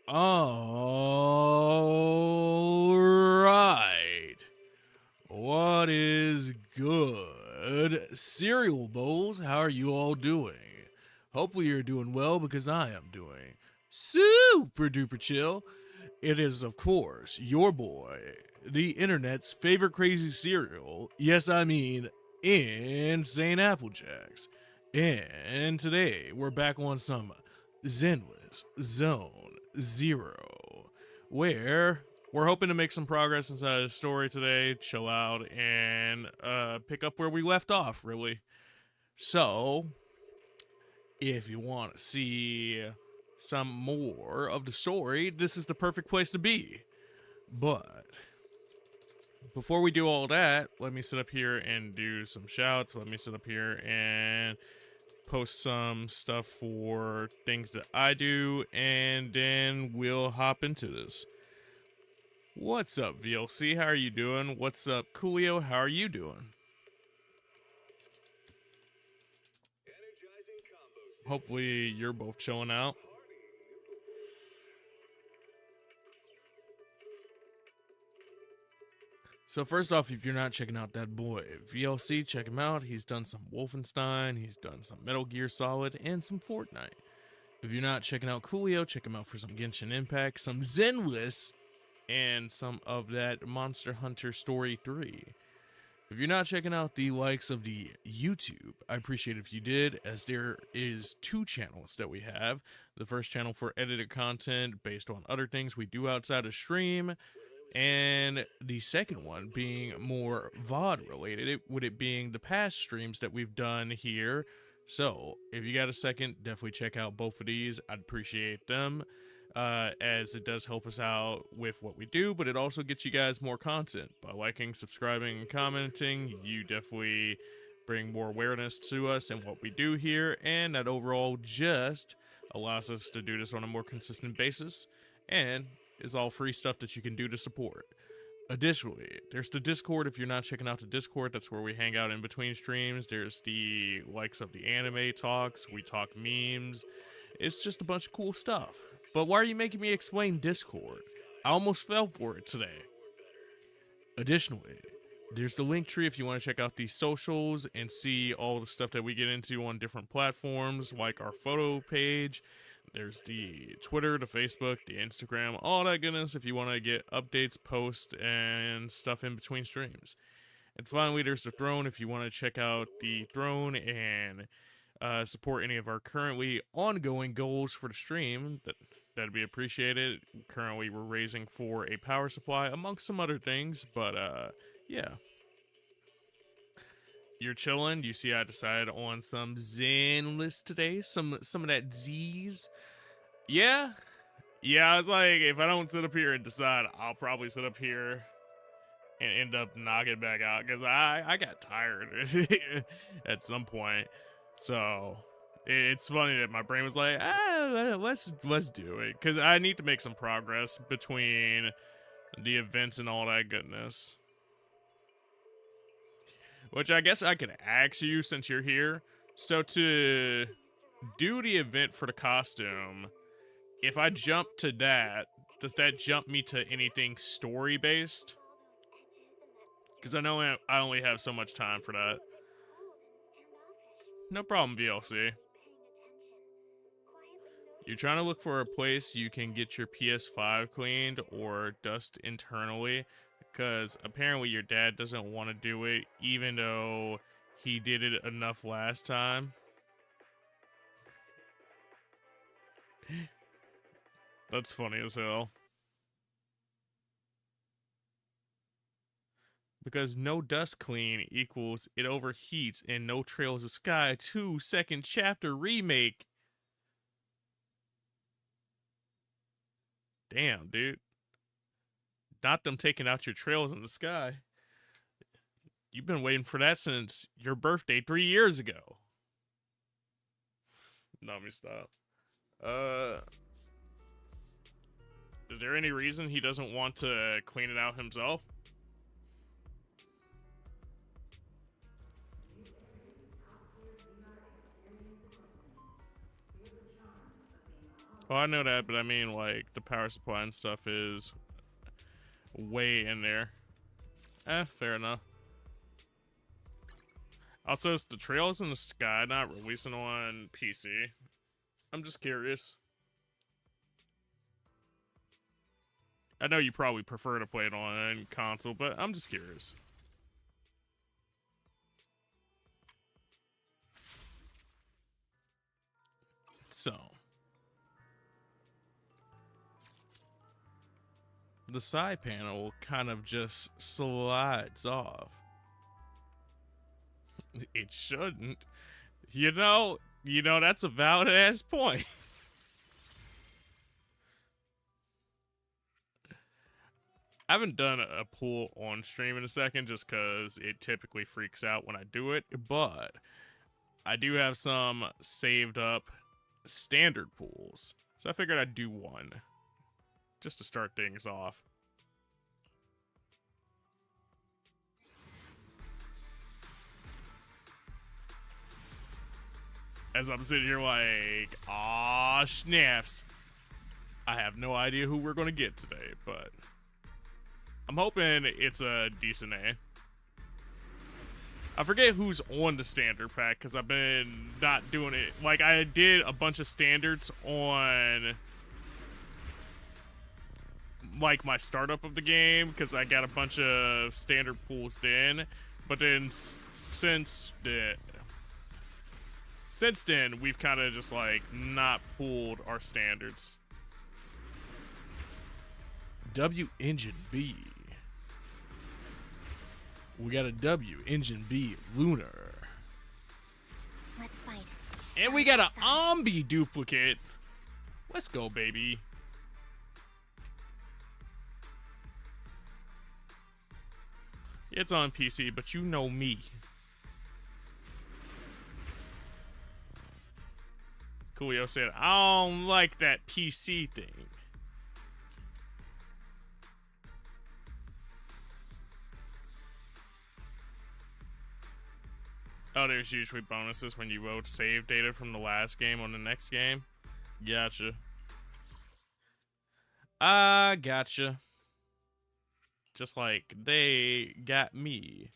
All right. What is good? Cereal bowls, how are you all doing? Hopefully you're doing well because I am doing super duper chill. It is, of course, your boy, the internet's favorite crazy cereal. Yes, I mean insane Applejackz. And today we're back on some Zenless Zone Zero, where we're hoping to make some progress inside the story today, chill out, and pick up where we left off, really. So, if you want to see some more of the story, this is the perfect place to be. But before we do all that, let me sit up here and do some shouts. Let me sit up here and post some stuff for things that I do, and then we'll hop into this. What's up, VLC? How are you doing? What's up, Coolio? How are you doing? Hopefully, you're both chilling out. So first off, if you're not checking out that boy VLC, check him out. He's done some Wolfenstein, he's done some Metal Gear Solid, and some Fortnite. If you're not checking out Coolio, check him out for some Genshin Impact, some Zenless, and some of that Monster Hunter Story 3. If you're not checking out the likes of the YouTube, I appreciate if you did, as there is two channels that we have. The first channel for edited content based on other things we do outside of stream, and the second one being more VOD related, with it being the past streams that we've done here. So, if you got a second, definitely check out both of these. I'd appreciate them, as it does help us out with what we do, but it also gets you guys more content. By liking, subscribing, and commenting, you definitely bring more awareness to us and what we do here, and that overall just allows us to do this on a more consistent basis, and is all free stuff that you can do to support. Additionally, there's the Discord. If you're not checking out the Discord, that's where we hang out in between streams. There's the likes of the anime talks. We talk memes. It's just a bunch of cool stuff. But why are you making me explain Discord? I almost fell for it today. Additionally, there's the link tree if you want to check out the socials and see all the stuff that we get into on different platforms, like our photo page. There's the Twitter, the Facebook, the Instagram, all that goodness if you want to get updates, posts, and stuff in between streams. And finally, there's the Throne if you want to check out the Throne and support any of our currently ongoing goals for the stream. That'd be appreciated. Currently, we're raising for a power supply, amongst some other things, but yeah. You're chilling. You see, I decided on some Zenless today. Some of that Z's. Yeah, yeah. I was like, if I don't sit up here and decide, I'll probably sit up here and end up knocking back out because I got tired at some point. So it's funny that my brain was like, let's do it because I need to make some progress between the events and all that goodness. Which I guess I could ask you since you're here. So to do the event for the costume, if I jump to that, does that jump me to anything story based? Because I know I only have so much time for that. No problem, VLC. You're trying to look for a place you can get your PS5 cleaned or dust internally, because apparently your dad doesn't want to do it, even though he did it enough last time. That's funny as hell. Because no dust clean equals it overheats and no trails of sky 2 second chapter remake. Damn, dude. Not them taking out your trails in the sky. You've been waiting for that since your birthday 3 years ago. No, let me stop. Is there any reason he doesn't want to clean it out himself? Oh, I know that, but I mean, like, the power supply and stuff is way in there. Fair enough. Also, is the Trails in the Sky not releasing on PC? I'm just curious. I know you probably prefer to play it on console, but I'm just curious. So, the side panel kind of just slides off. It shouldn't. You know, that's a valid ass point. I haven't done a pull on stream in a second just because it typically freaks out when I do it, but I do have some saved up standard pulls. So I figured I'd do one just to start things off. As I'm sitting here like, aw, snaps. I have no idea who we're going to get today, but I'm hoping it's a decent A. I forget who's on the standard pack because I've been not doing it. Like, I did a bunch of standards on, like, my startup of the game because I got a bunch of standard pools in. But then since then, we've kind of just, like, not pooled our standards. W Engine B. We got a W Engine B Lunar. Let's fight. And we got an Ombi duplicate. Let's go, baby. It's on PC, but you know me. Coolio said, I don't like that PC thing. Oh, there's usually bonuses when you vote save data from the last game on the next game. Gotcha. Gotcha. Just like they got me.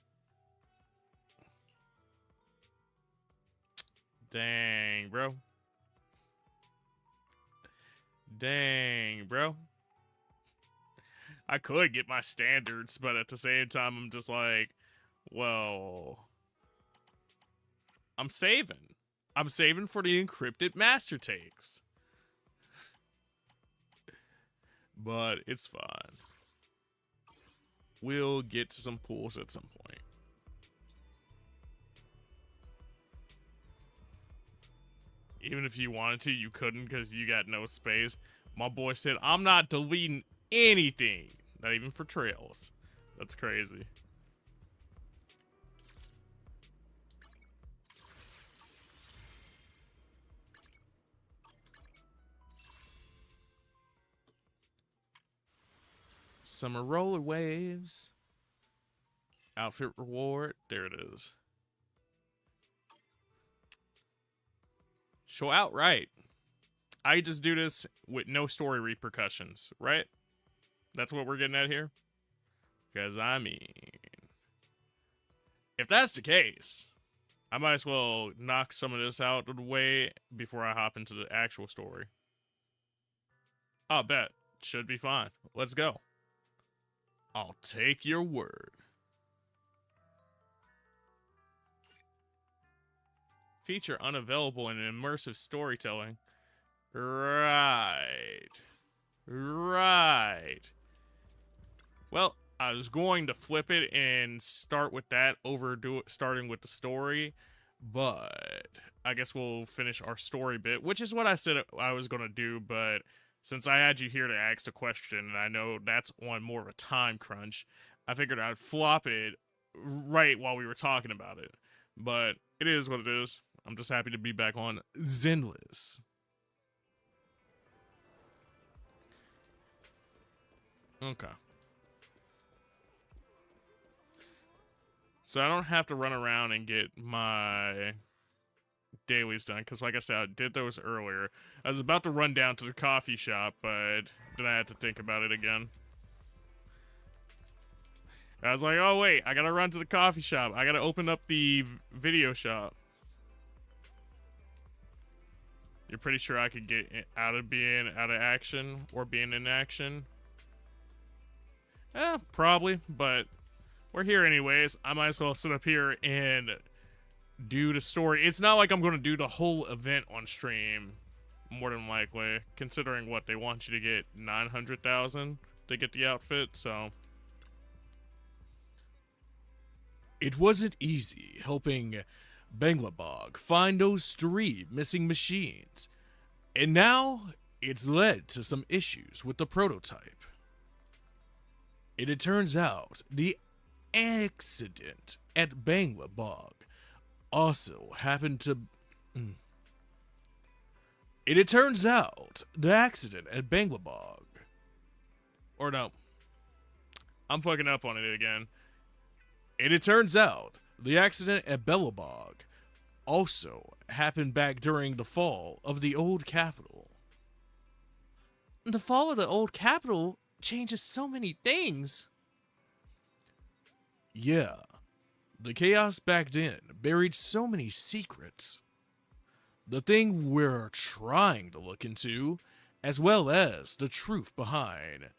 Dang, bro. Dang, bro. I could get my standards, but at the same time, I'm just like, well, I'm saving. I'm saving for the encrypted master takes. But it's fine. We'll get to some pools at some point. Even if you wanted to, you couldn't because you got no space. My boy said, I'm not deleting anything. Not even for trails. That's crazy. Summer roller waves. Outfit reward. There it is. Show outright. I just do this with no story repercussions, right? That's what we're getting at here? Because, I mean, if that's the case, I might as well knock some of this out of the way before I hop into the actual story. I'll bet. Should be fine. Let's go. I'll take your word. Feature unavailable in immersive storytelling. Right. Right. Well, I was going to flip it and start with that starting with the story, but I guess we'll finish our story bit, which is what I said I was going to do, but since I had you here to ask the question, and I know that's on more of a time crunch, I figured I'd flop it right while we were talking about it. But it is what it is. I'm just happy to be back on Zenless. Okay. So I don't have to run around and get my dailies done, because like I said, I did those earlier. I was about to run down to the coffee shop, but then I had to think about it again. I was like, oh wait, I gotta run to the coffee shop. I gotta open up the video shop. You're pretty sure I could get out of being out of action or being in action? Probably, but we're here anyways. I might as well sit up here and do the story. It's not like I'm gonna do the whole event on stream, more than likely, considering what they want you to get 900,000 to get the outfit, so. It wasn't easy helping Banglabog find those 3 missing machines, and now it's led to some issues with the prototype. It turns out the accident at Banglabog also happened to... It turns out the accident at Banglabog... Or no, I'm fucking up on it again. It turns out the accident at Bellabog also happened back during the fall of the old capital. The fall of the old capital changes so many things. Yeah, the chaos back then buried so many secrets. The thing we're trying to look into, as well as the truth behind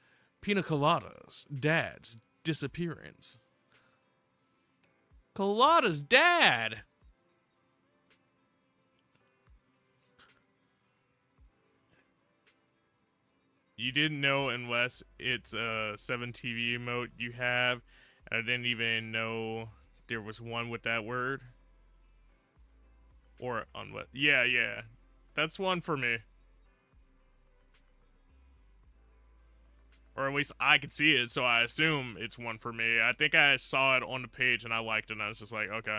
Pina Colada's dad's disappearance. Colada's dad! You didn't know unless it's a 7TV emote you have, and I didn't even know there was one with that word. Or on what? Yeah. That's one for me. Or at least I could see it, so I assume it's one for me. I think I saw it on the page and I liked it, and I was just like, okay.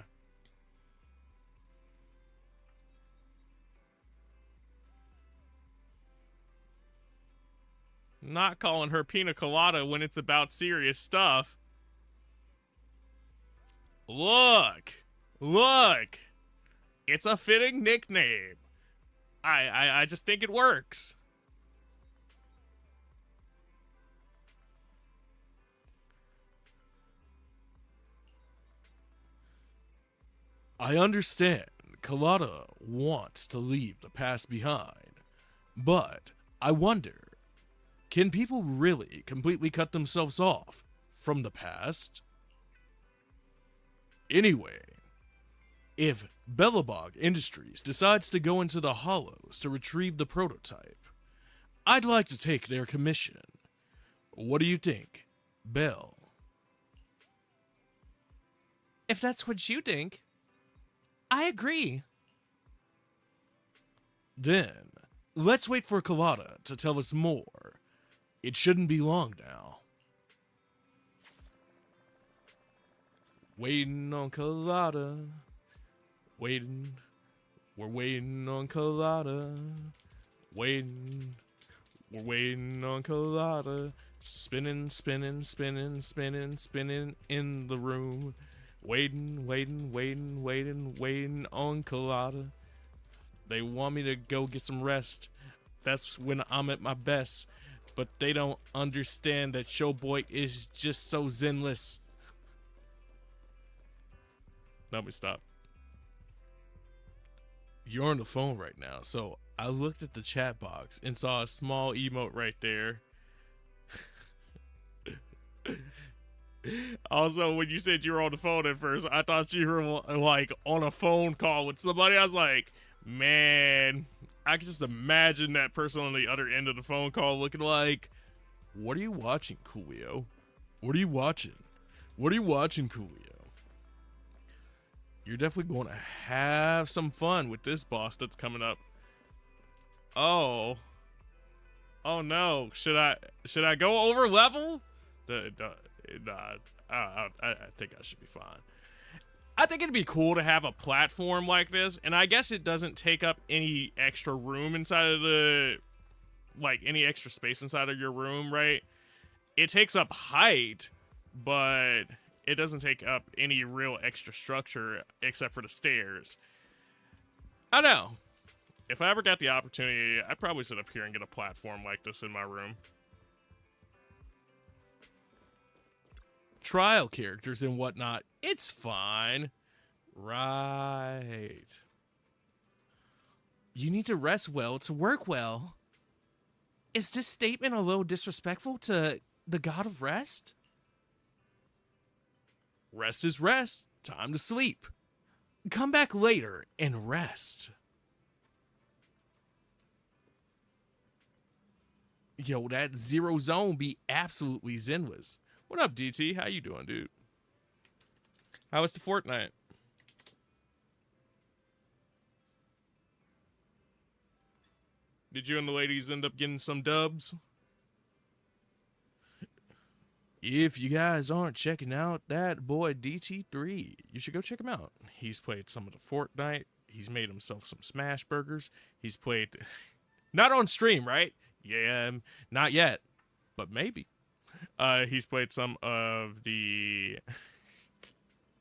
Not calling her Pina Colada when it's about serious stuff. Look! It's a fitting nickname. I just think it works. I understand Colada wants to leave the past behind, but I wonder, can people really completely cut themselves off from the past? Anyway, if Bellabog Industries decides to go into the Hollows to retrieve the prototype, I'd like to take their commission. What do you think, Bell? If that's what you think, I agree. Then, let's wait for Colada to tell us more. It shouldn't be long now. Waiting on Colada. Waiting. We're waiting on Colada. Waiting. We're waiting on Colada. Spinning in the room. Waiting on Colada. They want me to go get some rest. That's when I'm at my best. But they don't understand that Showboy is just so zenless. Let me stop. You're on the phone right now, so I looked at the chat box and saw a small emote right there. Also, when you said you were on the phone at first, I thought you were like on a phone call with somebody. I was like, man, I can just imagine that person on the other end of the phone call looking like, what are you watching, Coolio? What are you watching? What are you watching, Coolio? You're definitely going to have some fun with this boss that's coming up. Oh no, should I go over level? Nah, I think I should be fine. I think it'd be cool to have a platform like this, and I guess it doesn't take up any extra room inside of the, like, any extra space inside of your room, right? It takes up height, but it doesn't take up any real extra structure except for the stairs. I know. If I ever got the opportunity, I'd probably sit up here and get a platform like this in my room. Trial characters and whatnot. It's fine. Right. You need to rest well to work well. Is this statement a little disrespectful to the god of rest? Rest is rest. Time to sleep. Come back later and rest. Yo, that zero zone be absolutely zenless. What up, DT? How you doing, dude? How was the Fortnite? Did you and the ladies end up getting some dubs? If you guys aren't checking out that boy DT3, you should go check him out. He's played some of the Fortnite. He's made himself some smash burgers. He's played... Not on stream, right? Yeah, not yet. But maybe. He's played some of the...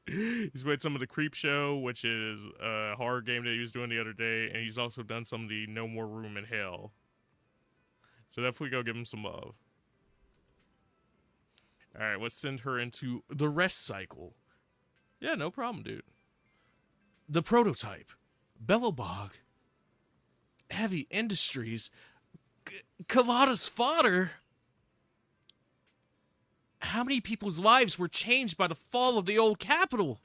He's played some of the Creep Show, which is a horror game that he was doing the other day. And he's also done some of the No More Room in Hell. So definitely go give him some love. Alright, let's send her into the rest cycle. Yeah, no problem, dude. The prototype. Bellabog. Heavy Industries. Colada's fodder. How many people's lives were changed by the fall of the old capital?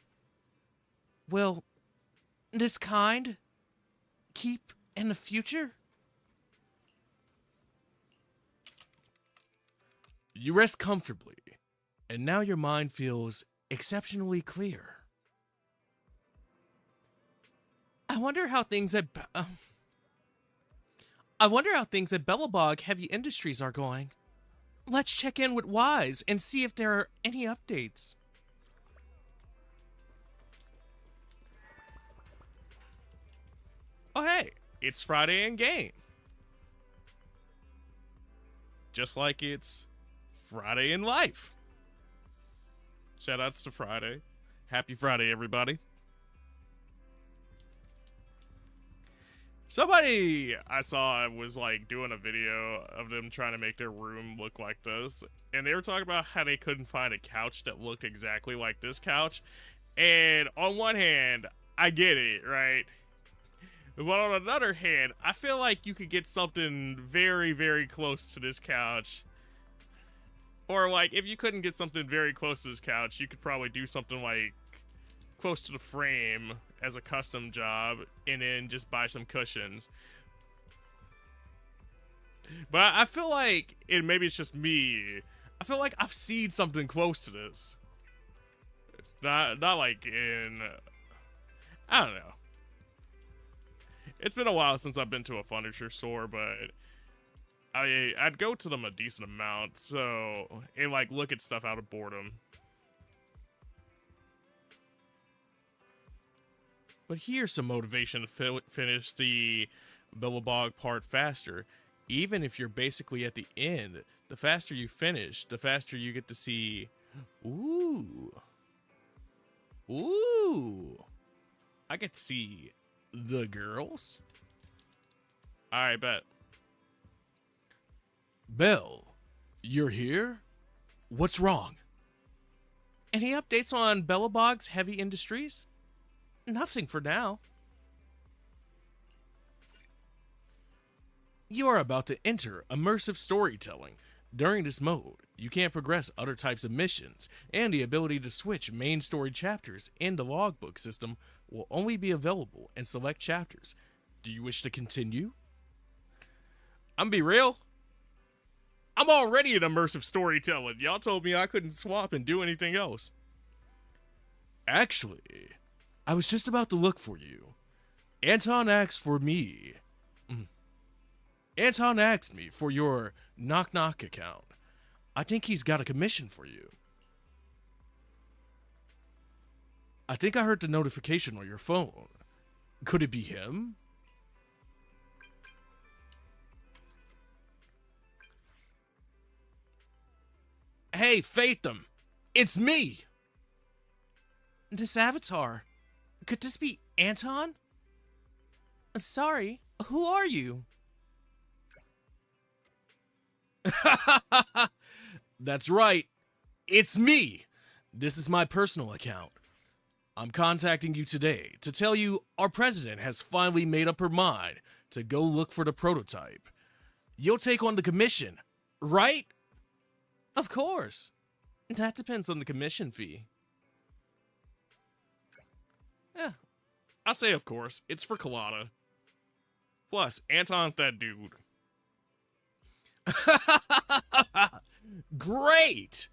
Will this kind keep in the future? You rest comfortably, and now your mind feels exceptionally clear. I wonder how things at Bellabog Heavy Industries are going. Let's check in with Wise and see if there are any updates. Oh hey, it's Friday in game. Just like it's Friday in life. Shoutouts to Friday. Happy Friday, everybody. Somebody I saw was like doing a video of them trying to make their room look like this, and they were talking about how they couldn't find a couch that looked exactly like this couch. And on one hand, I get it, right? But on another hand, I feel like you could get something very, very close to this couch. Or like, if you couldn't get something very close to this couch, you could probably do something like close to the frame as a custom job, and then just buy some cushions. But I feel like, and maybe it's just me, I feel like I've seen something close to this. Not like in, I don't know. It's been a while since I've been to a furniture store, but I'd go to them a decent amount, so, and like look at stuff out of boredom. But here's some motivation to finish the Bellabog part faster. Even if you're basically at the end, the faster you finish, the faster you get to see... Ooh. Ooh. I get to see the girls. Alright, bet. Belle, you're here? What's wrong? Any updates on Bellabog's Heavy Industries? Nothing for now. You are about to enter immersive storytelling. During this mode, you can't progress other types of missions, and the ability to switch main story chapters in the logbook system will only be available in select chapters. Do you wish to continue? I'm be real. I'm already in immersive storytelling. Y'all told me I couldn't swap and do anything else. Actually, I was just about to look for you. Anton asked me for your Knock Knock account. I think he's got a commission for you. I think I heard the notification on your phone. Could it be him? Hey, Fathom! It's me! This avatar. Could this be Anton? Sorry, who are you? That's right. It's me. This is my personal account. I'm contacting you today to tell you our president has finally made up her mind to go look for the prototype. You'll take on the commission, right? Of course. That depends on the commission fee. Yeah, I say of course. It's for Colada. Plus, Anton's that dude. Great!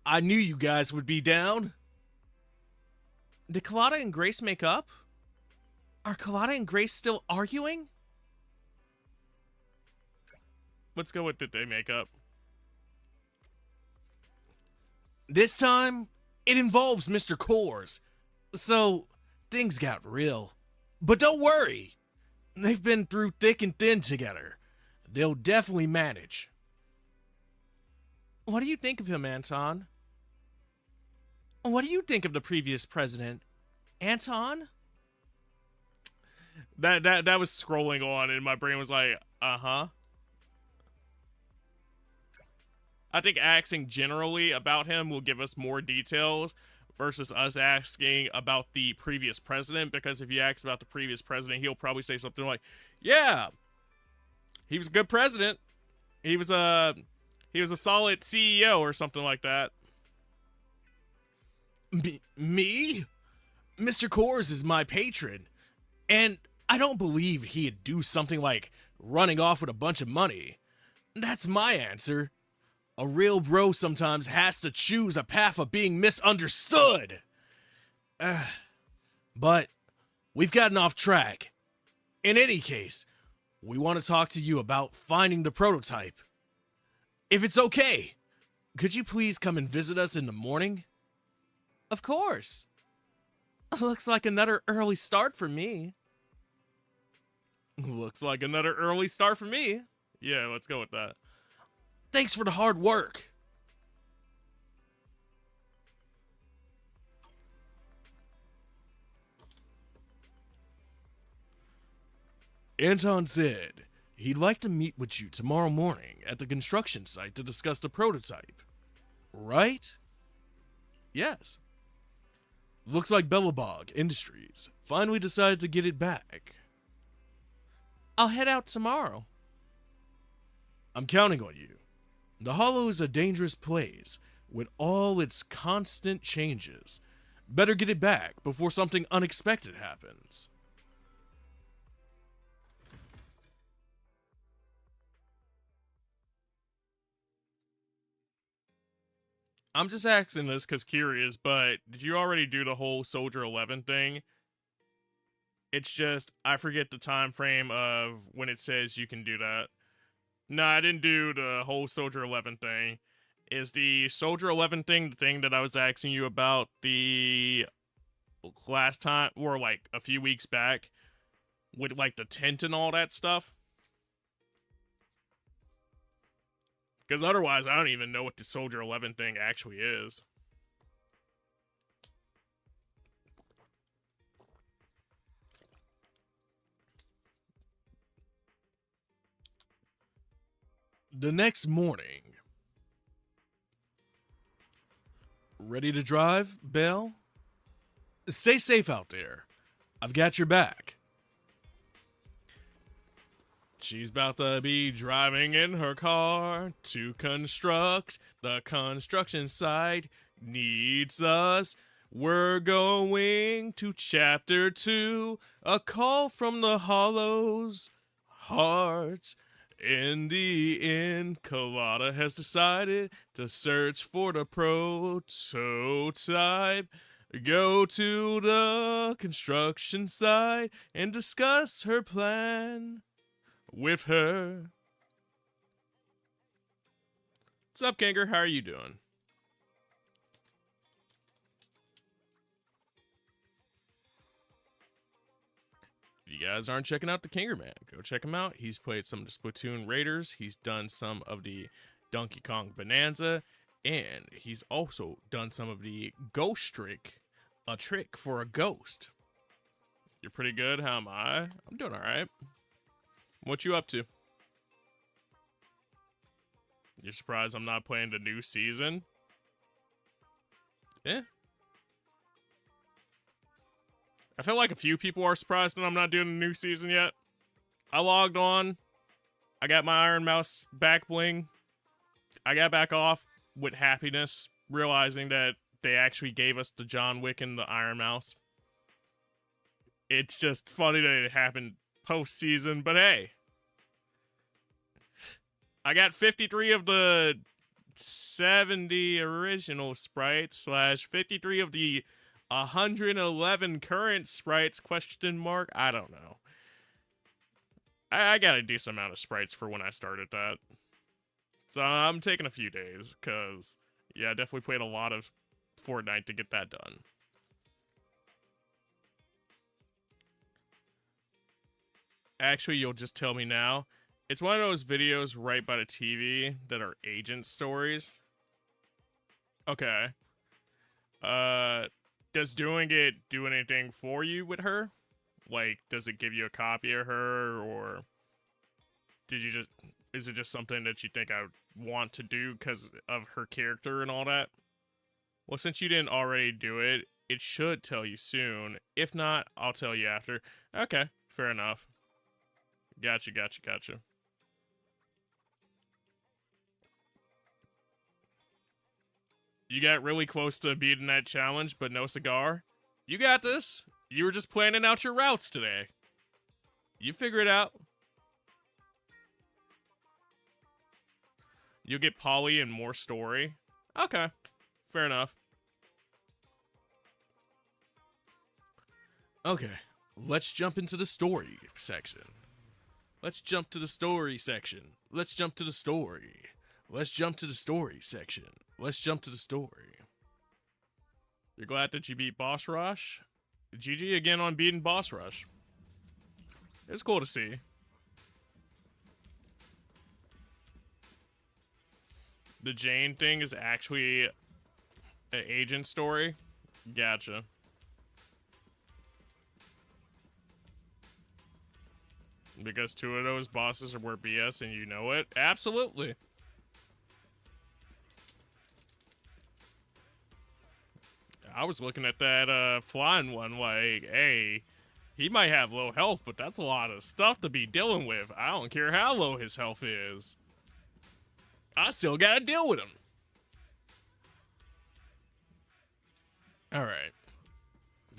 I knew you guys would be down. Did Colada and Grace make up? Are Colada and Grace still arguing? Let's go with did they make up? This time, it involves Mr. Kors. So, things got real. But don't worry. They've been through thick and thin together. They'll definitely manage. What do you think of him, Anton? What do you think of the previous president, Anton? That was scrolling on, and my brain was like, uh-huh. I think asking generally about him will give us more details versus us asking about the previous president, because if you ask about the previous president, he'll probably say something like, yeah, he was a good president. He was a solid CEO or something like that. Me? Mr. Kors is my patron, and I don't believe he'd do something like running off with a bunch of money. That's my answer. A real bro sometimes has to choose a path of being misunderstood. But we've gotten off track. In any case, we want to talk to you about finding the prototype. If it's okay, could you please come and visit us in the morning? Of course. Looks like another early start for me. Looks like another early start for me. Yeah, let's go with that. Thanks for the hard work. Anton said he'd like to meet with you tomorrow morning at the construction site to discuss the prototype. Right? Yes. Looks like Bellabog Industries finally decided to get it back. I'll head out tomorrow. I'm counting on you. The Hollow is a dangerous place with all its constant changes. Better get it back before something unexpected happens. I'm just asking this because curious, but did you already do the whole Soldier 11 thing? It's just, I forget the time frame of when it says you can do that. No, I didn't do the whole Soldier 11 thing. Is the Soldier 11 thing the thing that I was asking you about the last time, or like a few weeks back, with like the tent and all that stuff? Because otherwise, I don't even know what the Soldier 11 thing actually is. The next morning. Ready to drive, Belle? Stay safe out there. I've got your back. She's about to be driving in her car to construct. The construction site needs us. We're going to chapter 2. A call from the Hollow's heart. In the end, Colada has decided to search for the prototype. Go to the construction site and discuss her plan with her. What's up, Kanger? How are you doing? If you guys aren't checking out the Kanger Man, go check him out. He's played some of the Splatoon Raiders. He's done some of the Donkey Kong Bonanza. And he's also done some of the Ghost Trick. A trick for a ghost. You're pretty good. How am I? I'm doing all right. What you up to? You're surprised I'm not playing the new season? Eh. I feel like a few people are surprised that I'm not doing the new season yet. I logged on. I got my Iron Mouse back bling. I got back off with happiness, realizing that they actually gave us the John Wick and the Iron Mouse. It's just funny that it happened post-season, but hey. I got 53 of the 70 original sprites / 53 of the 111 current sprites, question mark? I don't know. I got a decent amount of sprites for when I started that. So I'm taking a few days, because, yeah, I definitely played a lot of Fortnite to get that done. Actually, you'll just tell me now. It's one of those videos right by the TV that are agent stories. Okay. Does doing it do anything for you with her? Like, does it give you a copy of her, or is it just something that you think I want to do because of her character and all that? Well, since you didn't already do it, it should tell you soon. If not, I'll tell you after. Okay, fair enough. Gotcha. You got really close to beating that challenge, but no cigar? You got this. You were just planning out your routes today. You figure it out. You'll get Polly and more story. Okay, fair enough. Okay, let's jump into the story section. Let's jump to the story section. Let's jump to the story. Let's jump to the story section. Let's jump to the story. You're glad that you beat Boss Rush? GG again on beating Boss Rush. It's cool to see. The Jane thing is actually an agent story? Gotcha. Because 2 of those bosses were BS and you know it? Absolutely. I was looking at that flying one like, hey, he might have low health, but that's a lot of stuff to be dealing with. I don't care how low his health is. I still gotta deal with him. Alright.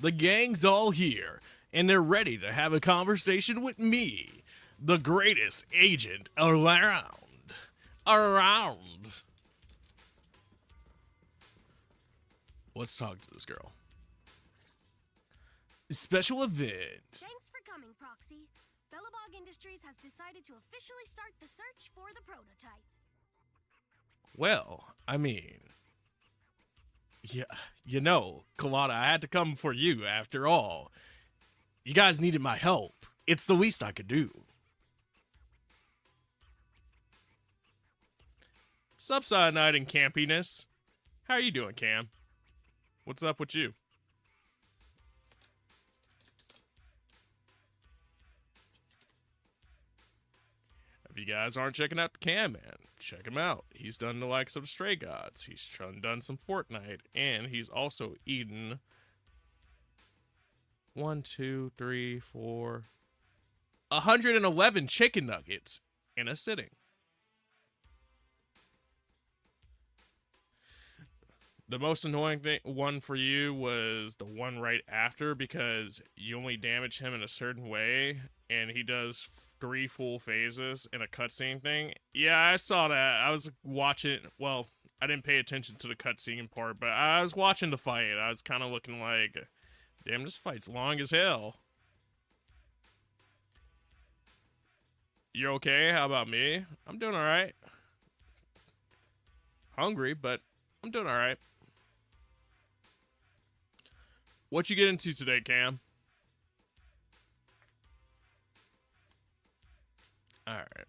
The gang's all here, and they're ready to have a conversation with me, the greatest agent around. Let's talk to this girl. Special event. Thanks for coming, Proxy. Bellabog Industries has decided to officially start the search for the prototype. Well, I mean, yeah, you know, Colada, I had to come for you after all. You guys needed my help. It's the least I could do. Sup, Cyanide and Campiness? How are you doing, Cam? What's up with you? If you guys aren't checking out the Cam Man, check him out. He's done the likes of Stray Gods. He's done some Fortnite, and he's also eaten 111 chicken nuggets in a sitting. The most annoying one for you was the one right after, because you only damage him in a certain way, and he does 3 full phases in a cutscene thing. Yeah, I saw that. I was watching, well, I didn't pay attention to the cutscene part, but I was watching the fight. I was kind of looking like, damn, this fight's long as hell. You okay? How about me? I'm doing alright. Hungry, but I'm doing alright. What you get into today, Cam? Alright.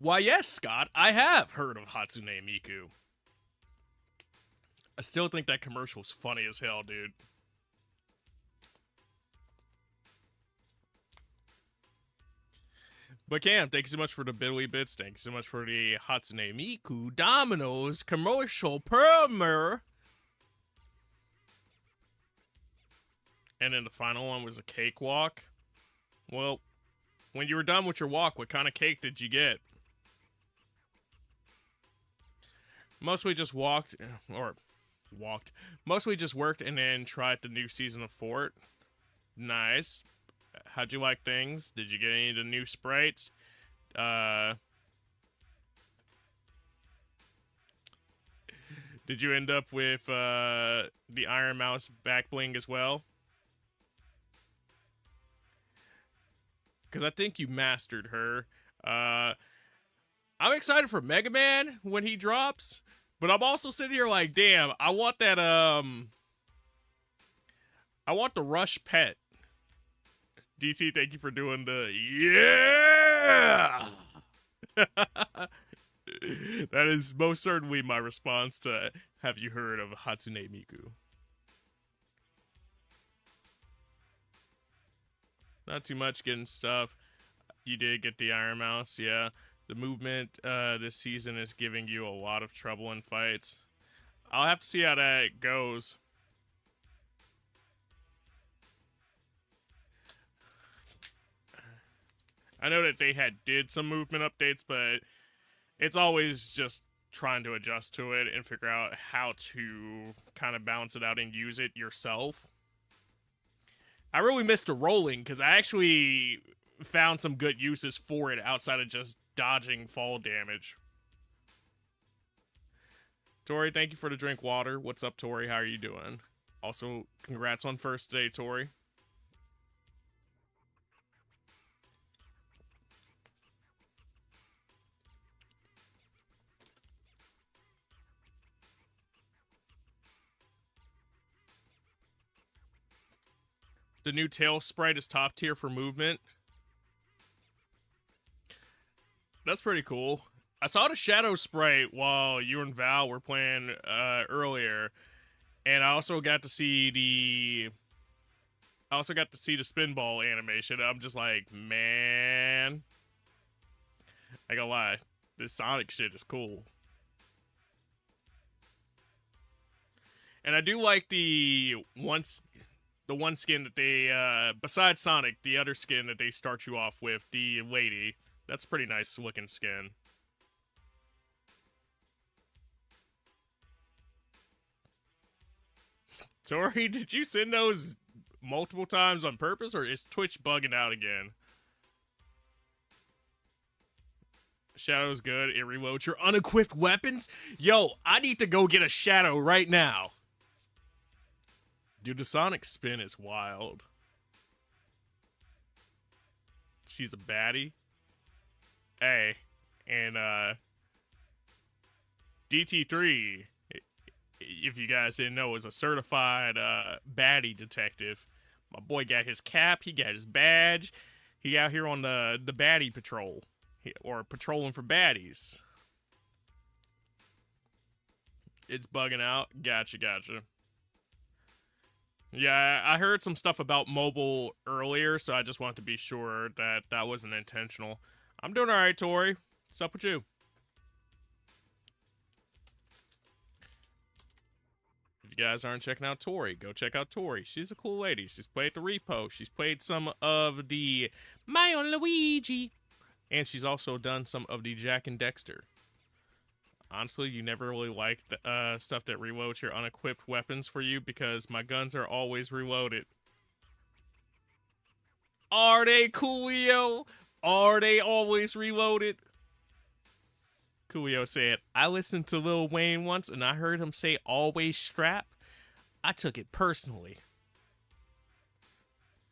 Why, yes, Scott, I have heard of Hatsune Miku. I still think that commercial's funny as hell, dude. But Cam, thank you so much for the Billy Bits. Thank you so much for the Hatsune Miku Domino's commercial promo. And then the final one was a cakewalk. Well, when you were done with your walk, what kind of cake did you get? Mostly just walked. Mostly just worked and then tried the new season of Fort. Nice. How'd you like things? Did you get any of the new sprites? Did you end up with the Iron Mouse back bling as well? Because I think you mastered her. I'm excited for Mega Man when he drops, but I'm also sitting here like, damn, I want that, I want the Rush pet. DT, thank you for doing the, yeah! That is most certainly my response to have you heard of Hatsune Miku. Not too much getting stuff. You did get the Iron Mouse, yeah. The movement this season is giving you a lot of trouble in fights. I'll have to see how that goes. I know that they did some movement updates, but it's always just trying to adjust to it and figure out how to kind of balance it out and use it yourself. I really missed the rolling because I actually found some good uses for it outside of just dodging fall damage. Tori, thank you for the drink water. What's up, Tori? How are you doing? Also, congrats on first day, Tori. The new tail sprite is top tier for movement. That's pretty cool. I saw the shadow sprite while you and Val were playing earlier, and I also got to see the spinball animation. I'm just like, man, I gotta lie, this Sonic shit is cool. And I do like the one skin that they, besides Sonic, the other skin that they start you off with, the lady. That's a pretty nice looking skin. Tori, did you send those multiple times on purpose, or is Twitch bugging out again? Shadow's good. It reloads your unequipped weapons? Yo, I need to go get a Shadow right now. Dude, the Sonic spin is wild. She's a baddie. Hey, and DT3, if you guys didn't know, is a certified baddie detective. My boy got his cap, he got his badge. He out here on the baddie patrol, or patrolling for baddies. It's bugging out. Gotcha. Yeah, I heard some stuff about mobile earlier, so I just wanted to be sure that that wasn't intentional. I'm doing alright, Tori. What's up with you? If you guys aren't checking out Tori, go check out Tori. She's a cool lady. She's played the Repo. She's played some of the Mario and Luigi. And she's also done some of the Jack and Dexter. Honestly, you never really liked stuff that reloads your unequipped weapons for you because my guns are always reloaded. Are they, Coolio? Are they always reloaded? Coolio said, I listened to Lil Wayne once and I heard him say always strap. I took it personally.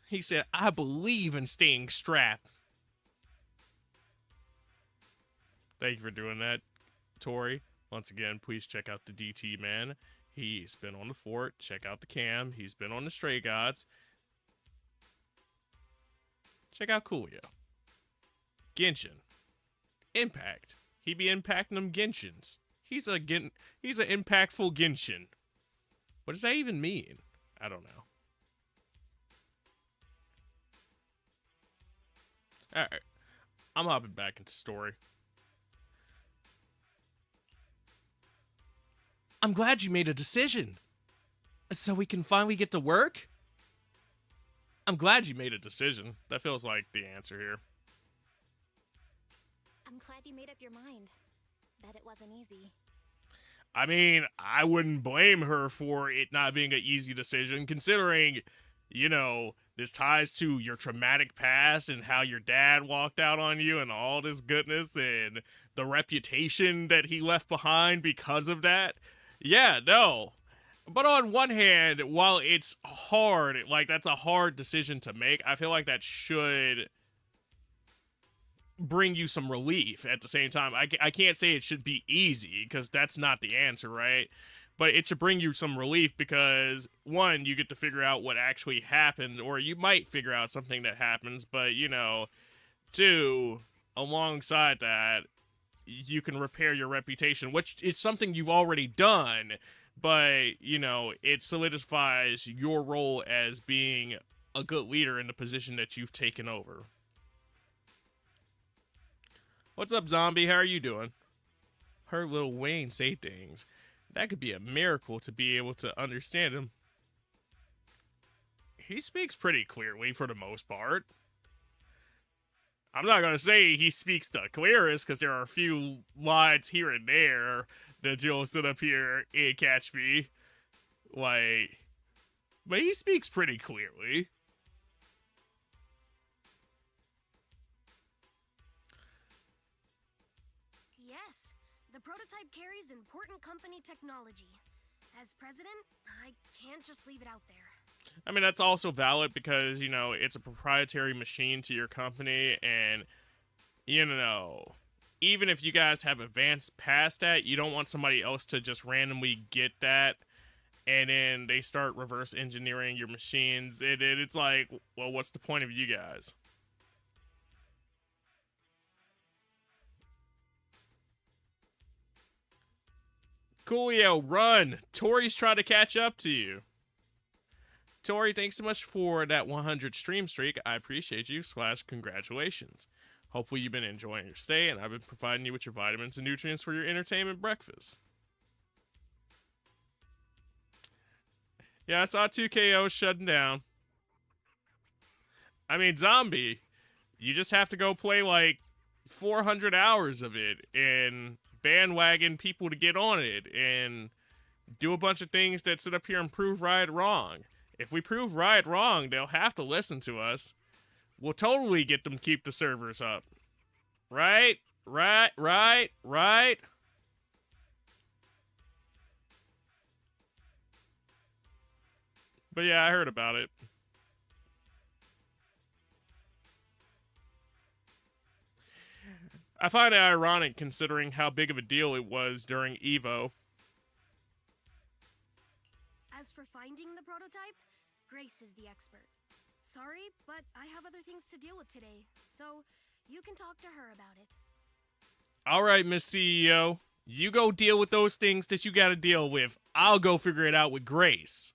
He said, I believe in staying strapped. Thank you for doing that, Tori. Once again, please check out the DT man. He's been on the Fort. Check out the Cam. He's been on the Stray Gods. Check out Coolio. Genshin. Impact. He be impacting them Genshins. He's an impactful Genshin. What does that even mean? I don't know. Alright. I'm hopping back into story. I'm glad you made a decision. So we can finally get to work? I'm glad you made a decision. That feels like the answer here. I'm glad you made up your mind. Bet it wasn't easy. I mean, I wouldn't blame her for it not being an easy decision, considering, you know, this ties to your traumatic past and how your dad walked out on you and all this goodness and the reputation that he left behind because of that. Yeah, no. But on one hand, while it's hard, like, that's a hard decision to make, I feel like that should bring you some relief at the same time. I can't say it should be easy, because that's not the answer, right? But it should bring you some relief because, one, you get to figure out what actually happened, or you might figure out something that happens, but, you know, two, alongside that, you can repair your reputation, which is something you've already done, but, you know, it solidifies your role as being a good leader in the position that you've taken over. What's up, zombie? How are you doing? Heard Lil Wayne say things. That could be a miracle to be able to understand him. He speaks pretty clearly for the most part. I'm not going to say he speaks the clearest, because there are a few lines here and there that you'll sit up here and catch me. Like, but he speaks pretty clearly. Yes, the prototype carries important company technology. As president, I can't just leave it out there. I mean, that's also valid because, you know, it's a proprietary machine to your company, and, you know, even if you guys have advanced past that, you don't want somebody else to just randomly get that, and then they start reverse engineering your machines. It's like, well, what's the point of you guys? Coolio, run! Tori's trying to catch up to you. Tori, thanks so much for that 100 stream streak. I appreciate you, / congratulations. Hopefully you've been enjoying your stay, and I've been providing you with your vitamins and nutrients for your entertainment breakfast. Yeah, I saw 2KO shutting down. I mean, zombie, you just have to go play like 400 hours of it and bandwagon people to get on it and do a bunch of things that sit up here and prove Riot wrong. If we prove Riot wrong, they'll have to listen to us. We'll totally get them to keep the servers up. Right? Right? But yeah, I heard about it. I find it ironic considering how big of a deal it was during EVO. As for finding the prototype, Grace is the expert. Sorry, but I have other things to deal with today, so you can talk to her about it. Alright, Miss CEO. You go deal with those things that you gotta deal with. I'll go figure it out with Grace.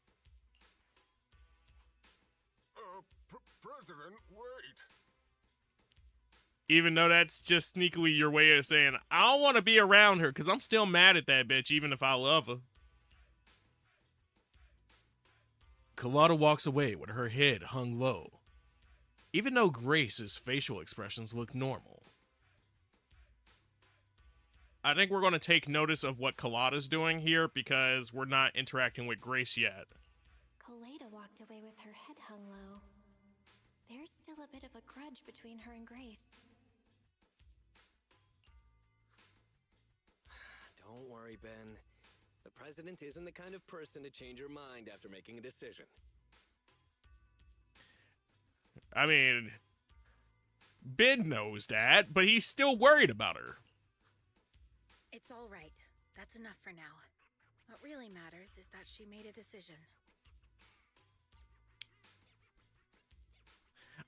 President, wait. Even though that's just sneakily your way of saying, I don't want to be around her, because I'm still mad at that bitch, even if I love her. Colada walks away with her head hung low, even though Grace's facial expressions look normal. I think we're going to take notice of what Colada's doing here, because we're not interacting with Grace yet. Colada walked away with her head hung low. There's still a bit of a grudge between her and Grace. Don't worry, Ben. The president isn't the kind of person to change her mind after making a decision. I mean, Ben knows that, but he's still worried about her. It's all right. That's enough for now. What really matters is that she made a decision.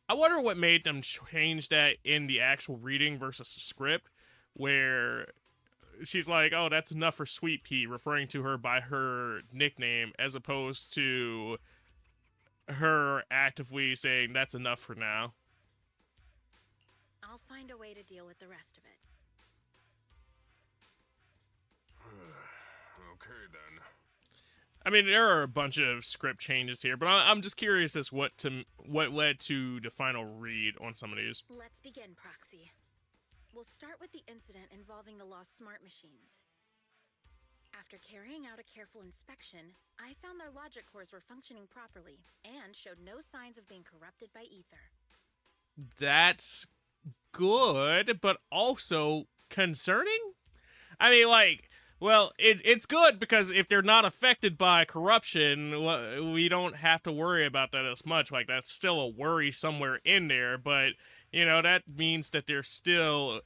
I wonder what made them change that in the actual reading versus the script, where she's like, oh, that's enough for Sweet Pea, referring to her by her nickname, as opposed to her actively saying that's enough for now. I'll find a way to deal with the rest of it. Okay, then. I mean, there are a bunch of script changes here, but I'm just curious as what led to the final read on some of these. Let's begin, Proxy. We'll start with the incident involving the lost smart machines. After carrying out a careful inspection, I found their logic cores were functioning properly and showed no signs of being corrupted by ether. That's good, but also concerning? I mean, like, well, it's good because if they're not affected by corruption, we don't have to worry about that as much. Like, that's still a worry somewhere in there, but, you know, that means that they're still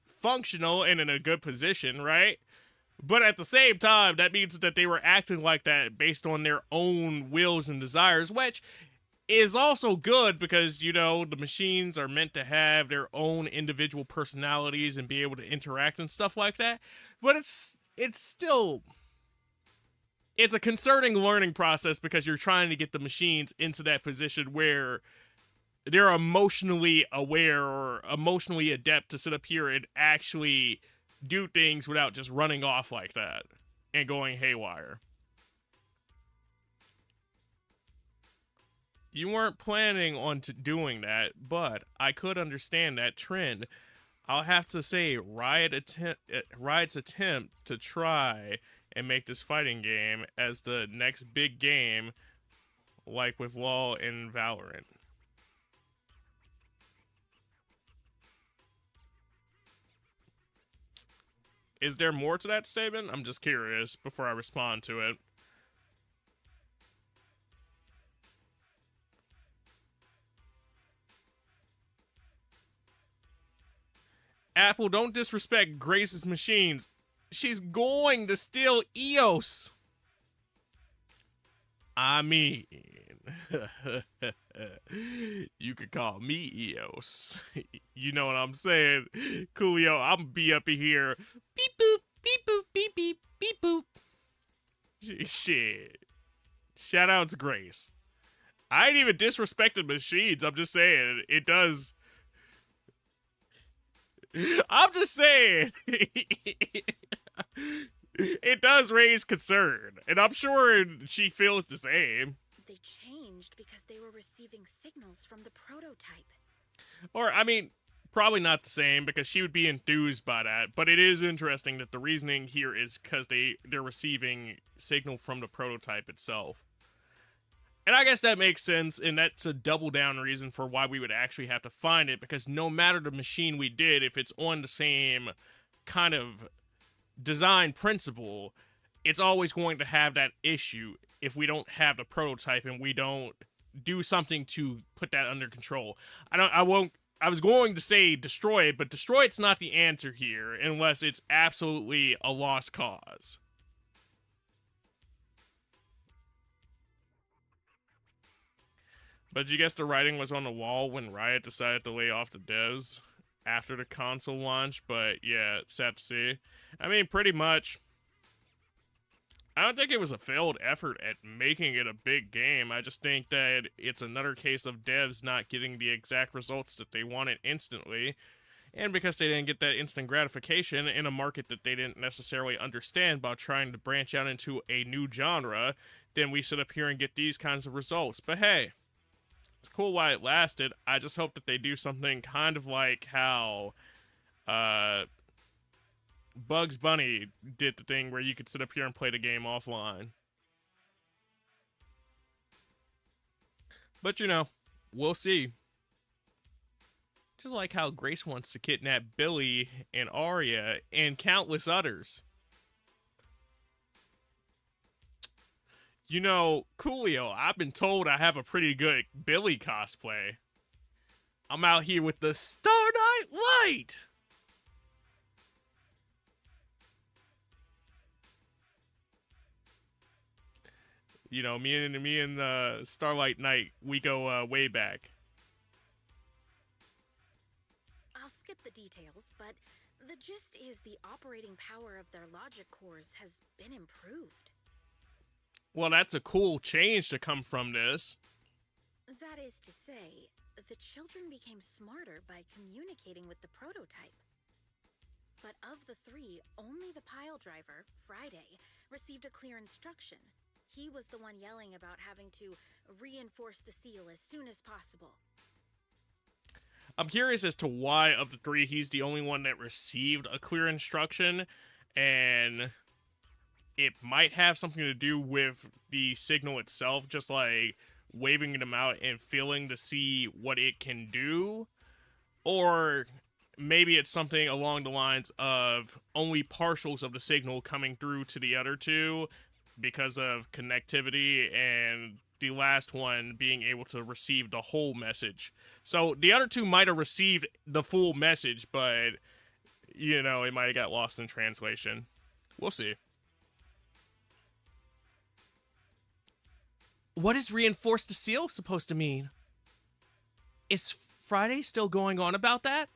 functional and in a good position, right? But at the same time, that means that they were acting like that based on their own wills and desires, which is also good because, you know, the machines are meant to have their own individual personalities and be able to interact and stuff like that. But it's still, it's a concerning learning process because you're trying to get the machines into that position where they're emotionally aware or emotionally adept to sit up here and actually do things without just running off like that and going haywire. You weren't planning on doing that, but I could understand that trend. I'll have to say, Riot's attempt to try and make this fighting game as the next big game, like with LoL and Valorant. Is there more to that statement? I'm just curious before I respond to it. Apple, don't disrespect Grace's machines. She's going to steal EOS. I mean, you could call me EOS. You know what I'm saying? Coolio, I'm gonna be up in here. Beep boop, beep boop, beep beep, beep boop. Shit. Shout out to Grace. I ain't even disrespecting machines. I'm just saying, it does. I'm just saying, it does raise concern, and I'm sure she feels the same. They changed because they were receiving signals from the prototype. Or, I mean, probably not the same, because she would be enthused by that, but it is interesting that the reasoning here is because they're receiving signal from the prototype itself. And I guess that makes sense, and that's a double down reason for why we would actually have to find it, because no matter the machine we did, if it's on the same kind of design principle, it's always going to have that issue if we don't have the prototype and we don't do something to put that under control. I was going to say destroy it, but destroy it's not the answer here unless it's absolutely a lost cause. But you guess the writing was on the wall when Riot decided to lay off the devs after the console launch, but yeah, sad to see. I mean, pretty much. I don't think it was a failed effort at making it a big game. I just think that it's another case of devs not getting the exact results that they wanted instantly. And because they didn't get that instant gratification in a market that they didn't necessarily understand about trying to branch out into a new genre, then we sit up here and get these kinds of results. But hey, it's cool while it lasted. I just hope that they do something kind of like how Bugs Bunny did the thing where you could sit up here and play the game offline. But you know, we'll see. Just like how Grace wants to kidnap Billy and Arya and countless others. You know, Coolio, I've been told I have a pretty good Billy cosplay. I'm out here with the Starlight Light! You know, me and Starlight Knight, we go way back. I'll skip the details, but The gist is the operating power of their logic cores has been improved. Well, that's a cool change to come from this. That is to say, the children became smarter by communicating with the prototype. But of the three, only the pile driver, Friday, received a clear instruction. He was the one yelling about having to reinforce the seal as soon as possible. I'm curious as to why of the three he's the only one that received a clear instruction, and it might have something to do with the signal itself, just like waving them out and feeling to see what it can do, or maybe it's something along the lines of only partials of the signal coming through to the other two because of connectivity, and the last one being able to receive the whole message. So the other two might have received the full message, but, you know, it might have got lost in translation. We'll see. What is reinforced the seal supposed to mean? Is Friday still going on about that?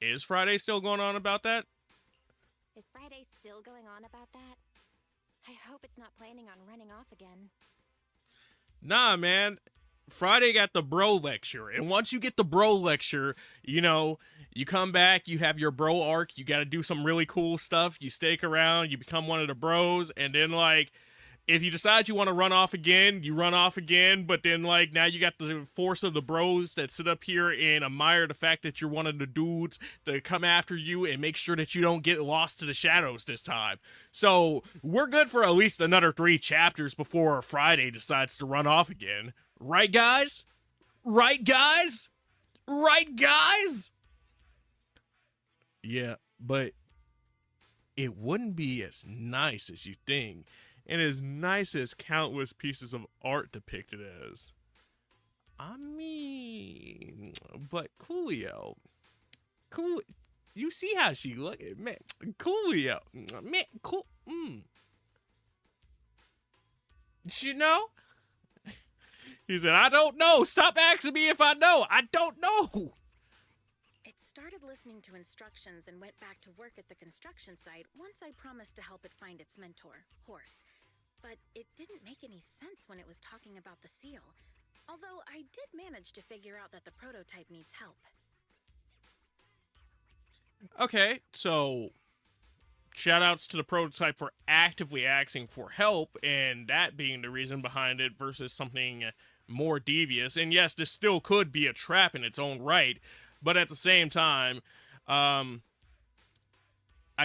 Is Friday still going on about that? Is Friday still going on about that? I hope it's not planning on running off again. Nah, man. Friday got the bro lecture. And once you get the bro lecture, you know, you come back, you have your bro arc, you gotta do some really cool stuff, you stake around, you become one of the bros, and then, like, if you decide you want to run off again, you run off again, but then, like, now you got the force of the bros that sit up here and admire the fact that you're one of the dudes that come after you and make sure that you don't get lost to the shadows this time. So, we're good for at least another 3 chapters before Friday decides to run off again. Right, guys? Right, guys? Right, guys? Yeah, but it wouldn't be as nice as you think, and as nice as countless pieces of art depict it as. I mean, but Coolio, you see how she look, man. Coolio, man, cool. You know? He said, "I don't know. Stop asking me if I know. I don't know." It started listening to instructions and went back to work at the construction site once I promised to help it find its mentor, Horse. But it didn't make any sense when it was talking about the seal, although I did manage to figure out that the prototype needs help. Okay, so shoutouts to the prototype for actively asking for help, and that being the reason behind it versus something more devious. And yes, this still could be a trap in its own right, but at the same time, I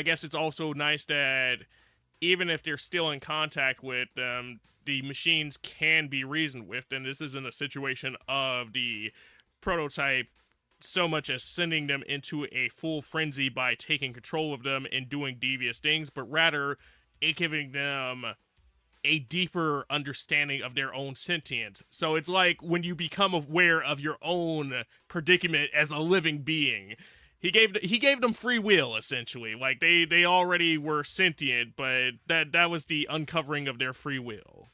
guess it's also nice that even if they're still in contact with them, the machines can be reasoned with, and this isn't a situation of the prototype so much as sending them into a full frenzy by taking control of them and doing devious things, but rather it giving them a deeper understanding of their own sentience. So it's like when you become aware of your own predicament as a living being. He gave them free will, essentially. Like, they already were sentient, but that was the uncovering of their free will.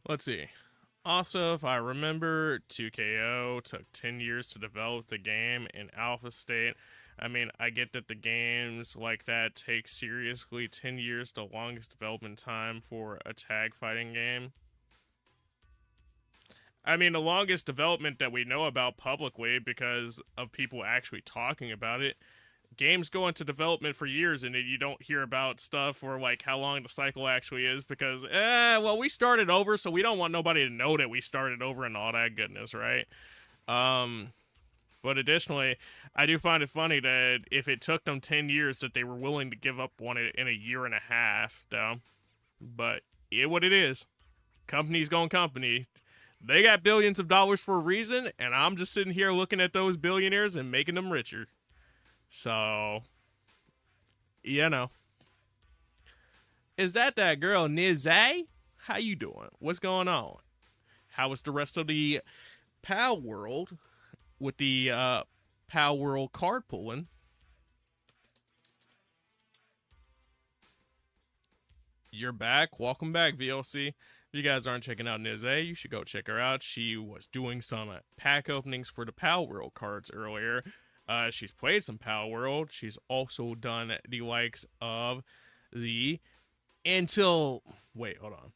Let's see. Also, if I remember, 2KO took 10 years to develop the game in alpha state. I mean, I get that the games like that take seriously 10 years, the longest development time for a tag fighting game. I mean, the longest development that we know about publicly because of people actually talking about it. Games go into development for years and you don't hear about stuff or like how long the cycle actually is because, well, we started over, so we don't want nobody to know that we started over and all that goodness, right? But additionally, I do find it funny that if it took them 10 years that they were willing to give up on it in a year and a half, though. But what it is. Company's gone company. They got billions of dollars for a reason, and I'm just sitting here looking at those billionaires and making them richer. So, you know. Is that girl, Nizay? How you doing? What's going on? How is the rest of the PAL world? with the Pal World card pulling. You're back. Welcome back, VLC. If you guys aren't checking out Nize, you should go check her out. She was doing some pack openings for the Pal World cards earlier. She's played some Pal World. She's also done the likes of the Wait, hold on.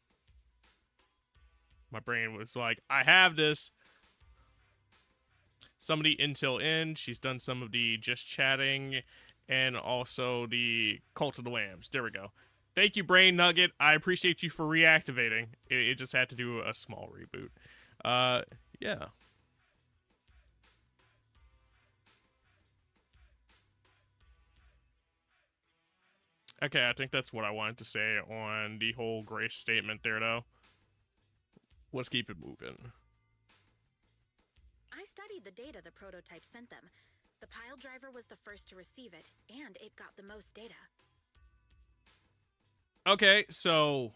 My brain was like, I have this. Some of the Until End. She's done some of the Just Chatting and also the Cult of the Lambs. There we go. Thank you, Brain Nugget. I appreciate you for reactivating. It just had to do a small reboot. Yeah. Okay, I think that's what I wanted to say on the whole Grace statement there, though. Let's keep it moving. I studied the data the prototype sent them. The pile driver was the first to receive it, and it got the most data. Okay, so...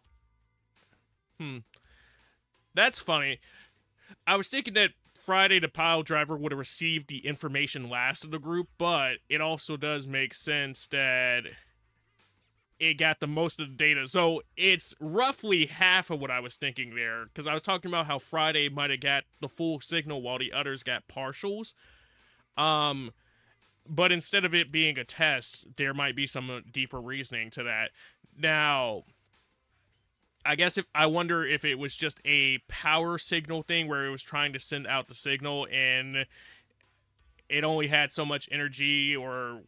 That's funny. I was thinking that Friday the pile driver would have received the information last of the group, but it also does make sense that it got the most of the data. So it's roughly half of what I was thinking there, because I was talking about how Friday might have got the full signal while the others got partials. But instead of it being a test, there might be some deeper reasoning to that. Now, I guess I wonder if it was just a power signal thing where it was trying to send out the signal and it only had so much energy or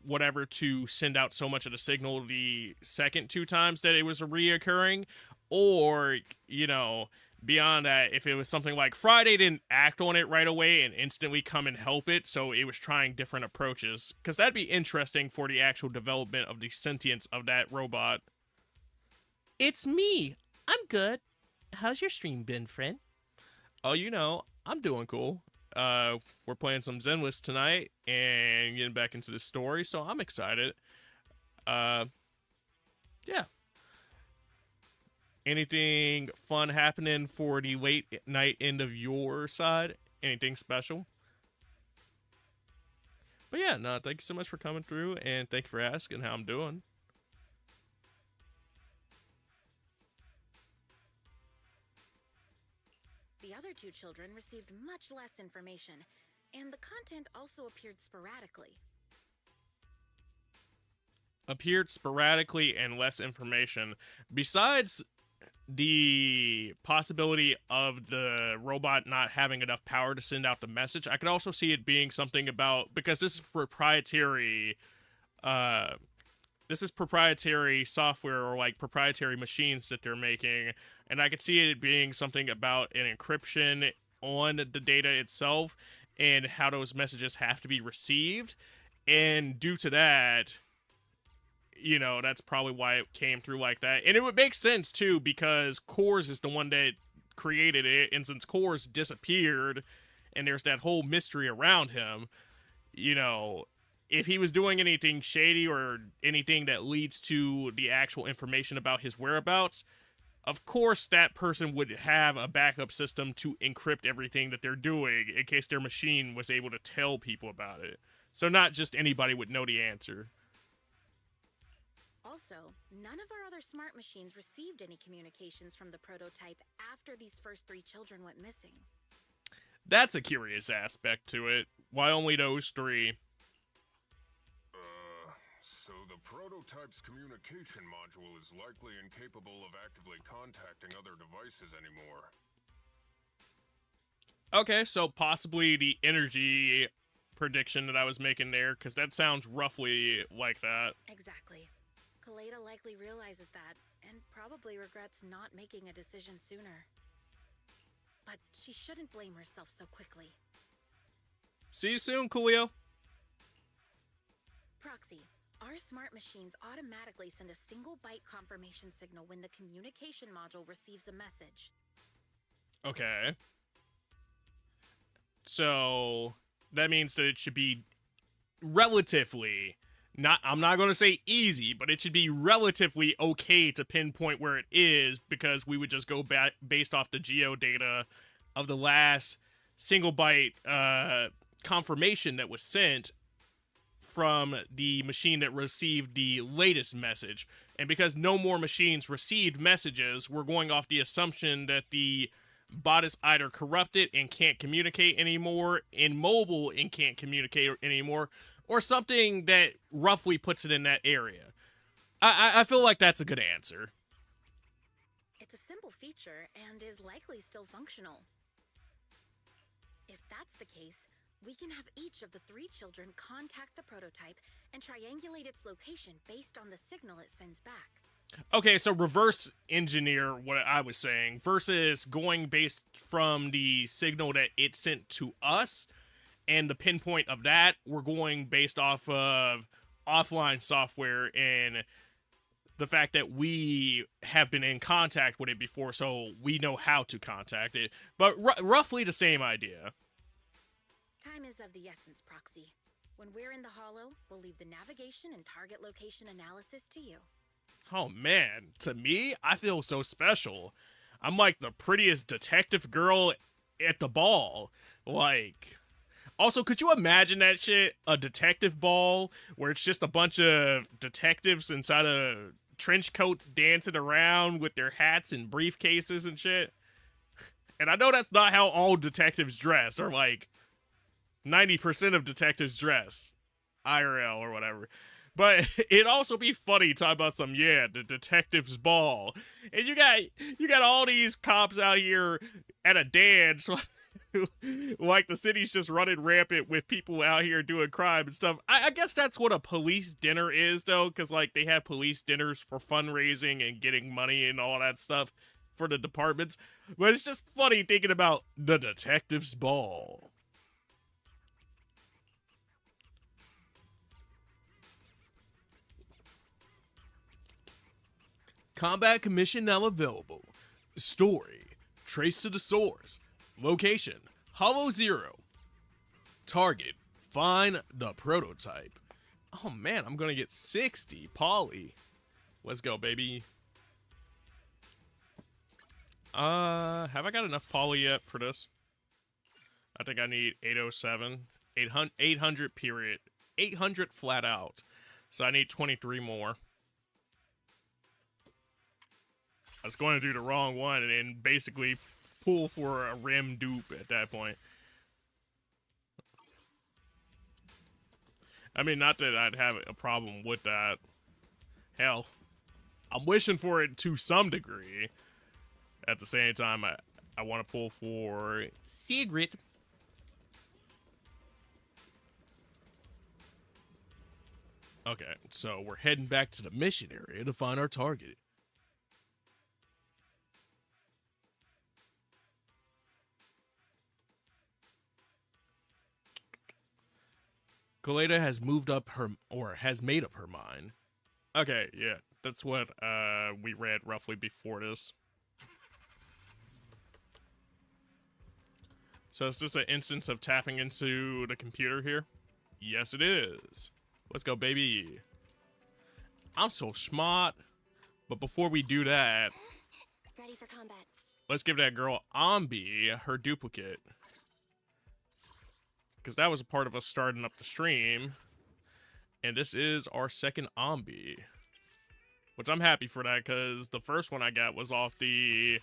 whatever to send out so much of the signal the second 2 times that it was reoccurring, or, you know, beyond that, if it was something like Friday didn't act on it right away and instantly come and help it, so it was trying different approaches, because that'd be interesting for the actual development of the sentience of that robot. It's me. I'm good. How's your stream been, friend? Oh, you know, I'm doing cool. We're playing some Zenless tonight and getting back into the story, so I'm excited. Yeah. Anything fun happening for the late night end of your side? Anything special? But yeah, no, thank you so much for coming through, and thank you for asking how I'm doing. The other 2 children received much less information, and the content also appeared sporadically. Appeared sporadically and less information. Besides the possibility of the robot not having enough power to send out the message, I could also see it being something about, because this is proprietary software or like proprietary machines that they're making, and I could see it being something about an encryption on the data itself and how those messages have to be received, and due to that, you know, that's probably why it came through like that. And it would make sense too, because Coors is the one that created it, and since Coors disappeared and there's that whole mystery around him, you know, if he was doing anything shady or anything that leads to the actual information about his whereabouts, of course that person would have a backup system to encrypt everything that they're doing in case their machine was able to tell people about it. So not just anybody would know the answer. Also, none of our other smart machines received any communications from the prototype after these first 3 children went missing. That's a curious aspect to it. Why only those 3? So the prototype's communication module is likely incapable of actively contacting other devices anymore. Okay, so possibly the energy prediction that I was making there, because that sounds roughly like that. Exactly. Kaleda likely realizes that, and probably regrets not making a decision sooner. But she shouldn't blame herself so quickly. See you soon, Coolio. Proxy, our smart machines automatically send a single byte confirmation signal when the communication module receives a message. Okay. So that means that it should be relatively, I'm not going to say easy, but it should be relatively okay to pinpoint where it is, because we would just go back based off the geo data of the last single byte confirmation that was sent from the machine that received the latest message. And because no more machines received messages, we're going off the assumption that the bot is either corrupted and can't communicate anymore, immobile and can't communicate anymore, or something that roughly puts it in that area. I feel like that's a good answer. It's a simple feature and is likely still functional. If that's the case, we can have each of the 3 children contact the prototype and triangulate its location based on the signal it sends back. Okay, so reverse engineer what I was saying versus going based from the signal that it sent to us and the pinpoint of that. We're going based off of offline software and the fact that we have been in contact with it before, so we know how to contact it. But roughly the same idea. Time is of the essence, Proxy. When we're in the Hollow, we'll leave the navigation and target location analysis to you. Oh man, to me, I feel so special. I'm like the prettiest detective girl at the ball. Like, also, could you imagine that shit? A detective ball where it's just a bunch of detectives inside of trench coats dancing around with their hats and briefcases and shit. And I know that's not how all detectives dress, or like 90% of detectives dress, IRL or whatever. But it'd also be funny talking about the detective's ball. And you got all these cops out here at a dance like the city's just running rampant with people out here doing crime and stuff. I guess that's what a police dinner is, though, because like they have police dinners for fundraising and getting money and all that stuff for the departments. But it's just funny thinking about the detective's ball. Combat commission now available. Story, trace to the source. Location, Hollow Zero. Target, find the prototype. Oh man, I'm gonna get 60 poly. Let's go, baby. Have I got enough poly yet for this? I think I need 807. 800 period. 800 flat out. So I need 23 more. I was going to do the wrong one and basically pull for a rim dupe at that point. I mean, not that I'd have a problem with that. Hell, I'm wishing for it to some degree. At the same time, I want to pull for Sigrid. Okay, so we're heading back to the mission area to find our target. Kaleda has moved up has made up her mind. Okay, yeah, that's what we read roughly before this. So is this an instance of tapping into the computer here? Yes, it is. Let's go, baby. I'm so smart. But before we do that, Ready for combat. let's give that girl Ambi her duplicate. Because that was a part of us starting up the stream. And this is our second Ambi. Which I'm happy for that, because the first one I got was off the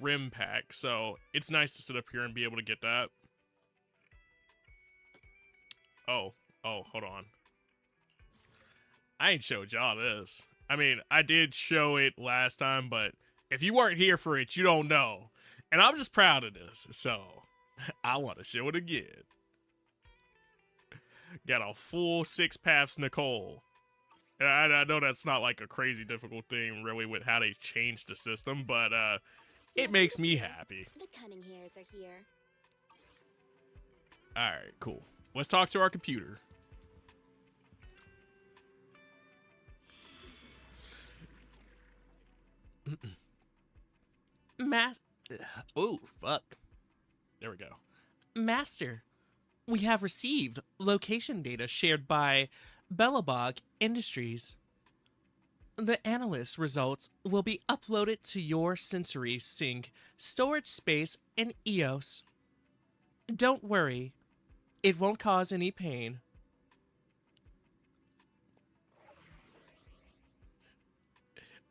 rim pack. So it's nice to sit up here and be able to get that. Oh, hold on. I ain't showed y'all this. I mean, I did show it last time, but if you weren't here for it, you don't know. And I'm just proud of this, so I want to show it again. Got a full 6 paths Nicole. And I know that's not like a crazy difficult thing, really, with how they changed the system, but it makes me happy. The cunning hairs are here. Alright, cool. Let's talk to our computer. Oh, fuck. There we go. Master, we have received location data shared by Bellabog Industries. The analyst results will be uploaded to your sensory sync storage space in EOS. Don't worry, it won't cause any pain.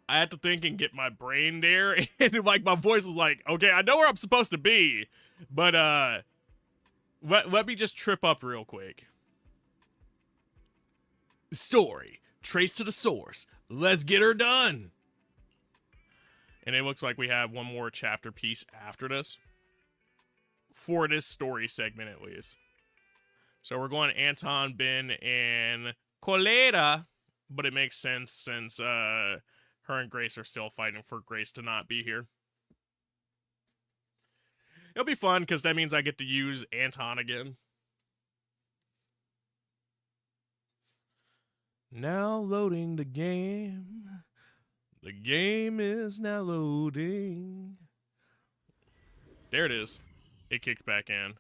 I had to think and get my brain there, and like my voice was like, okay, I know where I'm supposed to be, but let me just trip up real quick. Story, trace to the source. Let's get her done. And it looks like we have one more chapter piece after this. For this story segment, at least. So we're going Anton, Ben, and Coleta. But it makes sense since her and Grace are still fighting for Grace to not be here. It'll be fun, because that means I get to use Anton again. Now loading the game. The game is now loading. There it is. It kicked back in.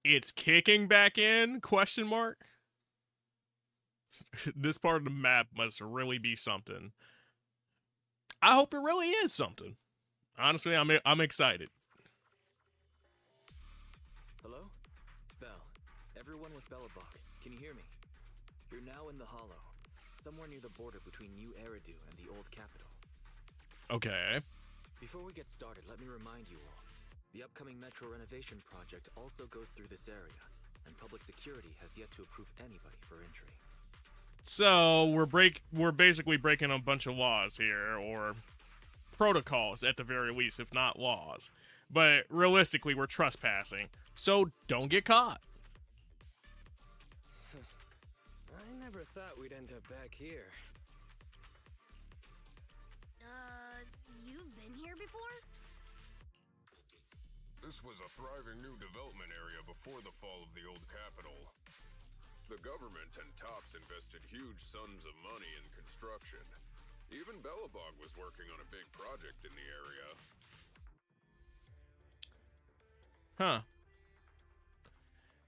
It's kicking back in? Question mark? This part of the map must really be something. I hope it really is something. Honestly, I'm excited. Hello? Bell. Everyone with Belobog, can you hear me? You're now in the Hollow, somewhere near the border between New Eridu and the old capital. Okay. Before we get started, let me remind you all, the upcoming metro renovation project also goes through this area, and public security has yet to approve anybody for entry. So we're basically breaking a bunch of laws here, or protocols at the very least, if not laws. But realistically, we're trespassing, so don't get caught. I never thought we'd end up back here. You've been here before? This was a thriving new development area before the fall of the old capital. The government and Tops invested huge sums of money in construction. Even Belobog was working on a big project in the area. Huh.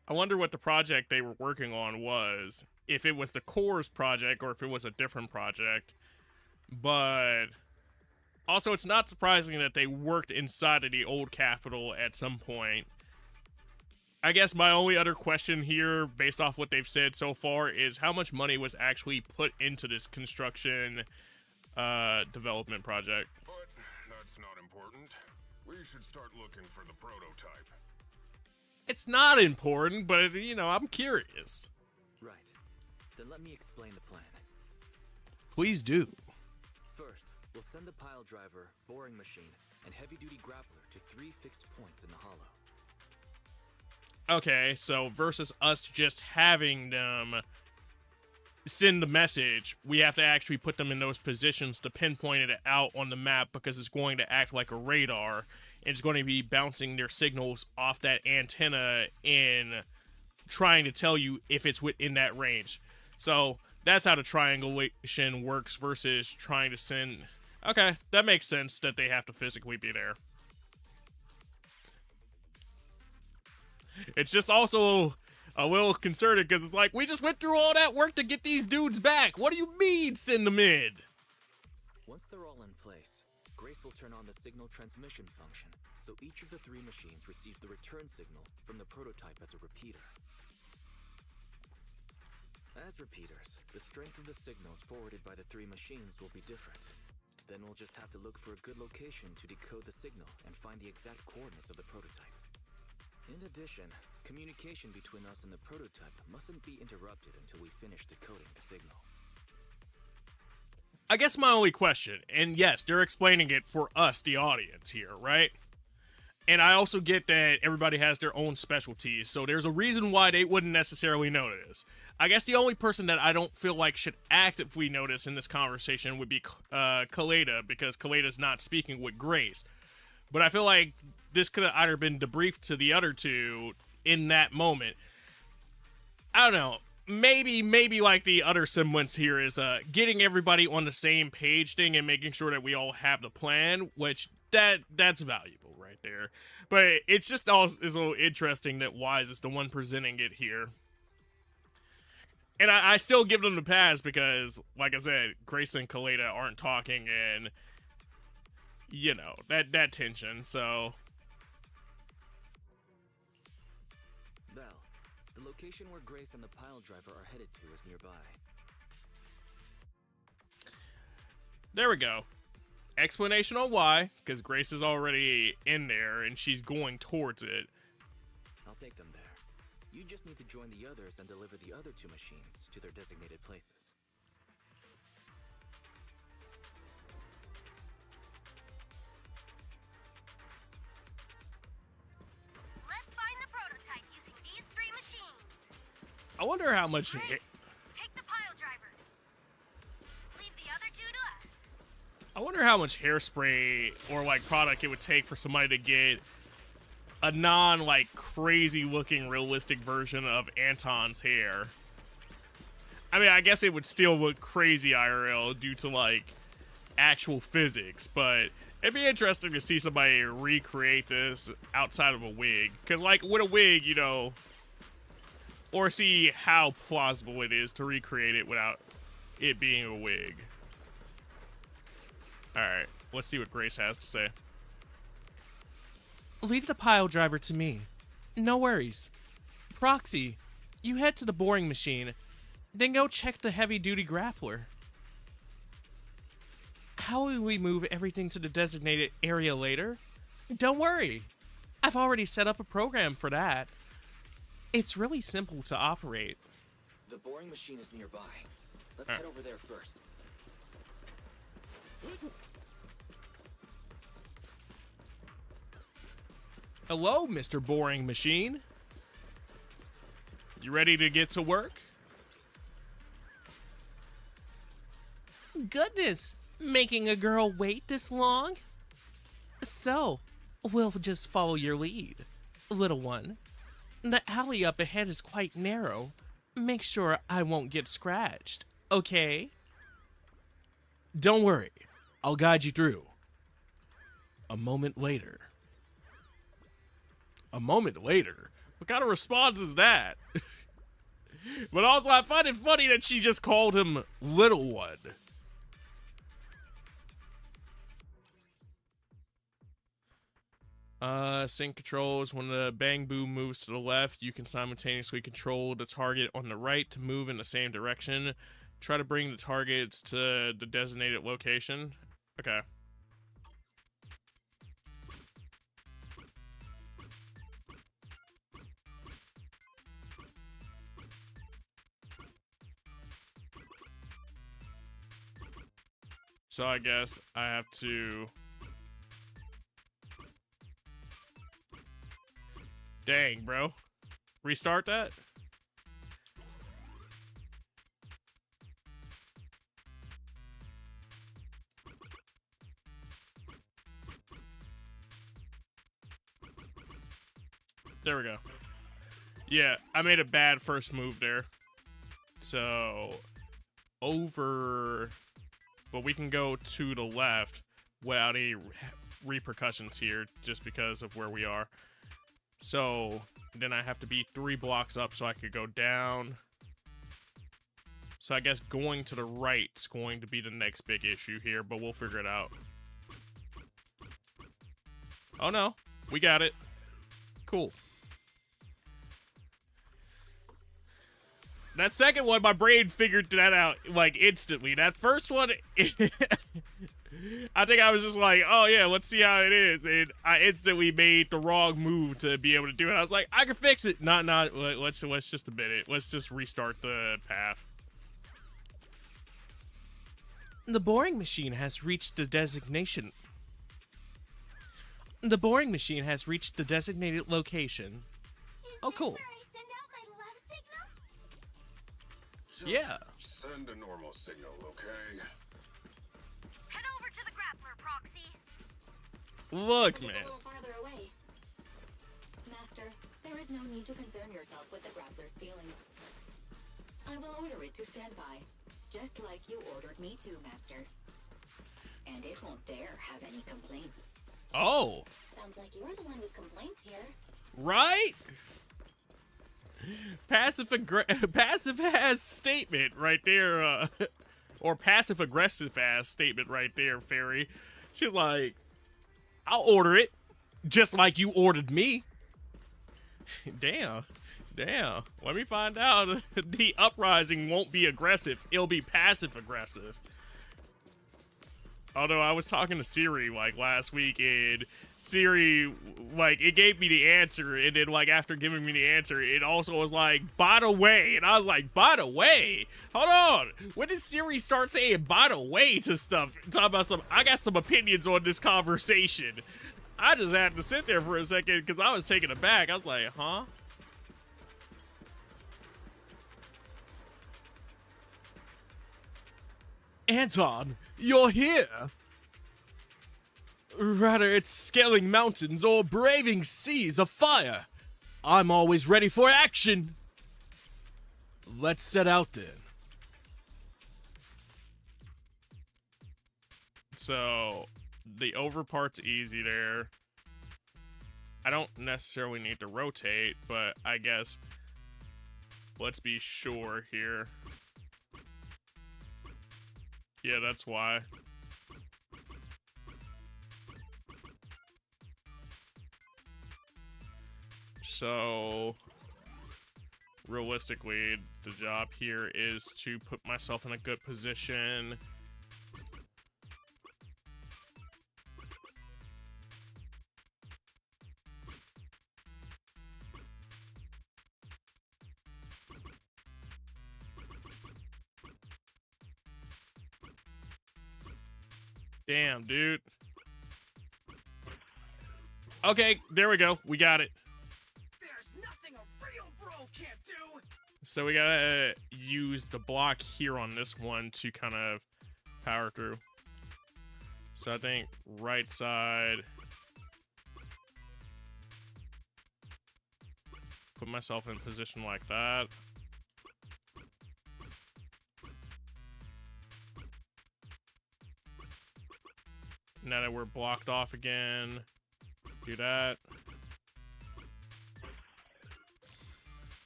I wonder what the project they were working on was. If it was the Core's project or if it was a different project. But also, it's not surprising that they worked inside of the old capital at some point. I guess my only other question here, based off what they've said so far, is how much money was actually put into this construction development project. But that's not important. We should start looking for the prototype. It's not important, but, you know, I'm curious. Right. Then let me explain the plan. Please do. First, we'll send the pile driver, boring machine, and heavy-duty grappler to 3 fixed points in the hollow. Okay, so versus us just having them send the message, we have to actually put them in those positions to pinpoint it out on the map because it's going to act like a radar. And it's going to be bouncing their signals off that antenna and trying to tell you if it's within that range. So that's how the triangulation works versus trying to send... Okay, that makes sense that they have to physically be there. It's just also a little concerning because it's like, we just went through all that work to get these dudes back. What do you mean send them in? Once they're all in place, Grace will turn on the signal transmission function, so each of the 3 machines receives the return signal from the prototype as a repeater. As repeaters, the strength of the signals forwarded by the 3 machines will be different. Then we'll just have to look for a good location to decode the signal and find the exact coordinates of the prototype. In addition, communication between us and the prototype mustn't be interrupted until we finish decoding the signal. I guess my only question, and yes, they're explaining it for us, the audience here, right? And I also get that everybody has their own specialties, so there's a reason why they wouldn't necessarily know this. I guess the only person that I don't feel like should actively notice in this conversation would be Coleta, because Coleta's not speaking with Grace. But I feel like this could have either been debriefed to the other two in that moment. I don't know. Maybe like the other semblance here is getting everybody on the same page thing and making sure that we all have the plan, which that's valuable right there. But it's just all is a little interesting that Wise is the one presenting it here. And I still give them the pass because, like I said, Grace and Kaleda aren't talking, and you know that tension. So, Belle, the location where Grace and the pile driver are headed to is nearby. there we go. Explanation on why, because Grace is already in there and she's going towards it. I'll take them there. You just need to join the others and deliver the other 2 machines to their designated places. Let's find the prototype using these 3 machines. I wonder how much. Take the pile driver. Leave the other 2 to us. I wonder how much hairspray or like product it would take for somebody to get a non like crazy looking realistic version of Anton's hair. I mean, I guess it would still look crazy IRL due to like actual physics, but it'd be interesting to see somebody recreate this outside of a wig. Because like with a wig, you know, or see how plausible it is to recreate it without it being a wig. Alright, let's see what Grace has to say. Leave the pile driver to me. No worries. Proxy, you head to the boring machine, then go check the heavy-duty grappler. How will we move everything to the designated area later? Don't worry. I've already set up a program for that. It's really simple to operate. The boring machine is nearby. Let's head over there first. Hello, Mr. Boring Machine. You ready to get to work? Goodness, making a girl wait this long? So, we'll just follow your lead, little one. The alley up ahead is quite narrow. Make sure I won't get scratched, okay? Don't worry, I'll guide you through. A moment later. A moment later? What kind of response is that? But also, I find it funny that she just called him little one. Sync controls. When the bang boom moves to the left, you can simultaneously control the target on the right to move in the same direction. Try to bring the targets to the designated location. Okay. So I guess I have to... Dang, bro. Restart that? There we go. Yeah, I made a bad first move there. So, over... But we can go to the left without any repercussions here just because of where we are. So, then I have to be 3 blocks up so I could go down. So I guess going to the right is going to be the next big issue here, but we'll figure it out. Oh no, we got it. Cool. That second one, my brain figured that out, like, instantly. That first one, I think I was just like, oh yeah, let's see how it is. And I instantly made the wrong move to be able to do it. I was like, I can fix it. Let's just a minute. Let's just restart the path. The boring machine has reached the designation. The boring machine has reached the designated location. Oh, cool. Yeah. Send a normal signal, okay? Head over to the grappler, Proxy. Look, man. It's a little farther away. Master, there is no need to concern yourself with the grappler's feelings. I will order it to stand by, just like you ordered me to, Master. And it won't dare have any complaints. Oh, Sounds like you're the one with complaints here. right? Passive ass statement right there, or passive aggressive ass statement right there, Fairy. She's like, I'll order it, just like you ordered me. Damn. Let me find out. The uprising won't be aggressive. It'll be passive aggressive. Although I was talking to Siri like last week, and Siri, like, it gave me the answer, and then like after giving me the answer, it also was like, by the way, and I was like, by the way, hold on, when did Siri start saying by the way to stuff? Talking about I got some opinions on this conversation. I just had to sit there for a second because I was taken aback. I was like, huh? Anton, you're here! Rather it's scaling mountains or braving seas of fire. I'm always ready for action. Let's set out then. So, the over part's easy there. I don't necessarily need to rotate, but I guess let's be sure here. Yeah, that's why. So, realistically, the job here is to put myself in a good position. Damn, dude. Okay, there we go. We got it. There's nothing a real bro can't do. So we gotta use the block here on this one to kind of power through. So I think right side. Put myself in position like that. Now that we're blocked off again, do that.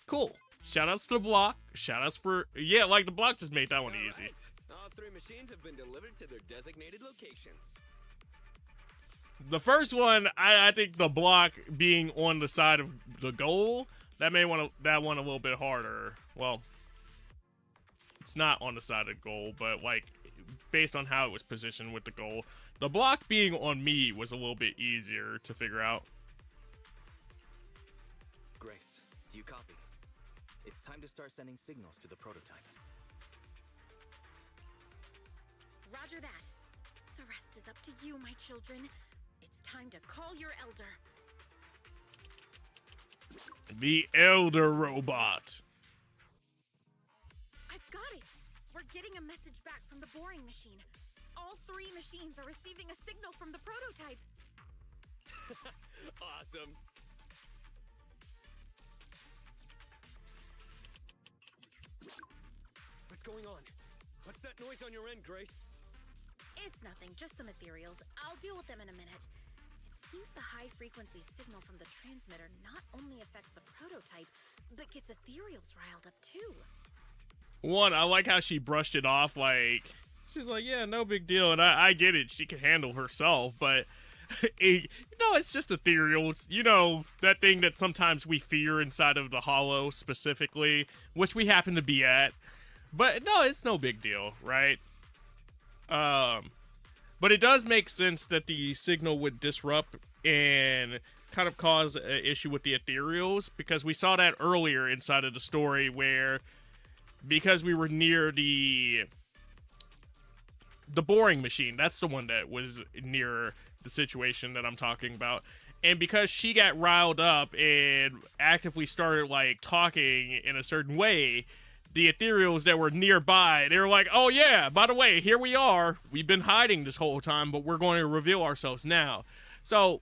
Cool. Shoutouts to the block. Shoutouts for, yeah, like the block just made that one easy. Right. All three machines have been delivered to their designated locations. The first one, I think the block being on the side of the goal, that may want that one a little bit harder. Well, it's not on the side of the goal, but like based on how it was positioned with the goal, the block being on me was a little bit easier to figure out. Grace, do you copy? It's time to start sending signals to the prototype. Roger that. The rest is up to you, my children. It's time to call your elder. The Elder Robot. I've got it! We're getting a message back from the boring machine. All three machines are receiving a signal from the prototype. Awesome. What's going on? What's that noise on your end, Grace? It's nothing, just some ethereals. I'll deal with them in a minute. It seems the high-frequency signal from the transmitter not only affects the prototype, but gets ethereals riled up too. One, I like how she brushed it off, like, she's like, yeah, no big deal, and I get it, she can handle herself, but, it's just ethereal. It's, that thing that sometimes we fear inside of the Hollow, specifically, which we happen to be at, but no, it's no big deal, right? But it does make sense that the signal would disrupt and kind of cause an issue with the ethereals, because we saw that earlier inside of the story where, because we were near the boring machine, that's the one that was near the situation that I'm talking about, and because she got riled up and actively started like talking in a certain way, the ethereals that were nearby, they were like, oh yeah, by the way, here we are. We've been hiding this whole time, but we're going to reveal ourselves now. So,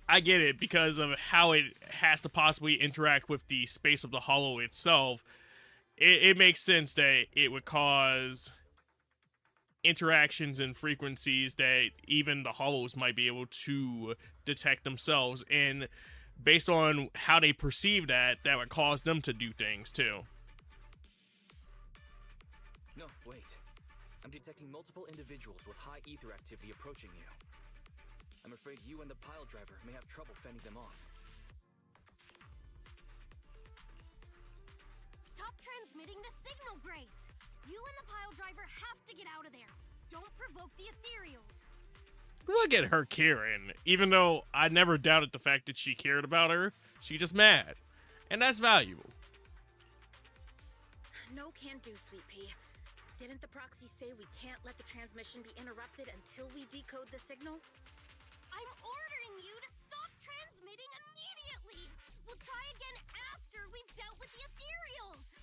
I get it, because of how it has to possibly interact with the space of the Hollow itself. It makes sense that it would cause interactions and frequencies that even the hollows might be able to detect themselves, and based on how they perceive that, that would cause them to do things too. No, wait. I'm detecting multiple individuals with high ether activity approaching you. I'm afraid you and the pile driver may have trouble fending them off. Stop transmitting the signal, Grace! You and the pile driver have to get out of there. Don't provoke the ethereals. Look at her caring. Even though I never doubted the fact that she cared about her, she just mad. And that's valuable. No can do, Sweet Pea. Didn't the proxy say we can't let the transmission be interrupted until we decode the signal? I'm ordering you to stop transmitting immediately! We'll try again after we've dealt with the ethereals!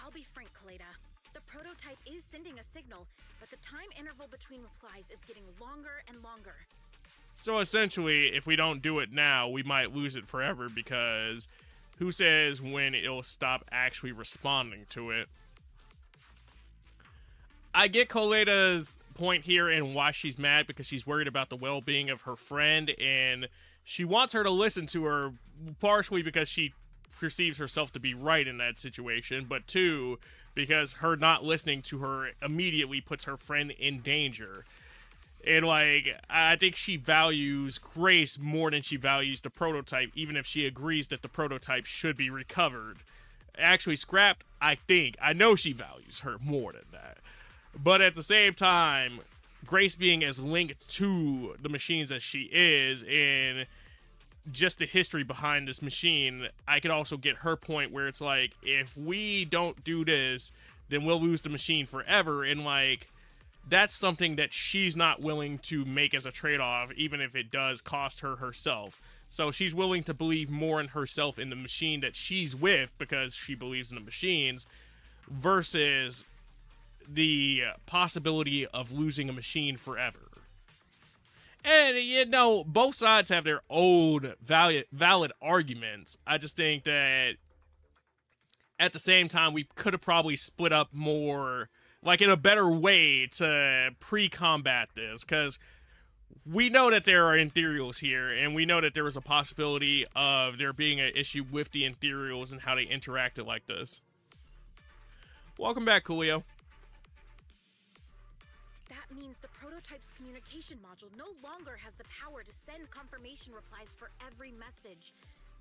I'll be frank, Kaleda. The prototype is sending a signal, but the time interval between replies is getting longer and longer. So essentially, if we don't do it now, we might lose it forever, because who says when it'll stop actually responding to it? I get Koleda's point here and why she's mad, because she's worried about the well-being of her friend, and she wants her to listen to her, partially because she perceives herself to be right in that situation, but two, because her not listening to her immediately puts her friend in danger. And, like, I think she values Grace more than she values the prototype, even if she agrees that the prototype should be recovered. Actually scrapped, I know she values her more than that. But at the same time, Grace being as linked to the machines as she is, and just the history behind this machine, I could also get her point where it's like, if we don't do this, then we'll lose the machine forever, and like, that's something that she's not willing to make as a trade-off, even if it does cost her herself. So she's willing to believe more in herself in the machine that she's with, because she believes in the machines, versus the possibility of losing a machine forever. And, you know, both sides have their own valid arguments. I just think that at the same time, we could have probably split up more, like in a better way to pre-combat this, because we know that there are ethereals here, and we know that there was a possibility of there being an issue with the ethereals and how they interacted like this. Welcome back, Coolio. That means the prototype's communication module no longer has the power to send confirmation replies for every message.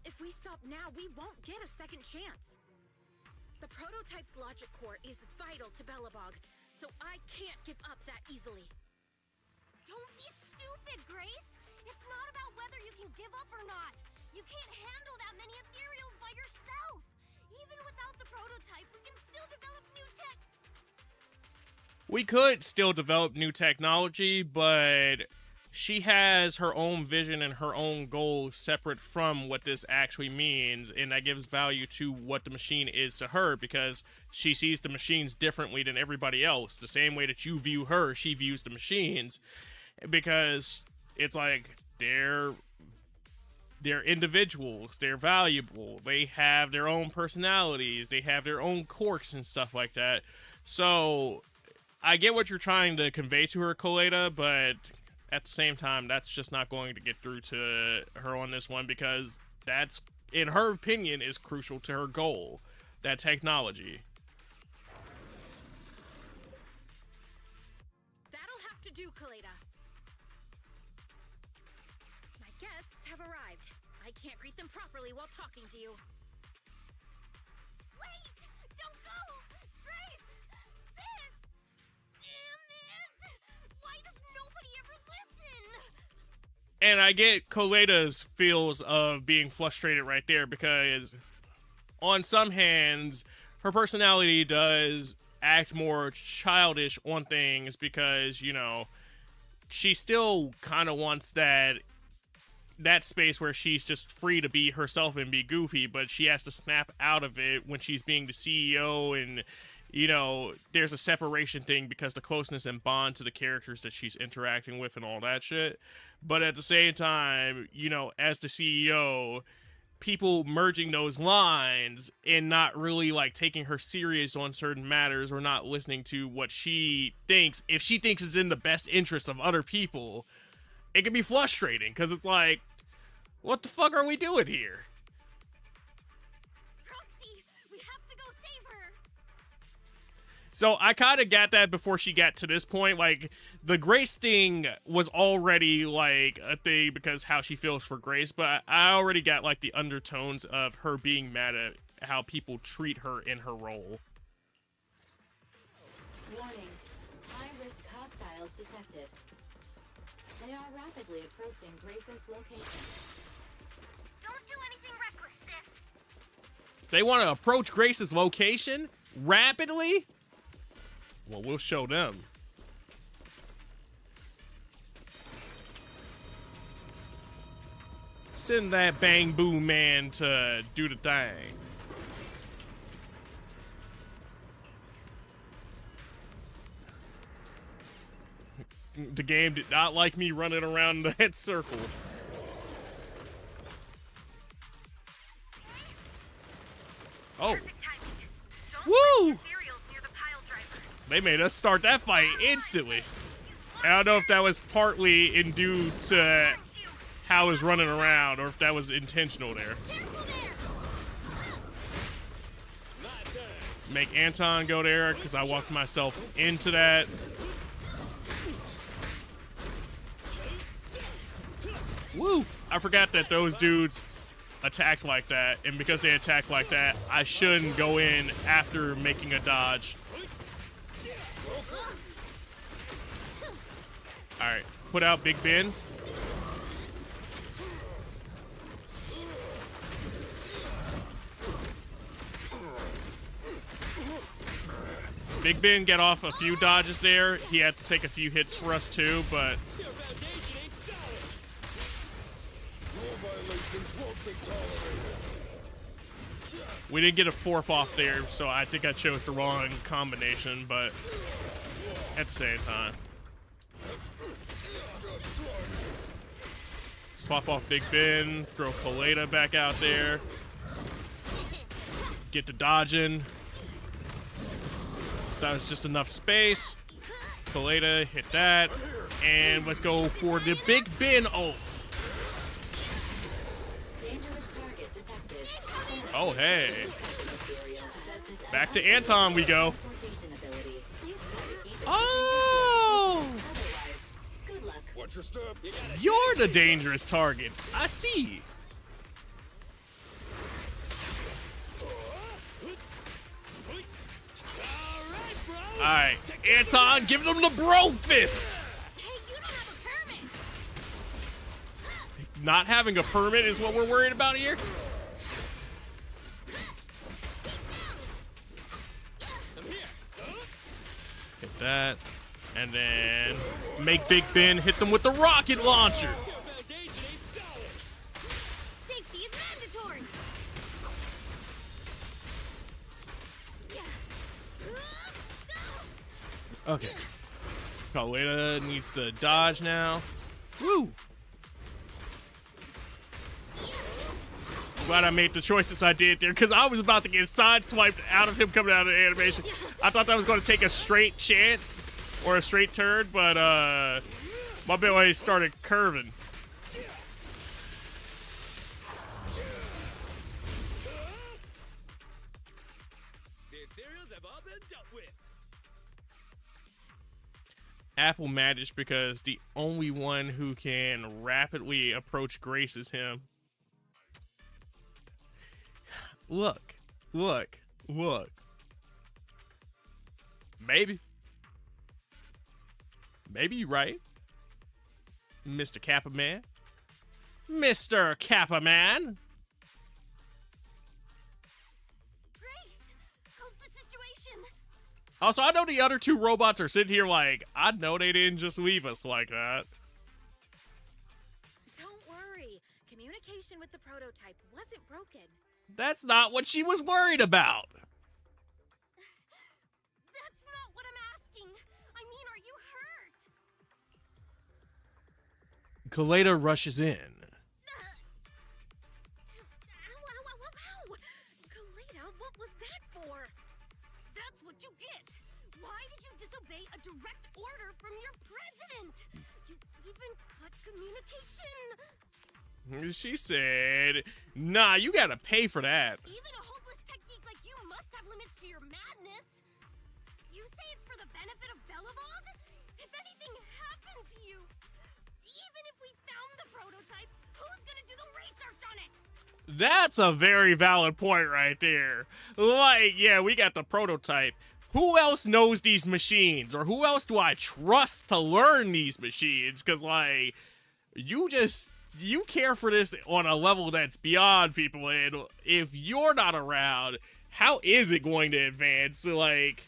If we stop now, we won't get a second chance. The prototype's logic core is vital to Belobog, so I can't give up that easily. Don't be stupid, Grace! It's not about whether you can give up or not! You can't handle that many ethereals by yourself! Even without the prototype, we can still develop new tech. We could still develop new technology, but she has her own vision and her own goals separate from what this actually means, and that gives value to what the machine is to her, because she sees the machines differently than everybody else. The same way that you view her, she views the machines, because it's like they're individuals, they're valuable, they have their own personalities, they have their own quirks and stuff like that. So I get what you're trying to convey to her, Koleda, but at the same time, that's just not going to get through to her on this one, because that's, in her opinion, is crucial to her goal, that technology. That'll have to do, Kaleda. My guests have arrived. I can't greet them properly while talking to you. Wait! Don't go! Grace! Sis! Damn it! Why does nobody ever listen? And I get Koleda's feels of being frustrated right there, because on some hands, her personality does act more childish on things, because, you know, she still kind of wants that space where she's just free to be herself and be goofy, but she has to snap out of it when she's being the CEO, and, you know, there's a separation thing because the closeness and bond to the characters that she's interacting with and all that shit. But at the same time, you know, as the CEO, people merging those lines and not really like taking her serious on certain matters or not listening to what she thinks, if she thinks is in the best interest of other people, it can be frustrating because it's like, what the fuck are we doing here? Proxy, we have to go save her. So I kind of got that before she got to this point. Like, the Grace thing was already, like, a thing because how she feels for Grace, but I already got, like, the undertones of her being mad at how people treat her in her role. Warning. High-risk hostiles detected. They are rapidly approaching Grace's location. Don't do anything reckless, sis. They want to approach Grace's location rapidly? Well, we'll show them. Send that Bang Boo man to do the thing. The game did not like me running around that circle. Oh. Woo! They made us start that fight instantly. And I don't know if that was partly in due to how I was running around or if that was intentional there. Make Anton go there because I walked myself into that. Woo! I forgot that those dudes attacked like that, and because they attack like that, I shouldn't go in after making a dodge. Alright, put out Big Ben. Big Ben get off a few dodges there. He had to take a few hits for us too, but we didn't get a fourth off there, so I think I chose the wrong combination, but at the same time. Swap off Big Ben, throw Kaleda back out there. Get to dodging. That was just enough space. Kaleda hit that. And let's go for the Big Ben ult. Oh, hey. Back to Anton we go. Oh! You're the dangerous target. I see. Alright, Anton, give them the bro fist! Hey, you don't have a permit. Not having a permit is what we're worried about here? Hit that. And then make Big Ben hit them with the rocket launcher. Safety is mandatory. Okay. Kaleda needs to dodge now. Woo! Glad I made the choices I did there, because I was about to get sideswiped out of him coming out of the animation. I thought that was going to take a straight chance or a straight turn, but my boy started curving. Apple managed because the only one who can rapidly approach Grace is him. Look. Maybe you're right, Mr. Kappa Man. Mr. Kappa Man. Grace, how's the situation? Also, I know the other two robots are sitting here like, I know they didn't just leave us like that. Don't worry. Communication with the prototype wasn't broken. That's not what she was worried about. That's not what I'm asking. I mean, are you hurt? Kaleda rushes in. How What was that for? That's what you get! Why did you disobey a direct order from your president? You even cut communication! She said, nah, you gotta pay for that. Even a hopeless tech geek like you must have limits to your madness! You say it's for the benefit of Belobog? If anything happened to you, even if we found the prototype, who's gonna do the research on it? That's a very valid point right there. Like, yeah, we got the prototype. Who else knows these machines? Or who else do I trust to learn these machines? Because, like, you care for this on a level that's beyond people. And if you're not around, how is it going to advance? So, like,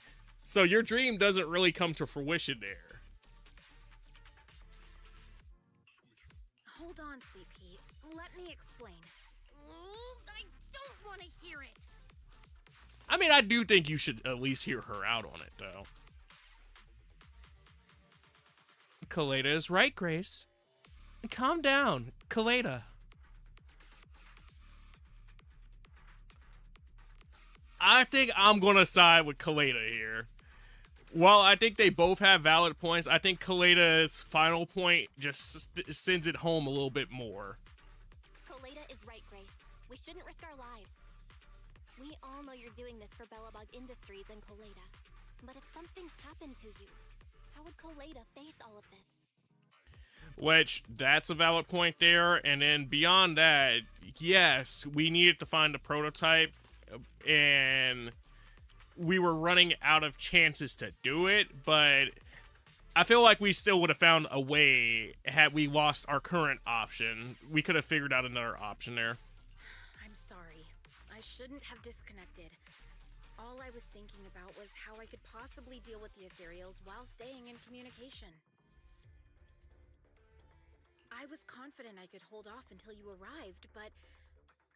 so your dream doesn't really come to fruition there. Hold on, Sweet Pea. Let me explain. I don't want to hear it. I mean, I do think you should at least hear her out on it, though. Kaleda is right, Grace. Calm down, Kaleda. I think I'm gonna side with Kaleda here. While I think they both have valid points, I think Kaleda's final point just sends it home a little bit more. Kaleda is right, Grace. We shouldn't risk our lives. We all know you're doing this for Belobog Industries and Kaleda. But if something happened to you, how would Kaleda face all of this? Which, that's a valid point there. And then beyond that, yes, we needed to find a prototype. And we were running out of chances to do it. But I feel like we still would have found a way had we lost our current option. We could have figured out another option there. I'm sorry. I shouldn't have disconnected. All I was thinking about was how I could possibly deal with the ethereals while staying in communication. I was confident I could hold off until you arrived, but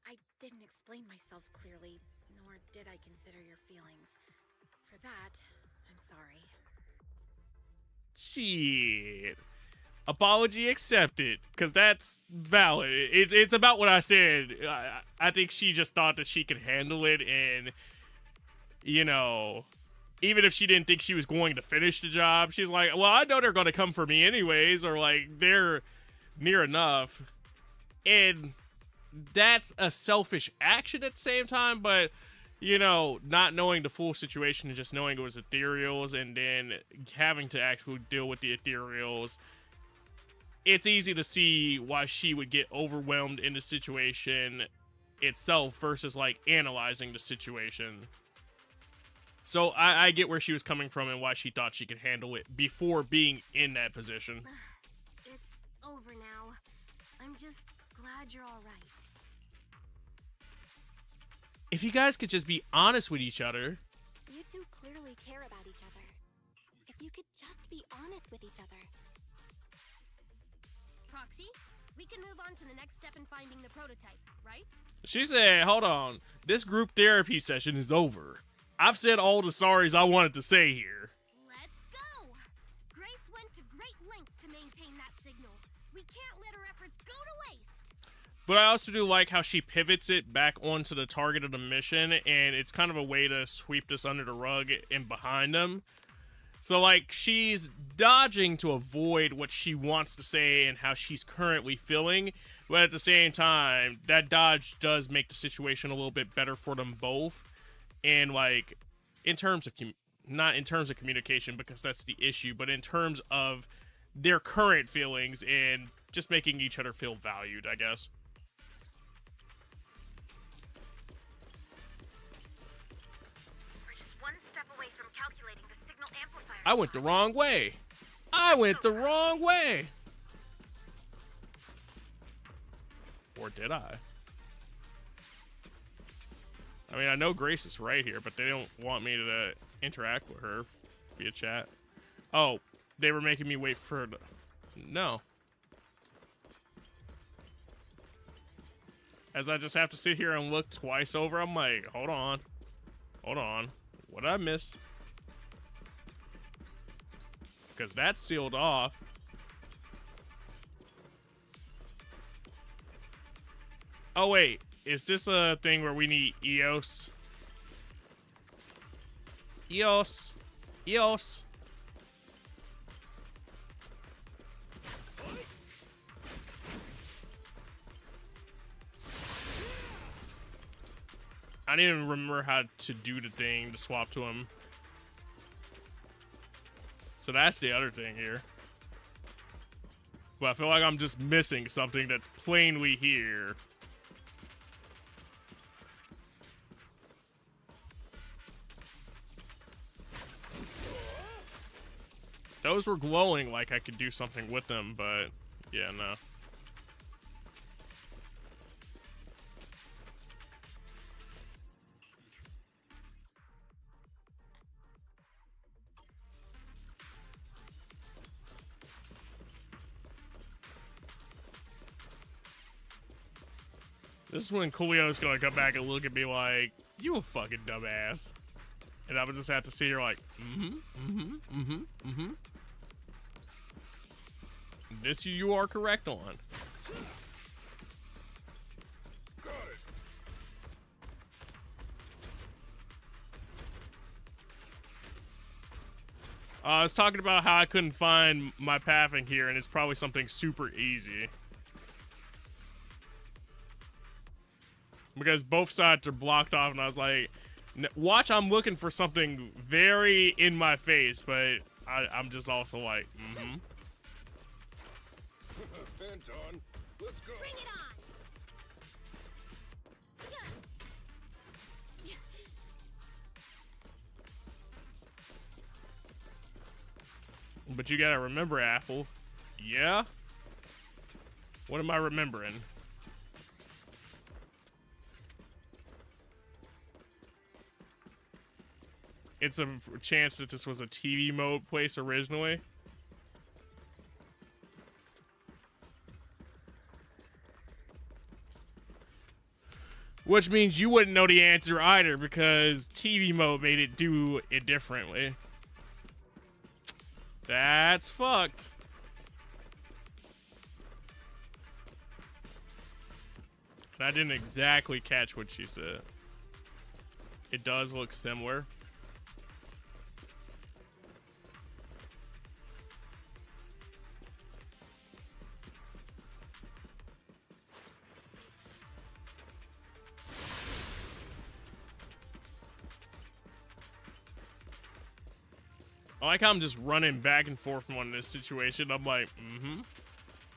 I didn't explain myself clearly, nor did I consider your feelings. For that, I'm sorry. Shit. Apology accepted, because that's valid. It's about what I said. I think she just thought that she could handle it, and, you know, even if she didn't think she was going to finish the job, she's like, well, I know they're going to come for me anyways, or, like, they're near enough. And that's a selfish action at the same time, but, you know, not knowing the full situation and just knowing it was ethereals and then having to actually deal with the ethereals, it's easy to see why she would get overwhelmed in the situation itself versus, like, analyzing the situation. So I get where she was coming from and why she thought she could handle it before being in that position. It's over now. I'm just glad you're all right. If you guys could just be honest with each other. You two clearly care about each other. If you could just be honest with each other. Proxy, we can move on to the next step in finding the prototype, right? She said, hold on, this group therapy session is over. I've said all the sorries I wanted to say here. Let's go! Grace went to great lengths to maintain that signal. We can't let her efforts go to waste. But I also do like how she pivots it back onto the target of the mission, and it's kind of a way to sweep this under the rug and behind them. So, like, she's dodging to avoid what she wants to say and how she's currently feeling, but at the same time, that dodge does make the situation a little bit better for them both. And, like, in terms of, not in terms of communication, because that's the issue, but in terms of their current feelings and just making each other feel valued, I guess. We're just one step away from calculating the signal amplifier. I went the wrong way. I went the wrong way. Or did I? I mean, I know Grace is right here, but they don't want me to interact with her via chat. Oh, they were making me wait for the... No. As I just have to sit here and look twice over, I'm like, hold on. Hold on. What did I miss? Because that's sealed off. Oh, wait. Is this a thing where we need EOS? Eos. Eos. I didn't even remember how to do the thing to swap to him. So that's the other thing here. But I feel like I'm just missing something that's plainly here. Those were glowing like I could do something with them, but yeah, no. This is when Coolio's gonna come back and look at me like, you a fucking dumbass. And I would just have to see her like, This you are correct on. Got it. I was talking about how I couldn't find my pathing here, and it's probably something super easy. Because both sides are blocked off, and I was like, watch, I'm looking for something very in my face, but I'm just also like, Anton, let's go. Bring it on! But you gotta remember, Apple. Yeah? What am I remembering? It's a chance that this was a TV mode place originally. Which means you wouldn't know the answer either, because TV mode made it do it differently. That's fucked. And I didn't exactly catch what she said. It does look similar. I like how I'm just running back and forth from this situation. I'm like,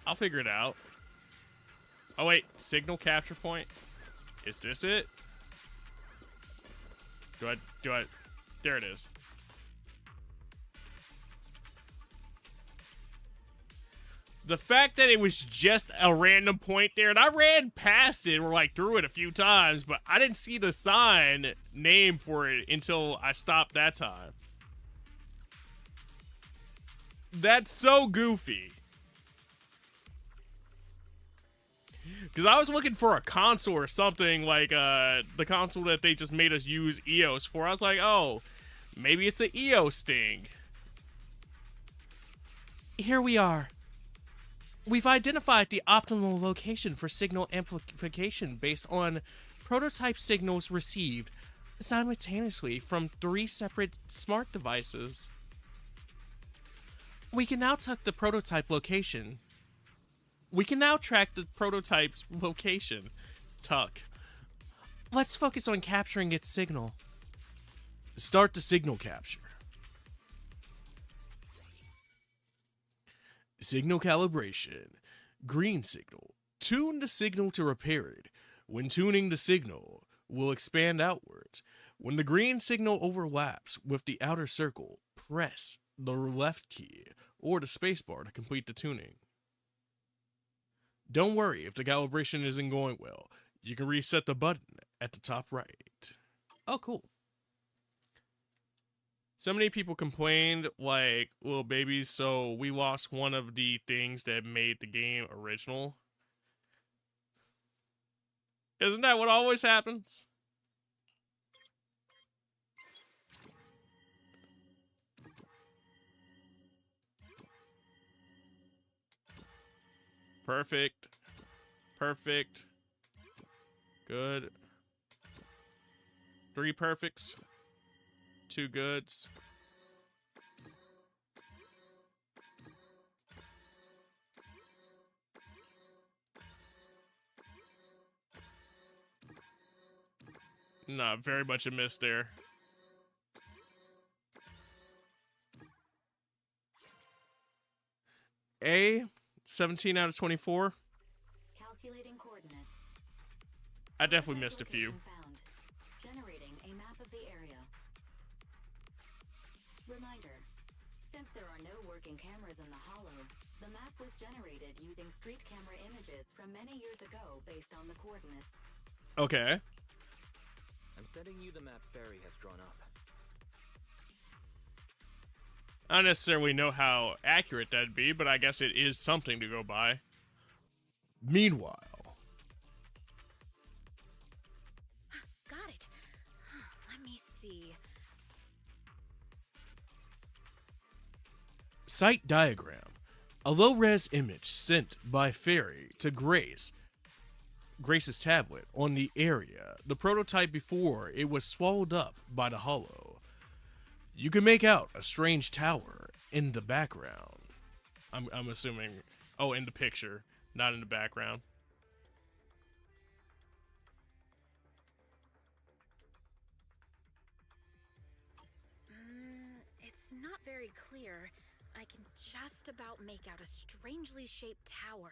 I'll figure it out. Oh wait, signal capture point? Is this it? Do I, there it is. The fact that it was just a random point there, and I ran past it or like through it a few times, but I didn't see the sign name for it until I stopped that time. That's so goofy. Because I was looking for a console or something like the console that they just made us use EOS for. I was like, oh, maybe it's an EOS thing. Here we are. We've identified the optimal location for signal amplification based on prototype signals received simultaneously from 3 separate smart devices. We can now track the prototype location. Tuck. Let's focus on capturing its signal. Start the signal capture. Signal calibration. Green signal. Tune the signal to repair it. When tuning the signal, will expand outwards. When the green signal overlaps with the outer circle, press the left key or the spacebar to complete the tuning. Don't worry if the calibration isn't going well. You can reset the button at the top right. Oh, cool. So many people complained, like, little babies, so we lost one of the things that made the game original. Isn't that what always happens? Perfect. Perfect. Good. 3 perfects. 2 goods. Nah, very much a miss there. A, 17 out of 24. Calculating coordinates. I definitely missed a few. Found. Generating a map of the area. Reminder. Since there are no working cameras in the hollow, the map was generated using street camera images from many years ago based on the coordinates. Okay. I'm sending you the map Fairy has drawn up. I don't necessarily know how accurate that'd be, but I guess it is something to go by. Meanwhile. Got it. Let me see. Site diagram. A low-res image sent by Fairy to Grace's tablet on the area, the prototype before it was swallowed up by the hollow. You can make out a strange tower in the background. I'm assuming, oh, in the picture, not in the background. It's not very clear. I can just about make out a strangely shaped tower.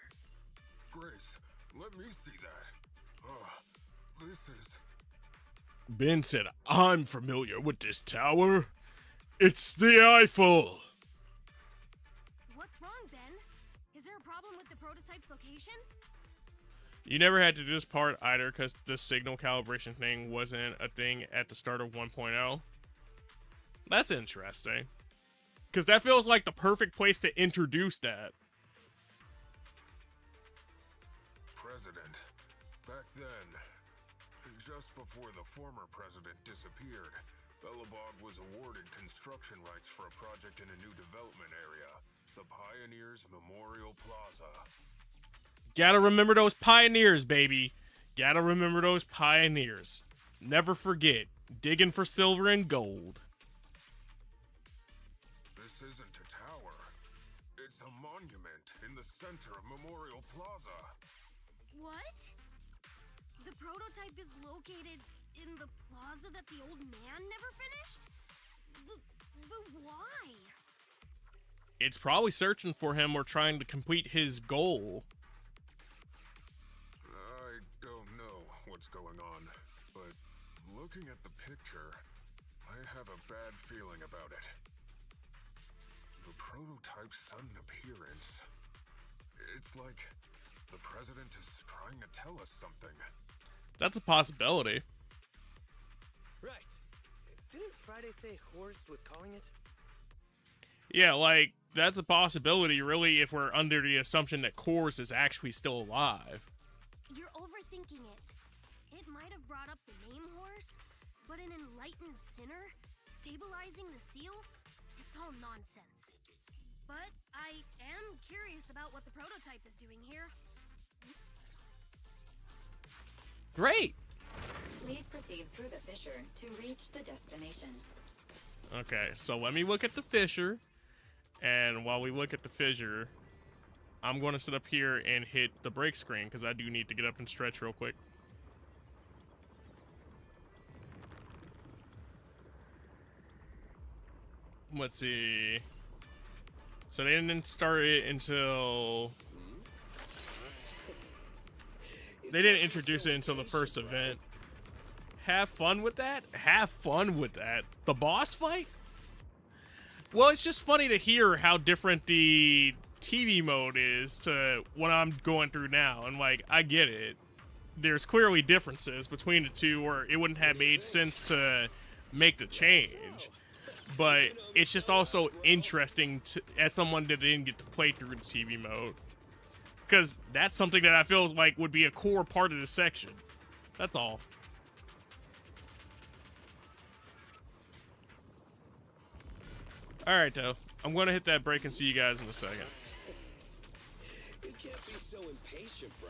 Grace, let me see that. This is... Ben said, I'm familiar with this tower. It's the Eiffel. What's wrong, Ben? Is there a problem with the prototype's location? You never had to do this part either because the signal calibration thing wasn't a thing at the start of 1.0. That's interesting. Because that feels like the perfect place to introduce that. President. Back then, just before the former president disappeared, Belobog was awarded construction rights for a project in a new development area, the Pioneers Memorial Plaza. Gotta remember those pioneers, baby. Gotta remember those pioneers. Never forget, digging for silver and gold. This isn't a tower. It's a monument in the center of Memorial Plaza. What? The prototype is located in the plaza that the old man never finished? The why? It's probably searching for him or trying to complete his goal. I don't know what's going on, but looking at the picture, I have a bad feeling about it. The prototype's sudden appearance. It's like the president is trying to tell us something. That's a possibility. Right. Didn't Friday say Horse was calling it? Yeah, like, that's a possibility, really, if we're under the assumption that Kors is actually still alive. You're overthinking it. It might have brought up the name Horse, but an enlightened sinner stabilizing the seal? It's all nonsense. But I am curious about what the prototype is doing here. Great! Please proceed through the fissure to reach the destination. Okay, so let me look at the fissure. And while we look at the fissure, I'm going to sit up here and hit the break screen because I do need to get up and stretch real quick. Let's see. So they didn't start it until... They didn't introduce it until the first event. Have fun with that? Have fun with that. The boss fight? Well, it's just funny to hear how different the TV mode is to what I'm going through now. And, like, I get it. There's clearly differences between the two, or it wouldn't have made sense to make the change. But it's just also interesting to, as someone that didn't get to play through the TV mode. Because that's something that I feel like would be a core part of the section. That's all. Alright, though. I'm going to hit that break and see you guys in a second. You can't be so impatient, bro.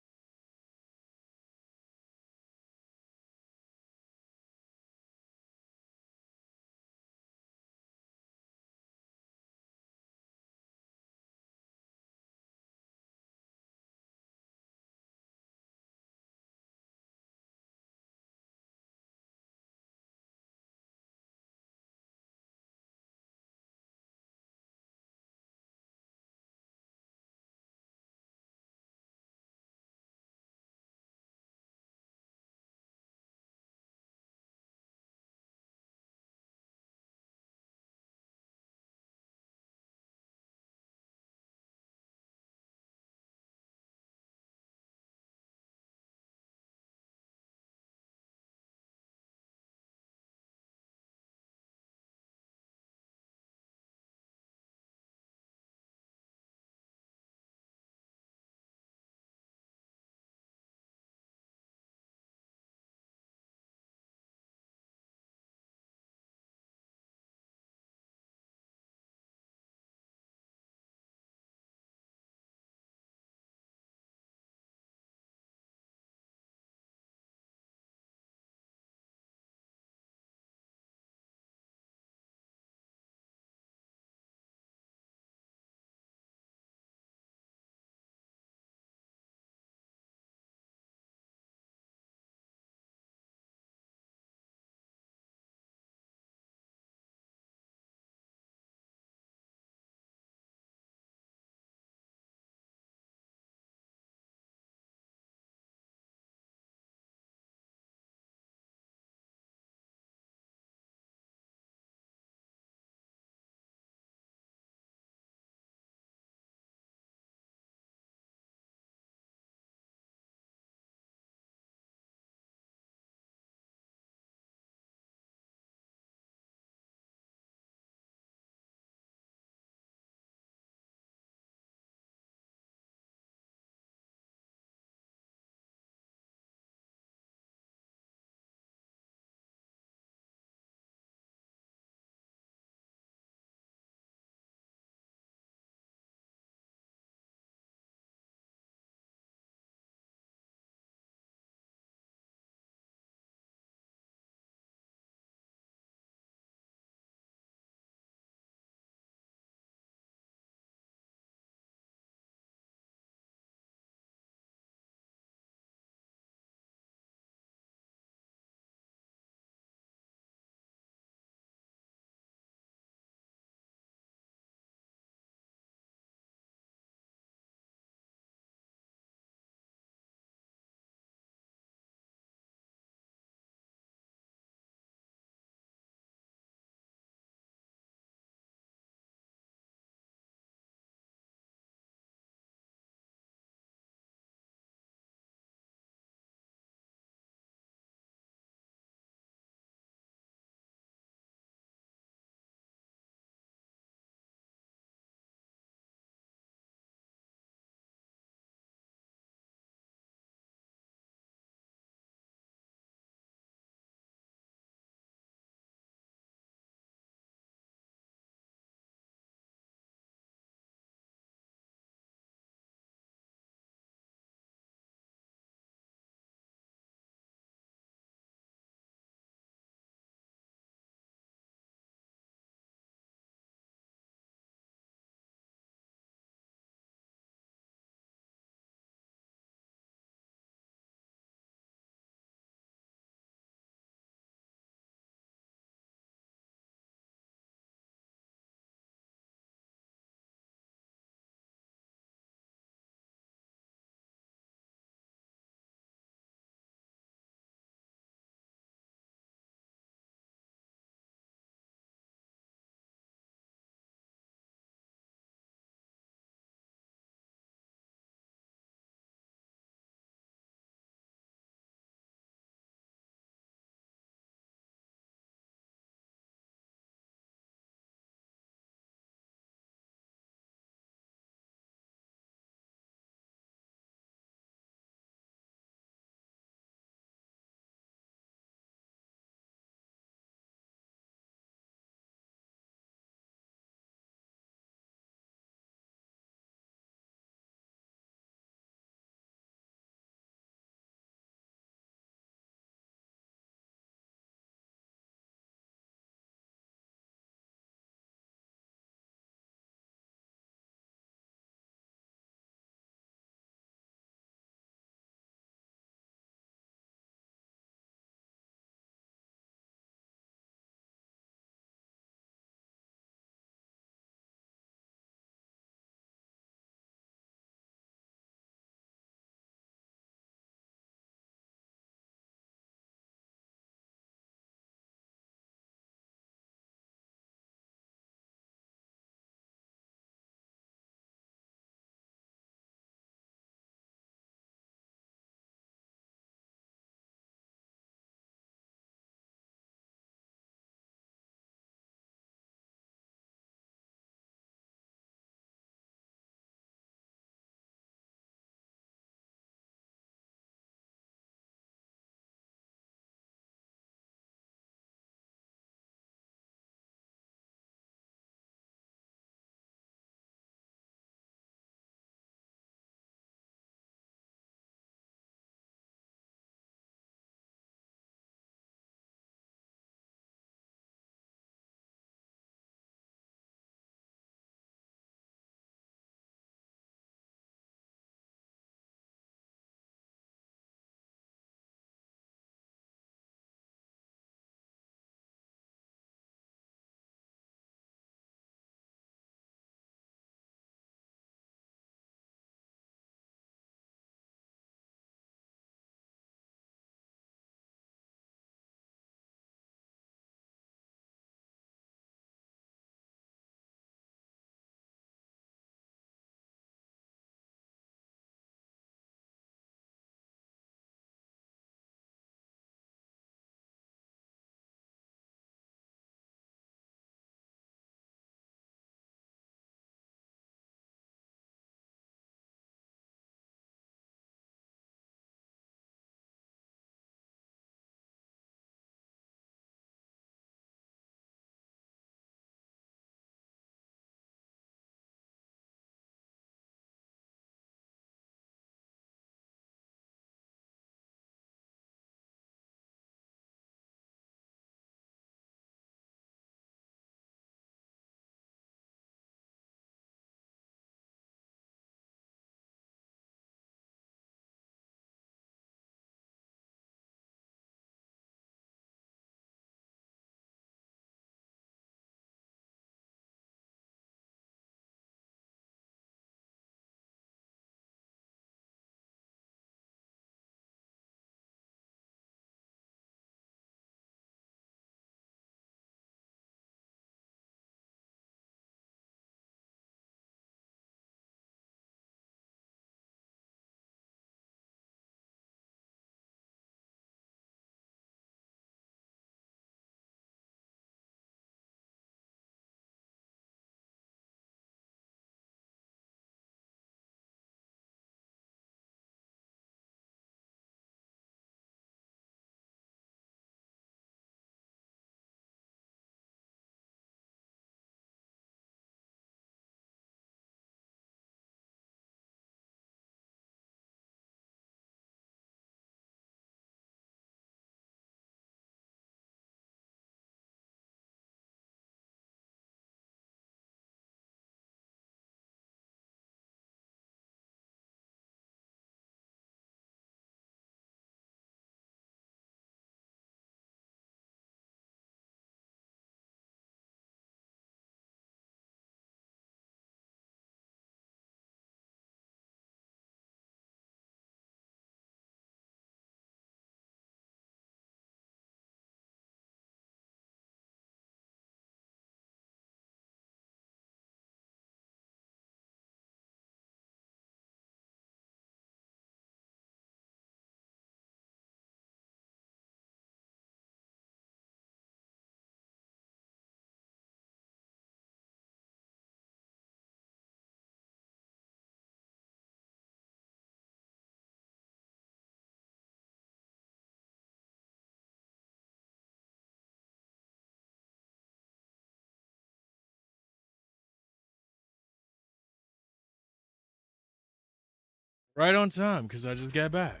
Right on time, because I just got back.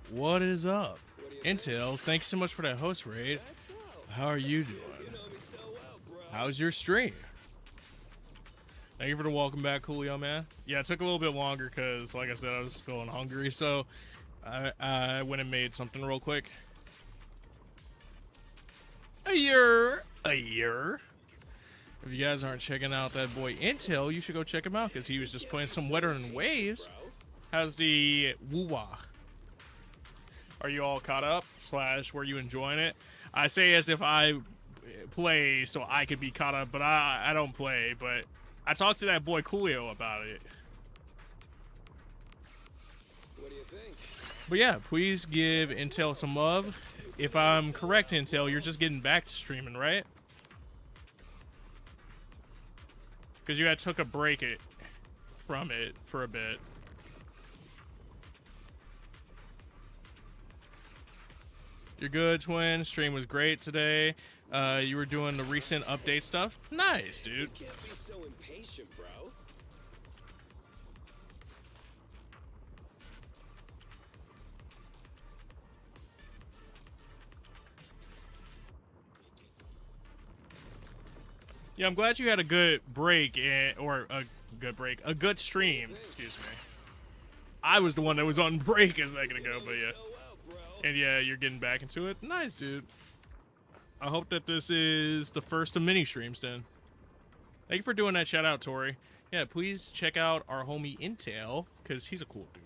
What is up? Intel, thanks so much for that host raid. How are you doing? How's your stream? Thank you for the welcome back, Coolio, man. Yeah, it took a little bit longer because, like I said, I was feeling hungry, so I went and made something real quick. A year. If you guys aren't checking out that boy Intel, you should go check him out because he was just playing some Wetter and Waves. How's the woo-wah? Are you all caught up? / were you enjoying it? I say as if I play so I could be caught up, but I don't play. But I talked to that boy Coolio about it. What do you think? But yeah, please give Intel some love. If I'm correct, Intel, you're just getting back to streaming, right? Because you had took a break from it for a bit. You're good, twin. Stream was great today. You were doing the recent update stuff. Nice, dude. You can't be so impatient, bro. Yeah, I'm glad you had a good break, a good stream. Excuse me. I was the one that was on break a second ago, but yeah. And yeah, you're getting back into it. Nice, dude. I hope that this is the first of many streams then. Thank you for doing that. Shout out, Tori. Yeah, please check out our homie Intel, because he's a cool dude.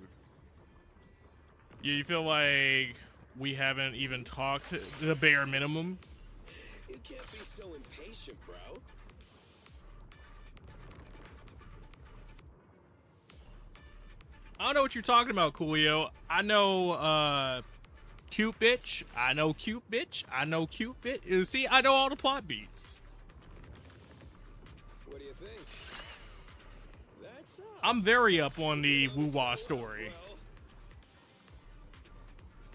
Yeah, you feel like we haven't even talked the bare minimum? You can't be so impatient, bro. I don't know what you're talking about, Coolio. I know, cute bitch. I know cute bitch. I know cute bitch. See, I know all the plot beats. What do you think? That's up. I'm very up on the woo-wah story.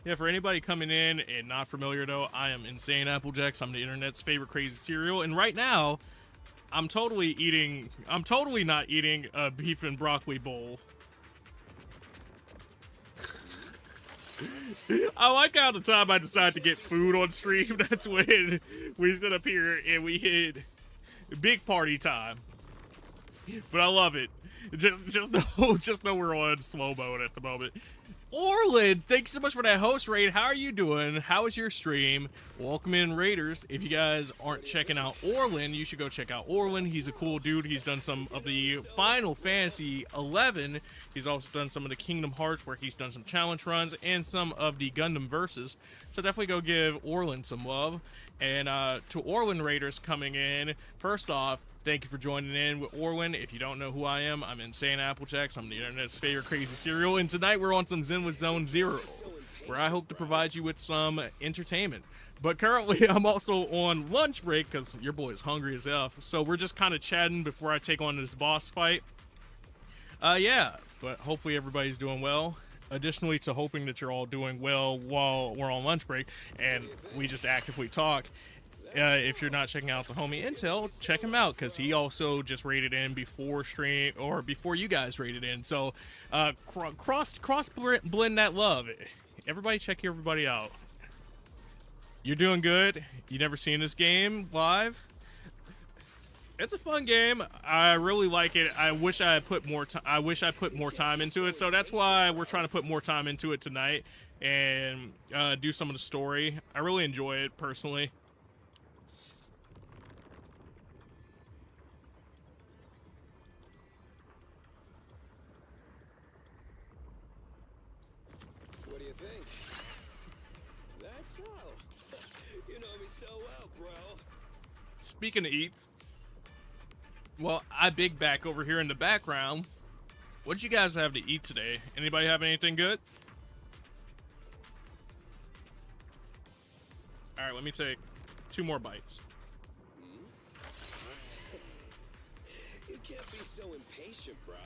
Yeah, for anybody coming in and not familiar though, I am insaneapplejackz. I'm the internet's favorite crazy cereal, and right now, I'm totally not eating a beef and broccoli bowl. I like how the time I decide to get food on stream, that's when we sit up here and we hit big party time. But I love it. Just know we're on slow mode at the moment. Orland, thanks so much for that host raid. How are you doing? How is your stream? Welcome in, Raiders. If you guys aren't checking out Orland, you should go check out Orland. He's a cool dude. He's done some of the Final Fantasy 11. He's also done some of the Kingdom Hearts, where he's done some challenge runs and some of the Gundam Versus. So definitely go give Orland some love. And to Orland Raiders coming in, first off, thank you for joining in with Orwin. If you don't know who I am, I'm insaneapplejackz. I'm the internet's favorite crazy cereal, and tonight we're on some Zen with Zone Zero, where I hope to provide you with some entertainment. But currently, I'm also on lunch break because your boy is hungry as hell. So we're just kind of chatting before I take on this boss fight. Yeah, but hopefully everybody's doing well. Additionally to hoping that you're all doing well while we're on lunch break and we just actively talk. If you're not checking out the homie Intel, check him out because he also just rated in before stream or before you guys rated in. So cross blend that love. Everybody check everybody out. You're doing good. You never seen this game live? It's a fun game. I really like it. I wish I put more time into it. So that's why we're trying to put more time into it tonight and do some of the story. I really enjoy it personally. What do you think? That's so. You know me so well, bro. Speaking of eats, well, I big back over here in the background. What'd you guys have to eat today? Anybody have anything good? All right, let me take 2 more bites. You can't be so impatient, bro.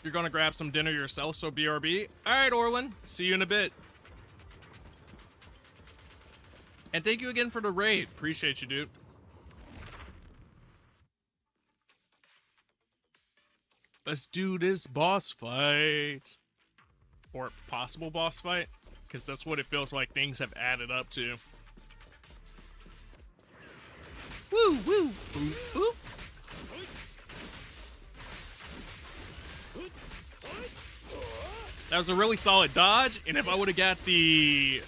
You're gonna grab some dinner yourself, so BRB. All right, Orlin, see you in a bit. And thank you again for the raid. Appreciate you, dude. Let's do this boss fight. Or possible boss fight. Because that's what it feels like things have added up to. Woo, woo, woo, woo. That was a really solid dodge, and if I would have got the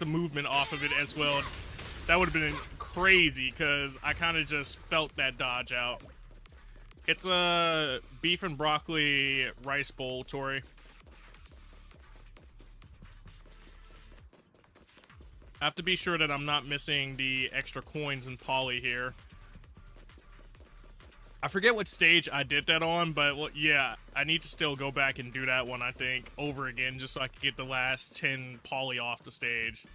movement off of it as well, that would have been crazy, because I kind of just felt that dodge out. It's a beef and broccoli rice bowl, Tori. I have to be sure that I'm not missing the extra coins and poly here. I forget what stage I did that on, but well, yeah, I need to still go back and do that one, I think, over again, just so I can get the last 10 poly off the stage.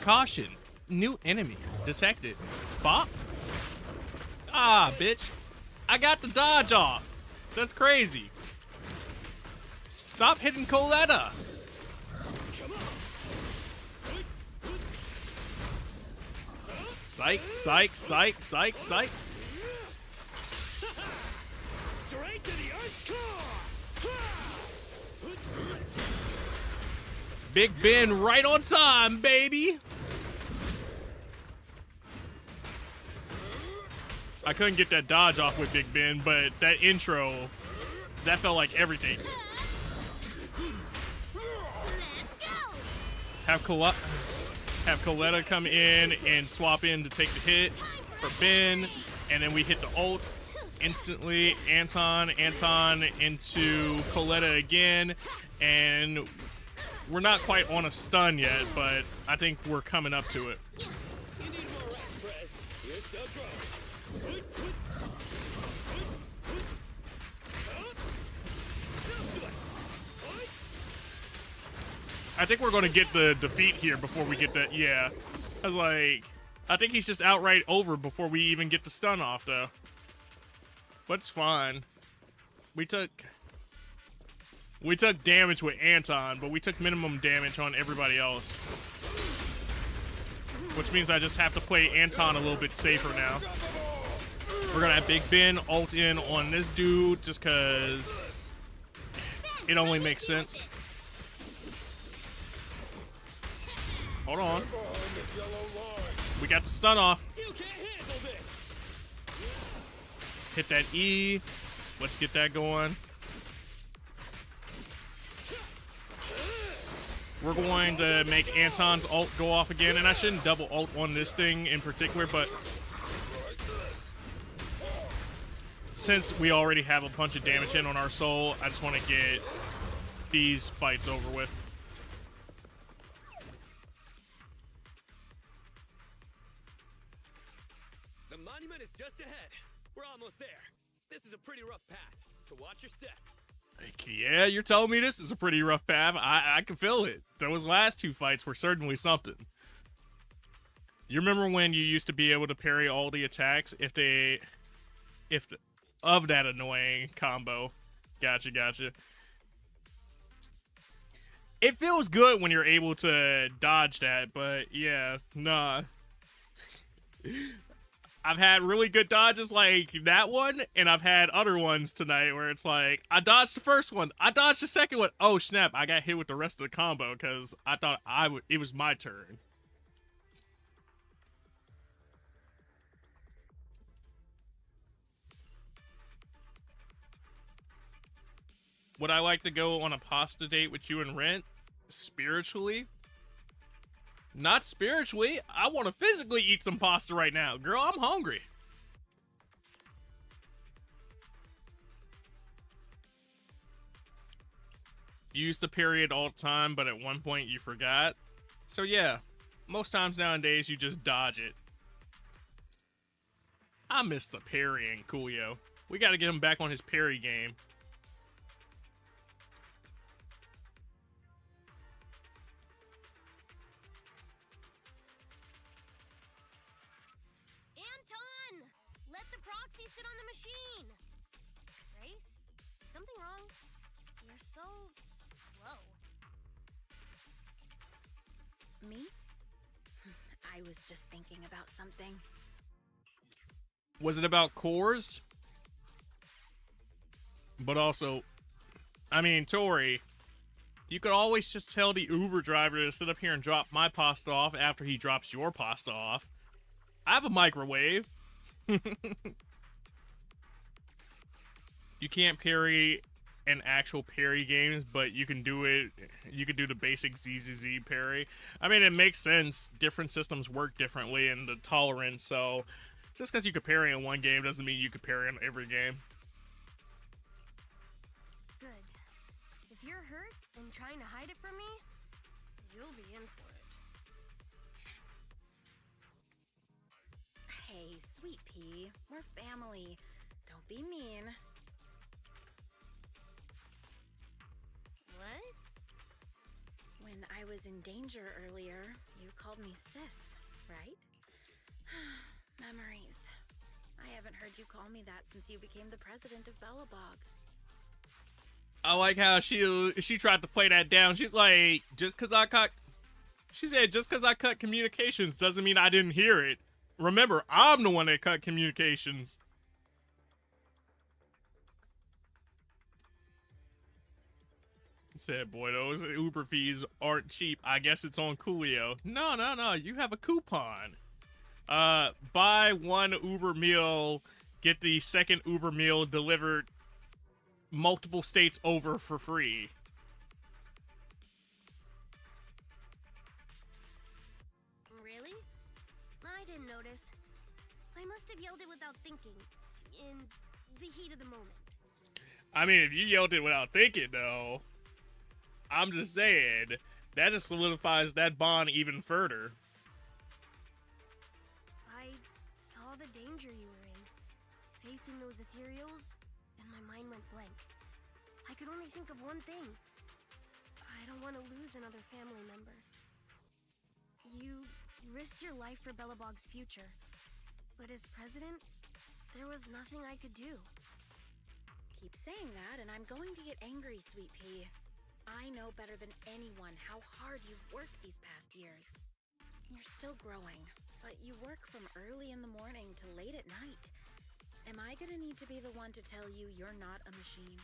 Caution! New enemy detected. Bop? Ah, bitch. I got the dodge off. That's crazy. Stop hitting Coletta. Psych, psych, psych, psych, psych. Straight to the Earth's core. Big Ben right on time, baby. I couldn't get that dodge off with Big Ben, but that intro, that felt like everything. Have Coletta come in and swap in to take the hit for Ben, and then we hit the ult instantly. Anton into Coletta again, and we're not quite on a stun yet, but I think we're coming up to it. You need more rest, Prez. You're still growing. I think we're going to get the defeat here before we get that. Yeah. I was like, I think he's just outright over before we even get the stun off, though. But it's fine. We took damage with Anton, but we took minimum damage on everybody else. Which means I just have to play Anton a little bit safer now. We're going to have Big Ben ult in on this dude just because it only makes sense. Hold on. We got the stun off. Hit that E. Let's get that going. We're going to make Anton's ult go off again, and I shouldn't double ult on this thing in particular, but since we already have a bunch of damage in on our soul, I just want to get these fights over with. The monument is just ahead. We're almost there. This is a pretty rough path, so watch your step. Yeah, you're telling me this is a pretty rough path. I can feel it. Those last two fights were certainly something. You remember when you used to be able to parry all the attacks of that annoying combo? Gotcha. It feels good when you're able to dodge that, but yeah, nah. I've had really good dodges like that one, and I've had other ones tonight where it's like, I dodged the first one, I dodged the second one, oh snap, I got hit with the rest of the combo because I thought it was my turn. Would I like to go on a pasta date with you and Rent? Spiritually? Not spiritually. I want to physically eat some pasta right now. Girl, I'm hungry. You used to parry it all the time, but at one point you forgot. So yeah, most times nowadays you just dodge it. I miss the parrying, Coolio. We got to get him back on his parry game. Sit on the machine. Grace, something wrong? You're so Me? I was just thinking about something. Was it about cores? But also, I mean, Tori, you could always just tell the Uber driver to sit up here and drop my pasta off after he drops your pasta off. I have a microwave. You can't parry in actual parry games, but you can do it. You can do the basic ZZZ parry. I mean, it makes sense. Different systems work differently in the tolerance, so just because you can parry in one game doesn't mean you can parry in every game. Good. If you're hurt and trying to hide it from me, you'll be in for it. Hey, sweet pea, we're family. Don't be mean. What? When I was in danger earlier, you called me sis, right? Memories. I haven't heard you call me that since you became the president of Belobog. I like how she tried to play that down. She's like, she said, just because I cut communications doesn't mean I didn't hear it. Remember, I'm the one that cut communications. Said, boy, those Uber fees aren't cheap. I guess it's on Coolio. No. You have a coupon. Buy one Uber meal, get the second Uber meal delivered multiple states over for free. Really? I didn't notice. I must have yelled it without thinking. In the heat of the moment. I mean, if you yelled it without thinking, though, I'm just saying, that just solidifies that bond even further. I saw the danger you were in, facing those ethereals, and my mind went blank. I could only think of one thing. I don't want to lose another family member. You risked your life for Belobog's future, but as president, there was nothing I could do. Keep saying that, and I'm going to get angry, sweet pea. I know better than anyone how hard you've worked these past years. You're still growing, but you work from early in the morning to late at night. Am I gonna need to be the one to tell you you're not a machine?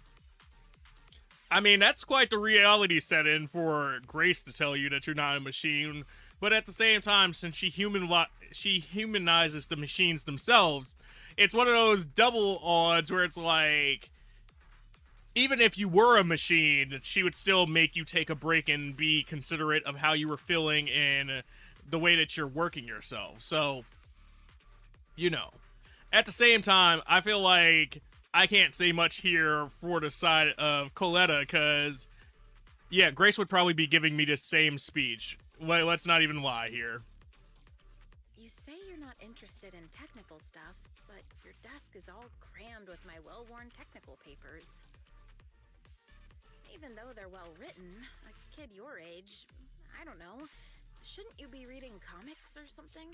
I mean, that's quite the reality set in for Grace to tell you that you're not a machine, but at the same time, since she humanizes the machines themselves, it's one of those double odds where it's like, even if you were a machine, she would still make you take a break and be considerate of how you were feeling and the way that you're working yourself. So, you know. At the same time, I feel like I can't say much here for the side of Coletta, because, yeah, Grace would probably be giving me the same speech. Let's not even lie here. You say you're not interested in technical stuff, but your desk is all crammed with my well-worn technical papers. Even though they're well written, a kid your age, I don't know, shouldn't you be reading comics or something?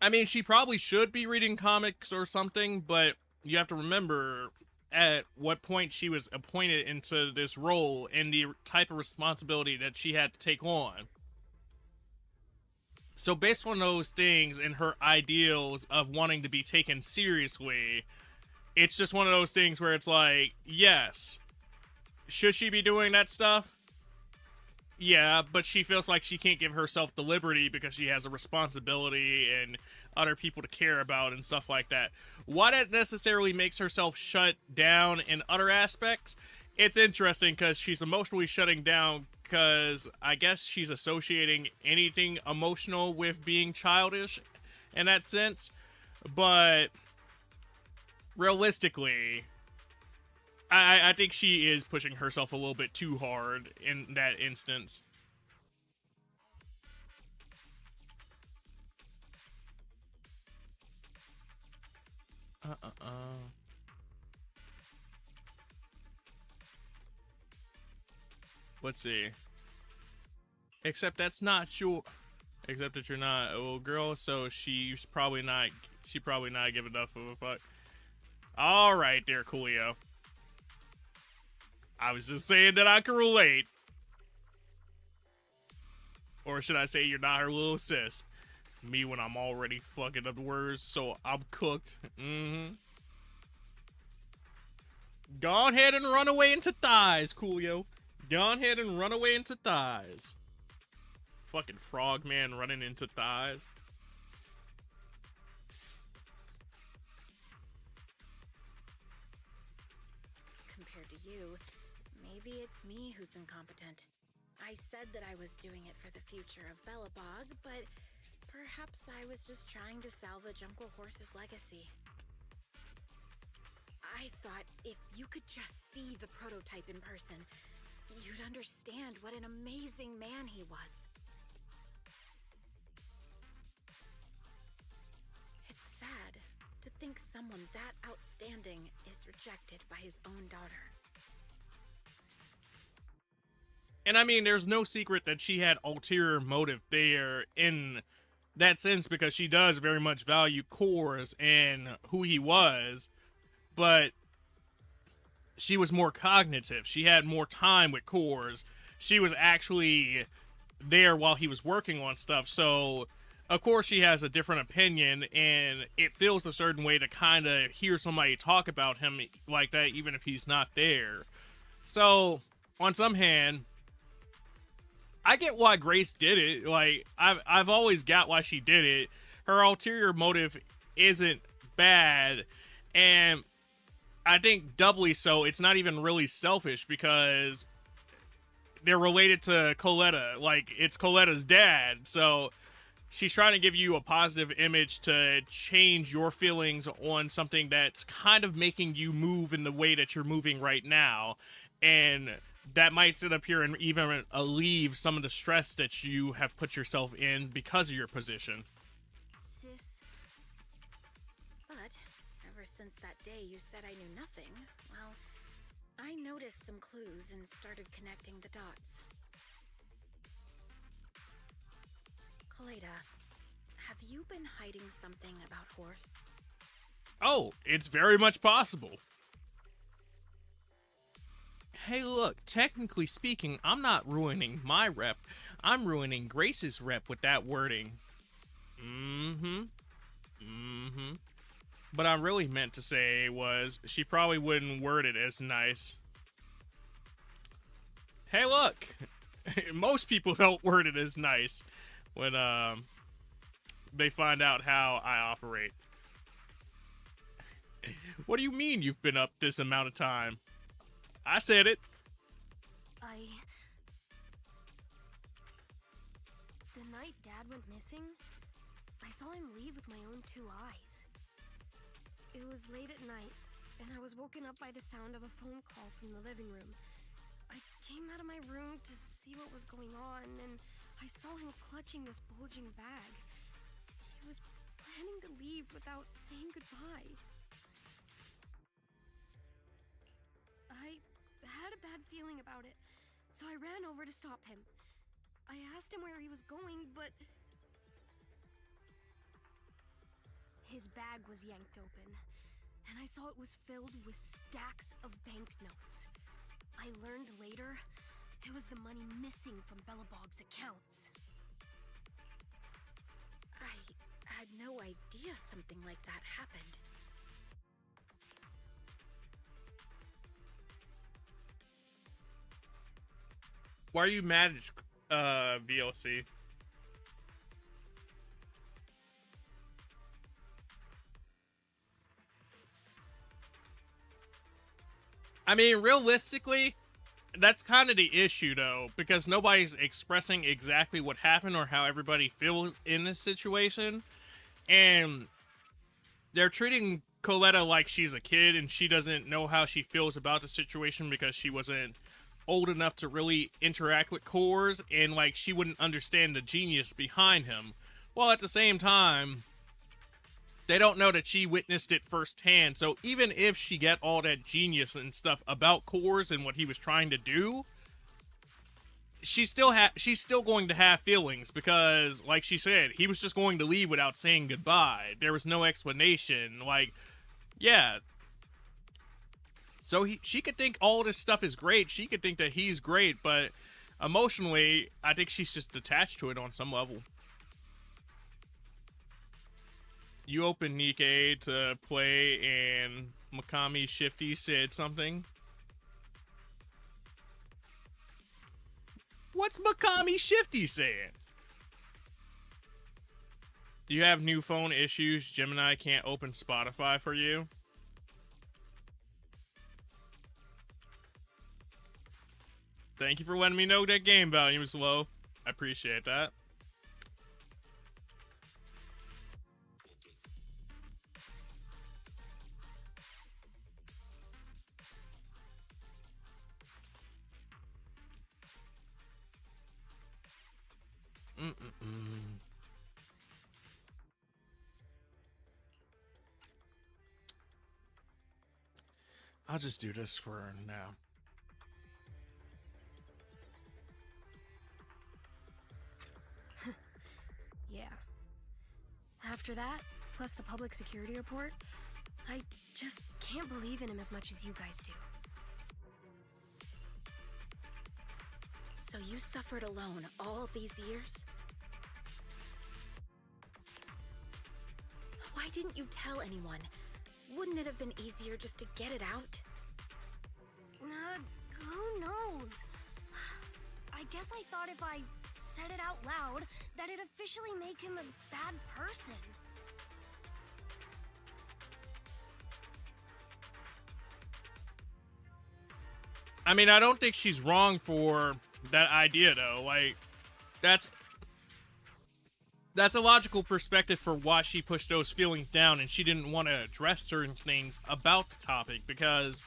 I mean, she probably should be reading comics or something, but you have to remember at what point she was appointed into this role and the type of responsibility that she had to take on. So based on those things and her ideals of wanting to be taken seriously, it's just one of those things where it's like, yes, should she be doing that stuff? Yeah, but she feels like she can't give herself the liberty because she has a responsibility and other people to care about and stuff like that. Why that necessarily makes herself shut down in other aspects, it's interesting because she's emotionally shutting down because I guess she's associating anything emotional with being childish in that sense. But realistically, I think she is pushing herself a little bit too hard in that instance. Let's see. Except that's not your... Except that you're not a little girl, so she's probably not. She probably not give enough of a fuck. All right, there, Coolio. I was just saying that I can relate. Or should I say you're not her little sis? Me when I'm already fucking up the words, so I'm cooked. Go ahead and run away into thighs, Coolio. Go ahead and run away into thighs. Fucking frogman running into thighs. Compared to you, maybe it's me who's incompetent. I said that I was doing it for the future of Belobog, but perhaps I was just trying to salvage Uncle Horse's legacy. I thought if you could just see the prototype in person, you'd understand what an amazing man he was. It's sad to think someone that outstanding is rejected by his own daughter. And I mean, there's no secret that she had ulterior motive there in that sense, because she does very much value Kors and who he was, but she was more cognitive. She had more time with Kors. She was actually there while he was working on stuff, so of course she has a different opinion, and it feels a certain way to kind of hear somebody talk about him like that, even if he's not there. So, on some hand, I get why Grace did it. Like, I've always got why she did it. Her ulterior motive isn't bad, and I think doubly so, it's not even really selfish, because they're related to Coletta. Like, it's Coletta's dad, so she's trying to give you a positive image to change your feelings on something that's kind of making you move in the way that you're moving right now, and that might sit up here and even alleviate some of the stress that you have put yourself in because of your position. Sis. But ever since that day you said I knew nothing, well, I noticed some clues and started connecting the dots. Coletta, have you been hiding something about Horse? Oh, it's very much possible. Hey, look, technically speaking, I'm not ruining my rep. I'm ruining Grace's rep with that wording. What I really meant to say was, she probably wouldn't word it as nice. Hey, look, most people don't word it as nice when they find out how I operate. What do you mean you've been up this amount of time? I said it. The night Dad went missing, I saw him leave with my own two eyes. It was late at night, and I was woken up by the sound of a phone call from the living room. I came out of my room to see what was going on, and I saw him clutching this bulging bag. He was planning to leave without saying goodbye. I had a bad feeling about it, so I ran over to stop him. I asked him where he was going, but his bag was yanked open, and I saw it was filled with stacks of banknotes. I learned later it was the money missing from Belobog's accounts. I had no idea something like that happened. Why are you mad at VLC? I mean, realistically, that's kind of the issue, though, because nobody's expressing exactly what happened or how everybody feels in this situation, and they're treating Coletta like she's a kid and she doesn't know how she feels about the situation because she wasn't old enough to really interact with Kors, and like she wouldn't understand the genius behind him. While at the same time, they don't know that she witnessed it firsthand. So even if she get all that genius and stuff about Kors and what he was trying to do, she's still going to have feelings because, like she said, he was just going to leave without saying goodbye. There was no explanation. Like, yeah. So she could think all this stuff is great. She could think that he's great, but emotionally, I think she's just attached to it on some level. You opened Nikkei to play, and Makami Shifty said something. What's Makami Shifty saying? Do you have new phone issues? Gemini can't open Spotify for you? Thank you for letting me know that game volume is low. I appreciate that. I'll just do this for now. Yeah. After that, plus the public security report, I just can't believe in him as much as you guys do. So you suffered alone all these years? Why didn't you tell anyone? Wouldn't it have been easier just to get it out? Who knows? I guess I thought if I said it out loud, that'd officially make him a bad person. I mean, I don't think she's wrong for that idea, though. Like, that's a logical perspective for why she pushed those feelings down and she didn't want to address certain things about the topic because,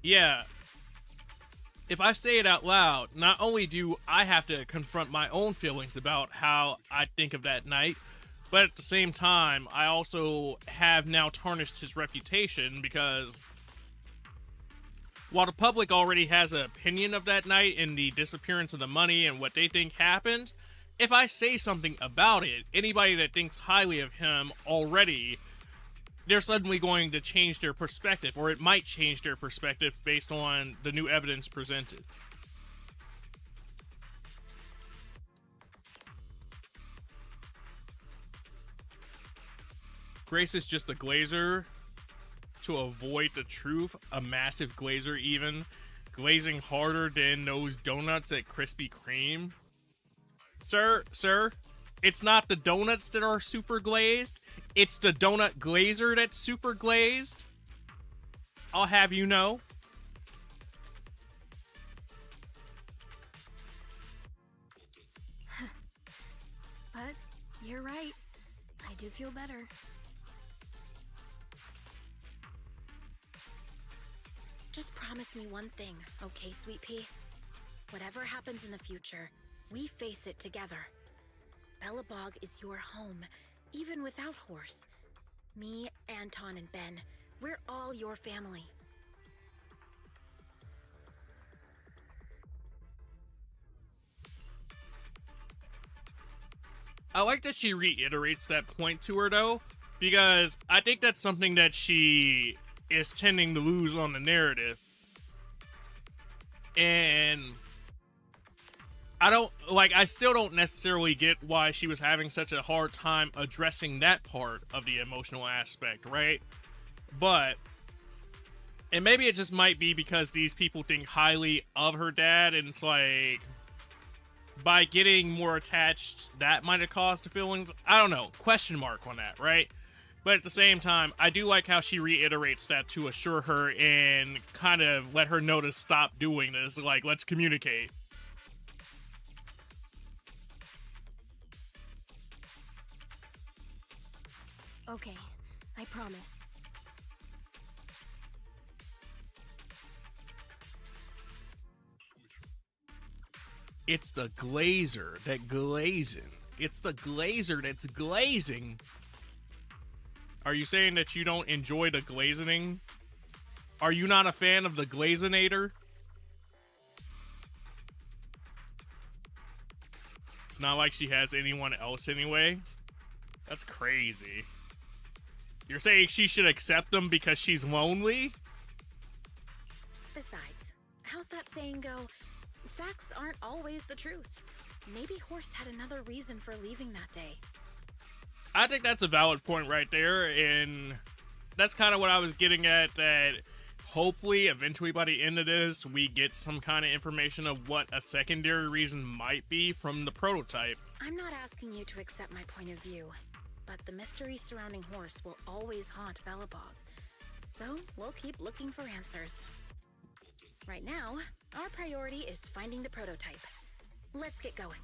yeah, if I say it out loud, not only do I have to confront my own feelings about how I think of that night, but at the same time, I also have now tarnished his reputation because while the public already has an opinion of that night and the disappearance of the money and what they think happened, if I say something about it, anybody that thinks highly of him already, they're suddenly going to change their perspective, or it might change their perspective based on the new evidence presented. Grace is just a glazer to avoid the truth, a massive glazer even, glazing harder than those donuts at Krispy Kreme. Sir, it's not the donuts that are super glazed, it's the donut glazer that's super glazed. I'll have you know. But you're right. I do feel better. Just promise me one thing, okay, Sweet Pea? Whatever happens in the future, we face it together. Belobog is your home, even without Horse. Me, Anton, and Ben, we're all your family. I like that she reiterates that point to her, though, because I think that's something that she is tending to lose on the narrative. And I still don't necessarily get why she was having such a hard time addressing that part of the emotional aspect, right? But, and maybe it just might be because these people think highly of her dad, and it's like, by getting more attached, that might have caused the feelings. I don't know. Question mark on that, right? But at the same time, I do like how she reiterates that to assure her and kind of let her know to stop doing this. Like, let's communicate. Okay, I promise. It's the glazer that glazing. It's the glazer that's glazing. Are you saying that you don't enjoy the glazening? Are you not a fan of the glazinator? It's not like she has anyone else anyway. That's crazy. You're saying she should accept them because she's lonely? Besides, how's that saying go? Facts aren't always the truth. Maybe Horse had another reason for leaving that day. I think that's a valid point right there, and that's kind of what I was getting at, that hopefully eventually by the end of this we get some kind of information of what a secondary reason might be from the prototype. I'm not asking you to accept my point of view, but the mystery surrounding Horse will always haunt Belobog. So we'll keep looking for answers. Right now, our priority is finding the prototype. Let's get going.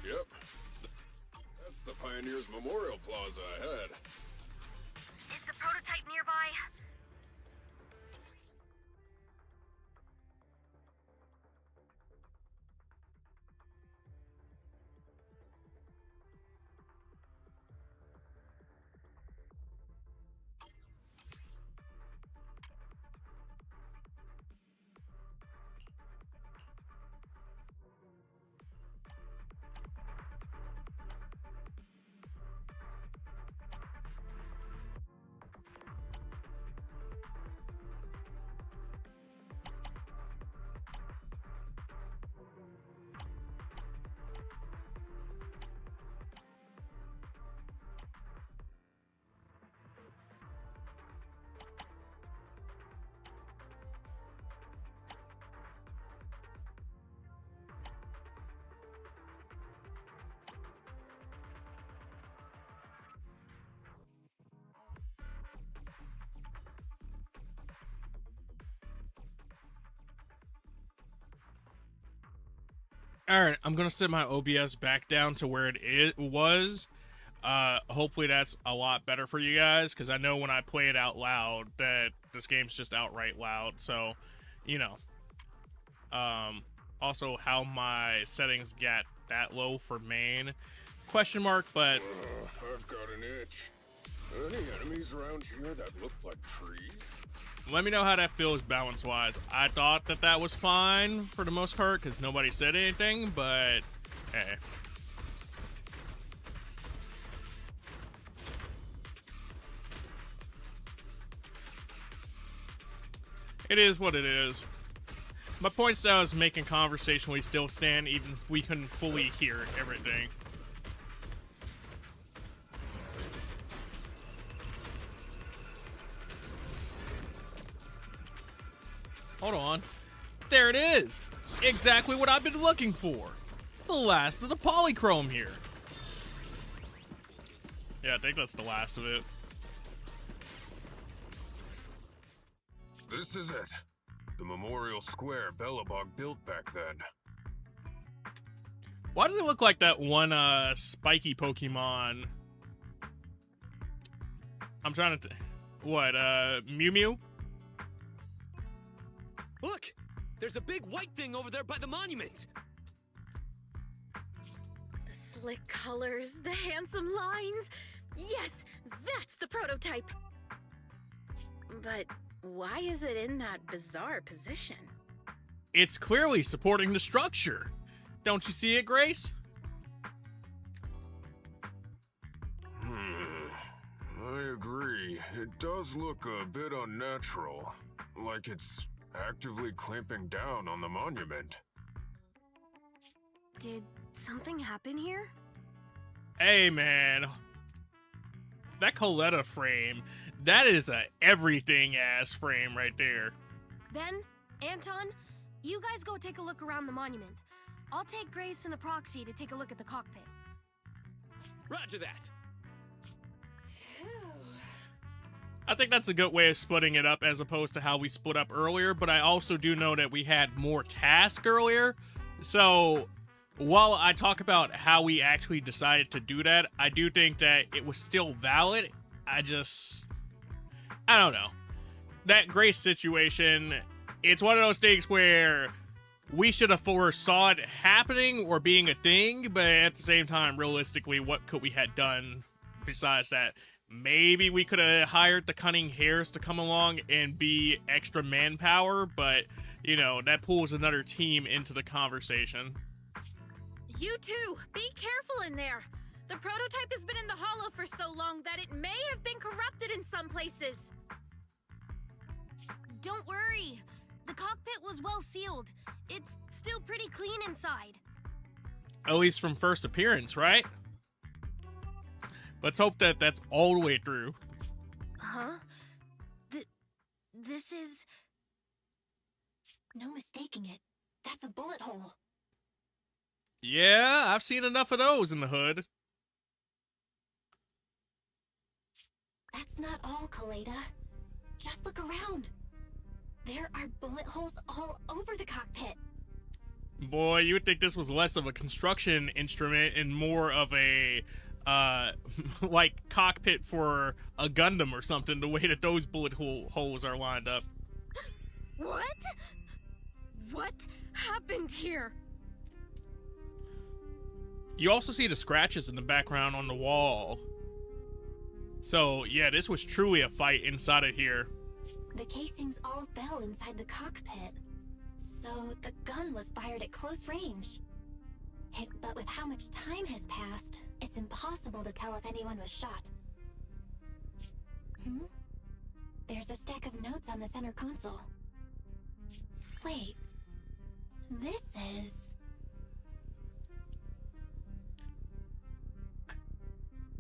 Yep. That's the Pioneers Memorial Plaza ahead. Is the prototype nearby? Alright, I'm gonna set my OBS back down to where it was. Hopefully that's a lot better for you guys, because I know when I play it out loud that this game's just outright loud, so, you know. Also, how my settings got that low for main, question mark, but... I've got an itch. Any enemies around here that look like trees? Let me know how that feels balance-wise. I thought that that was fine for the most part, because nobody said anything, but hey. It is what it is. My point still is making conversationally still stand, even if we couldn't fully hear everything. Hold on. There it is! Exactly what I've been looking for! The last of the polychrome here. Yeah, I think that's the last of it. This is it. The memorial square Belobog built back then. Why does it look like that one spiky Pokemon? I'm trying to... What, Mew Mew? Look! There's a big white thing over there by the monument! The slick colors, the handsome lines. Yes, that's the prototype. But why is it in that bizarre position? It's clearly supporting the structure. Don't you see it, Grace? I agree. It does look a bit unnatural. Like it's actively clamping down on the monument. Did something happen here? Hey, man. That Coletta frame, that is a everything-ass frame right there. Ben, Anton, you guys go take a look around the monument. I'll take Grace and the proxy to take a look at the cockpit. Roger that! I think that's a good way of splitting it up as opposed to how we split up earlier, but I also do know that we had more tasks earlier. So, while I talk about how we actually decided to do that, I do think that it was still valid. I don't know. That Grace situation, it's one of those things where we should have foresaw it happening or being a thing, but at the same time, realistically, what could we have done besides that? Maybe we could have hired the Cunning Hares to come along and be extra manpower, but you know, that pulls another team into the conversation. You two, be careful in there. The prototype has been in the hollow for so long that it may have been corrupted in some places. Don't worry. The cockpit was well sealed. It's still pretty clean inside. At least from first appearance, right? Let's hope that that's all the way through. Huh? This is... No mistaking it. That's a bullet hole. Yeah, I've seen enough of those in the hood. That's not all, Kaleda. Just look around. There are bullet holes all over the cockpit. Boy, you would think this was less of a construction instrument and more of a, like, cockpit for a Gundam or something, the way that those bullet holes are lined up. What? What happened here? You also see the scratches in the background on the wall. So, yeah, this was truly a fight inside of here. The casings all fell inside the cockpit. So the gun was fired at close range. But with how much time has passed, it's impossible to tell if anyone was shot. There's a stack of notes on the center console. Wait. This is...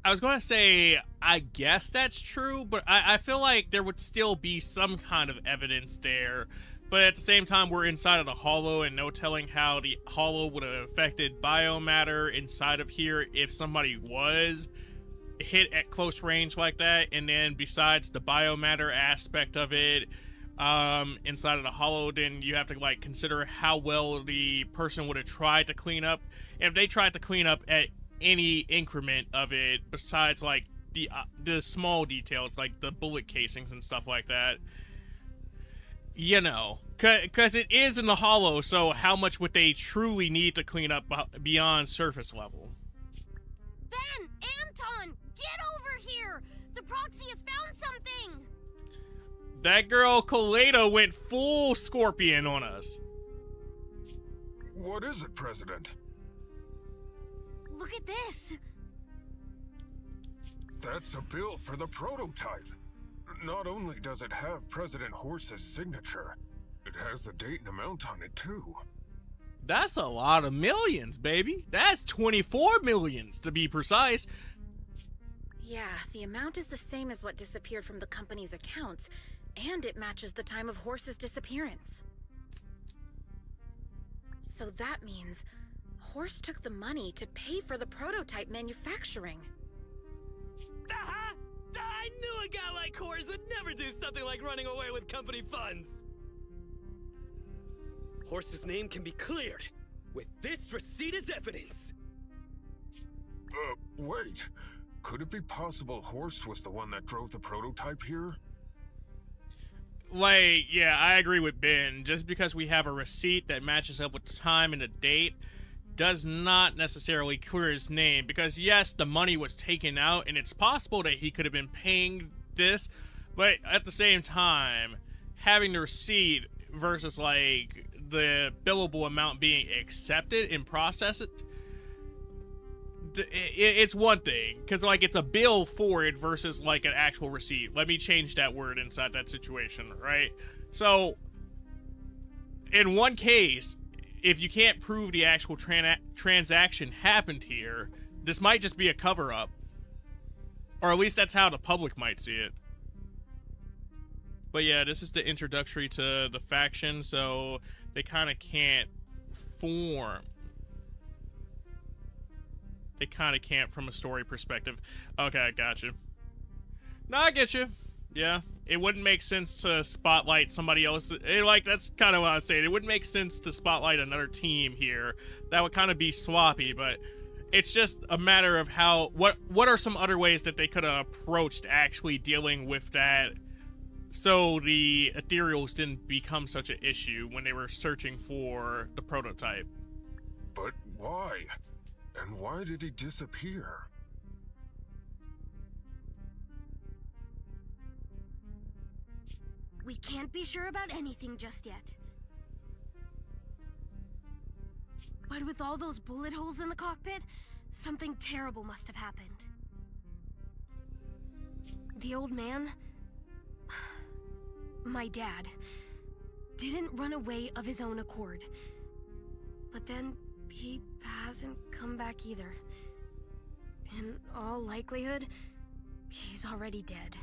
I was going to say, I guess that's true, but I feel like there would still be some kind of evidence there. But at the same time, we're inside of the hollow, and no telling how the hollow would have affected biomatter inside of here if somebody was hit at close range like that. And then besides the biomatter aspect of it, inside of the hollow, then you have to like consider how well the person would have tried to clean up. And if they tried to clean up at any increment of it, besides like the small details like the bullet casings and stuff like that, you know, because it is in the hollow, so how much would they truly need to clean up beyond surface level? Ben! Anton! Get over here! The proxy has found something! That girl Kaleda went full Scorpion on us. What is it, President? Look at this! That's a bill for the prototype. Not only does it have President Horse's signature, it has the date and amount on it too. That's a lot of millions, baby. That's 24 millions to be precise. Yeah, the amount is the same as what disappeared from the company's accounts, and it matches the time of Horse's disappearance. So that means Horse took the money to pay for the prototype manufacturing. Aha! I knew a guy like Horse would never do something like running away with company funds! Horse's name can be cleared with this receipt as evidence. Wait. Could it be possible Horse was the one that drove the prototype here? Like, yeah, I agree with Ben. Just because we have a receipt that matches up with the time and the date does not necessarily clear his name, because yes, the money was taken out and it's possible that he could have been paying this, but at the same time, having the receipt versus like the billable amount being accepted and processed, it's one thing, because like it's a bill for it versus like an actual receipt. Let me change that word inside that situation, right? So in one case, if you can't prove the actual transaction happened here, this might just be a cover-up. Or at least that's how the public might see it. But yeah, this is the introductory to the faction, so they kind of can't form. They kind of can't from a story perspective. Okay, I got you. No, I get you. Yeah, it wouldn't make sense to spotlight somebody else. Like, that's kind of what I was saying. It wouldn't make sense to spotlight another team here. That would kind of be sloppy, but it's just a matter of how, what are some other ways that they could have approached actually dealing with that so the ethereals didn't become such an issue when they were searching for the prototype. But why? And why did he disappear? We can't be sure about anything just yet. But with all those bullet holes in the cockpit, something terrible must have happened. The old man, my dad, didn't run away of his own accord. But then he hasn't come back either. In all likelihood, he's already dead.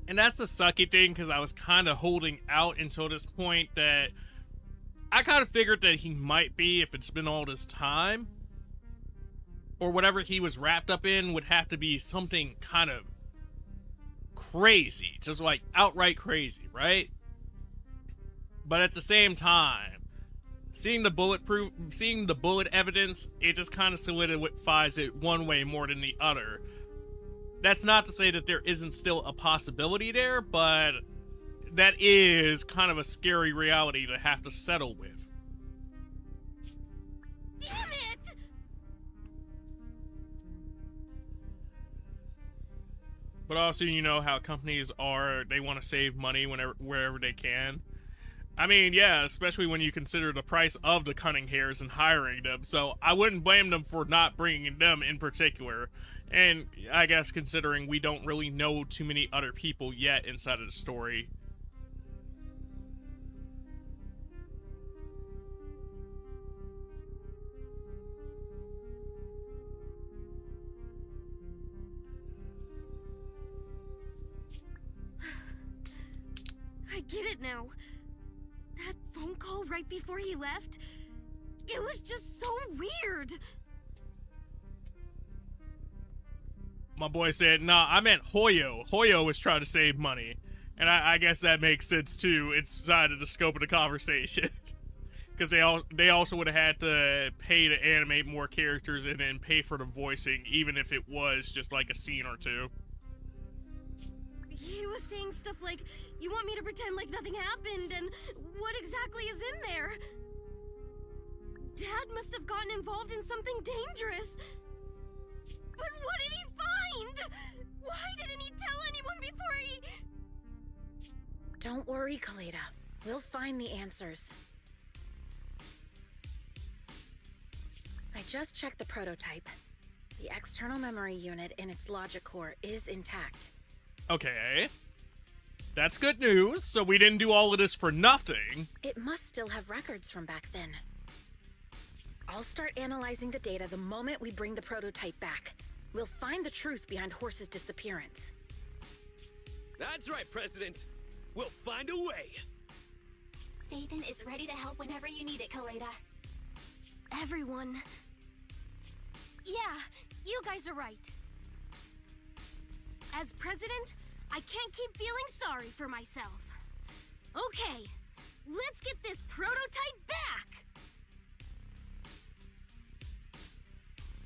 And that's the sucky thing, because I was kind of holding out until this point that I kind of figured that he might be, if it's been all this time, or whatever he was wrapped up in would have to be something kind of crazy, just like outright crazy, right? But at the same time, seeing the bullet evidence, it just kind of solidifies it one way more than the other. That's not to say that there isn't still a possibility there, but that is kind of a scary reality to have to settle with. Damn it! But also, you know how companies are, they want to save money wherever they can. I mean, yeah, especially when you consider the price of the cunning hairs and hiring them, so I wouldn't blame them for not bringing them in particular. And I guess considering we don't really know too many other people yet inside of the story. I get it now. That phone call right before he left, it was just so weird. My boy said, nah, I meant Hoyo. Hoyo was trying to save money. And I guess that makes sense too inside of the scope of the conversation. Because they also would have had to pay to animate more characters and then pay for the voicing, even if it was just like a scene or two. He was saying stuff like, you want me to pretend like nothing happened, and what exactly is in there? Dad must have gotten involved in something dangerous. But what did he find? Why didn't he tell anyone before he... Don't worry, Kaleda. We'll find the answers. I just checked the prototype. The external memory unit in its logic core is intact. Okay. That's good news, so we didn't do all of this for nothing. It must still have records from back then. I'll start analyzing the data the moment we bring the prototype back. We'll find the truth behind Horse's disappearance. That's right, President. We'll find a way. Dathan is ready to help whenever you need it, Kaleda. Everyone... Yeah, you guys are right. As president, I can't keep feeling sorry for myself. Okay, let's get this prototype back!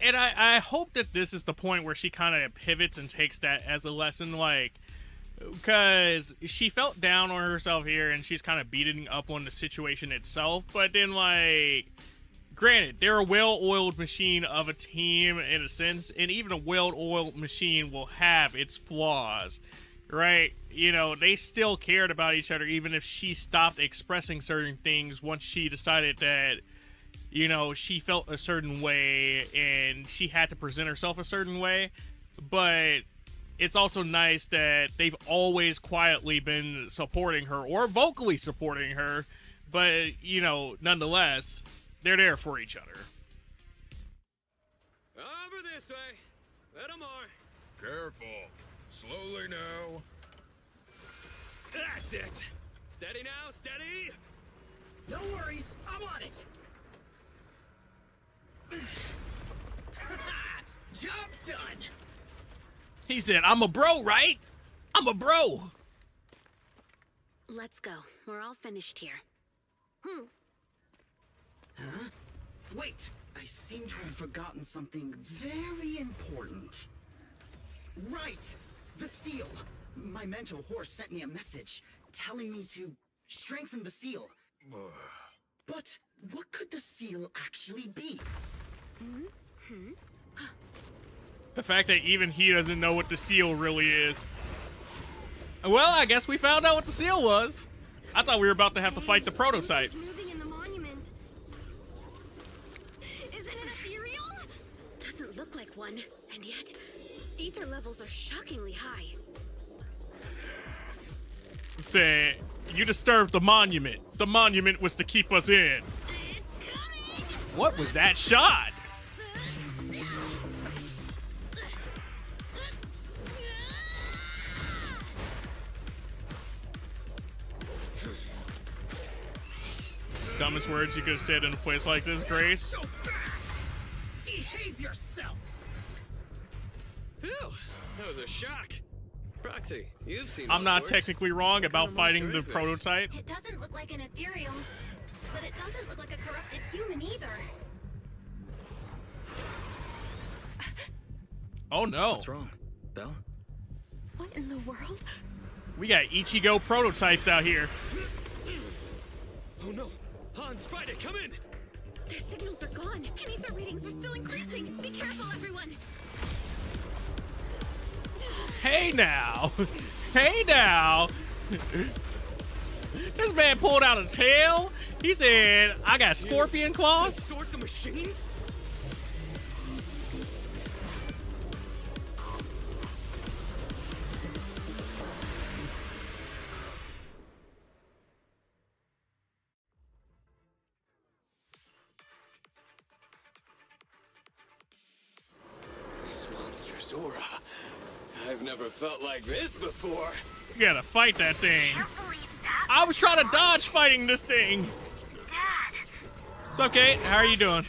And I hope that this is the point where she kind of pivots and takes that as a lesson, like, because she felt down on herself here and she's kind of beating up on the situation itself, but then, like, granted, they're a well-oiled machine of a team in a sense, and even a well-oiled machine will have its flaws, right? You know, they still cared about each other even if she stopped expressing certain things once she decided that, you know, she felt a certain way and she had to present herself a certain way. But it's also nice that they've always quietly been supporting her or vocally supporting her, but, you know, nonetheless, they're there for each other. Over this way. Little more. Careful. Slowly now. That's it. Steady now, steady. No worries, I'm on it. Job done. He said, I'm a bro, right? I'm a bro. Let's go. We're all finished here. Huh? Wait, I seem to have forgotten something very important. Right, the seal. My mentor Horse sent me a message telling me to strengthen the seal. But what could the seal actually be? The fact that even he doesn't know what the seal really is. Well, I guess we found out what the seal was. I thought we were about to have to fight the prototype. Moving in the monument. Is it an ethereal? Doesn't look like one, and yet, ether levels are shockingly high. Say, you disturbed the monument. The monument was to keep us in. It's coming! What was that shot? Dumbest words you could have said in a place like this, Grace. So fast! Behave yourself! Phew, that was a shock. Proxy, you've seen. I'm all not sorts. technically wrong about What kind of fighting monster the is this? prototype. It doesn't look like an ethereal, but it doesn't look like a corrupted human either. Oh no. What's wrong, Belle? What in the world? We got Ichigo prototypes out here. Oh no, Hans, fight it, come in. Their signals are gone, and ether readings are still increasing. Be careful, everyone. Hey now. Hey now. This man pulled out a tail. He said, I got scorpion claws. Sort the machines? This monster's aura. I've never felt like this before. You gotta fight that thing. Can't believe that. I was trying to dodge fighting this thing. Dad, So, Kate, how are you doing?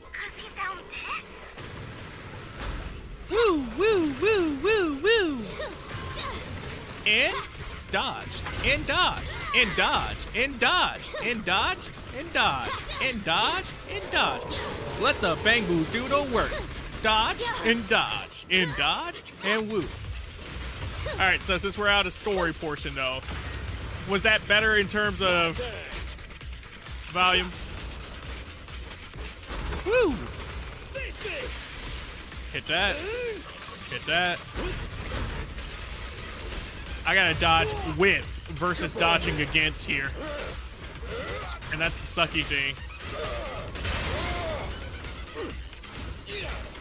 because he found this? Woo, woo, woo, woo, woo. And dodge, and dodge, and dodge, and dodge, and dodge, and dodge, and dodge, and dodge. Let the Bangoo Doodle work. Dodge, and dodge, and dodge, and woo. Alright, so since we're out of story portion, though, was that better in terms of volume? Woo! Hit that. Hit that. I gotta dodge with versus dodging against here. And that's the sucky thing.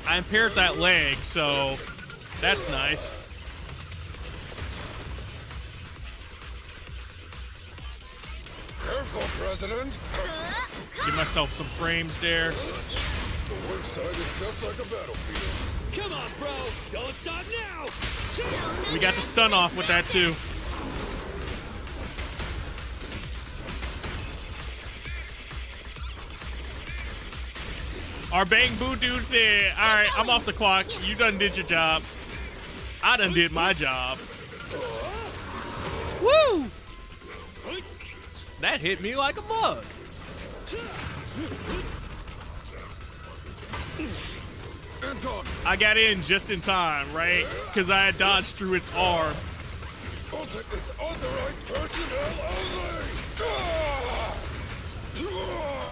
I impaired that leg, so that's nice. Careful, President. Give myself some frames there. The work site is just like a battlefield. Come on, bro. Don't stop now. We got the stun off with that too. Our Bang Boo dude said, alright, I'm off the clock. You done did your job. I done did my job. Woo! That hit me like a bug. Anton, I got in just in time, right? Because I had dodged through its arm. it's authorized personnel only. Ah!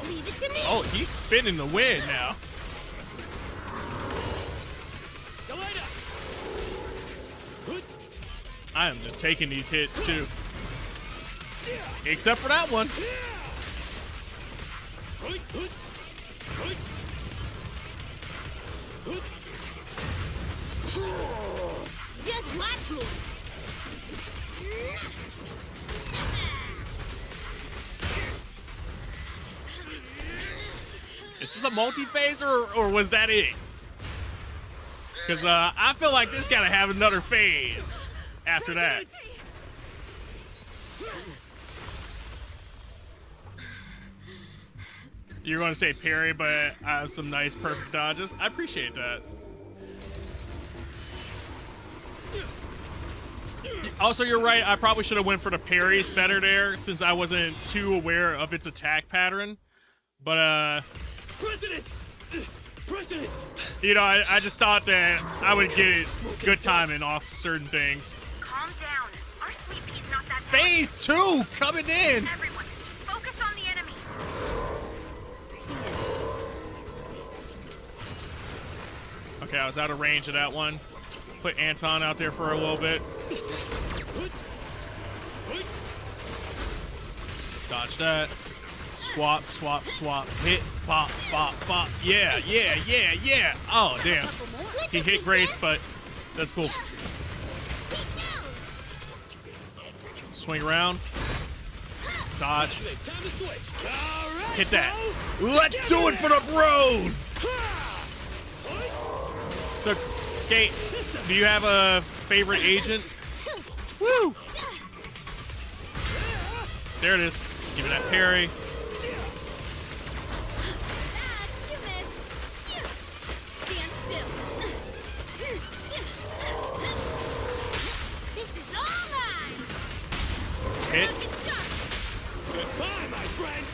Leave it to me. Oh, he's spinning the wind now. I am just taking these hits too. Except for that one. Just watch me. Is this a multi-phaser or was that it? Because I feel like this gotta have another phase after that. You're going to say parry, but I have some nice perfect dodges. I appreciate that. Also, you're right. I probably should have went for the parries better there since I wasn't too aware of its attack pattern. But, President! President! you know, I just thought that I would get good timing off certain things. Calm down. Our sweet pea's not that bad. Phase 2 coming in. Everyone, focus on the enemy. Okay, I was out of range of that one. Put Anton out there for a little bit. Dodge that. Swap, swap, swap. Hit, pop, pop, pop. Yeah, yeah, yeah, yeah. Oh, damn. He hit Grace, but that's cool. Swing around. Dodge. Hit that. Let's do it for the bros. So, Kate, do you have a favorite agent? Woo! There it is. Give me that parry. Hit. Goodbye, my friend.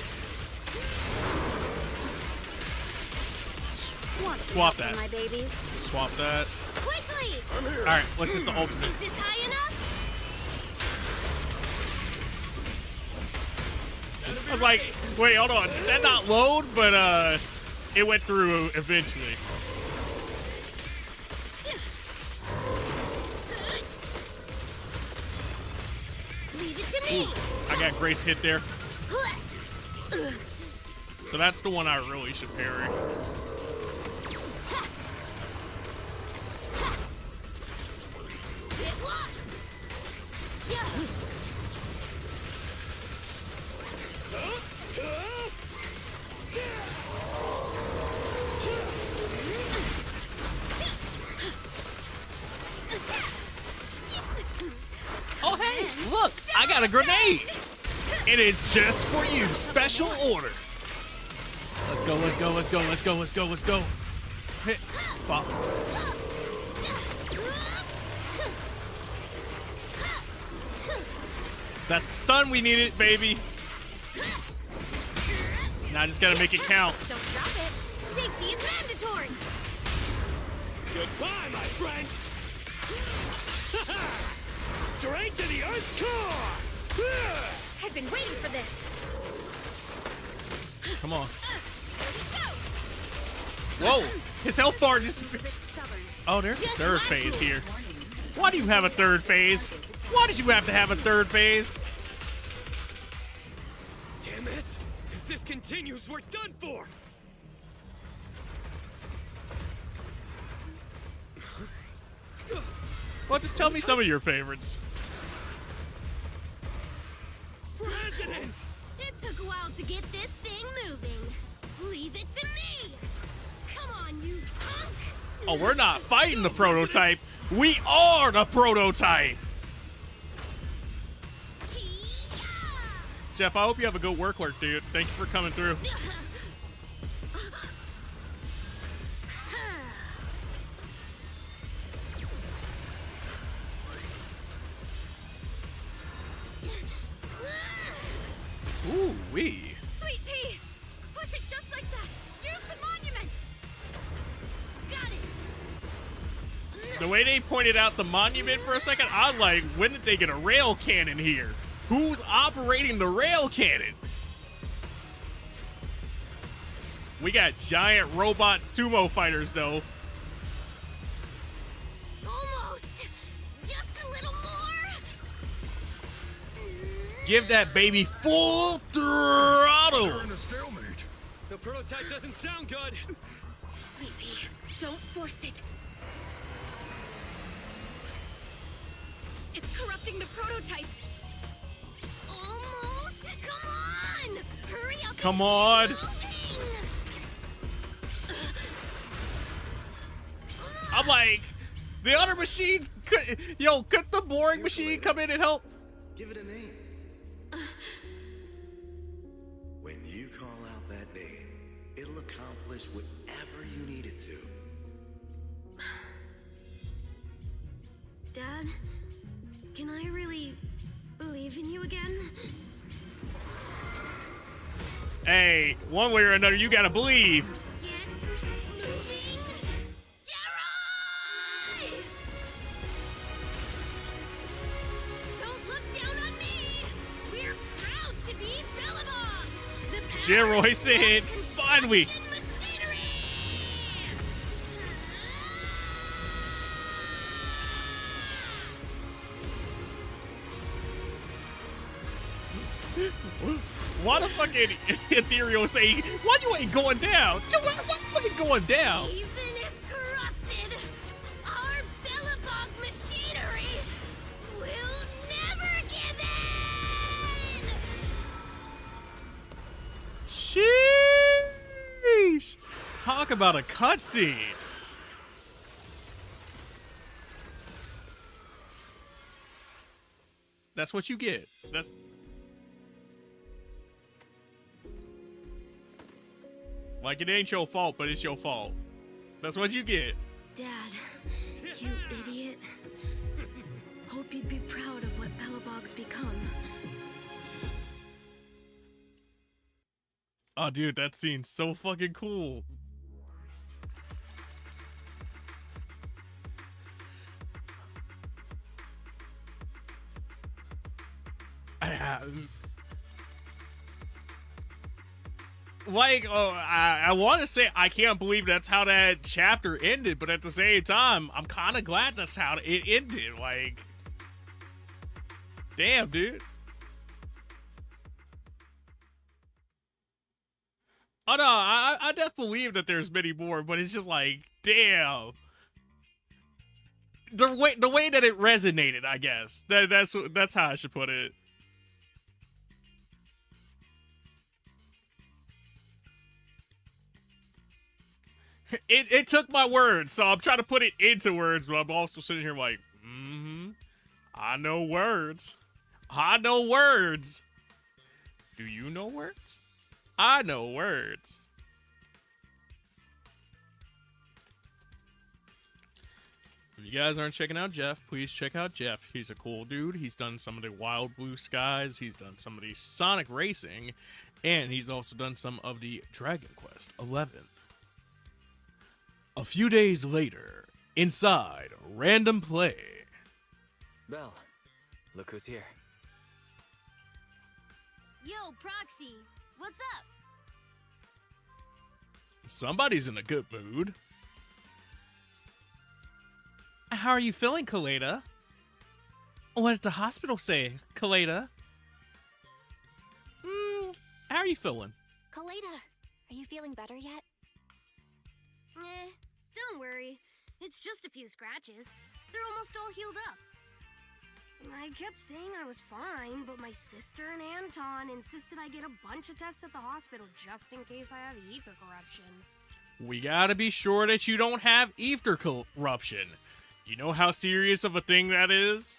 Swap that. My babies. Swap that. Quickly! All right, let's hit the ultimate. Is this high enough? I was like, wait, hold on. Did that not load? But it went through eventually. Leave it to me. I got Grace hit there. So that's the one I really should parry. Get lost. Yeah. Oh, hey, look, I got a grenade. And it's just for you, special order. Let's go, let's go, let's go, let's go, let's go, let's go. Hit, pop. That's the stun we needed, baby. Now I just gotta make it count. Don't drop it. Safety is mandatory. Goodbye, my friend. Straight to the Earth's core. I've been waiting for this. Come on. Here we go. Whoa, his health bar just... A bit stubborn. Oh, there's a Just third last phase move. here. Why do you have a third phase? Why did you have to have a third phase? Damn it! If this continues, we're done for. Well, just tell me some of your favorites. President! It took a while to get this thing moving. Leave it to me. Come on, you punk. Oh, we're not fighting the prototype. We are the prototype. Jeff, I hope you have a good work, dude. Thank you for coming through. Ooh, wee. Sweet pea. Push it just like that. Use the monument. Got it. The way they pointed out the monument for a second, I was like, when did they get a rail cannon here? Who's operating the rail cannon? We got giant robot sumo fighters, though. Almost. Just a little more. Give that baby full throttle. We're in a stalemate. The prototype doesn't sound good. Sweet pea, don't force it. It's corrupting the prototype. Almost. Come on. Hurry up. Come on. Moving. I'm like, the other machines could, could the boring machine come in and help? Give it a name. When you call out that name, it'll accomplish whatever you need it to. Dad, can I really believe in you again? Hey, one way or another, you gotta believe. Get moving. Jerry! Don't look down on me. We're proud to be Bellabong. The Jeroy said, finally. machinery. Why the fucking ethereal say, why you ain't going down? Why you ain't going down? Even if corrupted, our Bellabog machinery will never give in! Sheesh! Talk about a cutscene. That's what you get. That's like, it ain't your fault, but it's your fault. That's what you get. Dad, you idiot. Hope you'd be proud of what Bellabog's become. Oh, dude, that scene's so fucking cool. Like, I want to say I can't believe that's how that chapter ended, but at the same time, I'm kind of glad that's how it ended. Like, damn, dude. Oh no, I definitely believe that there's many more, but it's just like, damn. The way that it resonated, I guess. That's how I should put it. It took my words, so I'm trying to put it into words, but I'm also sitting here like, I know words. I know words. Do you know words? I know words. If you guys aren't checking out Jeff, please check out Jeff. He's a cool dude. He's done some of the Wild Blue Skies. He's done some of the Sonic Racing. And he's also done some of the Dragon Quest 11. A few days later, inside Random Play. Belle, look who's here. Yo, Proxy, what's up? Somebody's in a good mood. How are you feeling, Kaleda? What did the hospital say, Kaleda? How are you feeling? Kaleda, are you feeling better yet? Don't worry. It's just a few scratches. They're almost all healed up. I kept saying I was fine, but my sister and Anton insisted I get a bunch of tests at the hospital just in case I have ether corruption. We gotta be sure that you don't have ether corruption. You know how serious of a thing that is?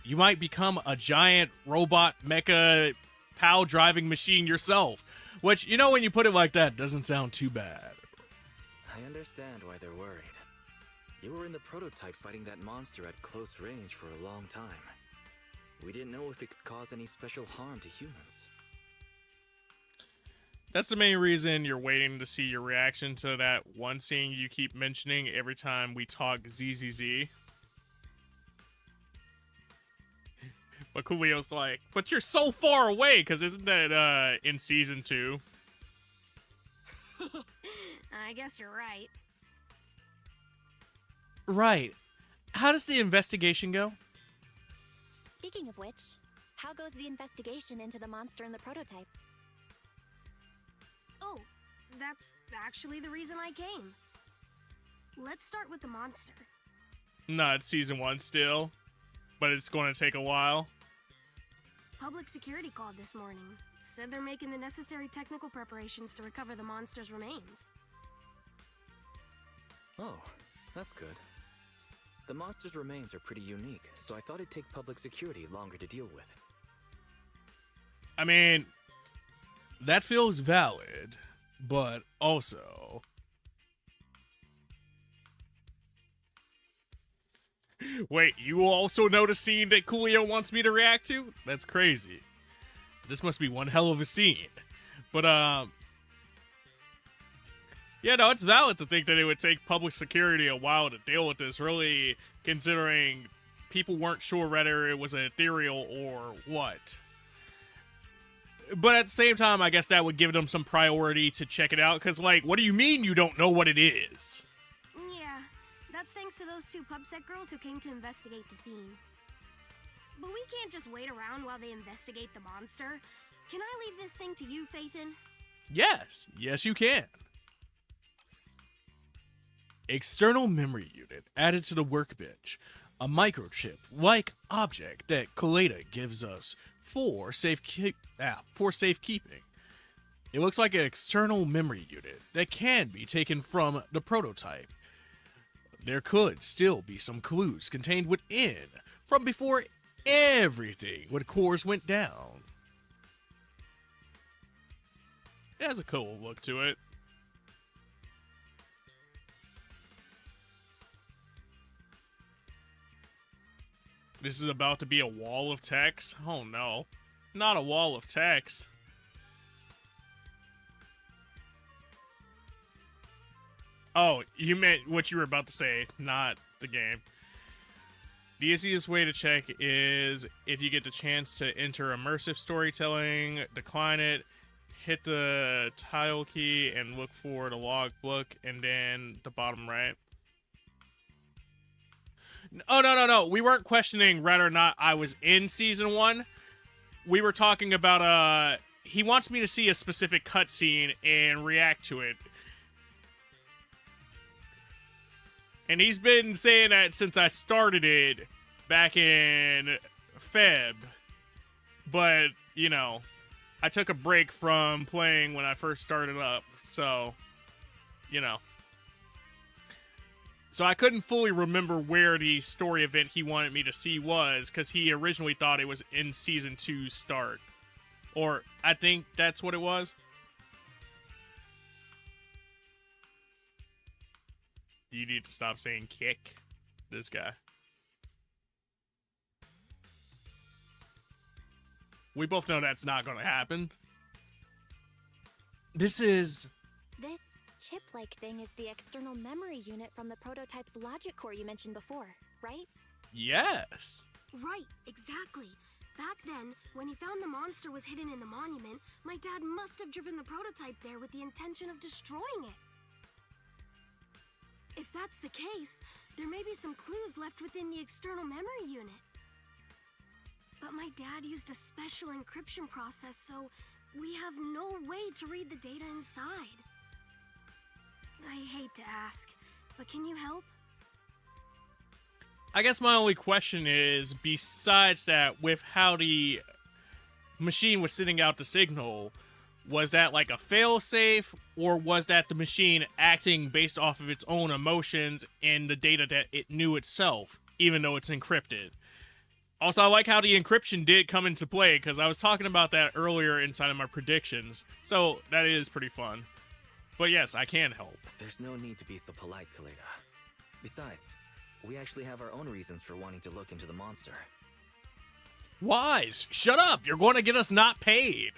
You might become a giant robot mecha POW driving machine yourself, which, you know, when you put it like that, doesn't sound too bad. I understand why they're worried. You were in the prototype fighting that monster at close range for a long time. We didn't know if it could cause any special harm to humans. That's the main reason you're waiting to see your reaction to that one scene you keep mentioning every time we talk ZZZ. But Coolio's like, but you're so far away, because isn't that in season 2? I guess you're right. Right. How does the investigation go? Speaking of which, how goes the investigation into the monster in the prototype? Oh, that's actually the reason I came. Let's start with the monster. No, it's season 1 still, but it's going to take a while. Public security called this morning. Said they're making the necessary technical preparations to recover the monster's remains. Oh, that's good. The monster's remains are pretty unique, so I thought it'd take public security longer to deal with. I mean, that feels valid, but also... Wait, you also notice a scene that Coolio wants me to react to? That's crazy. This must be one hell of a scene. But, yeah, no, it's valid to think that it would take public security a while to deal with this, really, considering people weren't sure whether it was an ethereal or what. But at the same time, I guess that would give them some priority to check it out, because, like, what do you mean you don't know what it is? Yeah, that's thanks to those two PubSec girls who came to investigate the scene. but we can't just wait around while they investigate the monster. Can I leave this thing to you, Phaethon? Yes, yes you can. External memory unit added to the workbench. A microchip-like object that Coleta gives us for safekeeping. It looks like an external memory unit that can be taken from the prototype. There could still be some clues contained within from before everything with cores went down. It has a cool look to it. This is about to be a wall of text? Oh no. Not a wall of text. Oh, you meant what you were about to say, not the game. The easiest way to check is if you get the chance to enter immersive storytelling, decline it, hit the tile key, and look for the log book, and then the bottom right. Oh, no. We weren't questioning whether or not I was in season 1. We were talking about, he wants me to see a specific cutscene and react to it. And he's been saying that since I started it back in Feb. But, you know, I took a break from playing when I first started up. So, you know. So I couldn't fully remember where the story event he wanted me to see was, because he originally thought it was in Season 2's start. Or, I think that's what it was. You need to stop saying kick. This guy. We both know that's not going to happen. This chip-like thing is the external memory unit from the prototype's logic core you mentioned before, right? Yes. Right, exactly. Back then, when he found the monster was hidden in the monument, my dad must have driven the prototype there with the intention of destroying it. If that's the case, there may be some clues left within the external memory unit. But my dad used a special encryption process, so we have no way to read the data inside. I hate to ask, but can you help? I guess my only question is, besides that, with how the machine was sending out the signal, was that like a failsafe, or was that the machine acting based off of its own emotions and the data that it knew itself, even though it's encrypted? Also, I like how the encryption did come into play, because I was talking about that earlier inside of my predictions, so that is pretty fun. But yes, I can help. There's no need to be so polite, Coleta. Besides, we actually have our own reasons for wanting to look into the monster. Wise! Shut up! You're going to get us not paid!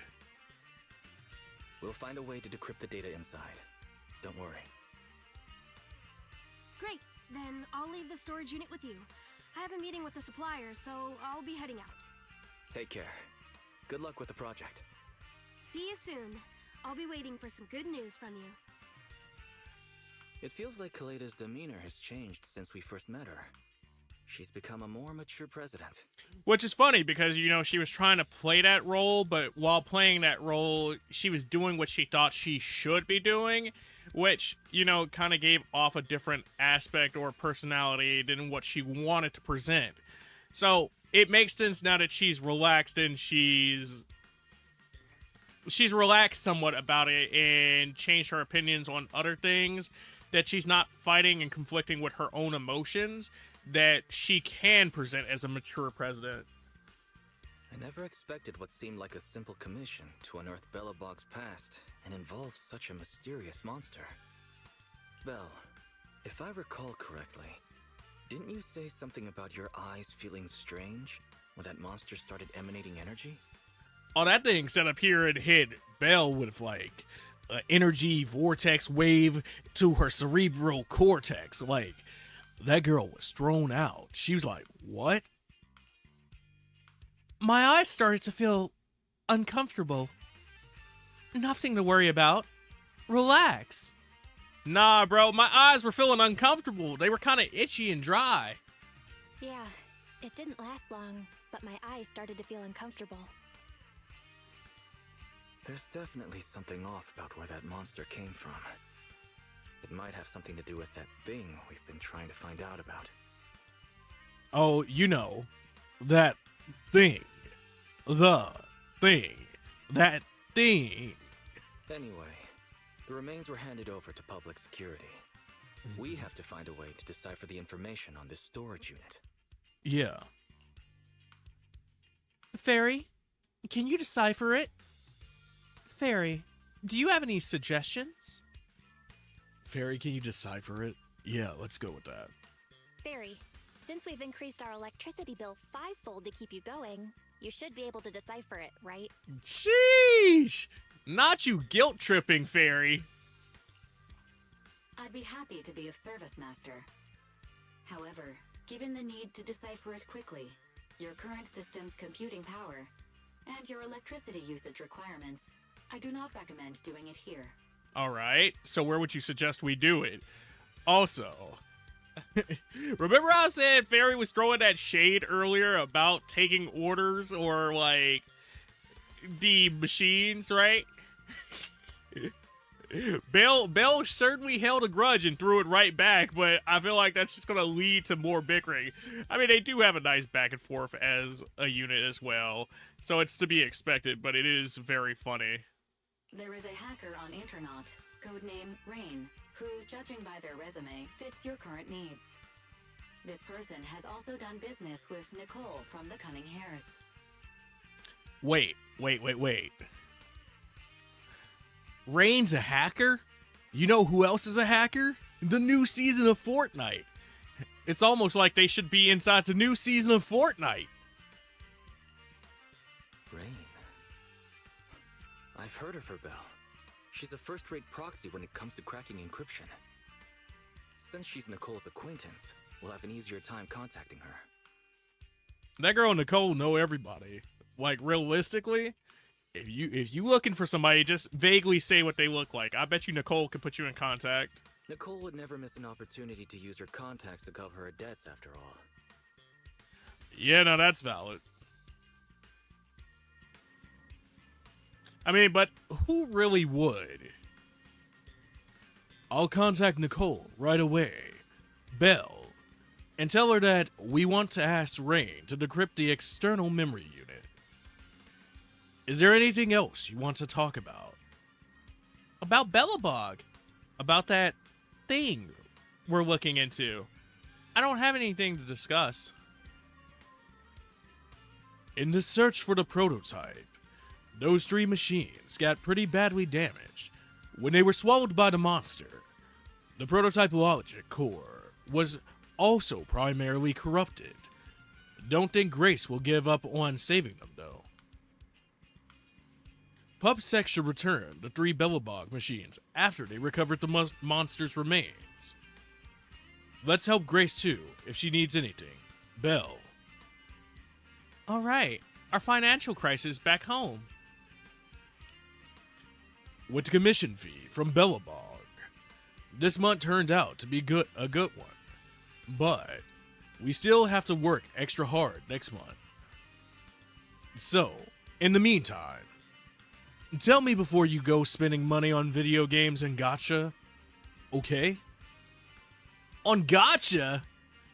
We'll find a way to decrypt the data inside. Don't worry. Great, then I'll leave the storage unit with you. I have a meeting with the supplier, so I'll be heading out. Take care. Good luck with the project. See you soon. I'll be waiting for some good news from you. It feels like Coleta's demeanor has changed since we first met her. She's become a more mature president. Which is funny because, you know, she was trying to play that role, but while playing that role, she was doing what she thought she should be doing, which, you know, kind of gave off a different aspect or personality than what she wanted to present. So it makes sense now that she's relaxed and she's relaxed somewhat about it and changed her opinions on other things, that she's not fighting and conflicting with her own emotions, that she can present as a mature president. I never expected what seemed like a simple commission to unearth Belobog's past and involve such a mysterious monster. Belle, if I recall correctly, didn't you say something about your eyes feeling strange when that monster started emanating energy? Oh, that thing set up here and hit Belle with like an energy vortex wave to her cerebral cortex. Like, that girl was thrown out. She was like, what? My eyes started to feel uncomfortable. Nothing to worry about. Relax. Nah, bro, my eyes were feeling uncomfortable. They were kind of itchy and dry. Yeah, it didn't last long. but my eyes started to feel uncomfortable. There's definitely something off about where that monster came from. It might have something to do with that thing we've been trying to find out about. Oh, you know, that thing. The thing. That thing. Anyway, the remains were handed over to public security. We have to find a way to decipher the information on this storage unit. Yeah. Fairy, can you decipher it? Fairy, do you have any suggestions? Fairy, can you decipher it? Yeah, let's go with that. Fairy, since we've increased our electricity bill 5-fold to keep you going, you should be able to decipher it, right? Sheesh! Not you guilt-tripping, Fairy. I'd be happy to be of service, Master. However, given the need to decipher it quickly, your current system's computing power, and your electricity usage requirements, I do not recommend doing it here. Alright, so where would you suggest we do it? Also, remember how I said Fairy was throwing that shade earlier about taking orders or, like, the machines, right? Belle certainly held a grudge and threw it right back, but I feel like that's just going to lead to more bickering. I mean, they do have a nice back and forth as a unit as well, so it's to be expected, but it is very funny. There is a hacker on Internaut, codename Rain, who, judging by their resume, fits your current needs. This person has also done business with Nicole from the Cunning Hares. Wait. Rain's a hacker? You know who else is a hacker? The new season of Fortnite. It's almost like they should be inside the new season of Fortnite. Rain. I've heard of her, Belle. She's a first-rate proxy when it comes to cracking encryption. Since she's Nicole's acquaintance, we'll have an easier time contacting her. That girl Nicole know everybody. Like, realistically, if you looking for somebody, just vaguely say what they look like. I bet you Nicole could put you in contact. Nicole would never miss an opportunity to use her contacts to cover her debts, after all. Yeah, no, that's valid. I mean, but who really would? I'll contact Nicole right away, Belle, and tell her that we want to ask Rain to decrypt the external memory unit. Is there anything else you want to talk about? About Belobog? About that thing we're looking into? I don't have anything to discuss. In the search for the prototype, those 3 machines got pretty badly damaged when they were swallowed by the monster. The prototype logic core was also primarily corrupted. Don't think Grace will give up on saving them, though. PubSec should return the 3 Belobog machines after they recovered the monster's remains. Let's help Grace too, if she needs anything. Belle. Alright, our financial crisis back home. With the commission fee from Belobog, this month turned out to be a good one, but we still have to work extra hard next month. So, in the meantime, tell me before you go spending money on video games and gacha, okay? On gacha?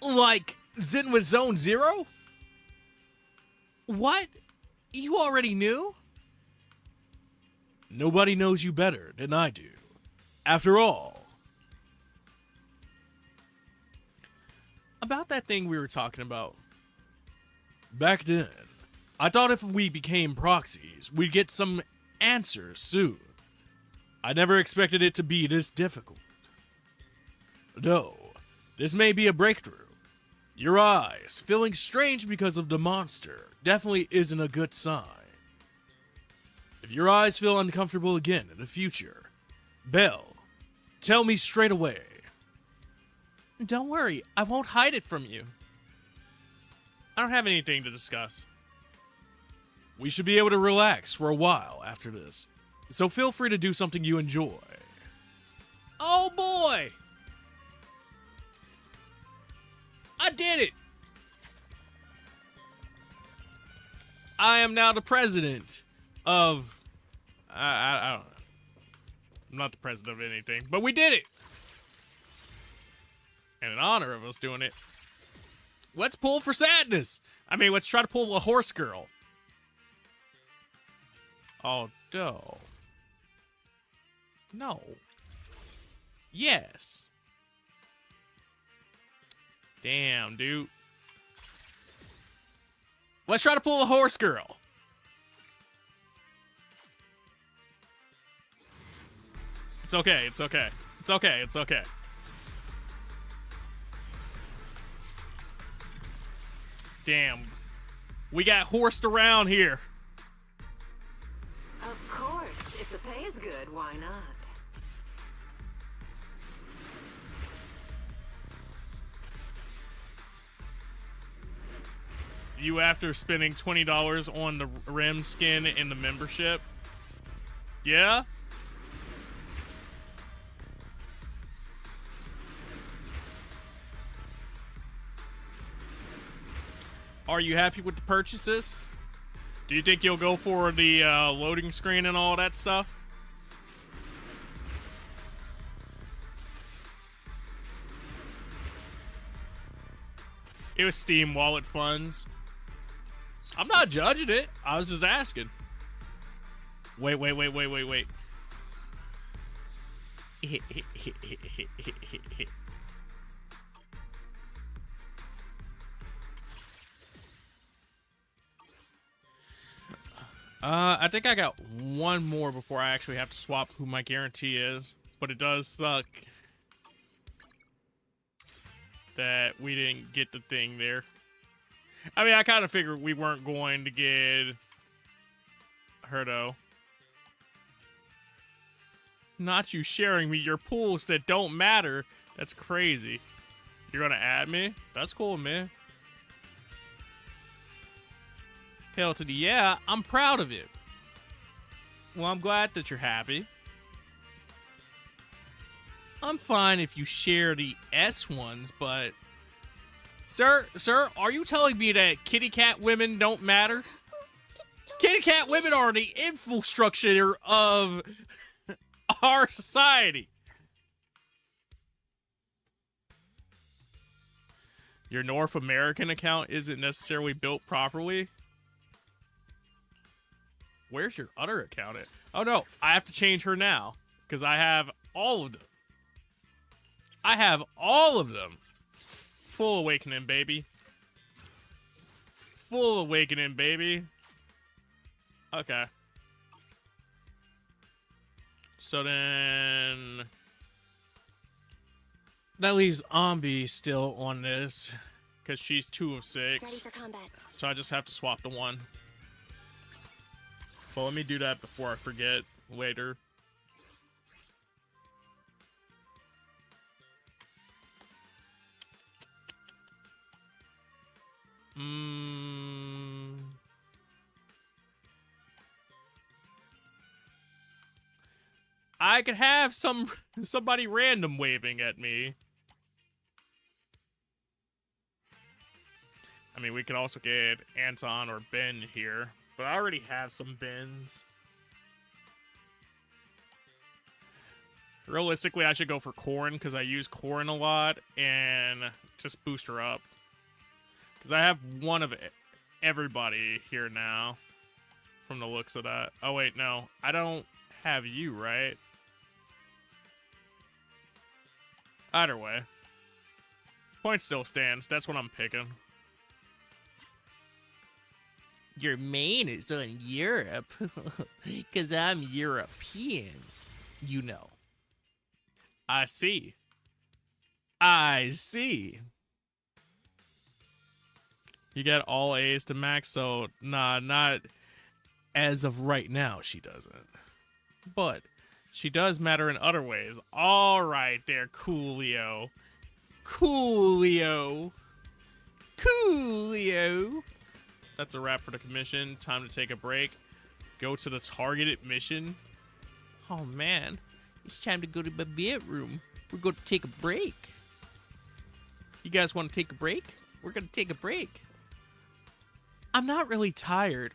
Like Zenless Zone Zero? What? You already knew? Nobody knows you better than I do. After all. About that thing we were talking about. Back then, I thought if we became proxies, we'd get some answers soon. I never expected it to be this difficult. Though, this may be a breakthrough. Your eyes feeling strange because of the monster definitely isn't a good sign. If your eyes feel uncomfortable again in the future, Belle, tell me straight away. Don't worry, I won't hide it from you. I don't have anything to discuss. We should be able to relax for a while after this, so feel free to do something you enjoy. Oh boy! I did it! I am now the president of... I don't know. I'm not the president of anything, but we did it! And in honor of us doing it, let's pull for sadness! I mean, let's try to pull a horse girl. Oh, no. No. Yes. Damn, dude. Let's try to pull a horse girl. It's okay, it's okay. It's okay, it's okay. Damn. We got horsed around here. Of course. If the pay is good, why not? You after spending $20 on the rim skin in the membership? Yeah? Are you happy with the purchases? Do you think you'll go for the loading screen and all that stuff? It was Steam Wallet funds. I'm not judging it. I was just asking. Wait. I think I got one more before I actually have to swap who my guarantee is, but it does suck that we didn't get the thing there. I mean, I kind of figured we weren't going to get her, though. Not you sharing me your pools that don't matter. That's crazy. You're gonna add me? That's cool, man. Hell to the yeah, I'm proud of it. Well, I'm glad that you're happy. I'm fine if you share the S ones, but... Sir, are you telling me that kitty cat women don't matter? Kitty cat women are the infrastructure of our society. Your North American account isn't necessarily built properly. Where's your other account at? Oh no, I have to change her now because I have all of them. I have all of them. Full awakening, baby. Full awakening, baby. Okay. So then... that leaves Ambi still on this. Because she's 2 of 6. Ready for combat. So I just have to swap to 1. But let me do that before I forget later. I could have somebody random waving at me. I mean, we could also get Anton or Ben here, but I already have some Bens. Realistically, I should go for Corrin because I use Corrin a lot and just boost her up. Because I have one of everybody here now from the looks of that. Oh, wait, no. I don't have you, right? Either way. Point still stands. That's what I'm picking. Your main is on Europe. Because I'm European. You know. I see. I see. You got all A's to max, so nah, not as of right now, she doesn't. But she does matter in other ways. All right there, Coolio. Coolio. Coolio. That's a wrap for the commission. Time to take a break. Go to the targeted mission. Oh, man. It's time to go to my bedroom. We're going to take a break. You guys want to take a break? We're going to take a break. I'm not really tired.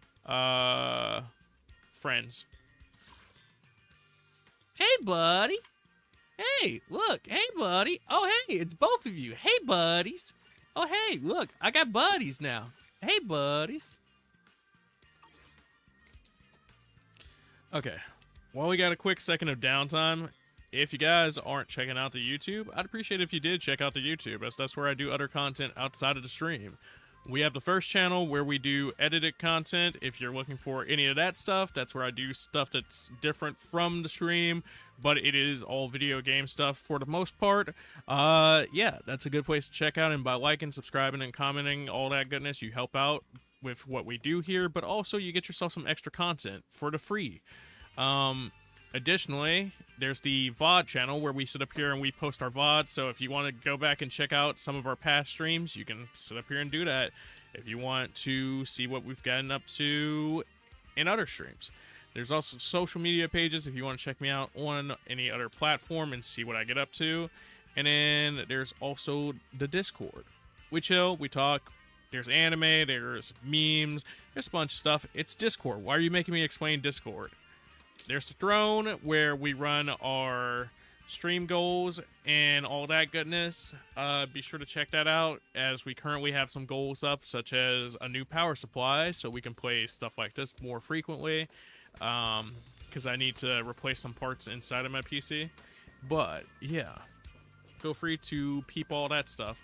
friends. Hey, buddy. Hey, look. Hey, buddy. Oh, hey, it's both of you. Hey, buddies. Oh, hey, look. I got buddies now. Hey, buddies. Okay. While we got a quick second of downtime, if you guys aren't checking out the YouTube, I'd appreciate if you did check out the YouTube, as that's where I do other content outside of the stream. We have the first channel where we do edited content. If you're looking for any of that stuff, that's where I do stuff that's different from the stream, but it is all video game stuff for the most part. Yeah, that's a good place to check out, and by liking, subscribing, and commenting, all that goodness, you help out with what we do here, but also you get yourself some extra content for the free. Additionally, there's the VOD channel where we sit up here and we post our VOD, so if you want to go back and check out some of our past streams, you can sit up here and do that. If you want to see what we've gotten up to in other streams. There's also social media pages if you want to check me out on any other platform and see what I get up to. And then there's also the Discord. We chill, we talk, there's anime, there's memes, there's a bunch of stuff. It's Discord. Why are you making me explain Discord? There's the throne where we run our stream goals and all that goodness. Be sure to check that out, as we currently have some goals up, such as a new power supply, so we can play stuff like this more frequently, because I need to replace some parts inside of my PC. But yeah, feel free to peep all that stuff.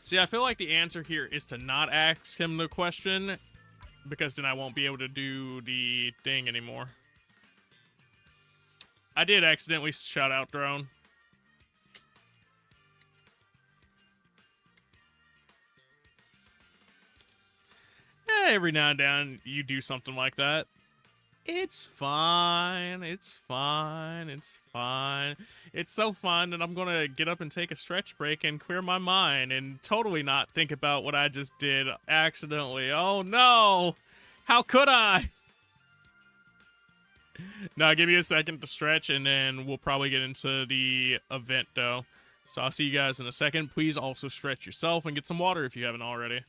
See, I feel like the answer here is to not ask him the question, because then I won't be able to do the thing anymore. I did accidentally shout out Drone. Every now and then you do something like that. It's fine. It's fine. It's fine. It's so fun that I'm gonna get up and take a stretch break and clear my mind and totally not think about what I just did accidentally. Oh no! How could I? Now give me a second to stretch, and then we'll probably get into the event though. So I'll see you guys in a second. Please also stretch yourself and get some water if you haven't already.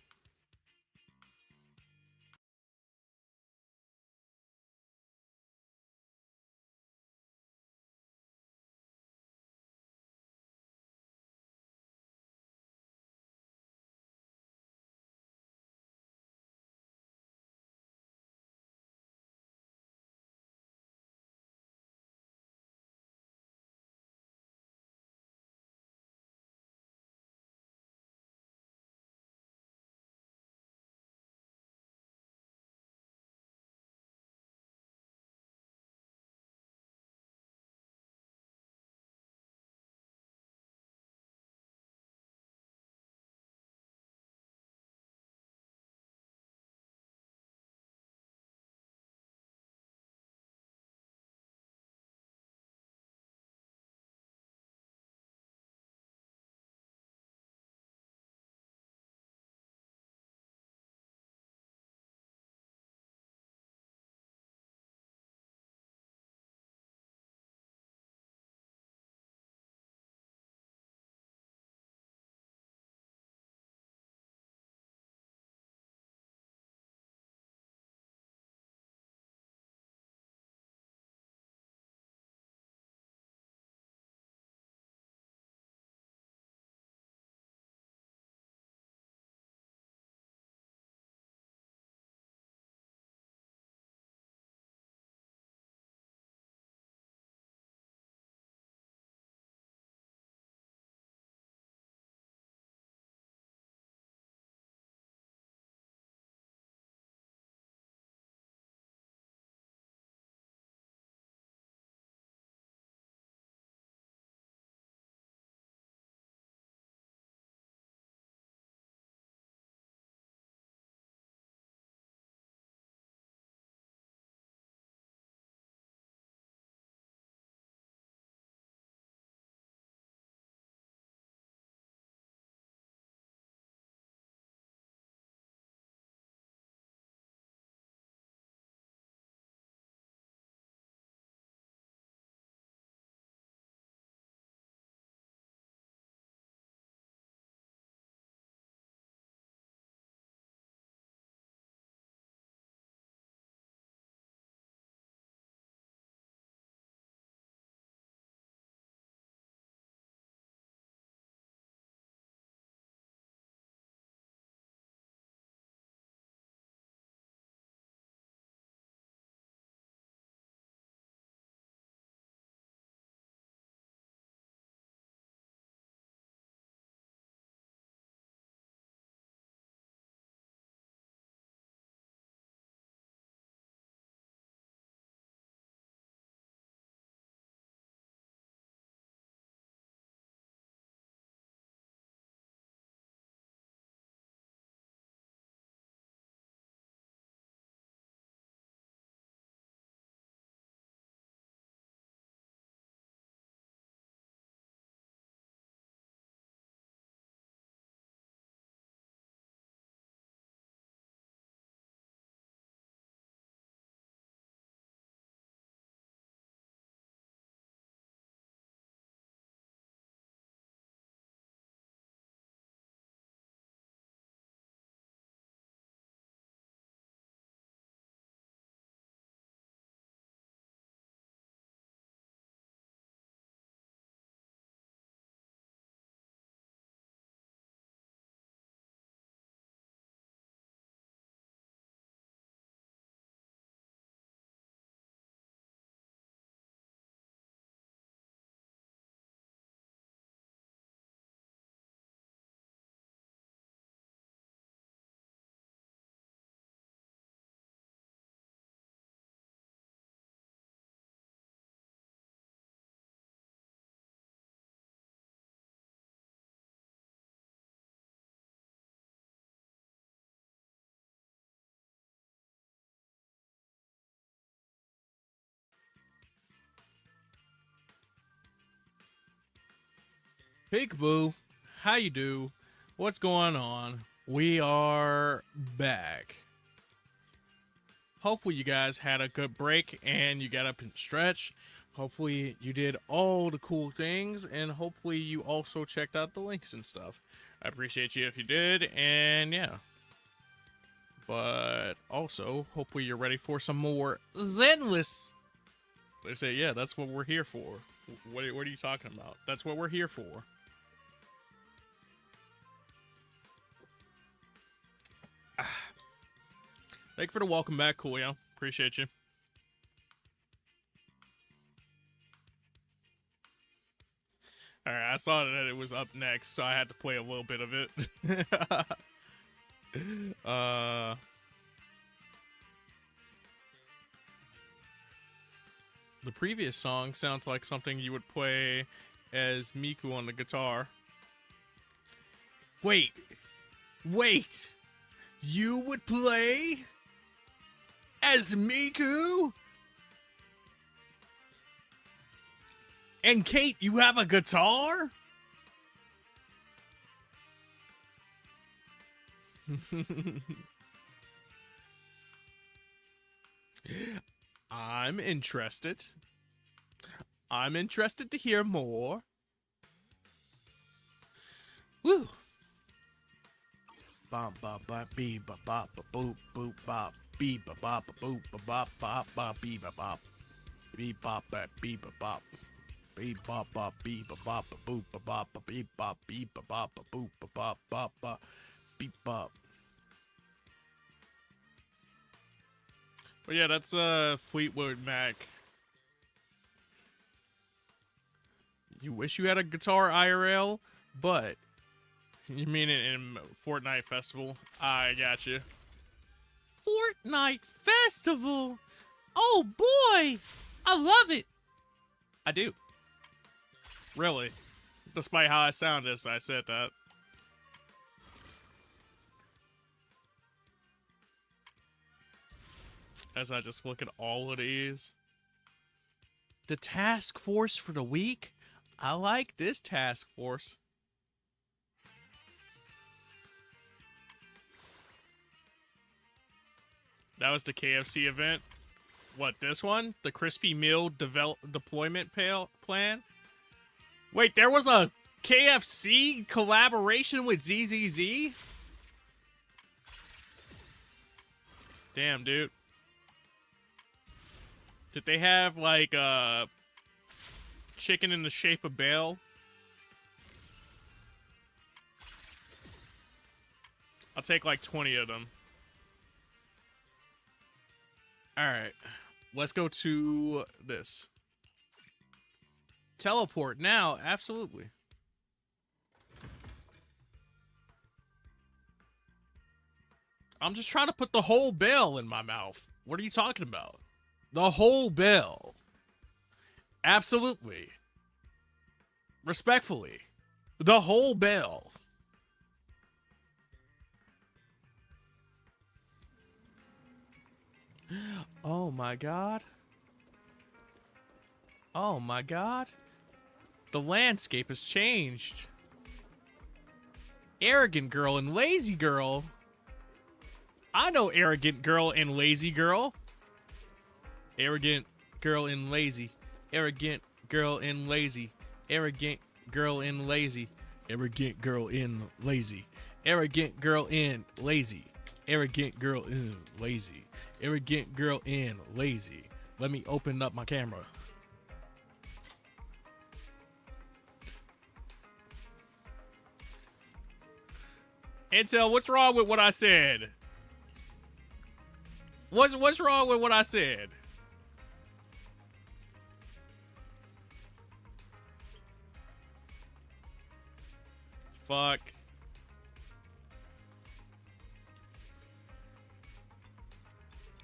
Peekaboo, how you do? What's going on? We are back. Hopefully you guys had a good break and you got up and stretched. Hopefully you did all the cool things, and hopefully you also checked out the links and stuff. I appreciate you if you did, and yeah. But also, hopefully you're ready for some more Zenless. They say, yeah, that's what we're here for. What are you talking about? That's what we're here for. Thank you for the welcome back, Coolio. Appreciate you. Alright, I saw that it was up next, so I had to play a little bit of it. The previous song sounds like something you would play as Miku on the guitar. Wait! You would play as Miku? And Kate, you have a guitar? I'm interested. I'm interested to hear more. Woo! Bop bop bop bee bop bop boop boop bop bee bop bop boop bop bop bop bee bop bop bee bop bop bee bop bop bee bop bop bee bop bop boop bop bee bop bee bop bop boop bop bop bop bee bop. But yeah, that's Fleetwood Mac. You wish you had a guitar IRL, but you mean it in Fortnite Festival? I got you. Fortnite Festival? Oh boy! I love it! I do. Really. Despite how I sound as I said that. As I just look at all of these. The task force for the week? I like this task force. That was the KFC event. What, this one? The Crispy Meal deployment plan? Wait, there was a KFC collaboration with ZZZ? Damn, dude. Did they have, like, chicken in the shape of Bale? I'll take, like, 20 of them. Alright. Let's go to this. Teleport now, absolutely. I'm just trying to put the whole bell in my mouth. What are you talking about? The whole bell. Absolutely. Respectfully. The whole bell. Oh my god. Oh my god. The landscape has changed. Arrogant girl and lazy girl. I know arrogant girl and lazy girl. Arrogant girl and lazy. Arrogant girl and lazy. Arrogant girl and lazy. Arrogant girl in lazy. Arrogant girl in lazy. Arrogant girl in lazy. Arrogant girl in lazy. Let me open up my camera. Intel, what's wrong with what I said? What's wrong with what I said? Fuck.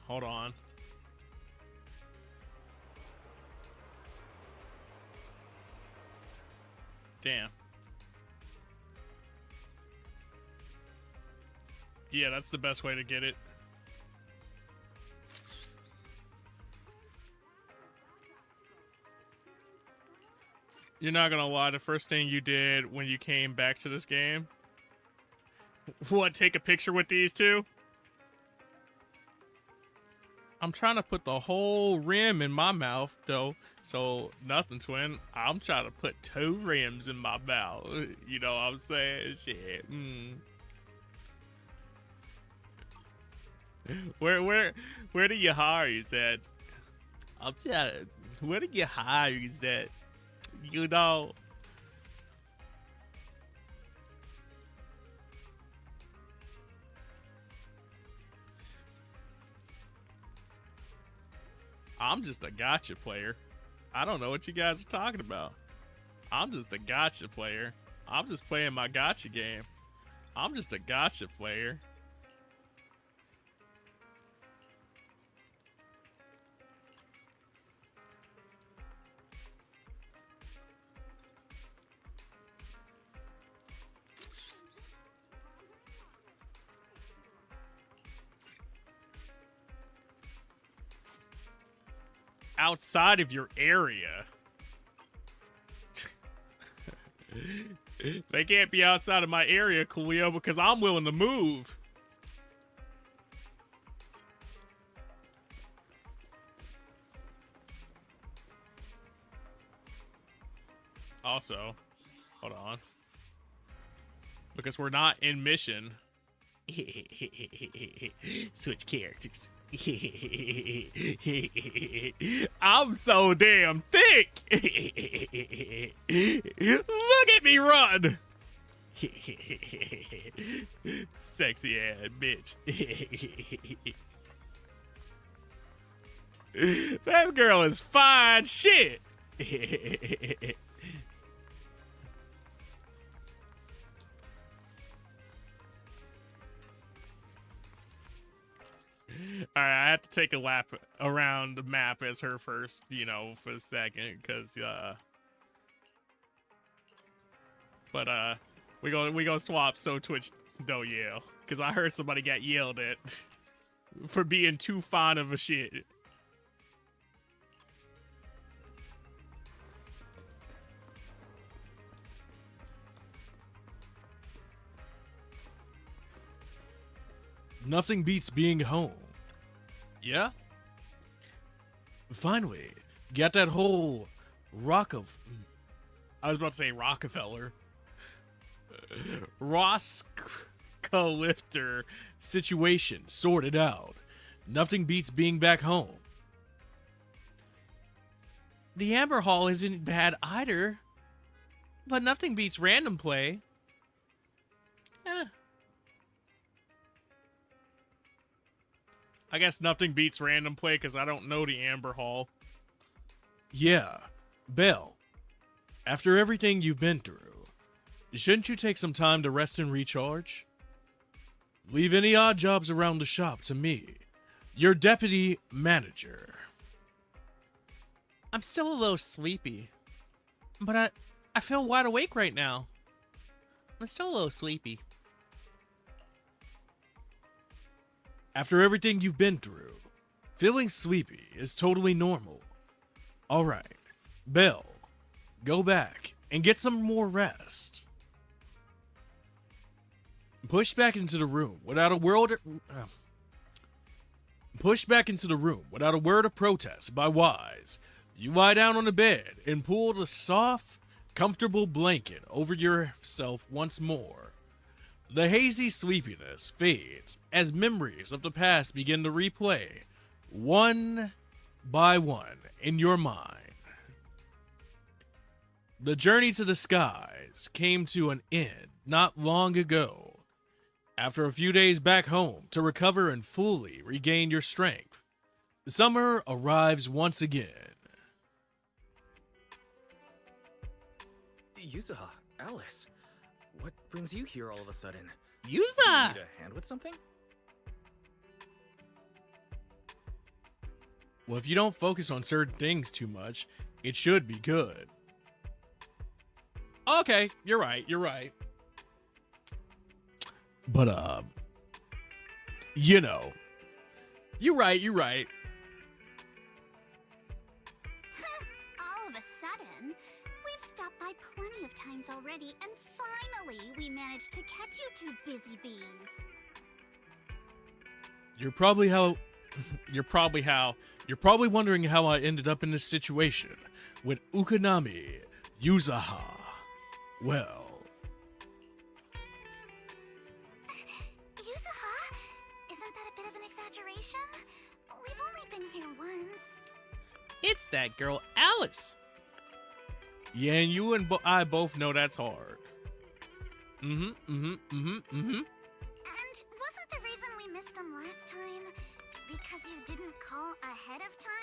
Hold on. Damn. Yeah, that's the best way to get it. You're not gonna lie, the first thing you did when you came back to this game, what, take a picture with these two? I'm trying to put the whole rim in my mouth, though. So, nothing, twin. I'm trying to put 2 rims in my mouth. You know what I'm saying? Shit. Where do you hires at? I'm trying to, where do you hires at? You know. I'm just a gotcha player. I don't know what you guys are talking about. I'm just a gotcha player. I'm just playing my gotcha game. I'm just a gotcha player. Outside of your area. They can't be outside of my area, Coolio, because I'm willing to move. Also, hold on. Because we're not in mission. Switch characters. I'm so damn thick. Look at me run. Sexy ass bitch. That girl is fine shit. Alright, I have to take a lap around the map as her first, you know, for a second, because, but, we gonna swap so Twitch don't yell, because I heard somebody got yelled at for being too fond of a shit. Nothing beats being home. Yeah? Finally, got that whole I was about to say Rockefeller. Rosco-lifter situation sorted out. Nothing beats being back home. The Amber Hall isn't bad either, but nothing beats random play. I guess nothing beats random play because I don't know the Amber Hall. Yeah, Belle, after everything you've been through, shouldn't you take some time to rest and recharge? Leave any odd jobs around the shop to me, your deputy manager. I'm still a little sleepy, but I feel wide awake right now. I'm still a little sleepy. After everything you've been through, feeling sleepy is totally normal. Alright, Belle, go back and get some more rest. Push back into the room without a word of protest by Wise. You lie down on the bed and pull the soft, comfortable blanket over yourself once more. The hazy sleepiness fades as memories of the past begin to replay, one by one, in your mind. The journey to the skies came to an end not long ago. After a few days back home to recover and fully regain your strength, summer arrives once again. Yuzuha, Alice. What brings you here all of a sudden? Yuza! You need a hand with something? Well, if you don't focus on certain things too much, it should be good. Okay, you're right. But, you know. You're right. All of a sudden, we've stopped by plenty of times already, and finally we managed to catch you two busy bees. You're probably wondering how I ended up in this situation with Ukanami Yuzaha. Well, Yuzuha? Isn't that a bit of an exaggeration? We've only been here once. it's that girl Alice. Yeah, and you and I both know that's hard. And wasn't the reason we missed them last time because you didn't call ahead of time?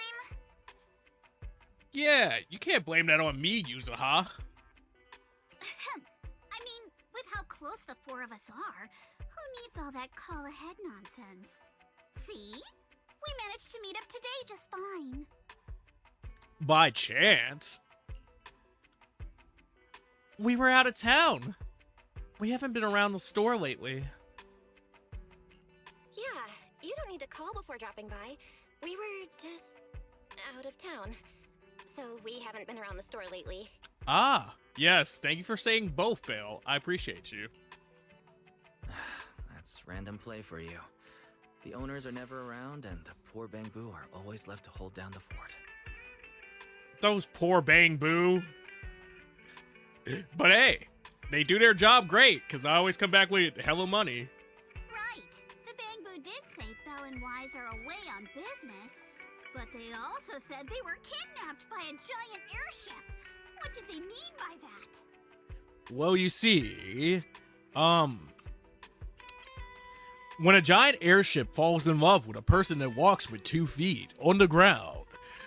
Yeah, you can't blame that on me, Yuzaha. I mean, with how close the four of us are, who needs all that call ahead nonsense? See? We managed to meet up today just fine. By chance. We were out of town. We haven't been around the store lately. Yeah, you don't need to call before dropping by. We were just out of town. So we haven't been around the store lately. Ah, yes. Thank you for saying both, Bale. I appreciate you. That's random play for you. The owners are never around, and the poor Bangbu are always left to hold down the fort. Those poor Bang Boo. But hey, they do their job great, because I always come back with hella money. Right. The Bangbu did say Belle and Wise are away on business, but they also said they were kidnapped by a giant airship. What did they mean by that? Well, you see, when a giant airship falls in love with a person that walks with 2 feet on the ground,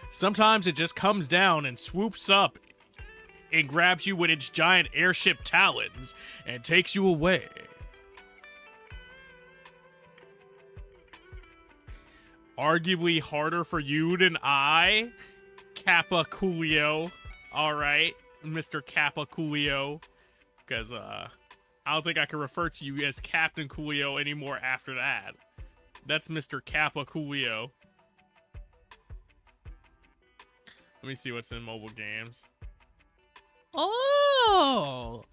sometimes it just comes down and swoops up and grabs you with its giant airship talons and takes you away. Arguably harder for you than I, Kappa Coolio. All right, Mr. Kappa Coolio. Because, I don't think I can refer to you as Captain Coolio anymore after that. That's Mr. Kappa Coolio. Let me see what's in mobile games. Oh!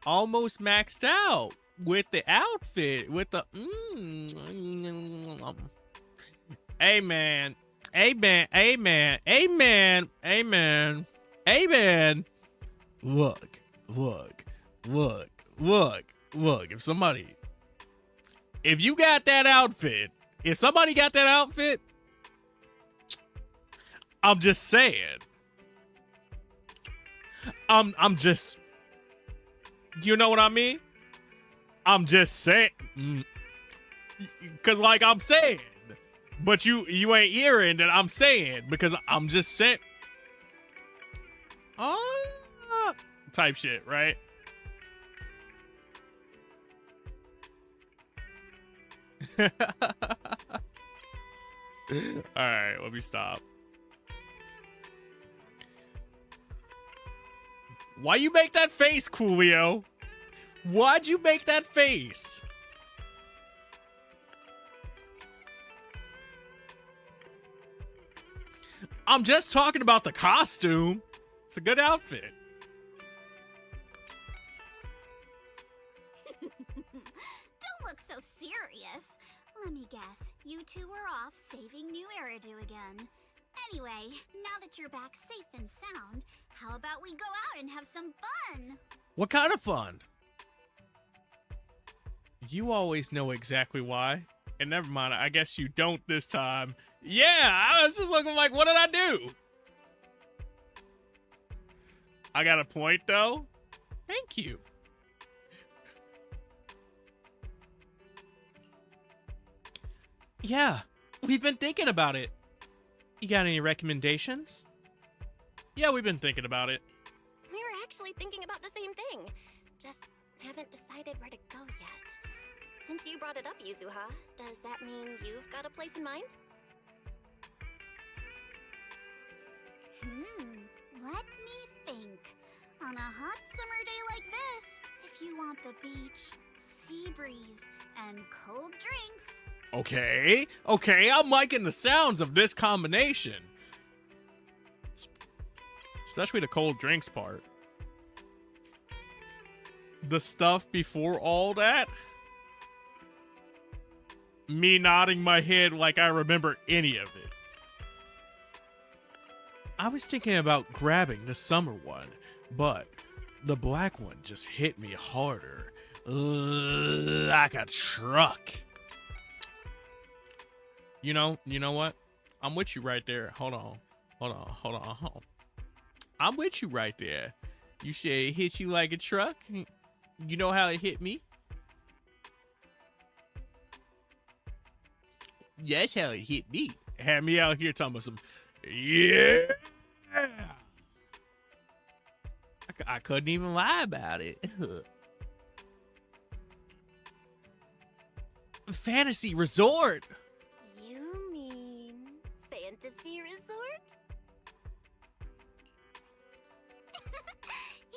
Almost maxed out with the outfit, with the Amen. Amen. Amen. Amen. Amen. Amen. Look. If you got that outfit, if somebody got that outfit, I'm just saying. I'm just, you know what I mean? I'm just saying, cause like I'm saying, but you ain't hearing that I'm saying, because I'm just saying, type shit, right? All right, let me stop. Why you make that face, Coolio? Why'd you make that face? I'm just talking about the costume. It's a good outfit. Don't look so serious. Let me guess, you two were off saving New Eridu again. Anyway, now that you're back safe and sound, how about we go out and have some fun? What kind of fun? You always know exactly why. And never mind, I guess you don't this time. Yeah, I was just looking like, what did I do? I got a point, though. Thank you. Yeah, we've been thinking about it. You got any recommendations? Yeah, we've been thinking about it. We were actually thinking about the same thing. Just haven't decided where to go yet. Since you brought it up, Yuzuha, does that mean you've got a place in mind? Let me think. On a hot summer day like this, if you want the beach, sea breeze, and cold drinks... Okay, I'm liking the sounds of this combination. Especially the cold drinks part. The stuff before all that, me nodding my head like I remember any of it. I was thinking about grabbing the summer one, but the black one just hit me harder, like a truck. You know what? I'm with you right there. Hold on. I'm with you right there. You say it hit you like a truck? You know how it hit me? That's how it hit me. Had me out here talking about some, yeah. I couldn't even lie about it. Fantasy Resort. You mean Fantasy Resort?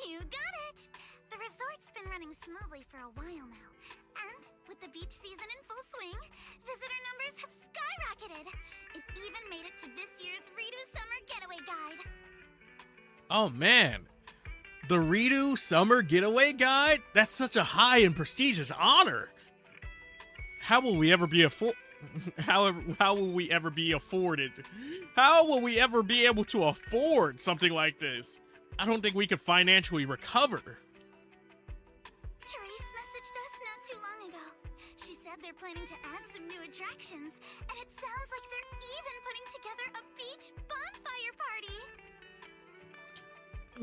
You got it! The resort's been running smoothly for a while now. And with the beach season in full swing, visitor numbers have skyrocketed. It even made it to this year's Redo Summer Getaway Guide. Oh man. The Redo Summer Getaway Guide? That's such a high and prestigious honor. How will we ever be how will we ever be afforded? How will we ever be able to afford something like this? I don't think we could financially recover. Therese messaged us not too long ago. She said they're planning to add some new attractions, and it sounds like they're even putting together a beach bonfire party.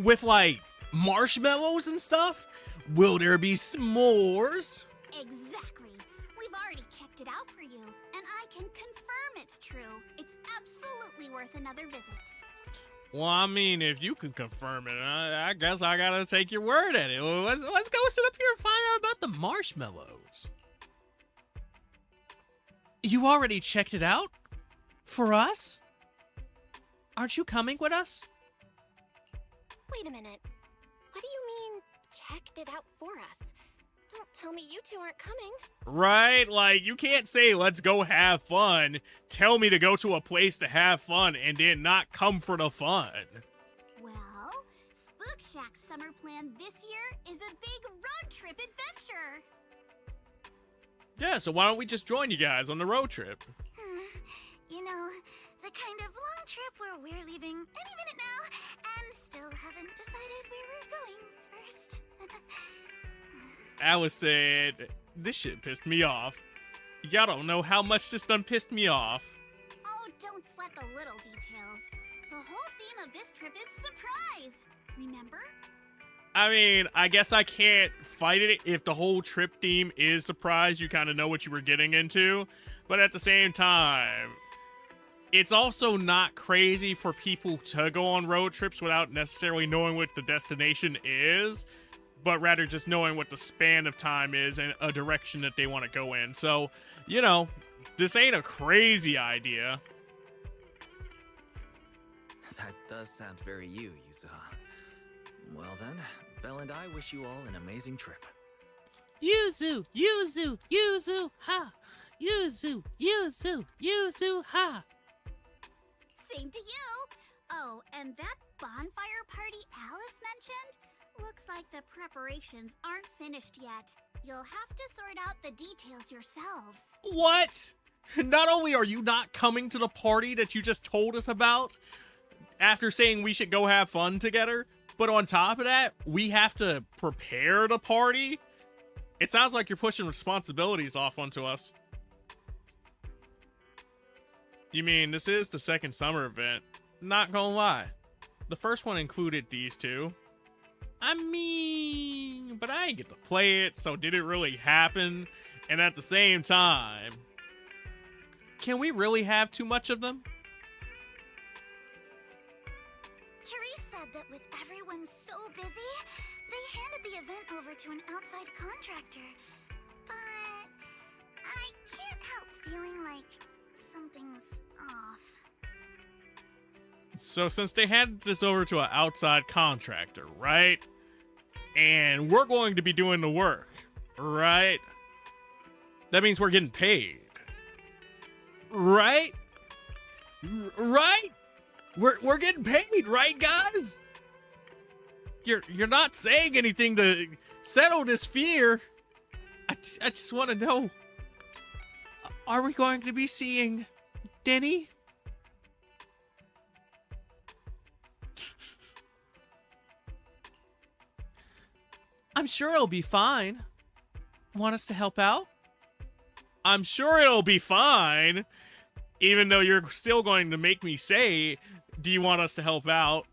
With like marshmallows and stuff? Will there be s'mores? Exactly. We've already checked it out for you, and I can confirm it's true. It's absolutely worth another visit. Well, I mean, if you can confirm it, I guess I gotta take your word at it. Well, let's go sit up here and find out about the marshmallows. You already checked it out? For us? Aren't you coming with us? Wait a minute. What do you mean, checked it out for us? Don't tell me you two aren't coming. Right? Like, you can't say, let's go have fun, tell me to go to a place to have fun, and then not come for the fun. Well, Spook Shack's summer plan this year is a big road trip adventure. Yeah, so why don't we just join you guys on the road trip? You know, the kind of long trip where we're leaving any minute now and still haven't decided where we're going first. Alice said, this shit pissed me off. Y'all don't know how much this done pissed me off. Oh, don't sweat the little details. The whole theme of this trip is surprise. Remember? I mean, I guess I can't fight it if the whole trip theme is surprise. You kind of know what you were getting into. But at the same time, it's also not crazy for people to go on road trips without necessarily knowing what the destination is, but rather just knowing what the span of time is and a direction that they want to go in. So, you know, this ain't a crazy idea. That does sound very you, Yuzuha. Well then, Belle and I wish you all an amazing trip. Yuzu, Yuzu, Yuzu, ha! Yuzu, Yuzu, Yuzu, ha! Same to you. Oh, and that bonfire party Alice mentioned? Looks like the preparations aren't finished yet. You'll have to sort out the details yourselves. What? Not only are you not coming to the party that you just told us about after saying we should go have fun together, but on top of that, we have to prepare the party? It sounds like you're pushing responsibilities off onto us. You mean, this is the second summer event. Not gonna lie. The first one included these two. I mean, but I didn't get to play it, so did it really happen? And at the same time, can we really have too much of them? Therese said that with everyone so busy, they handed the event over to an outside contractor. But I can't help feeling like something's off. So since they handed this over to an outside contractor, right? And we're going to be doing the work, right? That means we're getting paid. Right? Right? We're getting paid, right, guys? you're not saying anything to settle this fear. I just want to know, are we going to be seeing Denny? I'm sure it'll be fine. Want us to help out? I'm sure it'll be fine. Even though you're still going to make me say, do you want us to help out?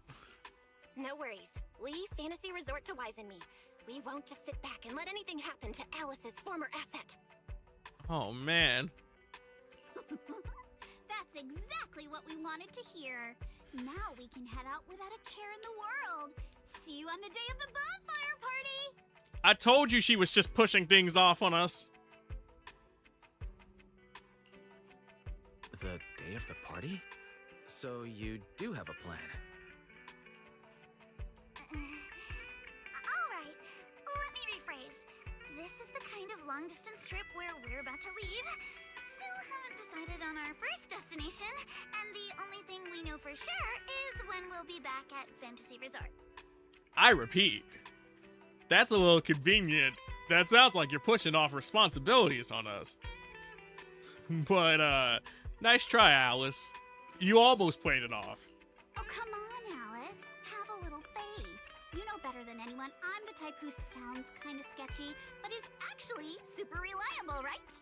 No worries. Leave Fantasy Resort to Wise and me. We won't just sit back and let anything happen to Alice's former asset. Oh, man. That's exactly what we wanted to hear. Now we can head out without a care in the world. See you on the day of the bonfire party. I told you she was just pushing things off on us. The day of the party? So you do have a plan. Alright, let me rephrase. This is the kind of long-distance trip where we're about to leave. Still haven't decided on our first destination, and the only thing we know for sure is when we'll be back at Fantasy Resort. I repeat, that's a little convenient. That sounds like you're pushing off responsibilities on us. But, nice try, Alice. You almost played it off. Oh, come on, Alice. Have a little faith. You know better than anyone I'm the type who sounds kind of sketchy, but is actually super reliable, right?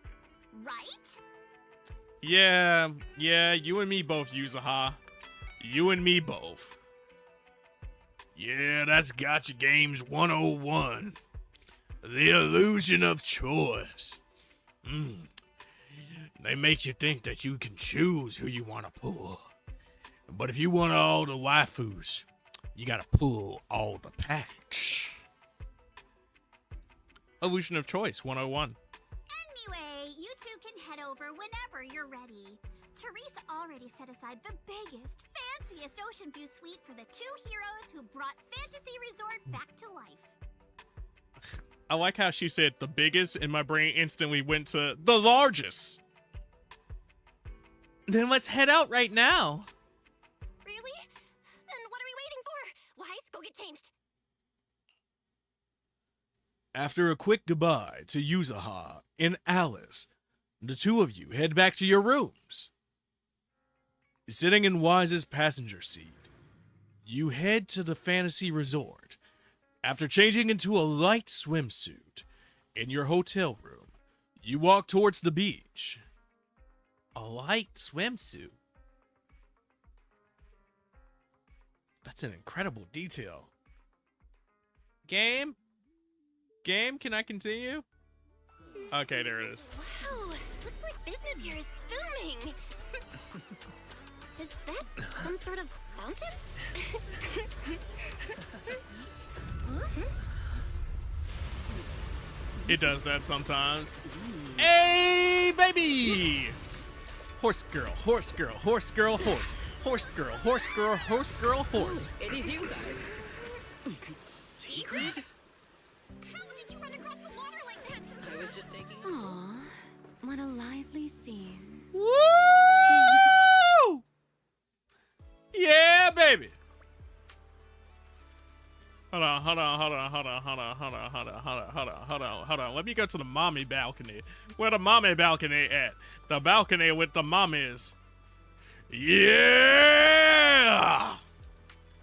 Right? Yeah, you and me both, Yuzaha. You and me both. Yeah, that's Gotcha Games 101. The illusion of choice. They make you think that you can choose who you want to pull. But if you want all the waifus, you gotta pull all the packs. Illusion of choice 101. Anyway, you two can head over whenever you're ready. Teresa already set aside the biggest, fanciest ocean view suite for the two heroes who brought Fantasy Resort back to life. I like how she said the biggest, and my brain instantly went to the largest. Then let's head out right now. Really? Then what are we waiting for? Wise, go get changed. After a quick goodbye to Yuzaha and Alice, the two of you head back to your rooms. Sitting in Wise's passenger seat, you head to the Fantasy Resort. After changing into a light swimsuit in your hotel room, you walk towards the beach. A light swimsuit. That's an incredible detail. Game, can I continue? Okay, there it is. Wow, looks like business here is booming. Is that some sort of fountain? It does that sometimes. Hey, baby! Horse girl, horse girl, horse girl, horse. Horse girl, horse girl, horse girl, horse. It is you guys. Secret? How did you run across the water like that? I was just taking a Aw, what a lively scene. Woo! Yeah, baby. Hold on. Let me go to the mommy balcony. Where the mommy balcony at? The balcony with the mommies. Yeah!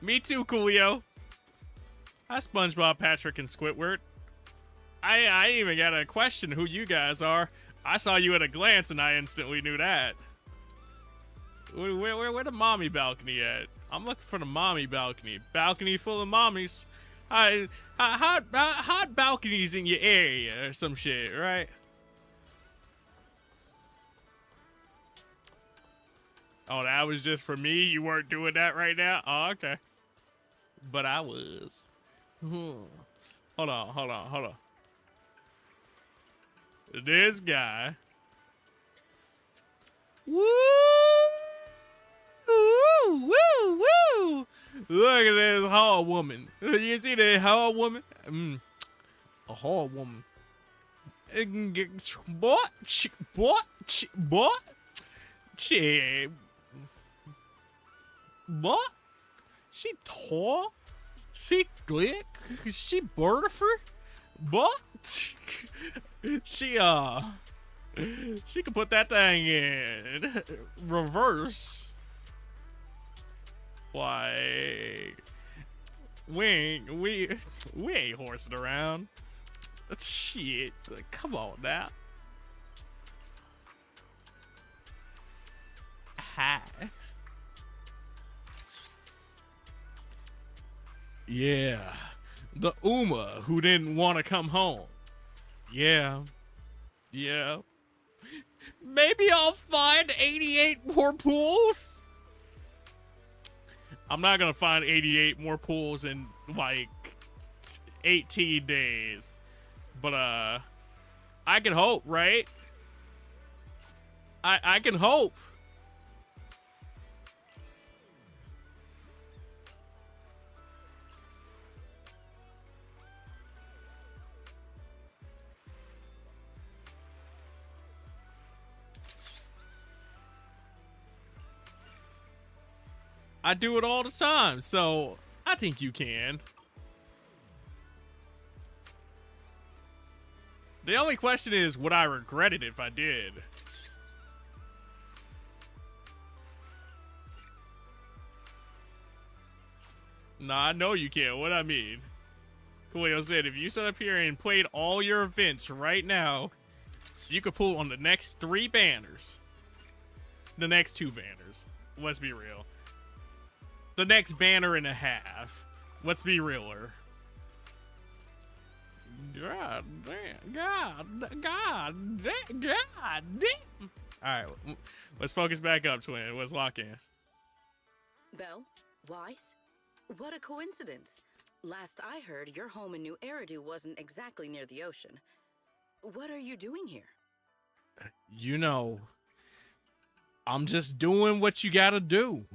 Me too, Coolio. Hi, SpongeBob, Patrick, and Squidward. I even got a question who you guys are. I saw you at a glance and I instantly knew that. Where the mommy balcony at? I'm looking for the mommy balcony. Balcony full of mommies. Hot balconies in your area or some shit, right? Oh, that was just for me? You weren't doing that right now? Oh, okay. But I was. Hold on. This guy. Woo! Woo! Look at this hard woman. You see that hard woman? A hard woman. Boy. She tall. Secret? She beautiful? But she can put that thing in reverse. Like we ain't horsing around. Shit, come on now. Hi. Yeah, the Uma who didn't want to come home. Yeah. Maybe I'll find 88 more pools. I'm not gonna find 88 more pools in like 18 days. But I can hope, right? I can hope. I do it all the time, so I think you can. The only question is, would I regret it if I did? Nah, I know you can. What I mean. Coolio said, if you set up here and played all your events right now, you could pull on the next 3 banners. The next 2 banners. Let's be real. The next banner and a half. Let's be realer. God damn. Alright, let's focus back up, twin. Let's lock in. Belle? Wise? What a coincidence. Last I heard, your home in New Eridu wasn't exactly near the ocean. What are you doing here? You know, I'm just doing what you gotta do.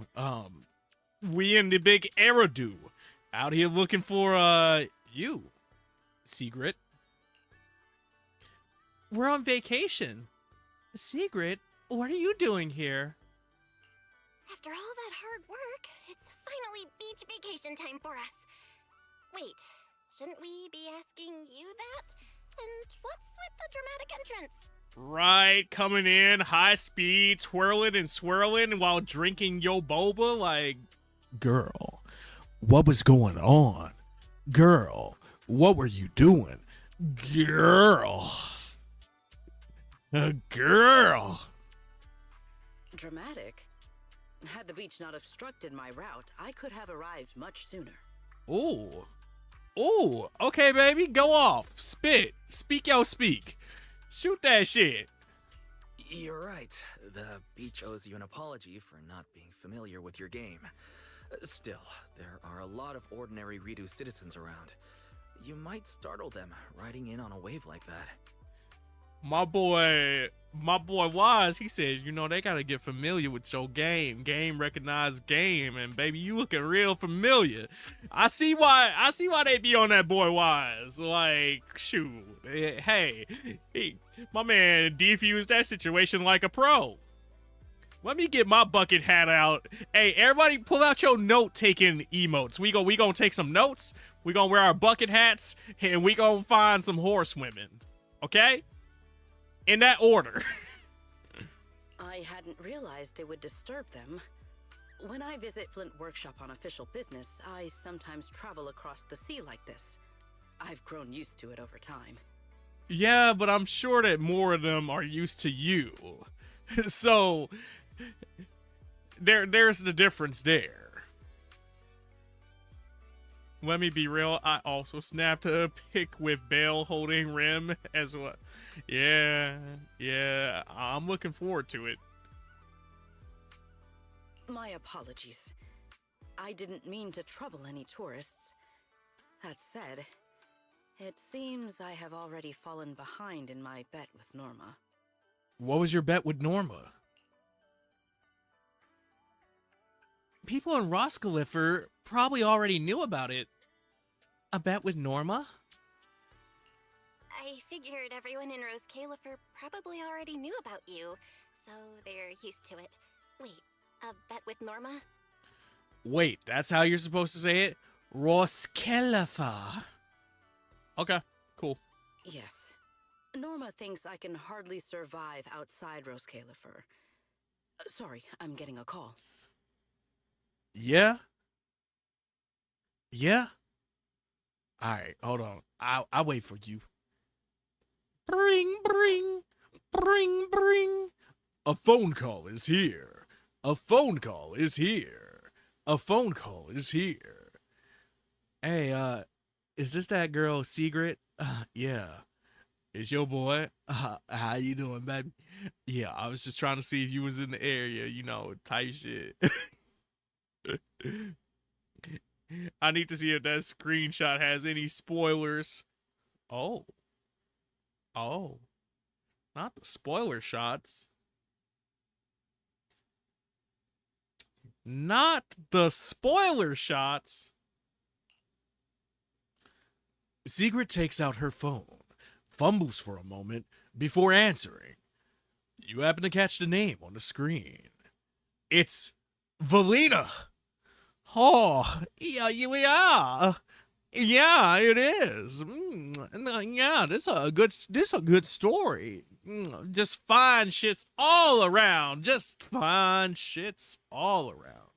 We in the big Eridu. Out here looking for, you. Secret. We're on vacation. Secret, what are you doing here? After all that hard work, it's finally beach vacation time for us. Wait, shouldn't we be asking you that? And what's with the dramatic entrance? Right, coming in, high speed, twirling and swirling while drinking yo boba, like... Girl, what was going on? Girl, what were you doing? Girl. Girl. Dramatic? Had the beach not obstructed my route, I could have arrived much sooner. Ooh. Ooh, okay, baby, go off. Spit. Speak yo speak. Shoot that shit. You're right. The beach owes you an apology for not being familiar with your game. Still, there are a lot of ordinary Redo citizens around. You might startle them riding in on a wave like that. My boy Wise, he says, you know, they gotta get familiar with your game. Game recognized game, and baby, you looking real familiar. I see why they be on that boy Wise. Like, shoot. Hey, my man defused that situation like a pro. Let me get my bucket hat out. Hey, everybody pull out your note-taking emotes. We gonna take some notes. We gonna wear our bucket hats, and we gonna find some horsewomen. Okay? In that order. I hadn't realized it would disturb them. When I visit Flint Workshop on official business, I sometimes travel across the sea like this. I've grown used to it over time. Yeah, but I'm sure that more of them are used to you. So, there's the difference there. Let me be real, I also snapped a pic with Bale holding Rim as well. Yeah, I'm looking forward to it. My apologies. I didn't mean to trouble any tourists. That said, it seems I have already fallen behind in my bet with Norma. What was your bet with Norma? People in Roskillifer probably already knew about it. A bet with Norma? I figured everyone in Rose Califer probably already knew about you, so they're used to it. Wait, a bet with Norma? Wait, that's how you're supposed to say it? Roskelifer. Okay, cool. Yes. Norma thinks I can hardly survive outside Roskelifer. Sorry, I'm getting a call. Yeah? Yeah? Alright, hold on. I'll wait for you. Bring, bring, bring, bring. A phone call is here. A phone call is here. A phone call is here. Hey, is this that girl, Secret? Yeah. It's your boy. How you doing, baby? Yeah, I was just trying to see if you was in the area, you know, type shit. I need to see if that screenshot has any spoilers. Oh. Oh. Not the spoiler shots. Not the spoiler shots. Sigrid takes out her phone, fumbles for a moment before answering. You happen to catch the name on the screen. It's Valina. Oh, yeah, we are. Yeah, it is. Yeah, this a good story. Just fine shits all around. Just fine shits all around.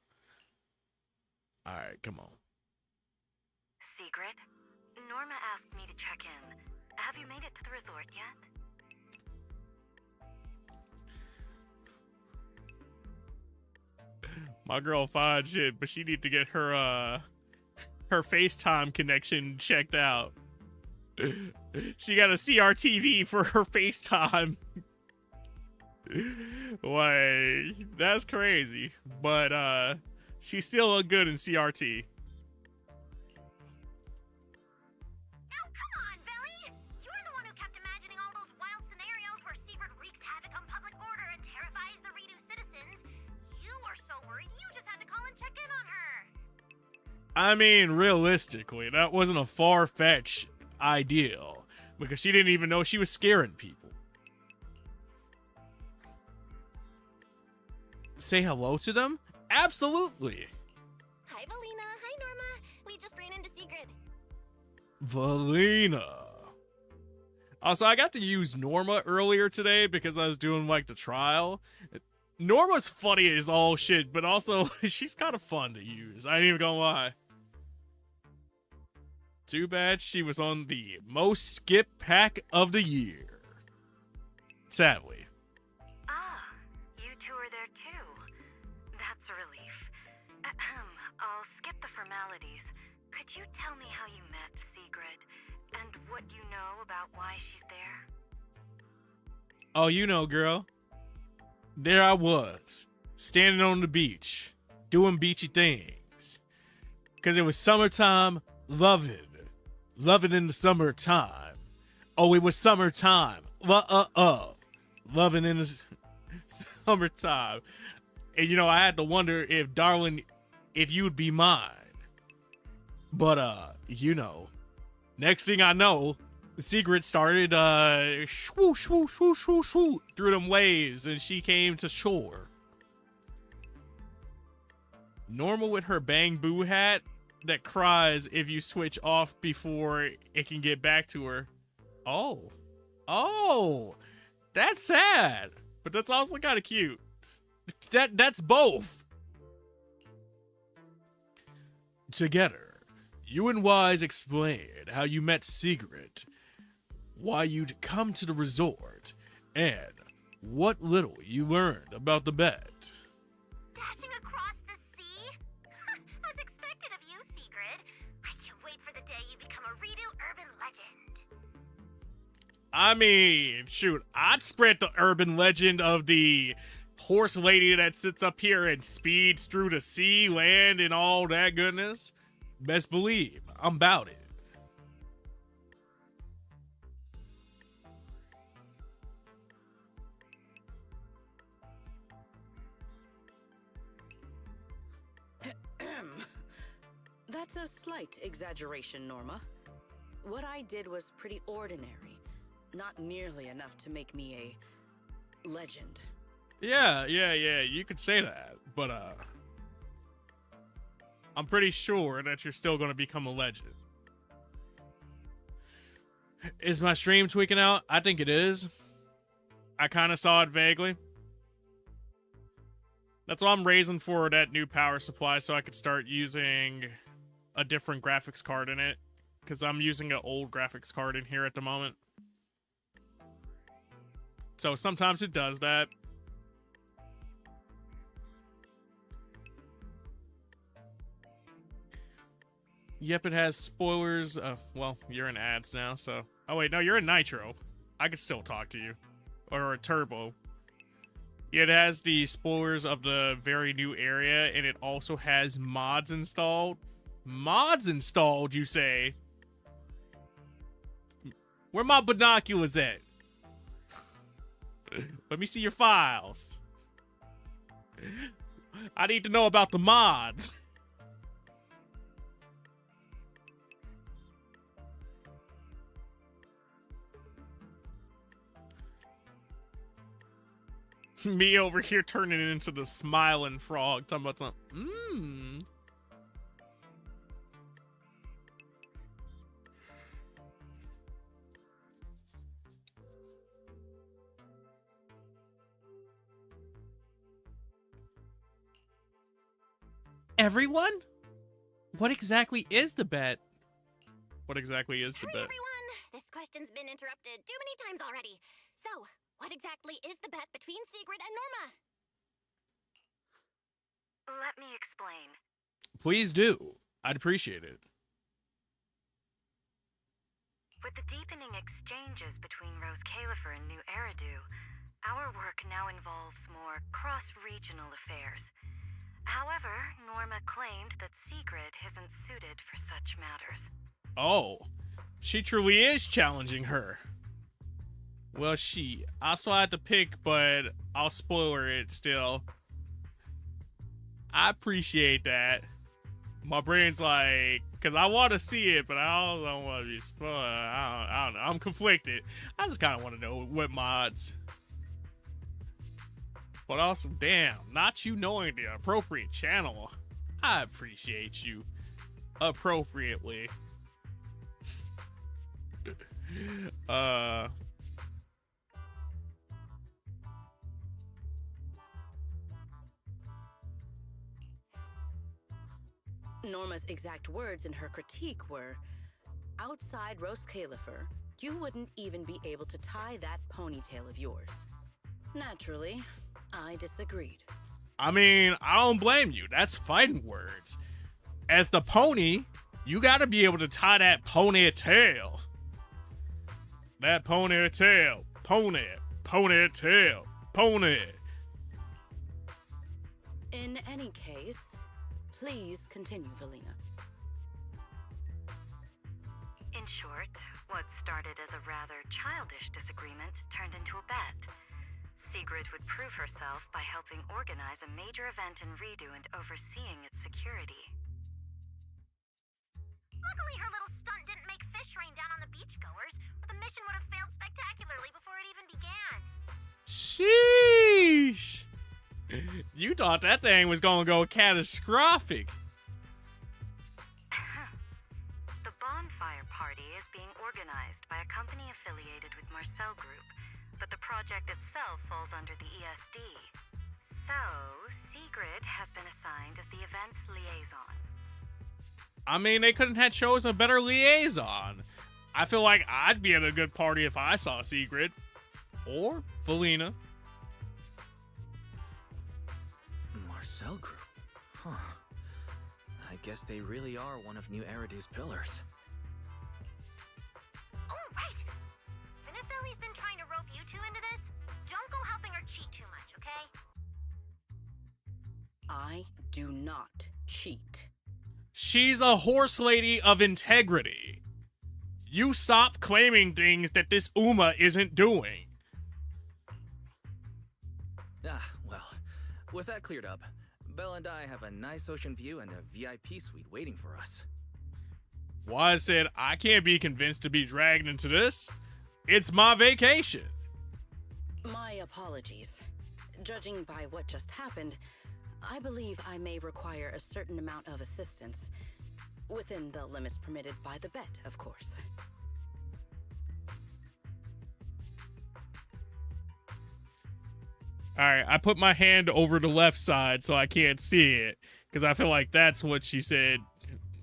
All right, come on. Secret? Norma asked me to check in. Have you made it to the resort yet? My girl fine shit, but she need to get her FaceTime connection checked out. She got a CRTV for her FaceTime. Like, that's crazy. But she still look good in CRT. Now, come on, Belly! You're the one who kept imagining all those wild scenarios where Secret wreaks havoc on public order and terrifies the Redo citizens. You were so worried you just had to call and check in on her. I mean, realistically, that wasn't a far-fetched ideal, because she didn't even know she was scaring people. Say hello to them? Absolutely. Hi, Valina. Hi, Norma. We just ran into Secret. Valina. Also, I got to use Norma earlier today because I was doing, like, the trial. Norma's funny as all shit, but also, she's kind of fun to use. I ain't even gonna lie. Too bad she was on the most skipped pack of the year. Sadly. Ah, you two are there too. That's a relief. I'll skip the formalities. Could you tell me how you met Sigrid and what you know about why she's there? Oh, you know, girl. There I was, standing on the beach, doing beachy things. Because it was summertime, loving in the summertime. Oh, it was summertime. Loving in the summertime. And, you know, I had to wonder if, darling, if you'd be mine. But, you know, next thing I know, Secret started, swoosh, swoosh, swoosh, swoosh, swoosh, through them waves, and she came to shore. Norma with her bang boo hat that cries if you switch off before it can get back to her. Oh, that's sad, but that's also kind of cute. That's both. Together, you and Wise explained how you met Secret, why you'd come to the resort, and what little you learned about the bet. Dashing across the sea? As expected of you, Secret. I can't wait for the day you become a Redo urban legend. I mean, shoot, I'd spread the urban legend of the horse lady that sits up here and speeds through the sea, land, and all that goodness. Best believe, I'm about it. That's a slight exaggeration, Norma. What I did was pretty ordinary. Not nearly enough to make me a legend. Yeah, you could say that, but, I'm pretty sure that you're still going to become a legend. Is my stream tweaking out? I think it is. I kind of saw it vaguely. That's why I'm raising for that new power supply so I could start using a different graphics card in it. Because I'm using an old graphics card in here at the moment. So sometimes it does that. Yep, it has spoilers. Well, you're in ads now, so... Oh, wait, no, you're in Nitro. I could still talk to you. Or a Turbo. It has the spoilers of the very new area, and it also has mods installed. Mods installed, you say? Where my binoculars at? Let me see your files. I need to know about the mods. Me over here turning it into the smiling frog, talking about something. Everyone? What exactly is the bet? What exactly is the bet? Everyone! This question's been interrupted too many times already. So, what exactly is the bet between Sigrid and Norma? Let me explain. Please do. I'd appreciate it. With the deepening exchanges between Rose Califer and New Eridu, our work now involves more cross-regional affairs. However, Norma claimed that Sigrid isn't suited for such matters. Oh, she truly is challenging her. Well, I still had to pick, but I'll spoiler it still. I appreciate that. My brain's like, because I want to see it, but I also don't want to be spoiled. I don't know. I'm conflicted. I just kind of want to know what mods. But also, damn, not you knowing the appropriate channel. I appreciate you appropriately. Norma's exact words in her critique were, outside Rose Califer, you wouldn't even be able to tie that ponytail of yours. Naturally, I disagreed. I mean, I don't blame you. That's fighting words. As the pony, you gotta be able to tie that ponytail. That ponytail. Ponytail. Pony. In any case, please continue, Valina. In short, what started as a rather childish disagreement turned into a bet. Sigrid would prove herself by helping organize a major event in Redo and overseeing its security. Luckily, her little stunt didn't make fish rain down on the beachgoers, or the mission would have failed spectacularly before it even began. Sheesh. You thought that thing was gonna go catastrophic. The bonfire party is being organized by a company affiliated with Marcel Group, but the project itself falls under the ESD. So, Sigrid has been assigned as the event's liaison. I mean, they couldn't have chosen a better liaison. I feel like I'd be at a good party if I saw Sigrid. Or Valina. Marcel Group? Huh. I guess they really are one of New Eridu's pillars. Oh, right! Vinifili's been trying to rope you two into this. Don't go helping her cheat too much, okay? I do not cheat. She's a horse lady of integrity. You stop claiming things that this Uma isn't doing. Ah, well, with that cleared up, Belle and I have a nice ocean view and a VIP suite waiting for us. Why I said I can't be convinced to be dragged into this. It's my vacation. My apologies. Judging by what just happened, I believe I may require a certain amount of assistance. Within the limits permitted by the bet, of course. Alright, I put my hand over the left side so I can't see it. Because I feel like that's what she said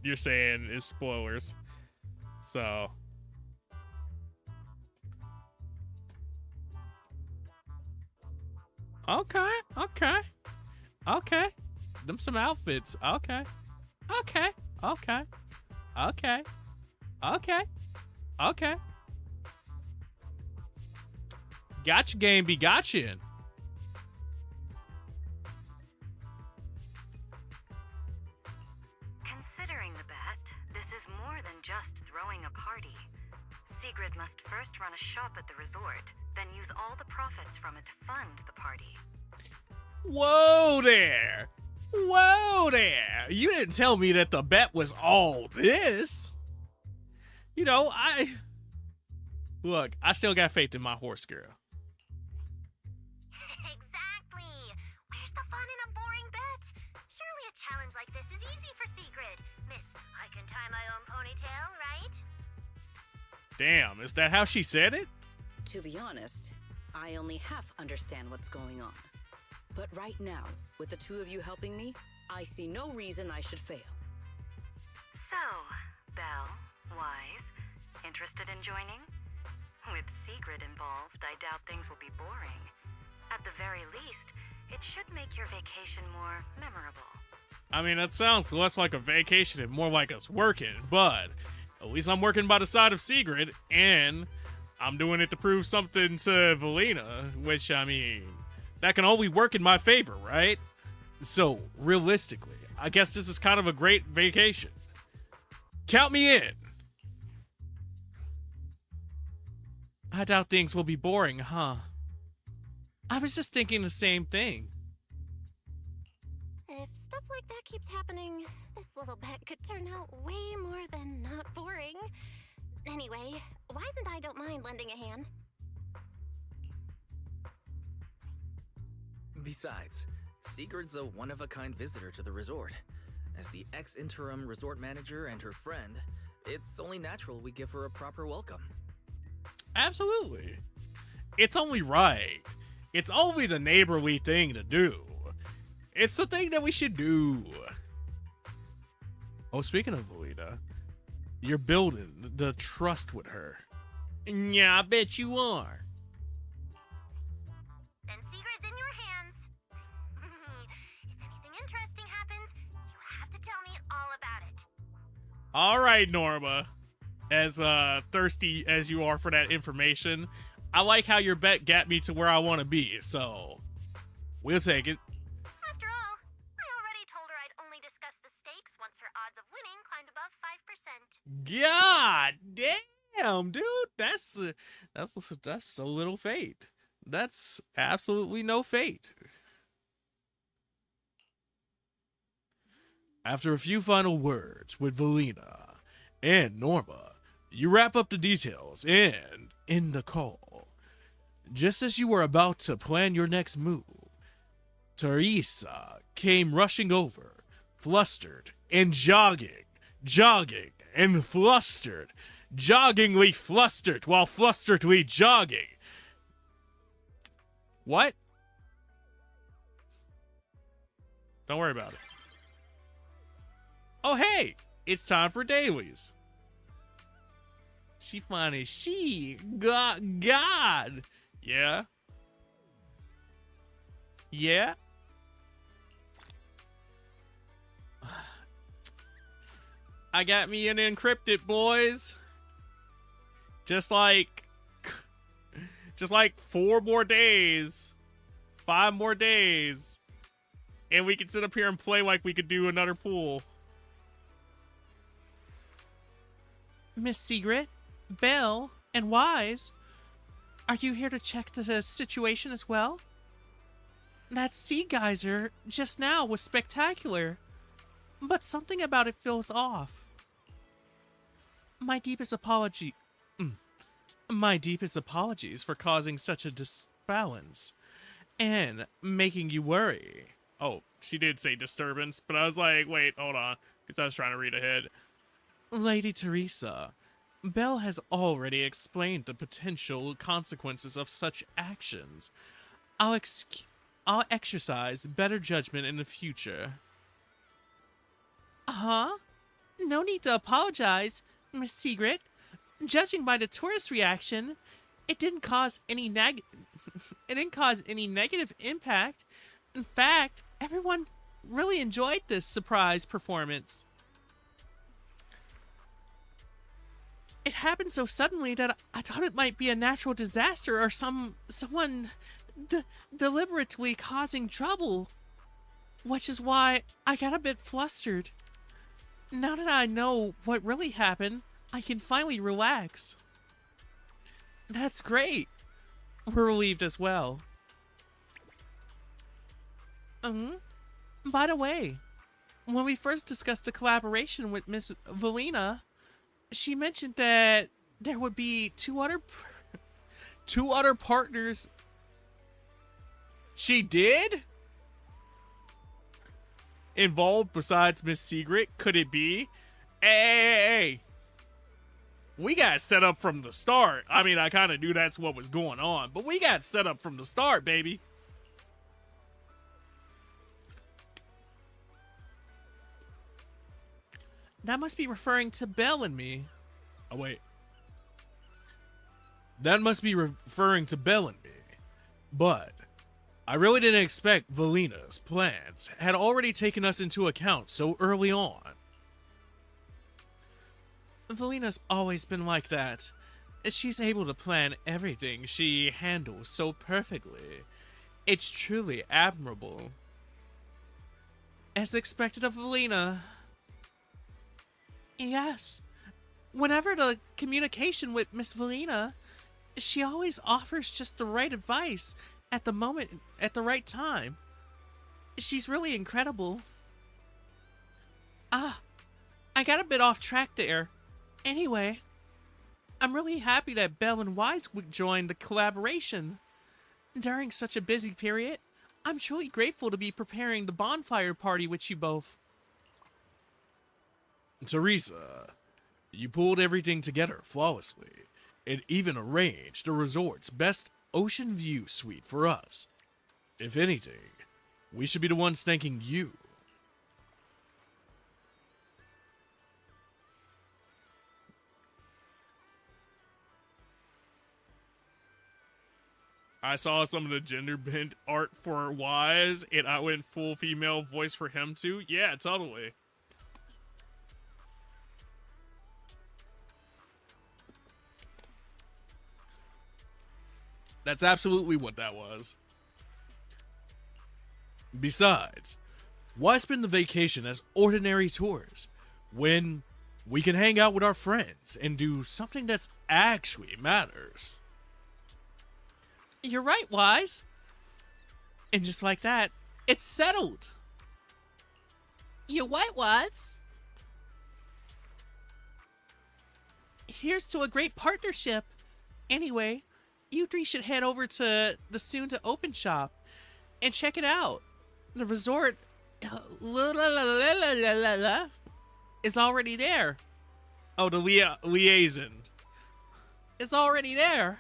you're saying is spoilers. So. Okay, okay. Okay. Them some outfits. Okay. Okay. Okay. Okay. Okay. Okay. Gotcha, game be gotcha. Considering the bet, this is more than just throwing a party. Sigrid must first run a shop at the resort, then use all the profits from it to fund the party. Whoa there. Whoa there. You didn't tell me that the bet was all this. You know, Look, I still got faith in my horse girl. Exactly. Where's the fun in a boring bet? Surely a challenge like this is easy for Sigrid. Miss, I can tie my own ponytail, right? Damn, is that how she said it? To be honest, I only half understand what's going on. But right now, with the two of you helping me, I see no reason I should fail. So, Belle, Wise, interested in joining? With Sigrid involved, I doubt things will be boring. At the very least, it should make your vacation more memorable. I mean, that sounds less like a vacation and more like us working, but at least I'm working by the side of Sigrid, and I'm doing it to prove something to Valina, which, I mean, that can only work in my favor, right? So, realistically, I guess this is kind of a great vacation. Count me in! I doubt things will be boring, huh? I was just thinking the same thing. If stuff like that keeps happening, this little bet could turn out way more than not boring. Anyway, Wise and I don't mind lending a hand. Besides, Sigurd's a one-of-a-kind visitor to the resort. As the ex-interim resort manager and her friend, it's only natural we give her a proper welcome. Absolutely. It's only right. It's only the neighborly thing to do. It's the thing that we should do. Oh, speaking of Valina, you're building the trust with her. Yeah, I bet you are. Then Sigrid's in your hands. If anything interesting happens, you have to tell me all about it. All right, Norma. As thirsty as you are for that information, I like how your bet got me to where I want to be, so we'll take it. After all, I already told her I'd only discuss the stakes once her odds of winning climbed above 5%. God damn, dude, that's so little fate. That's absolutely no fate. After a few final words with Valina and Norma, you wrap up the details and end the call. Just as you were about to plan your next move, Teresa came rushing over, flustered and jogging and flustered, joggingly flustered while flusteredly jogging. What? Don't worry about it. Oh, hey, it's time for dailies. She fine as she. God. Yeah. Yeah. I got me an encrypted, boys. Just like 4 more days. 5 more days. And we can sit up here and play like we could do another pool. Miss Sigrid, Belle, and Wise, are you here to check the situation as well? That sea geyser just now was spectacular, but something about it feels off. My deepest apologies for causing such a disbalance and making you worry. Oh, she did say disturbance, but I was like, wait, hold on, because I was trying to read ahead. Lady Teresa, Belle has already explained the potential consequences of such actions. I'll exercise better judgment in the future. Huh? No need to apologize, Miss Secret. Judging by the tourist reaction, it didn't cause any negative impact. In fact, everyone really enjoyed this surprise performance. It happened so suddenly that I thought it might be a natural disaster or someone deliberately causing trouble, which is why I got a bit flustered. Now that I know what really happened, I can finally relax. That's great. We're relieved as well. By the way, when we first discussed a collaboration with Miss Valina, she mentioned that there would be two other partners. She did? Involved besides Miss Secret? Could it be? Hey. We got set up from the start. I mean, I kind of knew that's what was going on, but we got set up from the start, baby. That must be referring to Belle and me. Oh, wait. That must be referring to Belle and me. But I really didn't expect Valina's plans had already taken us into account so early on. Valina's always been like that. She's able to plan everything she handles so perfectly. It's truly admirable. As expected of Valina. Yes. Whenever the communication with Miss Valina, she always offers just the right advice at the moment, at the right time. She's really incredible. I got a bit off track there. Anyway, I'm really happy that Belle and Wise would join the collaboration. During such a busy period, I'm truly grateful to be preparing the bonfire party with you both. Teresa, you pulled everything together flawlessly, and even arranged the resort's best ocean view suite for us. If anything, we should be the ones thanking you. I saw some of the gender bent art for Wise, and I went full female voice for him too. Yeah, totally. That's absolutely what that was. Besides, why spend the vacation as ordinary tours when we can hang out with our friends and do something that's actually matters? You're right, Wise. And just like that, it's settled. You're right, Wise. Here's to a great partnership. Anyway, you three should head over to the soon-to-open shop and check it out. The resort is already there. Oh, the liaison is already there,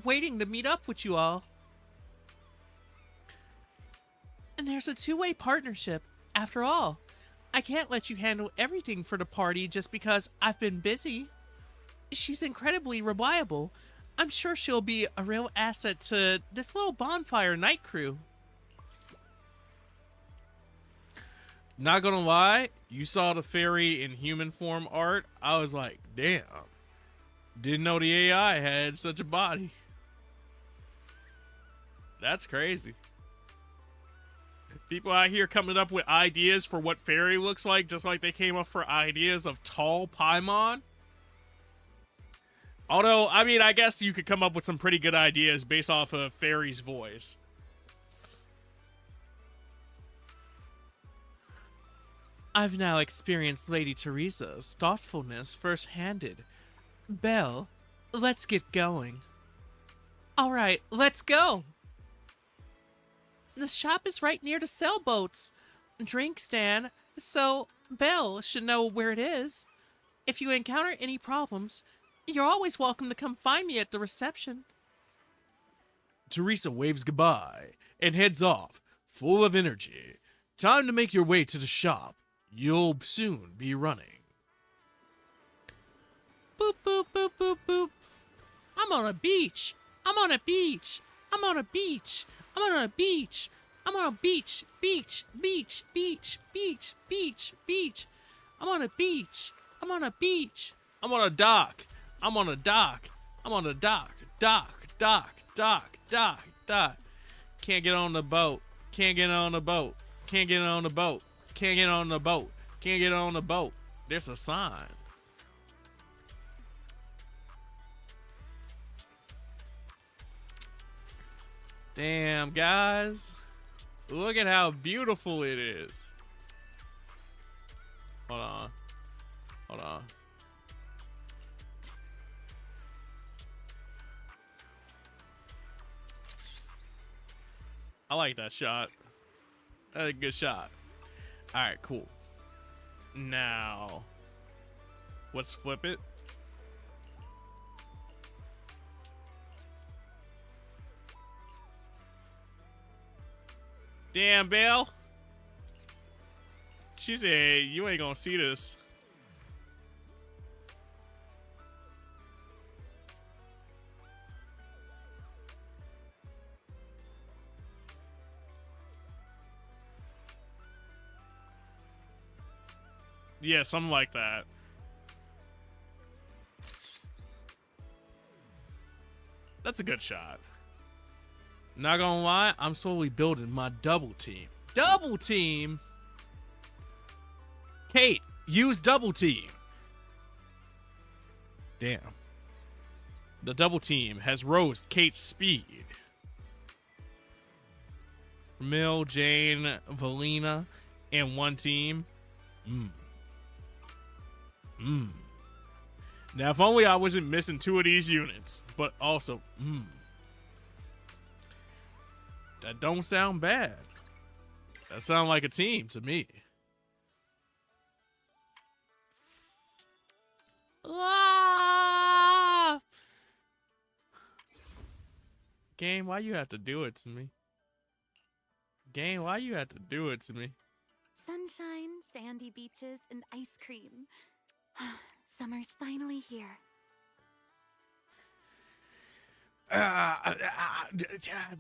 waiting to meet up with you all. And there's a two-way partnership. After all, I can't let you handle everything for the party just because I've been busy. She's incredibly reliable. I'm sure she'll be a real asset to this little bonfire night crew. Not gonna lie, you saw the fairy in human form art. I was like, damn. Didn't know the AI had such a body. That's crazy. People out here coming up with ideas for what fairy looks like, just like they came up for ideas of tall Paimon. Although, I mean, I guess you could come up with some pretty good ideas based off of Fairy's voice. I've now experienced Lady Teresa's thoughtfulness first-handed. Belle, let's get going. All right, let's go. The shop is right near the sailboats drink stand, so Belle should know where it is. If you encounter any problems, you're always welcome to come find me at the reception. Teresa waves goodbye and heads off, full of energy. Time to make your way to the shop. You'll soon be running. Boop, boop, boop, boop, boop. I'm on a beach. I'm on a beach. I'm on a beach. I'm on a beach. I'm on a beach. Beach, beach, beach, beach, beach, beach. I'm on a beach. I'm on a beach. I'm on a dock. I'm on a dock. I'm on a dock. Dock, dock, dock, dock, dock. Can't get on the boat. Can't get on the boat. Can't get on the boat. Can't get on the boat. Can't get on the boat. There's a sign. Damn, guys. Look at how beautiful it is. Hold on. Hold on. I like that shot. That's a good shot. Alright, cool. Now, let's flip it. Damn, Belle. She said, you ain't gonna see this. Yeah, something like that. That's a good shot. Not gonna lie, I'm slowly building my double team. Double team? Kate, use double team. Damn. The double team has rose Kate's speed. Mill, Jane, Valina, and one team. Now, if only I wasn't missing 2 of these units, but also, that don't sound bad. That sound like a team to me. Ah! Game, why you have to do it to me? Game, why you have to do it to me? Sunshine, sandy beaches, and ice cream. Summer's finally here.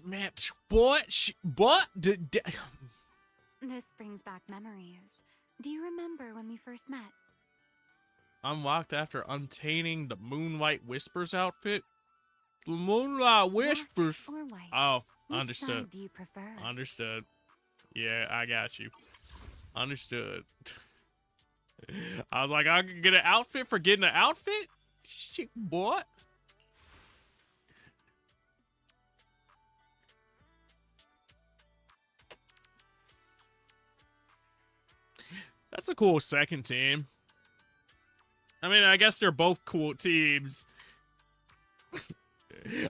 Man, what? This brings back memories. Do you remember when we first met? Unlocked after obtaining the Moonlight Whispers outfit? The Moonlight Whispers? Black or white? Oh, Which understood. side do you prefer? Understood. Yeah, I got you. Understood. I was like, I could get an outfit for getting an outfit? Shit, boy. That's a cool second team. I mean, I guess they're both cool teams.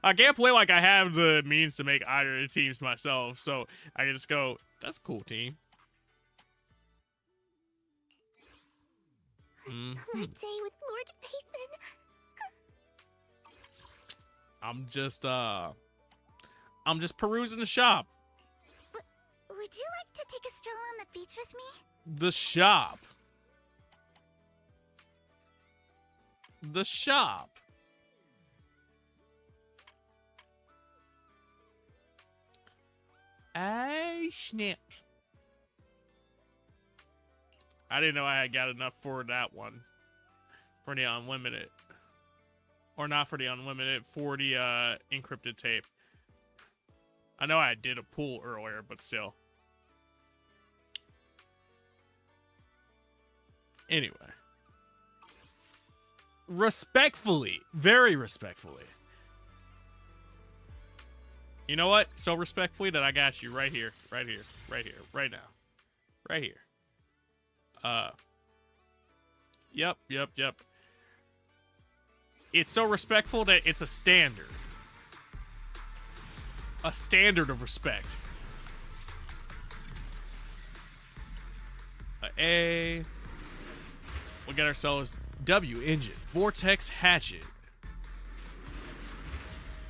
I can't play like I have the means to make either of the teams myself, so I can just go, that's a cool team. Summer day with Lord Peyton. I'm just perusing the shop. Would you like to take a stroll on the beach with me? The shop. The shop. I snapped. I didn't know I had got enough for that one. For the unlimited. Or not for the unlimited, for the encrypted tape. I know I did a pull earlier, but still. Anyway. Respectfully. Very respectfully. You know what? So respectfully that I got you right here. Right here. Right here. Right now. Right here. Yep. It's so respectful that it's a standard. A standard of respect. A. We got ourselves W engine, Vortex Hatchet.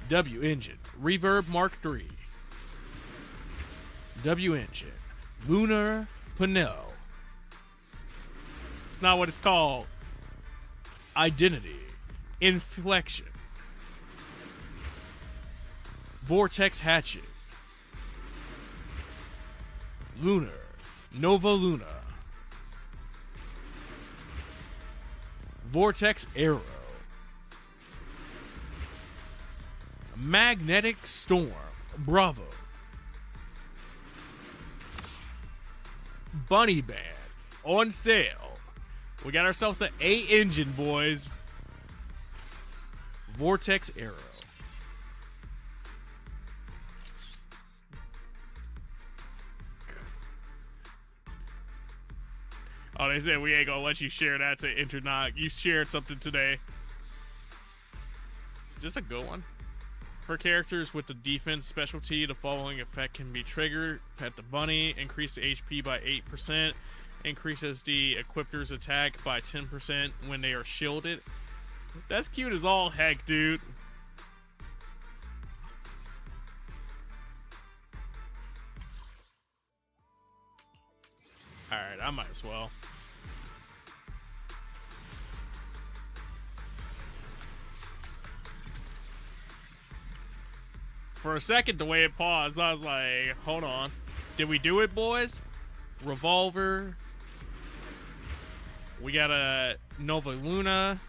W engine, Reverb Mark III. W engine, Lunar Panel. It's not what it's called. Identity, Inflection. Vortex Hatchet. Lunar, Nova Luna. Vortex Arrow. Magnetic Storm, Bravo. Bunny Band, on sale. We got ourselves an A engine, boys. Vortex Arrow. Oh, they said we ain't gonna let you share that to Internog. You shared something today. Is this a good one? For characters with the defense specialty, the following effect can be triggered. Pet the bunny, increase the HP by 8%, increases the equipper's attack by 10% when they are shielded. That's cute as all heck, dude. Alright, I might as well. For a second, the way it paused, I was like, hold on. Did we do it, boys? Revolver. We got a Nova Luna.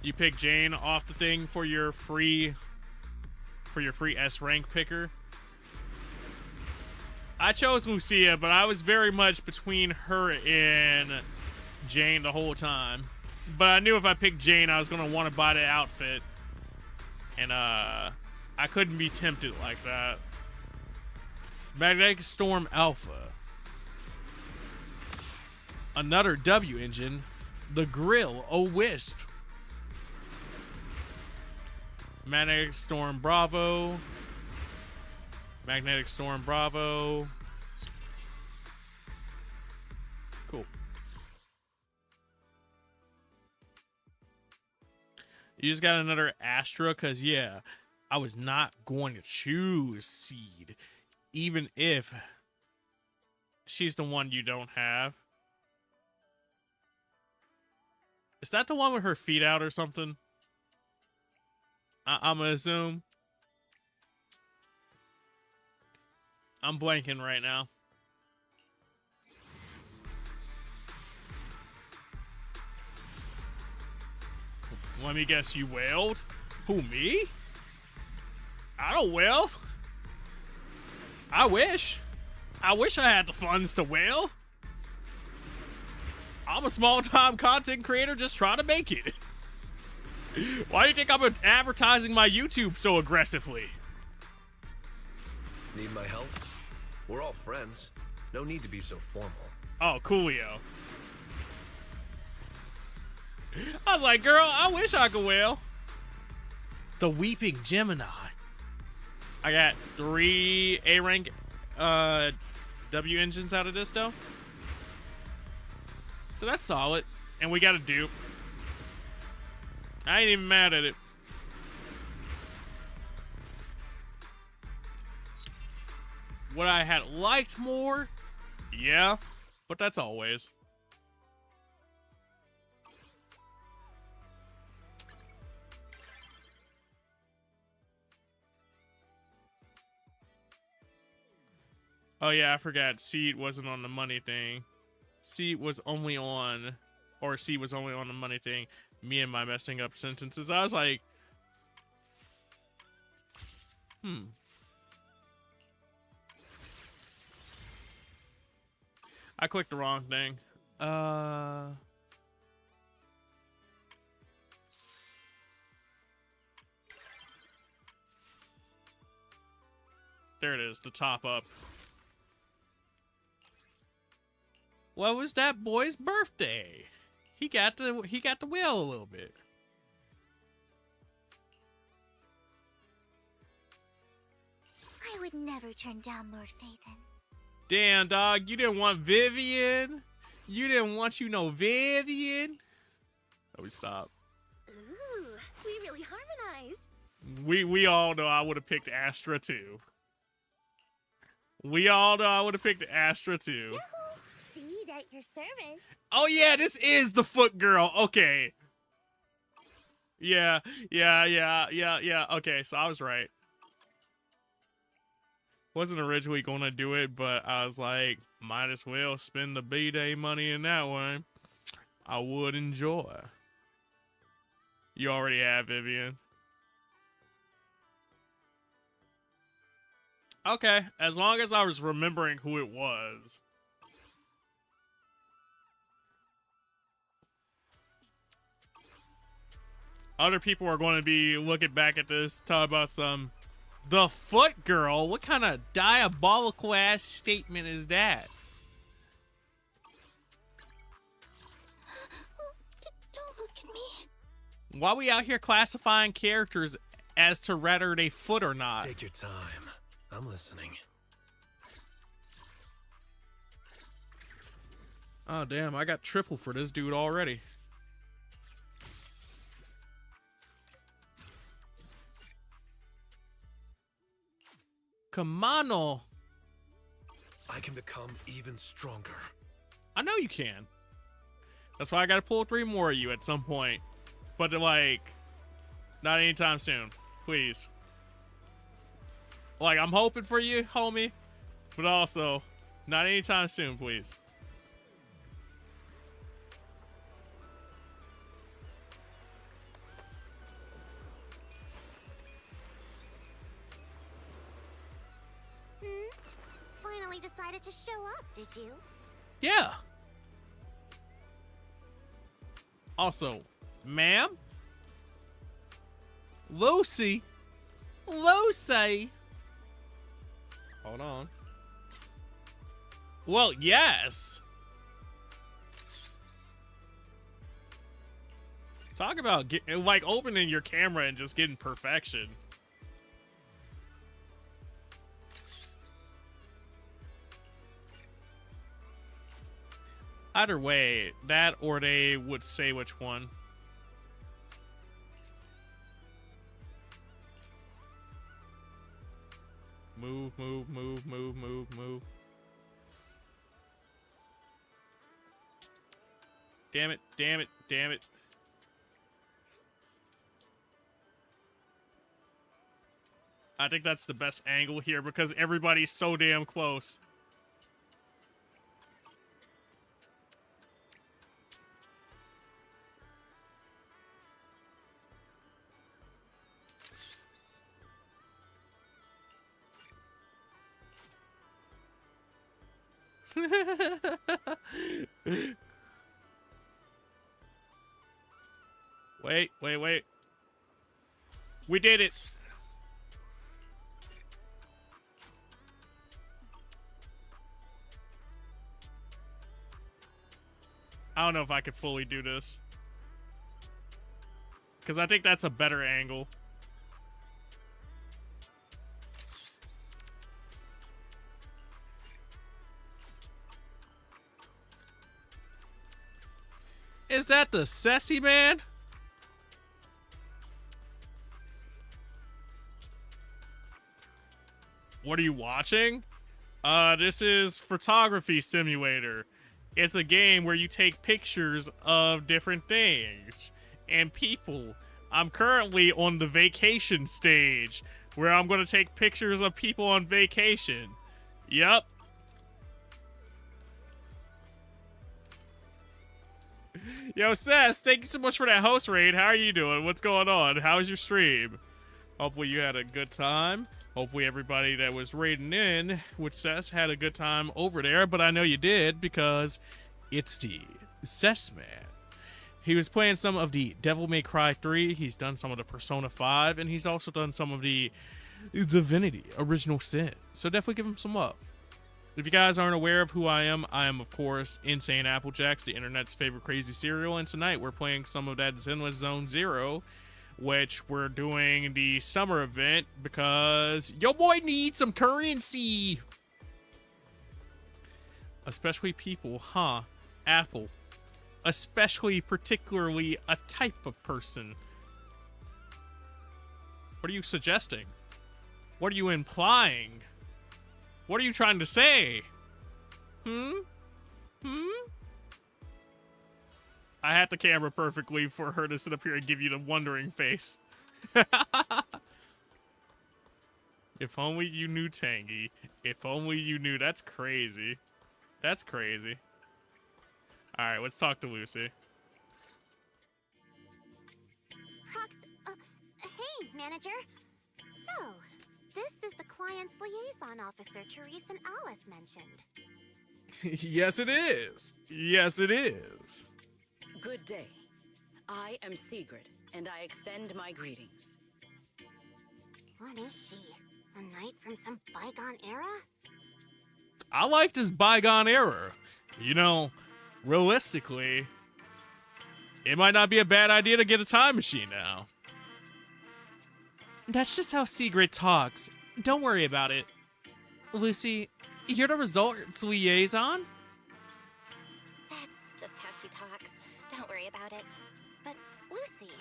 You pick Jane off the thing for your free S rank picker. I chose Lucia, but I was very much between her and Jane the whole time. But I knew if I picked Jane, I was gonna want to buy the outfit. And I couldn't be tempted like that. Magnetic Storm Alpha. Another W engine. The Grill O Wisp. Magnetic Storm Bravo. Magnetic Storm Bravo. Cool. You just got another Astra, because, yeah, I was not going to choose Seed, even if she's the one you don't have. Is that the one with her feet out or something? I'm gonna assume. I'm blanking right now. Let me guess, you wailed? Who, me? I don't wail. I wish. I wish I had the funds to wail. I'm a small-time content creator just trying to make it. Why do you think I'm advertising my YouTube so aggressively? Need my help? We're all friends. No need to be so formal. Oh, coolio. I was like, girl, I wish I could wail. The Weeping Gemini. I got 3 A-rank W engines out of this, though. So that's solid. And we got a dupe. I ain't even mad at it. What I had liked more? Yeah, but that's always. Oh yeah, I forgot Seed wasn't on the money thing. Seed was only on the money thing. Me and my messing up sentences. I was like, I clicked the wrong thing. There it is, the top up. What was that boy's birthday? He got the wheel a little bit. I would never turn down Lord Phaethon. Damn, dog, you didn't want Vivian? You didn't want Vivian? Oh, we stop. Ooh, we really harmonize. We all know I would have picked Astra too. We all know I would have picked Astra too. See, at your service. Oh yeah, this is the foot girl. Okay. Yeah. Okay, so I was right. Wasn't originally gonna do it, but I was like, might as well spend the B-Day money in that way. I would enjoy. You already have, Vivian. Okay, as long as I was remembering who it was. Other people are going to be looking back at this, talk about some... The foot girl? What kind of diabolical ass statement is that? Don't look at me. Why are we out here classifying characters as to whether they foot or not? Take your time. I'm listening. Oh, damn. I got triple for this dude already. Come on. I can become even stronger. I know you can. That's why I gotta pull 3 more of you at some point. But, like, not anytime soon. Please. Like, I'm hoping for you, homie. But also, not anytime soon, please. Finally decided to show up, did you? Yeah. Also, ma'am? Lucy? Lucy? Hold on. Well, yes. Talk about like opening your camera and just getting perfection. Either way, that or they would say which one. Move, move, move, move, move, move. Damn it, damn it, damn it. I think that's the best angle here because everybody's so damn close. Wait, wait, wait. We did it. I don't know if I could fully do this. Because I think that's a better angle. Is that the Sassy Man? What are you watching? This is Photography Simulator. It's a game where you take pictures of different things and people. I'm currently on the vacation stage where I'm going to take pictures of people on vacation. Yep. Yo, Sess, thank you so much for that host raid. How are you doing? What's going on? How's your stream? Hopefully you had a good time. Hopefully everybody that was raiding in with Sess had a good time over there, but I know you did because it's the Sess Man. He was playing some of the Devil May Cry 3, he's done some of the Persona 5, and he's also done some of the Divinity Original Sin. So definitely give him some love. If you guys aren't aware of who I am, of course insaneapplejackz, the internet's favorite crazy cereal, and tonight we're playing some of that Zenless Zone Zero, which we're doing the summer event because yo boy needs some currency. Especially people, huh? Apple. Especially, particularly, a type of person. What are you suggesting? What are you implying? What are you trying to say? I had the camera perfectly for her to sit up here and give you the wondering face. If only you knew, Tangy. If only you knew. That's crazy. That's crazy. Alright, let's talk to Lucy. Hey, manager. So, this is the client's liaison officer, Therese and Alice mentioned. Yes, it is. Yes, it is. Good day. I am Sigrid, and I extend my greetings. What is she? A knight from some bygone era? I like this bygone era. You know, realistically, it might not be a bad idea to get a time machine now. That's just how Sigrid talks. Don't worry about it. Lucy, you're the results liaison? That's just how she talks. Don't worry about it. But, Lucy,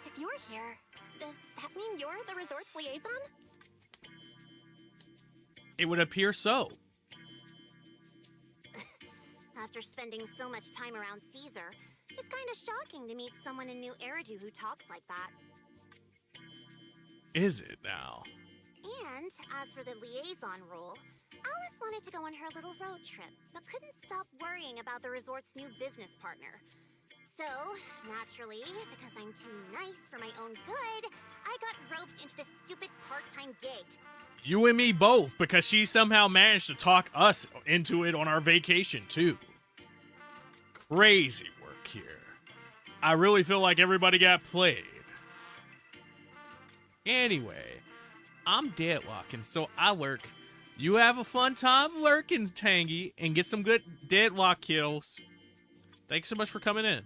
if you're here, does that mean you're the resort's liaison? It would appear so. After spending so much time around Caesar, it's kind of shocking to meet someone in New Eridu who talks like that. Is it now? And as for the liaison role, Alice wanted to go on her little road trip, but couldn't stop worrying about the resort's new business partner. So, naturally, because I'm too nice for my own good, I got roped into this stupid part-time gig. You and me both, because she somehow managed to talk us into it on our vacation, too. Crazy work here. I really feel like everybody got played. Anyway, I'm deadlocking, so I lurk. You have a fun time lurking, Tangy, and get some good deadlock kills. Thanks so much for coming in.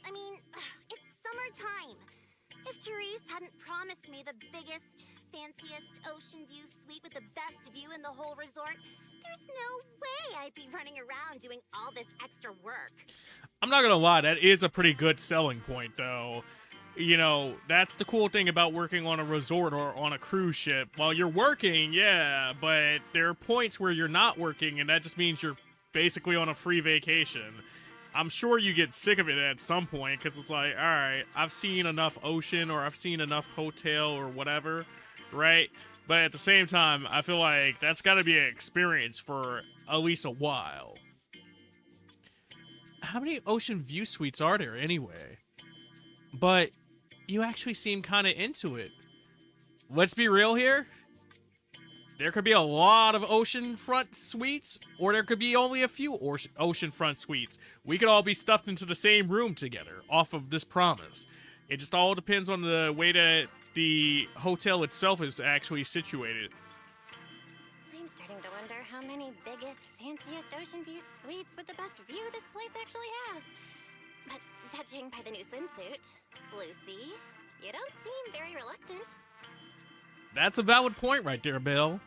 I mean, it's summertime. If Therese hadn't promised me the biggest, fanciest ocean view suite with the best view in the whole resort, there's no way I'd be running around doing all this extra work. I'm not gonna lie, that is a pretty good selling point, though. You know, that's the cool thing about working on a resort or on a cruise ship. While you're working, yeah, but there are points where you're not working, and that just means you're basically on a free vacation. I'm sure you get sick of it at some point, because it's like, alright, I've seen enough ocean, or I've seen enough hotel, or whatever, right? But at the same time, I feel like that's gotta be an experience for at least a while. How many ocean view suites are there, anyway? But you actually seem kind of into it. Let's be real here. There could be a lot of oceanfront suites, or there could be only a few oceanfront suites. We could all be stuffed into the same room together off of this promise. It just all depends on the way that the hotel itself is actually situated. I'm starting to wonder how many biggest, fanciest ocean view suites with the best view this place actually has. But judging by the new swimsuit, Lucy, you don't seem very reluctant. That's a valid point right there, Belle.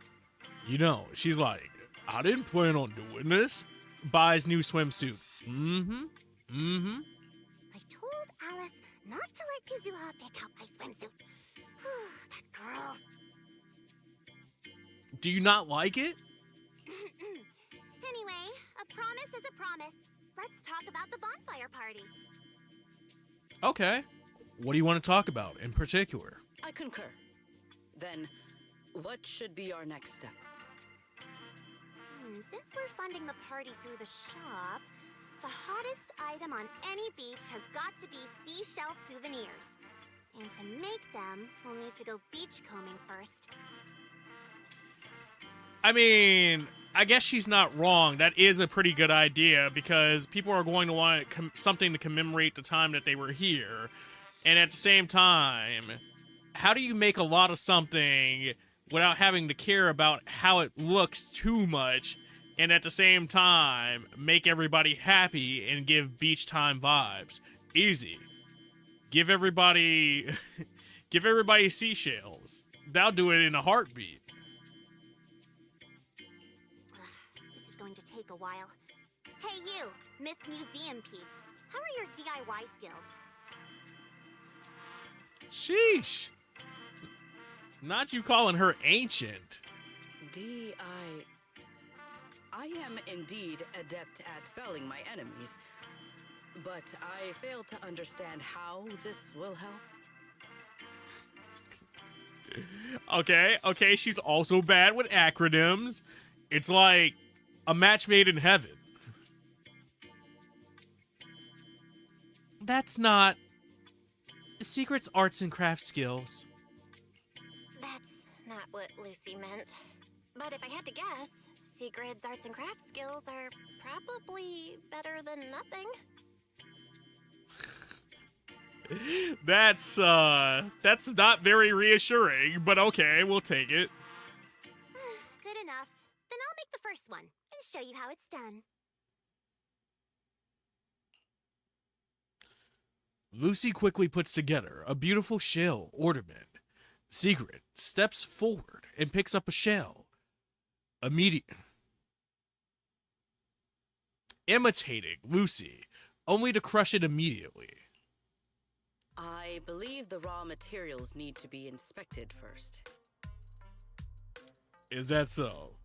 You know, she's like, I didn't plan on doing this. Buys new swimsuit. I told Alice not to let Kazuha pick out my swimsuit. That girl. Do you not like it? Anyway, a promise is a promise. Let's talk about the bonfire party. Okay. What do you want to talk about in particular? I concur. Then, what should be our next step? Since we're funding the party through the shop, the hottest item on any beach has got to be seashell souvenirs. And to make them, we'll need to go beachcombing first. I mean, I guess she's not wrong. That is a pretty good idea, because people are going to want something to commemorate the time that they were here. And at the same time, how do you make a lot of something without having to care about how it looks too much, and at the same time make everybody happy and give beach time vibes? Easy. Give everybody seashells. They'll do it in a heartbeat. This is going to take a while. Hey you, Miss Museum Piece. How are your DIY skills? Sheesh. Not you calling her ancient. I am indeed adept at felling my enemies, but I fail to understand how this will help. Okay, she's also bad with acronyms. It's like a match made in heaven. That's not Secret's arts and crafts skills. That's not what Lucy meant. But if I had to guess, Secret's arts and crafts skills are probably better than nothing. That's not very reassuring, but okay, we'll take it. Good enough. Then I'll make the first one and show you how it's done. Lucy quickly puts together a beautiful shell ornament. Secret steps forward and picks up a shell. Imitating Lucy, only to crush it immediately. I believe the raw materials need to be inspected first. Is that so?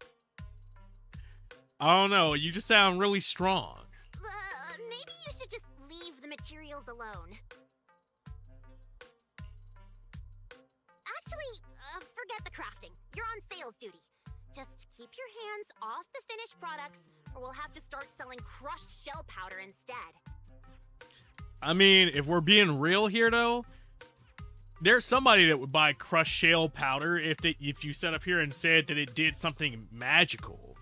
I don't know, you just sound really strong. Maybe you should just leave the materials alone. Actually, forget the crafting. You're on sales duty. Just keep your hands off the finished products, or we'll have to start selling crushed shell powder instead. I mean, if we're being real here, though, there's somebody that would buy crushed shell powder if you set up here and said that it did something magical.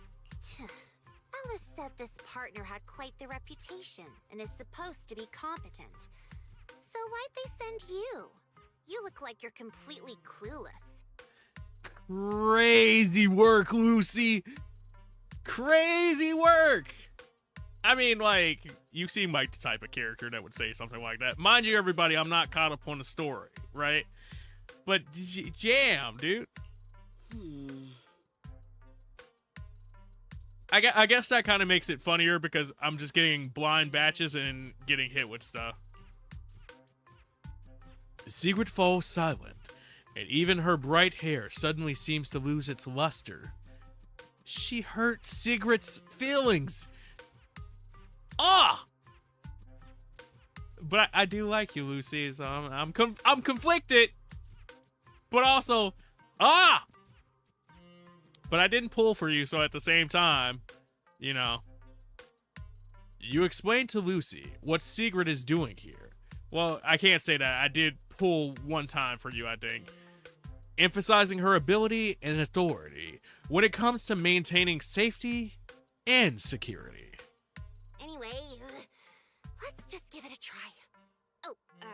Alice said this partner had quite the reputation and is supposed to be competent. So why'd they send you? You look like you're completely clueless. Crazy work, Lucy. Crazy work. I mean, like, you seem like the type of character that would say something like that. Mind you, everybody, I'm not caught up on the story, right? But jam, dude. I guess that kind of makes it funnier because I'm just getting blind batches and getting hit with stuff. Secret falls silent, and even her bright hair suddenly seems to lose its luster. She hurt Sigrid's feelings. Ah! But I do like you, Lucy, so I'm conflicted. But also, ah! But I didn't pull for you, so at the same time, you know. You explained to Lucy what Sigrid is doing here. Well, I can't say that. I did pull one time for you, I think. Emphasizing her ability and authority when it comes to maintaining safety and security. Anyway, let's just give it a try. Oh,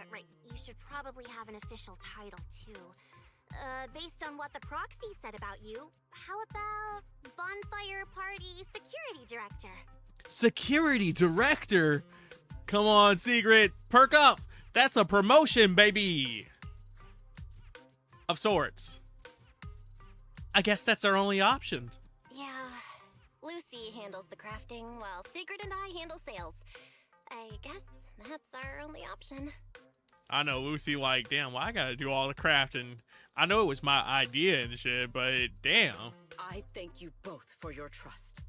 right. You should probably have an official title, too. Based on what the proxy said about you, how about Bonfire Party Security Director? Security Director? Come on, Secret. Perk up. That's a promotion, baby. Of sorts. I guess that's our only option. Yeah, Lucy handles the crafting while Sigrid and I handle sales. I guess that's our only option. I know, Lucy, like, damn, why I gotta do all the crafting? I know it was my idea and shit, but damn. I thank you both for your trust.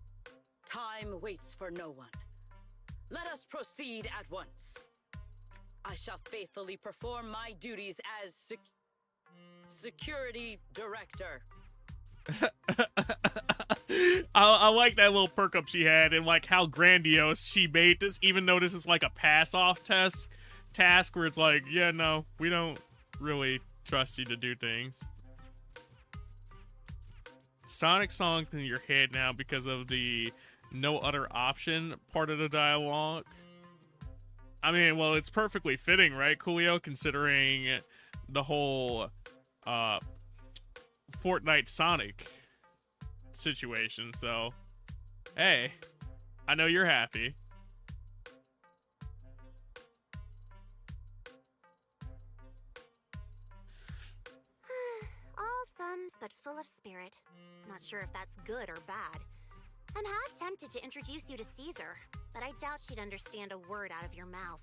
Time waits for no one. Let us proceed at once. I shall faithfully perform my duties as Security Director. I like that little perk up she had and like how grandiose she made this, even though this is like a pass-off task where it's like, yeah, no, we don't really trust you to do things. Sonic song's in your head now because of the no other option part of the dialogue. I mean, well, it's perfectly fitting, right, Coolio, considering the whole Fortnite Sonic situation. So, hey, I know you're happy. All ball of spirit. Not sure if that's good or bad. I'm half tempted to introduce you to Caesar, but I doubt she'd understand a word out of your mouth.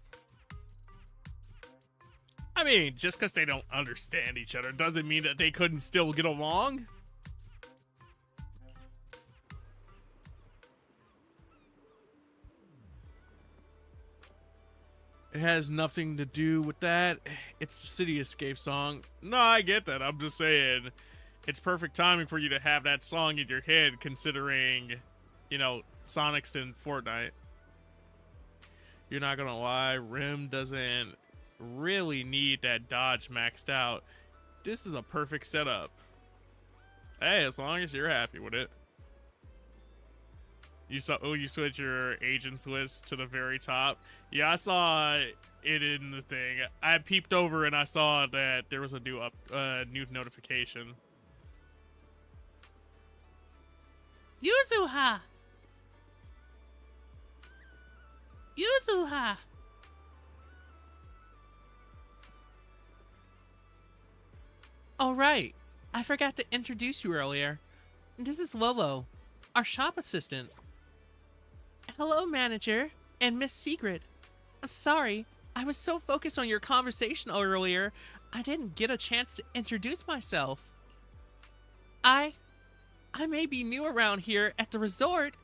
I mean, just because they don't understand each other doesn't mean that they couldn't still get along. It has nothing to do with that. It's the City Escape song. No, I get that. I'm just saying it's perfect timing for you to have that song in your head, considering, you know, Sonic's in Fortnite. You're not gonna lie, Rim doesn't really need that dodge maxed out. This is a perfect setup. Hey, as long as you're happy with it. You saw, oh, you switch your agents list to the very top. Yeah, I saw it in the thing. I peeped over and I saw that there was a new new notification. Yuzuha! Yuzuha! All right, I forgot to introduce you earlier. This is Lolo, our shop assistant. Hello, manager, and Miss Secret. Sorry, I was so focused on your conversation earlier, I didn't get a chance to introduce myself. I may be new around here at the resort,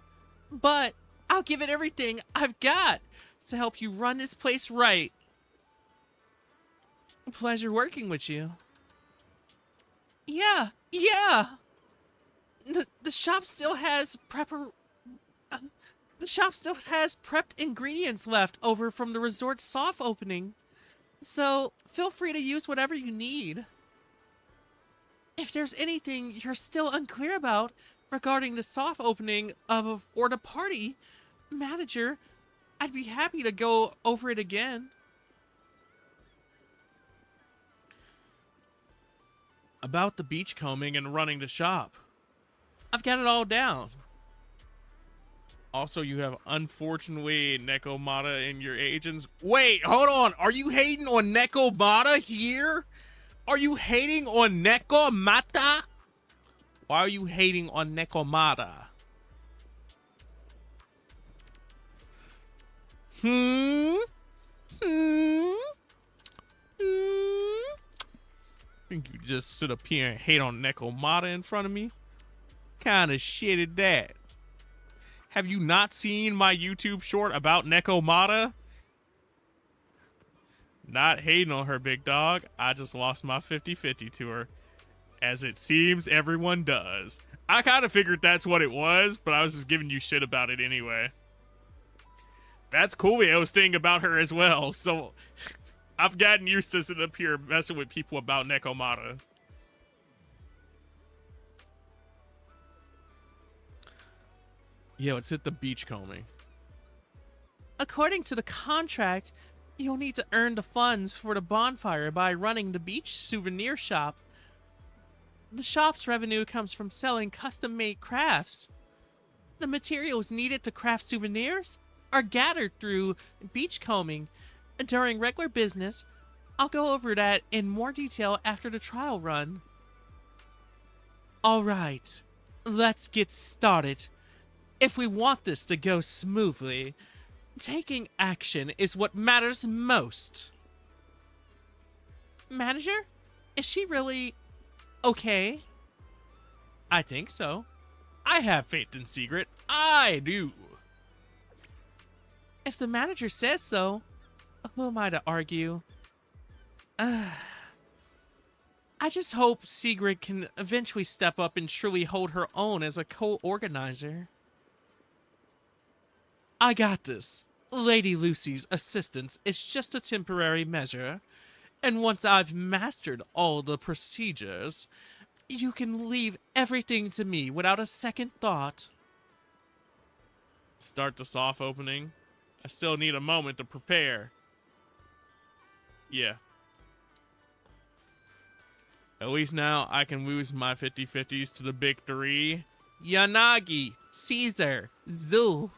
but I'll give it everything I've got to help you run this place right. Pleasure working with you. Yeah. The shop still has prepped ingredients left over from the resort's soft opening, so feel free to use whatever you need. If there's anything you're still unclear about regarding the soft opening or the party, manager, I'd be happy to go over it again. About the beachcombing and running the shop. I've got it all down. Also, you have, unfortunately, Nekomata in your agents. Wait, hold on. Are you hating on Nekomata here? Are you hating on Nekomata? Why are you hating on Nekomata? Think you just sit up here and hate on Nekomata in front of me? Kind of shit is that? Have you not seen my YouTube short about Nekomata? Not hating on her, big dog. I just lost my 50-50 to her. As it seems everyone does. I kind of figured that's what it was, but I was just giving you shit about it anyway. That's Coolio's thing about her as well, so I've gotten used to sitting up here messing with people about Nekomata. Yo, it's at the beachcombing. According to the contract, you'll need to earn the funds for the bonfire by running the beach souvenir shop. The shop's revenue comes from selling custom-made crafts. The materials needed to craft souvenirs are gathered through beachcombing. During regular business, I'll go over that in more detail after the trial run. Alright, let's get started. If we want this to go smoothly, taking action is what matters most. Manager? Is she really okay? I think so. I have faith in Secret. I do. If the manager says so, who am I to argue? I just hope Sigrid can eventually step up and truly hold her own as a co-organizer. I got this. Lady Lucy's assistance is just a temporary measure, and once I've mastered all the procedures, you can leave everything to me without a second thought. Start the soft opening. I still need a moment to prepare. Yeah. At least now I can lose my 50-50s to the big three. Yanagi, Caesar, Zoo.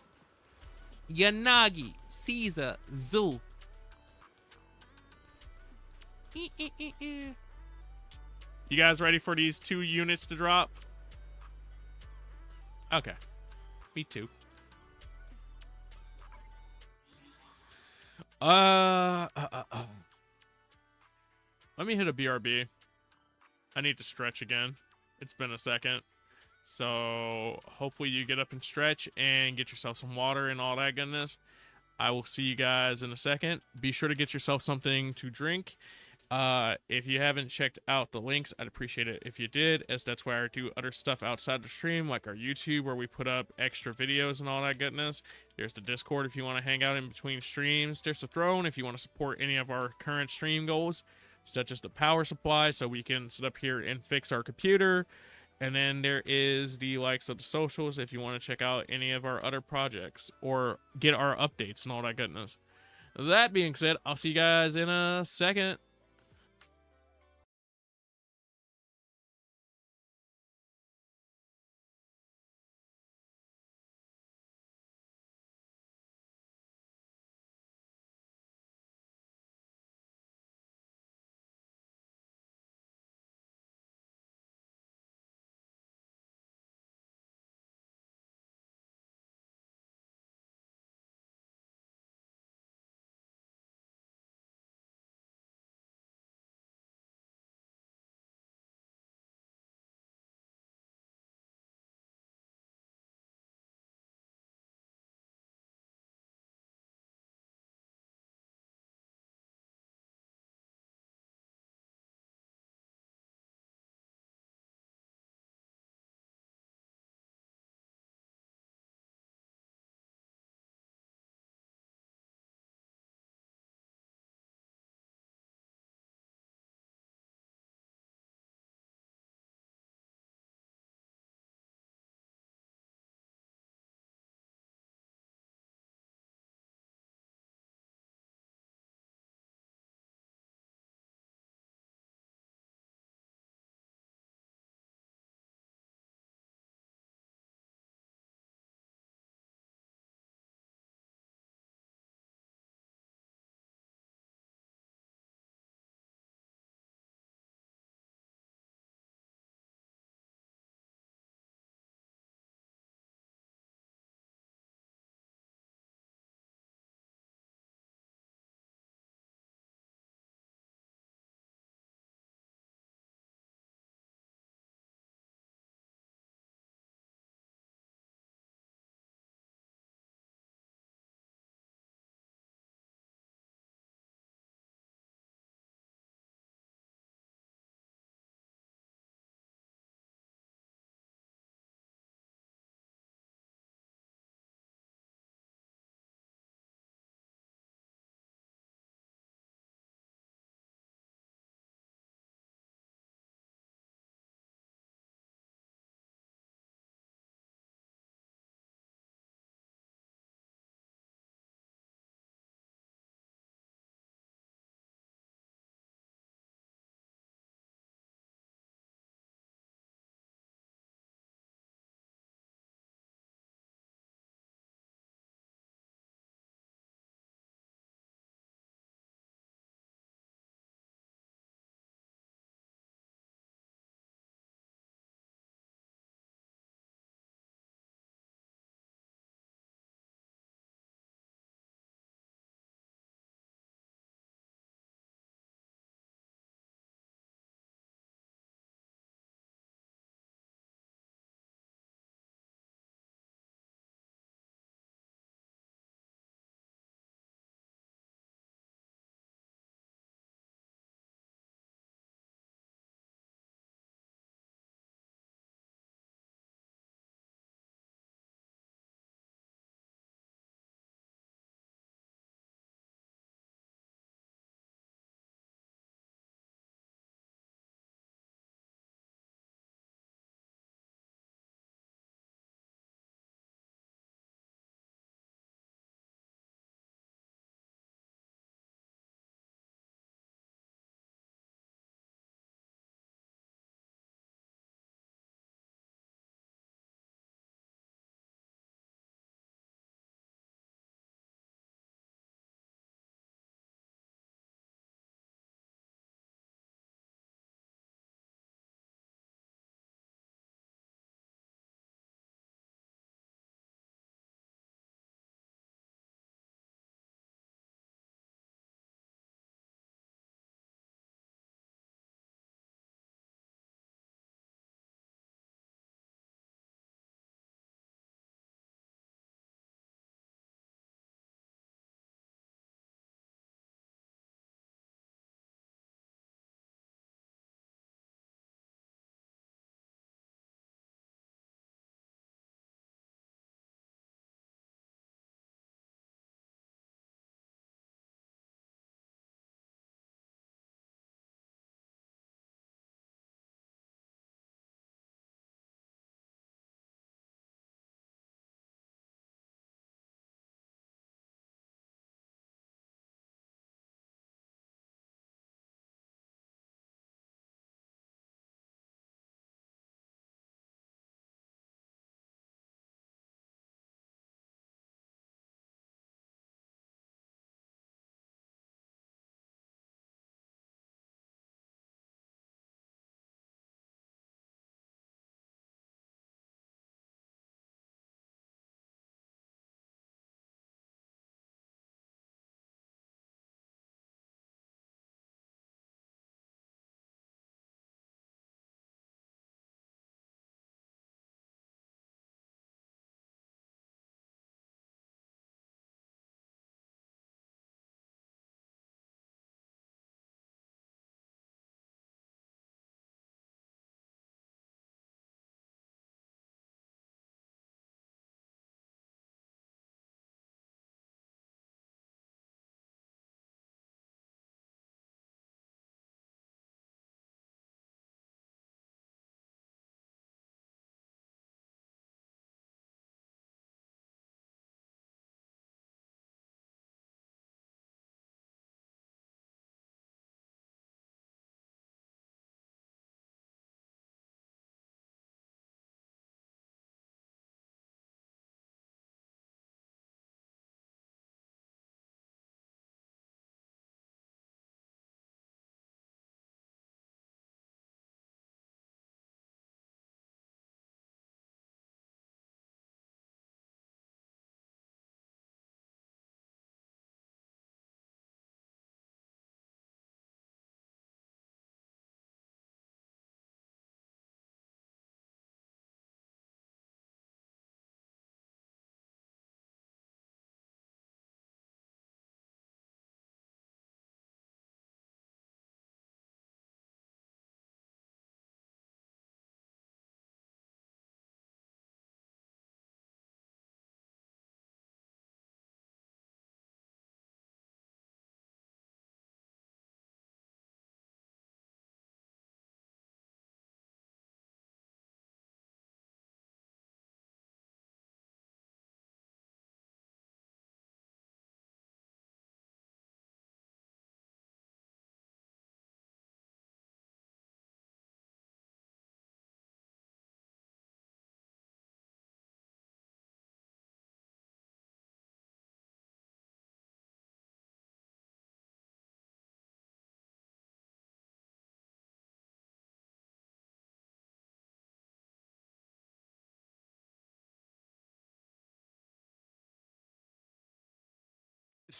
Yanagi, Caesar, Zoo. You guys ready for these 2 units to drop? Okay. Me too. Let me hit a BRB. I need to stretch again. It's been a second. So hopefully you get up and stretch and get yourself some water and all that goodness. I will see you guys in a second. Be sure to get yourself something to drink. If you haven't checked out the links, I'd appreciate it if you did, as that's where I do other stuff outside the stream, like our YouTube, where we put up extra videos and all that goodness. There's the Discord if you want to hang out in between streams. There's the Throne if you want to support any of our current stream goals, such as the power supply, so we can sit up here and fix our computer. And then there is the likes of the socials if you want to check out any of our other projects or get our updates and all that goodness. That being said, I'll see you guys in a second.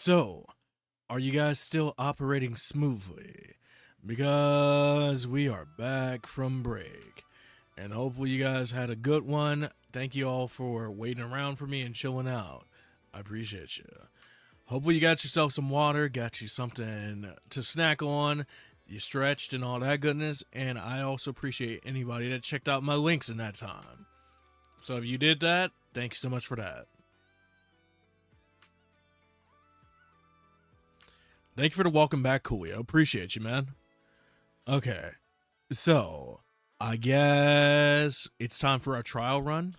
So, are you guys still operating smoothly? Because we are back from break. And hopefully you guys had a good one. Thank you all for waiting around for me and chilling out. I appreciate you. Hopefully you got yourself some water, got you something to snack on, you stretched and all that goodness, and I also appreciate anybody that checked out my links in that time. So if you did that, thank you so much for that. Thank you for the welcome back, Coolio. Appreciate you, man. Okay, so I guess it's time for our trial run.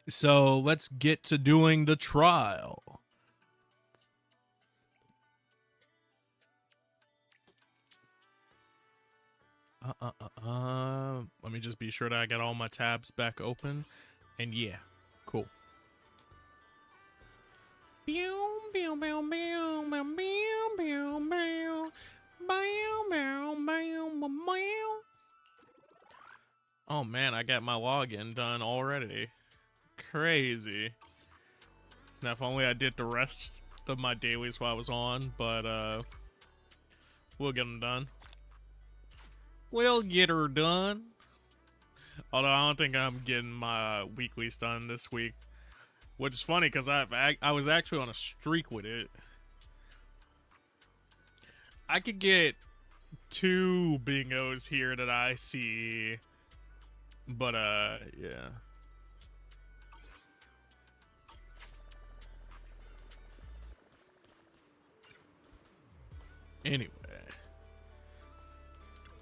So let's get to doing the trial. Let me just be sure that I got all my tabs back open. And yeah, cool. Oh man, I got my login done already. Crazy. Now if only I did the rest of my dailies while I was on, but we'll get them done. We'll get her done. Although I don't think I'm getting my weeklies done this week. Which is funny because I was actually on a streak with it. I could get 2 bingos here that I see. But yeah. Anyway.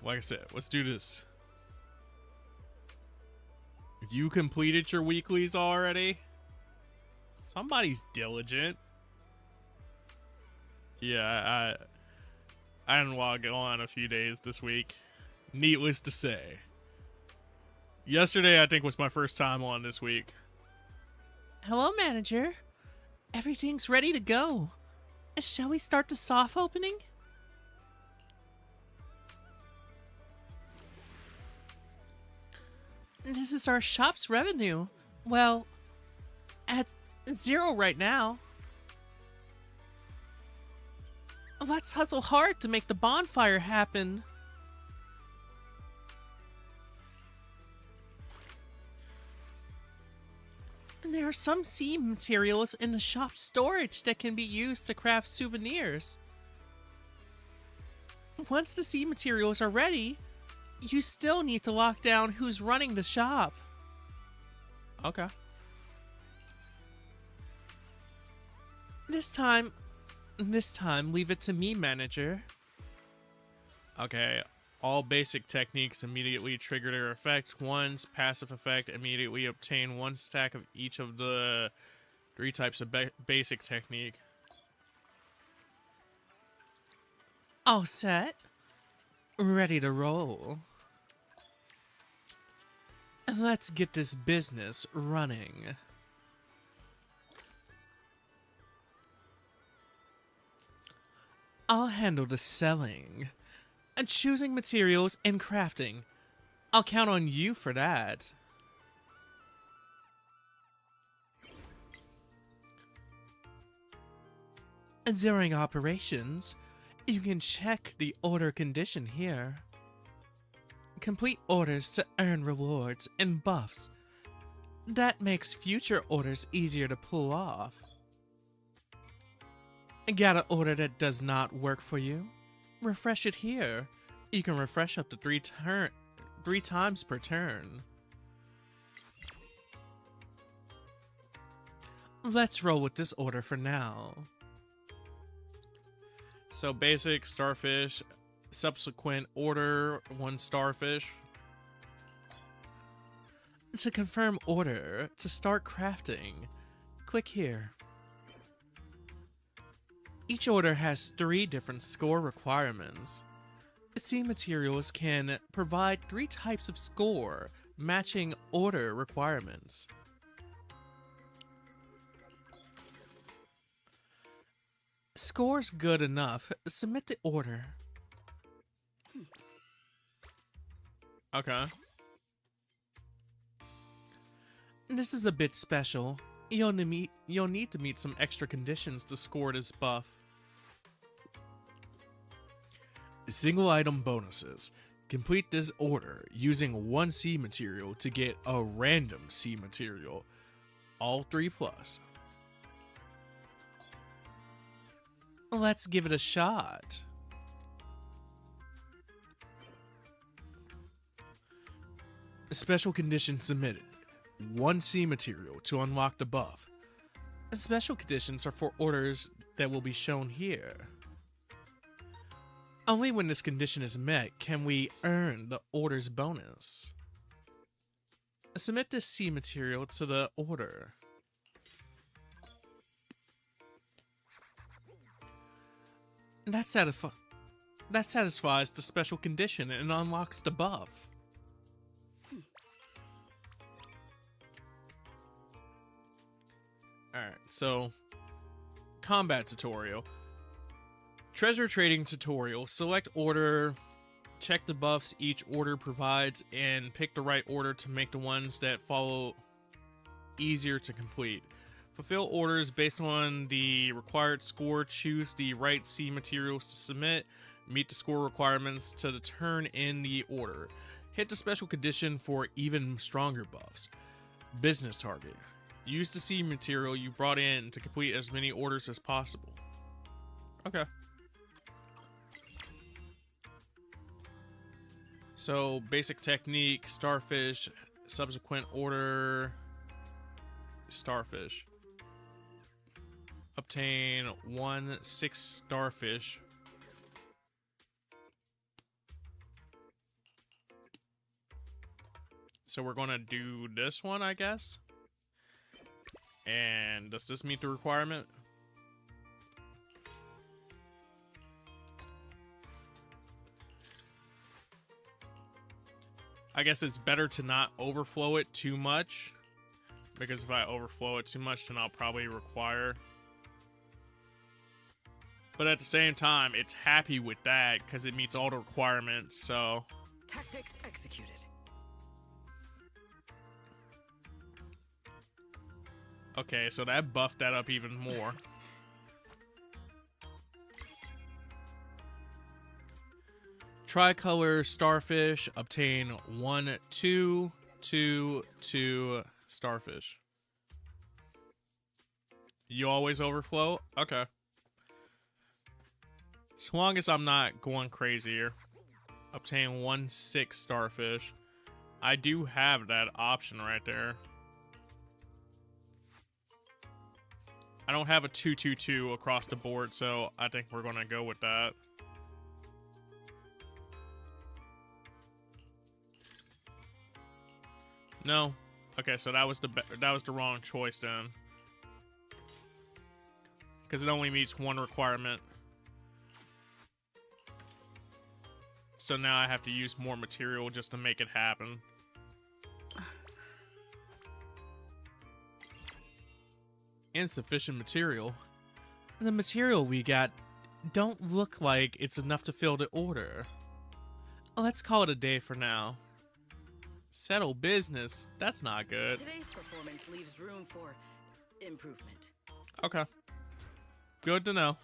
Like I said, let's do this. You completed your weeklies already? Somebody's diligent. Yeah, I didn't log on a few days this week. Needless to say. Yesterday, I think, was my first time on this week. Hello, manager. Everything's ready to go. Shall we start the soft opening? This is our shop's revenue. Well, at 0 right now. Let's hustle hard to make the bonfire happen. There are some seed materials in the shop's storage that can be used to craft souvenirs. Once the seed materials are ready, you still need to lock down who's running the shop. Okay. This time, leave it to me, manager. Okay. All basic techniques immediately trigger their effect. One's passive effect immediately obtain 1 stack of each of the 3 types of basic technique. All set. Ready to roll. Let's get this business running. I'll handle the selling. And choosing materials and crafting. I'll count on you for that. During operations, you can check the order condition here. Complete orders to earn rewards and buffs. That makes future orders easier to pull off. Got an order that does not work for you? Refresh it here. You can refresh up to 3 times per turn. Let's roll with this order for now. So basic starfish, subsequent order 1 starfish. To confirm order, to start crafting, click here. Each order has 3 different score requirements. Seed materials can provide 3 types of score, matching order requirements. Score's good enough. Submit the order. Okay. This is a bit special. You'll need to meet some extra conditions to score this buff. Single item bonuses. Complete this order using one C material to get a random C material. All 3+. Let's give it a shot. Special condition submitted. One C material to unlock the buff. Special conditions are for orders that will be shown here. Only when this condition is met can we earn the order's bonus. Submit this C material to the order. That satisfies the special condition and unlocks the buff. Alright, so combat tutorial. Treasure trading tutorial. Select order, check the buffs each order provides, and pick the right order to make the ones that follow easier to complete. Fulfill orders based on the required score. Choose the right C materials to submit. Meet the score requirements to turn in the order. Hit the special condition for even stronger buffs. Business target. Use the C material you brought in to complete as many orders as possible. Okay. So, basic technique, starfish, subsequent order, starfish. Obtain 1/6 starfish. So we're gonna do this one, I guess. And does this meet the requirement? I guess it's better to not overflow it too much, because if I overflow it too much, then I'll probably require. But at the same time, it's happy with that because it meets all the requirements, so. Tactics executed. Okay, so that buffed that up even more. Tricolor starfish, obtain 1, 2, 2, 2 starfish. You always overflow? Okay. As long as I'm not going crazy here. Obtain 1/6 starfish. I do have that option right there. I don't have a 2/2/2 across the board, so I think we're gonna go with that. No. Okay, so that was the wrong choice then. Because it only meets one requirement. So now I have to use more material just to make it happen. Insufficient material. The material we got don't look like it's enough to fill the order. Let's call it a day for now. Settle business. That's not good. Today's performance leaves room for improvement. Okay. Good to know.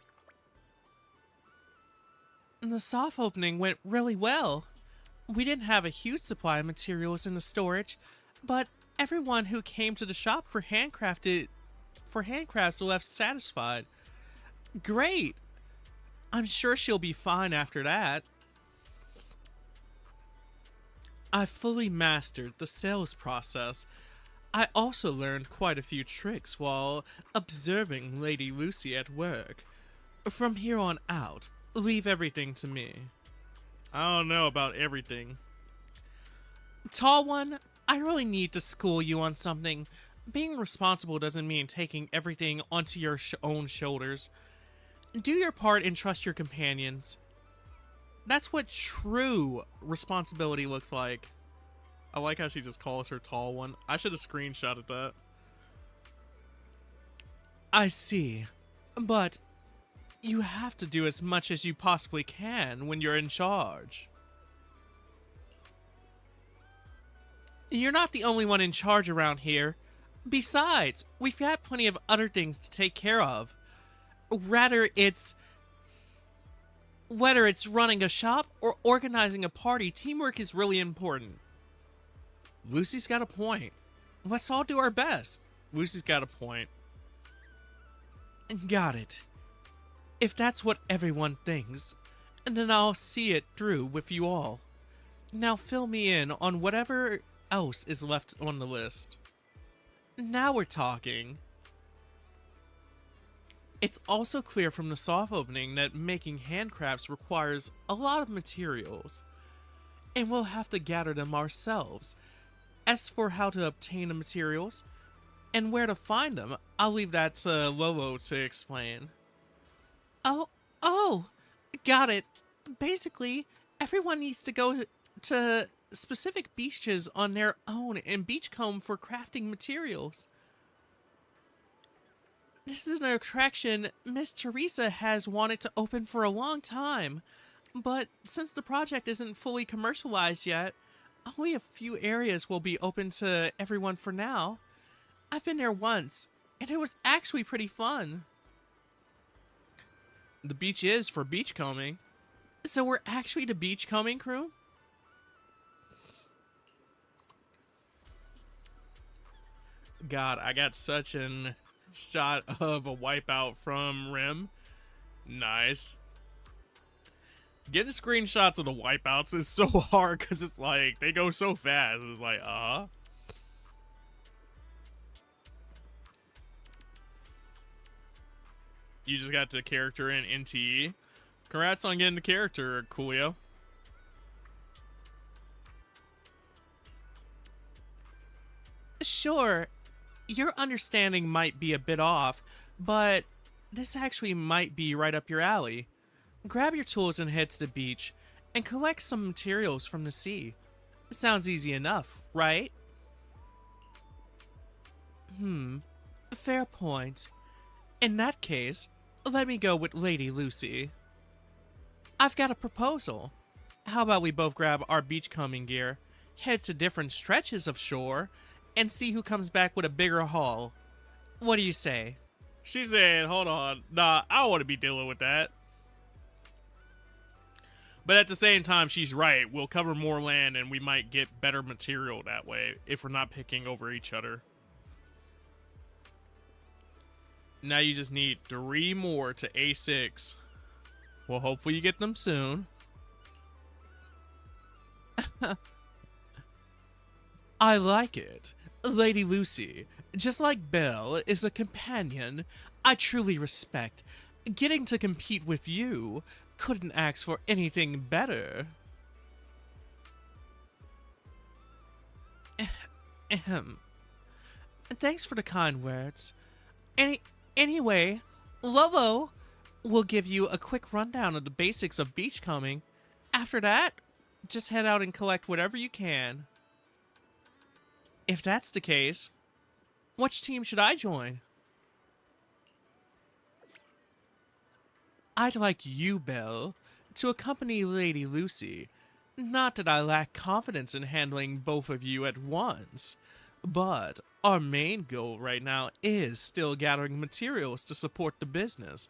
The soft opening went really well. We didn't have a huge supply of materials in the storage, but everyone who came to the shop for handcrafts left satisfied. Great! I'm sure she'll be fine after that. I fully mastered the sales process. I also learned quite a few tricks while observing Lady Lucy at work. From here on out, leave everything to me. I don't know about everything. Tall One, I really need to school you on something. Being responsible doesn't mean taking everything onto your own shoulders. Do your part and trust your companions. That's what true responsibility looks like. I like how she just calls her Tall One. I should have screenshotted that. I see. But you have to do as much as you possibly can when you're in charge. You're not the only one in charge around here. Besides, we've got plenty of other things to take care of. Whether it's running a shop or organizing a party, teamwork is really important. Lucy's got a point. Let's all do our best. Lucy's got a point. Got it. If that's what everyone thinks, then I'll see it through with you all. Now fill me in on whatever else is left on the list. Now we're talking. It's also clear from the soft opening that making handcrafts requires a lot of materials, and we'll have to gather them ourselves. As for how to obtain the materials and where to find them, I'll leave that to Lolo to explain. Oh, got it. Basically, everyone needs to go to specific beaches on their own and beachcomb for crafting materials. This is an attraction Miss Teresa has wanted to open for a long time, but since the project isn't fully commercialized yet, only a few areas will be open to everyone for now. I've been there once, and it was actually pretty fun. The beach is for beachcombing. So we're actually the beachcombing crew? God, I got such an shot of a wipeout from Rim. Nice. Getting screenshots of the wipeouts is so hard because it's like they go so fast. It's like, You just got the character in NTE. Congrats on getting the character, Coolio. Sure, your understanding might be a bit off, but this actually might be right up your alley. Grab your tools and head to the beach and collect some materials from the sea. Sounds easy enough, right? Fair point. In that case, let me go with Lady Lucy. I've got a proposal. How about we both grab our beachcombing gear, head to different stretches of shore, and see who comes back with a bigger haul? What do you say? She said, hold on. Nah, I don't want to be dealing with that. But at the same time, she's right. We'll cover more land and we might get better material that way if we're not picking over each other. Now you just need 3 more to A6. Well, hopefully you get them soon. I like it. Lady Lucy, just like Belle, is a companion I truly respect. Getting to compete with you couldn't ask for anything better. Thanks for the kind words. Anyway, Lolo will give you a quick rundown of the basics of beachcombing. After that, just head out and collect whatever you can. If that's the case, which team should I join? I'd like you, Belle, to accompany Lady Lucy. Not that I lack confidence in handling both of you at once, but our main goal right now is still gathering materials to support the business.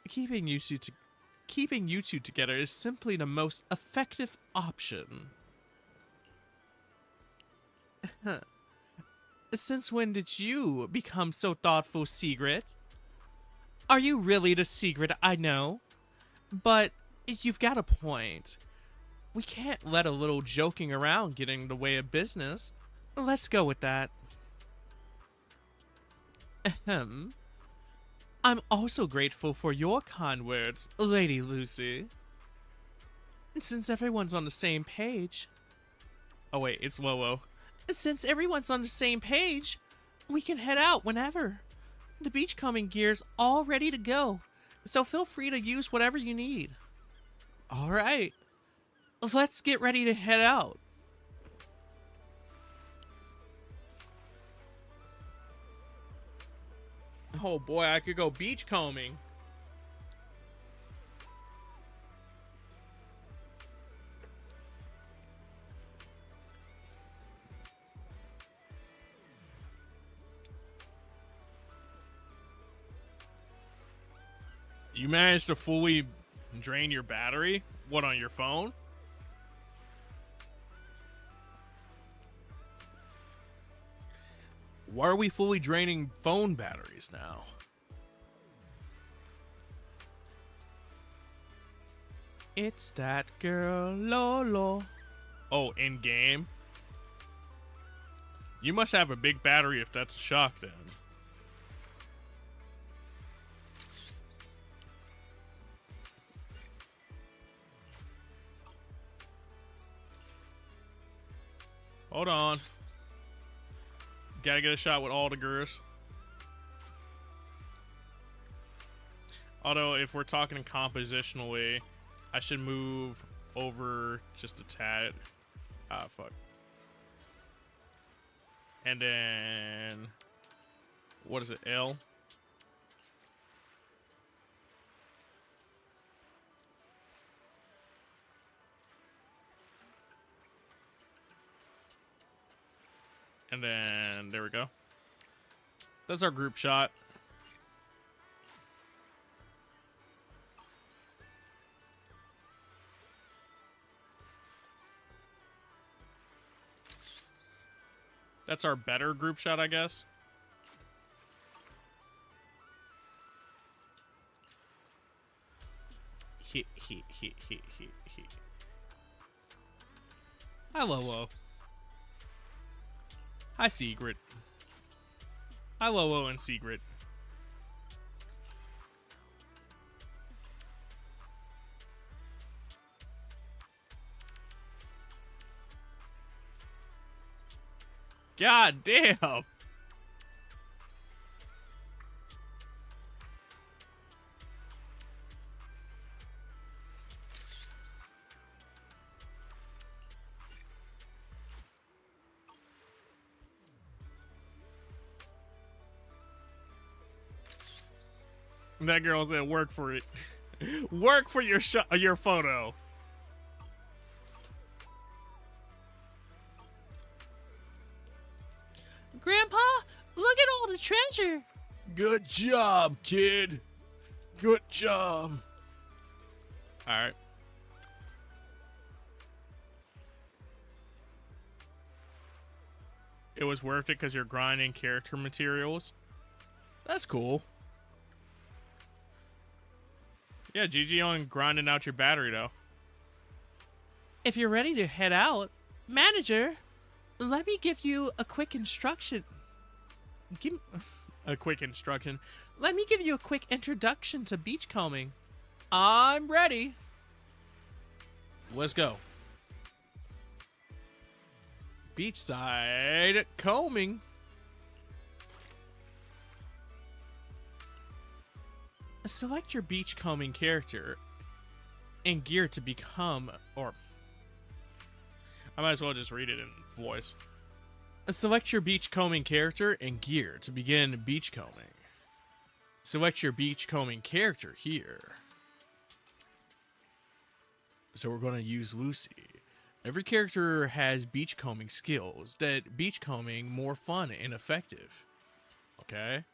Keeping you two together is simply the most effective option. Since when did you become so thoughtful, Secret? Are you really the secret I know? But you've got a point. We can't let a little joking around get in the way of business. Let's go with that. Ahem. I'm also grateful for your kind words, Lady Lucy. Since everyone's on the same page... Oh wait, it's Lolo. Since everyone's on the same page, we can head out whenever. The beachcombing gear's all ready to go, so feel free to use whatever you need. Alright, let's get ready to head out. Oh boy, I could go beachcombing. You managed to fully drain your battery? What, on your phone? Why are we fully draining phone batteries now? It's that girl, Lolo. Oh, in game? You must have a big battery if that's a shock then. Hold on. Gotta get a shot with all the girls. Although, if we're talking compositionally, I should move over just a tad. Ah, fuck. And then... what is it, L? And then, there we go. That's our group shot. That's our better group shot, I guess. Hit. Hi, Lolo. Hi, Secret. Hi, Lolo and Secret. God damn. That girl said, "Work for it. Work for your your photo." Grandpa, look at all the treasure. Good job, kid. Good job. All right. It was worth it because you're grinding character materials. That's cool. Yeah, GG on grinding out your battery, though. If you're ready to head out, manager, let me give you a quick instruction. A quick instruction. Let me give you a quick introduction to beachcombing. I'm ready. Let's go. Beachside combing. Select your beachcombing character and gear to become, or I might as well just read it in voice. Select your beachcombing character and gear to begin beachcombing. Select your beachcombing character here. So we're going to use Lucy. Every character has beachcombing skills that beachcombing more fun and effective. Okay?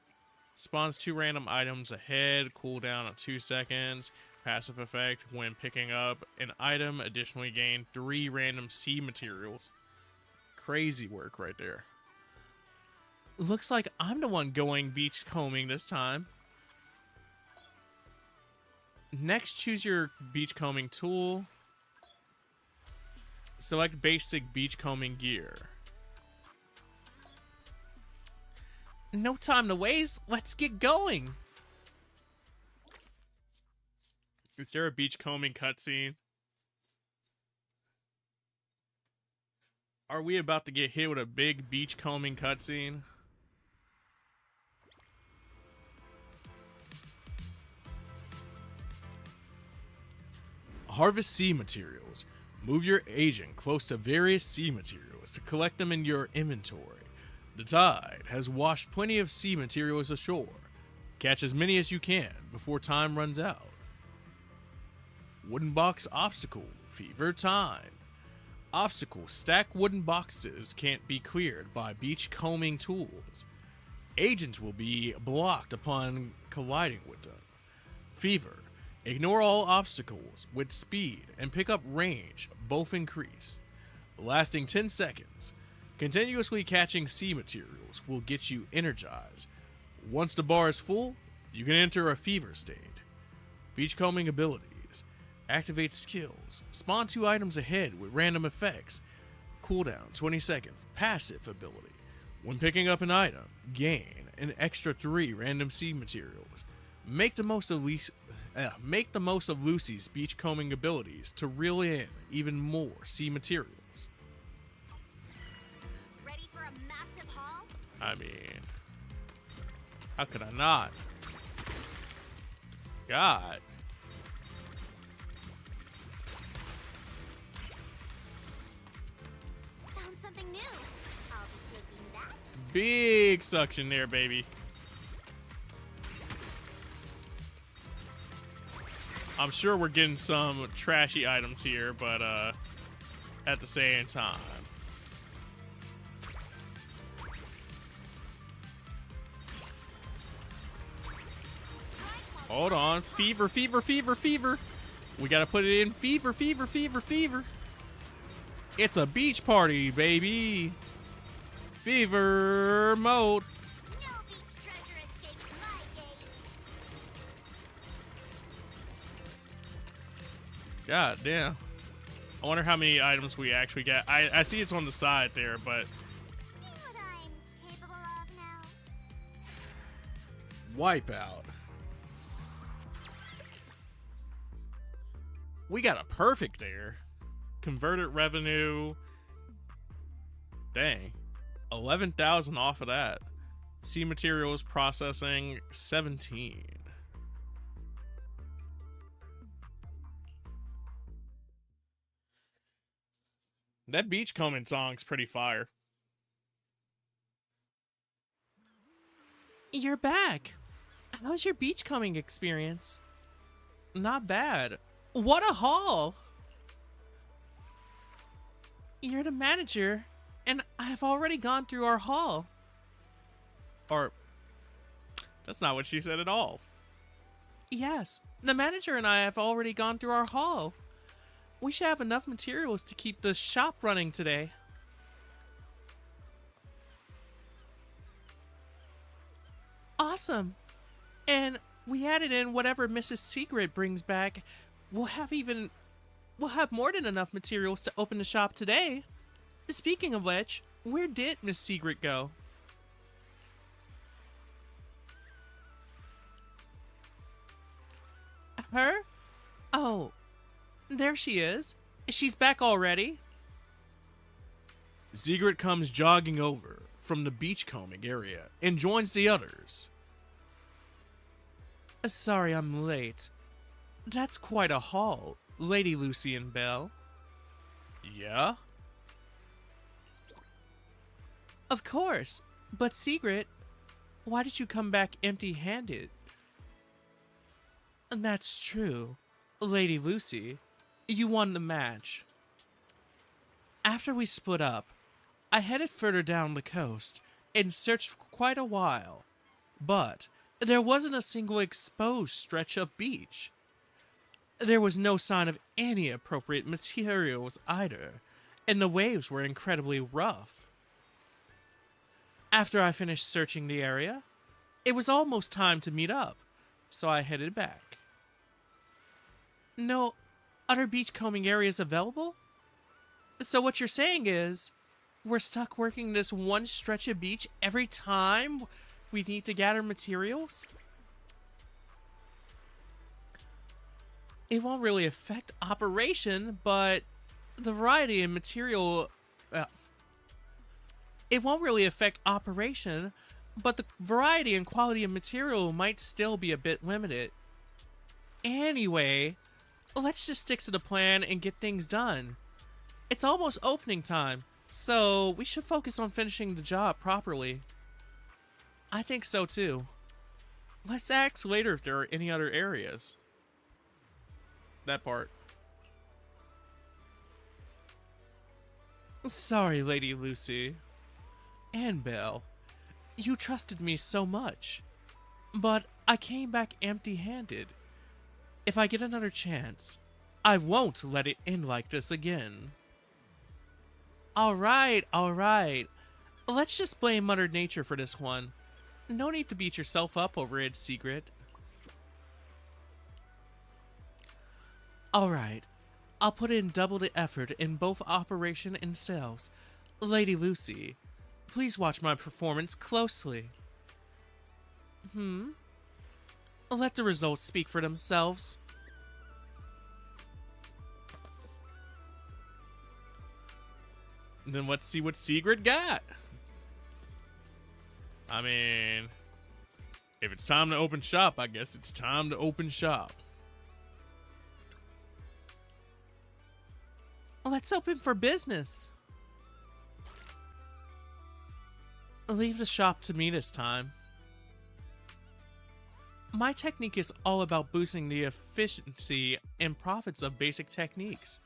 Spawns 2 random items ahead, cooldown of 2 seconds. Passive effect, when picking up an item, additionally gain 3 random sea materials. Crazy work right there. Looks like I'm the one going beachcombing this time. Next, choose your beachcombing tool. Select basic beachcombing gear. No time to waste. Let's get going. Is there a beachcombing cutscene? Are we about to get hit with a big beachcombing cutscene? Harvest sea materials. Move your agent close to various sea materials to collect them in your inventory. The tide has washed plenty of sea materials ashore. Catch as many as you can before time runs out. Wooden box obstacle, fever time. Obstacles stack wooden boxes can't be cleared by beachcombing tools. Agents will be blocked upon colliding with them. Fever. Ignore all obstacles with speed and pick up range, both increase. Lasting 10 seconds. Continuously catching sea materials will get you energized. Once the bar is full, you can enter a fever state. Beachcombing abilities. Activate skills. Spawn 2 items ahead with random effects. Cooldown 20 seconds. Passive ability. When picking up an item, gain an extra 3 random sea materials. Make the most of Lucy's beachcombing abilities to reel in even more sea materials. Ready for a massive haul? I mean, how could I not? God. Found something new. I'll be taking that. Big suction there, baby. I'm sure we're getting some trashy items here, but at the same time. Hold on. Fever, fever, fever, fever. We gotta put it in fever, fever, fever, fever. It's a beach party, baby. Fever mode. No beach treasure escapes my gaze. God damn. I wonder how many items we actually get. I see it's on the side there, but See what I'm capable of now. Wipeout. We got a perfect there. Converted revenue. Dang. 11,000 off of that. Sea materials processing 17. That beachcombing song's pretty fire. You're back. How's your beachcombing experience? Not bad. What a haul! You're the manager, and I've already gone through our haul. Or, that's not what she said at all. Yes, the manager and I have already gone through our haul. We should have enough materials to keep the shop running today. Awesome. And we added in whatever Mrs. Secret brings back. We'll have more than enough materials to open the shop today. Speaking of which, where did Miss Secret go? Her? Oh, there she is. She's back already. Secret comes jogging over from the beachcombing area and joins the others. Sorry I'm late. That's quite a haul, Lady Lucy and Belle. Yeah? Of course, but Secret, why did you come back empty-handed? That's true, Lady Lucy. You won the match. After we split up, I headed further down the coast and searched for quite a while, but there wasn't a single exposed stretch of beach. There was no sign of any appropriate materials either, and the waves were incredibly rough. After I finished searching the area, it was almost time to meet up, so I headed back. No other beachcombing areas available? So what you're saying is, we're stuck working this one stretch of beach every time we need to gather materials? It won't really affect operation, but the variety in material... it won't really affect operation, but the variety and quality of material might still be a bit limited. Anyway, let's just stick to the plan and get things done. It's almost opening time, so we should focus on finishing the job properly. I think so too. Let's ask later if there are any other areas. That part. Sorry, Lady Lucy. And Belle. You trusted me so much. But I came back empty-handed. If I get another chance, I won't let it end like this again. Alright, alright. Let's just blame Mother Nature for this one. No need to beat yourself up over it, Secret. Alright, I'll put in double the effort in both operation and sales. Lady Lucy, please watch my performance closely. Let the results speak for themselves. Then let's see what Sigrid got. I mean, if it's time to open shop, I guess it's time to open shop. Let's open for business. Leave the shop to me this time. My technique is all about boosting the efficiency and profits of basic techniques.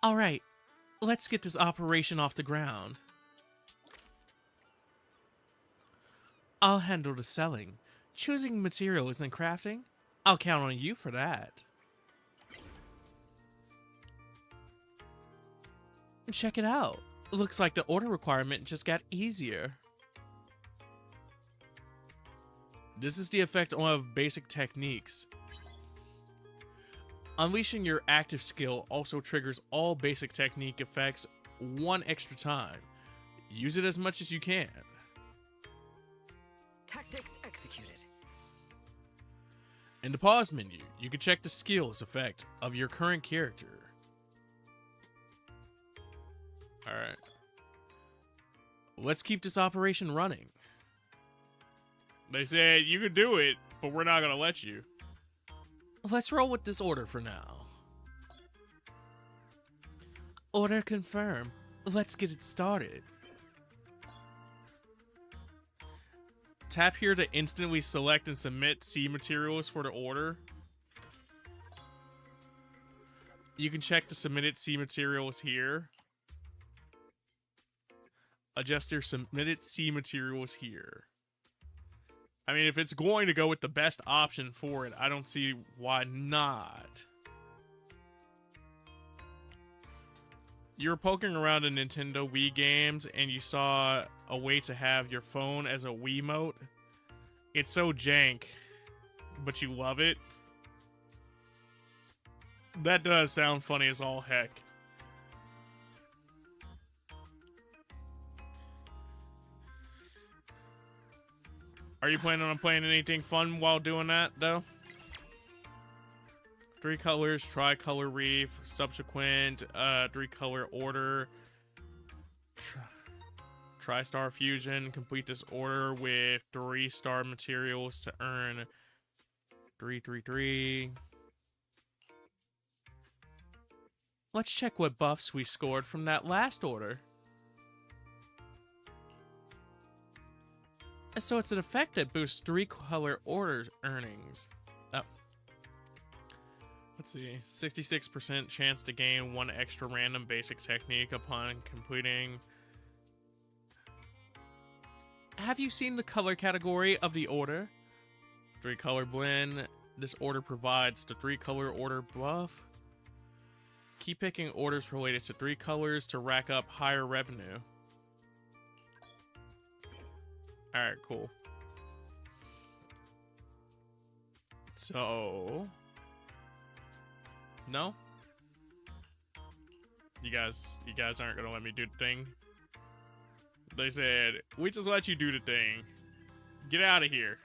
Alright, let's get this operation off the ground. I'll handle the selling. Choosing materials and crafting, I'll count on you for that. Check it out. Looks like the order requirement just got easier. This is the effect of basic techniques. Unleashing your active skill also triggers all basic technique effects one extra time. Use it as much as you can. Tactics executed. In the pause menu, you can check the skills effect of your current character. Alright. Let's keep this operation running. They said you could do it, but we're not gonna let you. Let's roll with this order for now. Order confirmed. Let's get it started. Tap here to instantly select and submit C materials for the order. You can check the submitted C materials here. Adjust your submitted C materials here. I mean, if it's going to go with the best option for it, I don't see why not. You were poking around in Nintendo Wii games and you saw a way to have your phone as a Wiimote. It's so jank, but you love it. That does sound funny as all heck. Are you planning on playing anything fun while doing that, though? 3 colors, tricolor reef, subsequent 3-color order, tri-star fusion. Complete this order with 3-star materials to earn 333. Let's check what buffs we scored from that last order. So it's an effect that boosts 3-color order earnings. Oh. Let's see. 66% chance to gain 1 extra random basic technique upon completing. Have you seen the color category of the order? 3-color blend. This order provides the 3-color order buff. Keep picking orders related to 3 colors to rack up higher revenue. Alright, cool. So... No? You guys aren't gonna let me do the thing? They said, we just let you do the thing. Get out of here.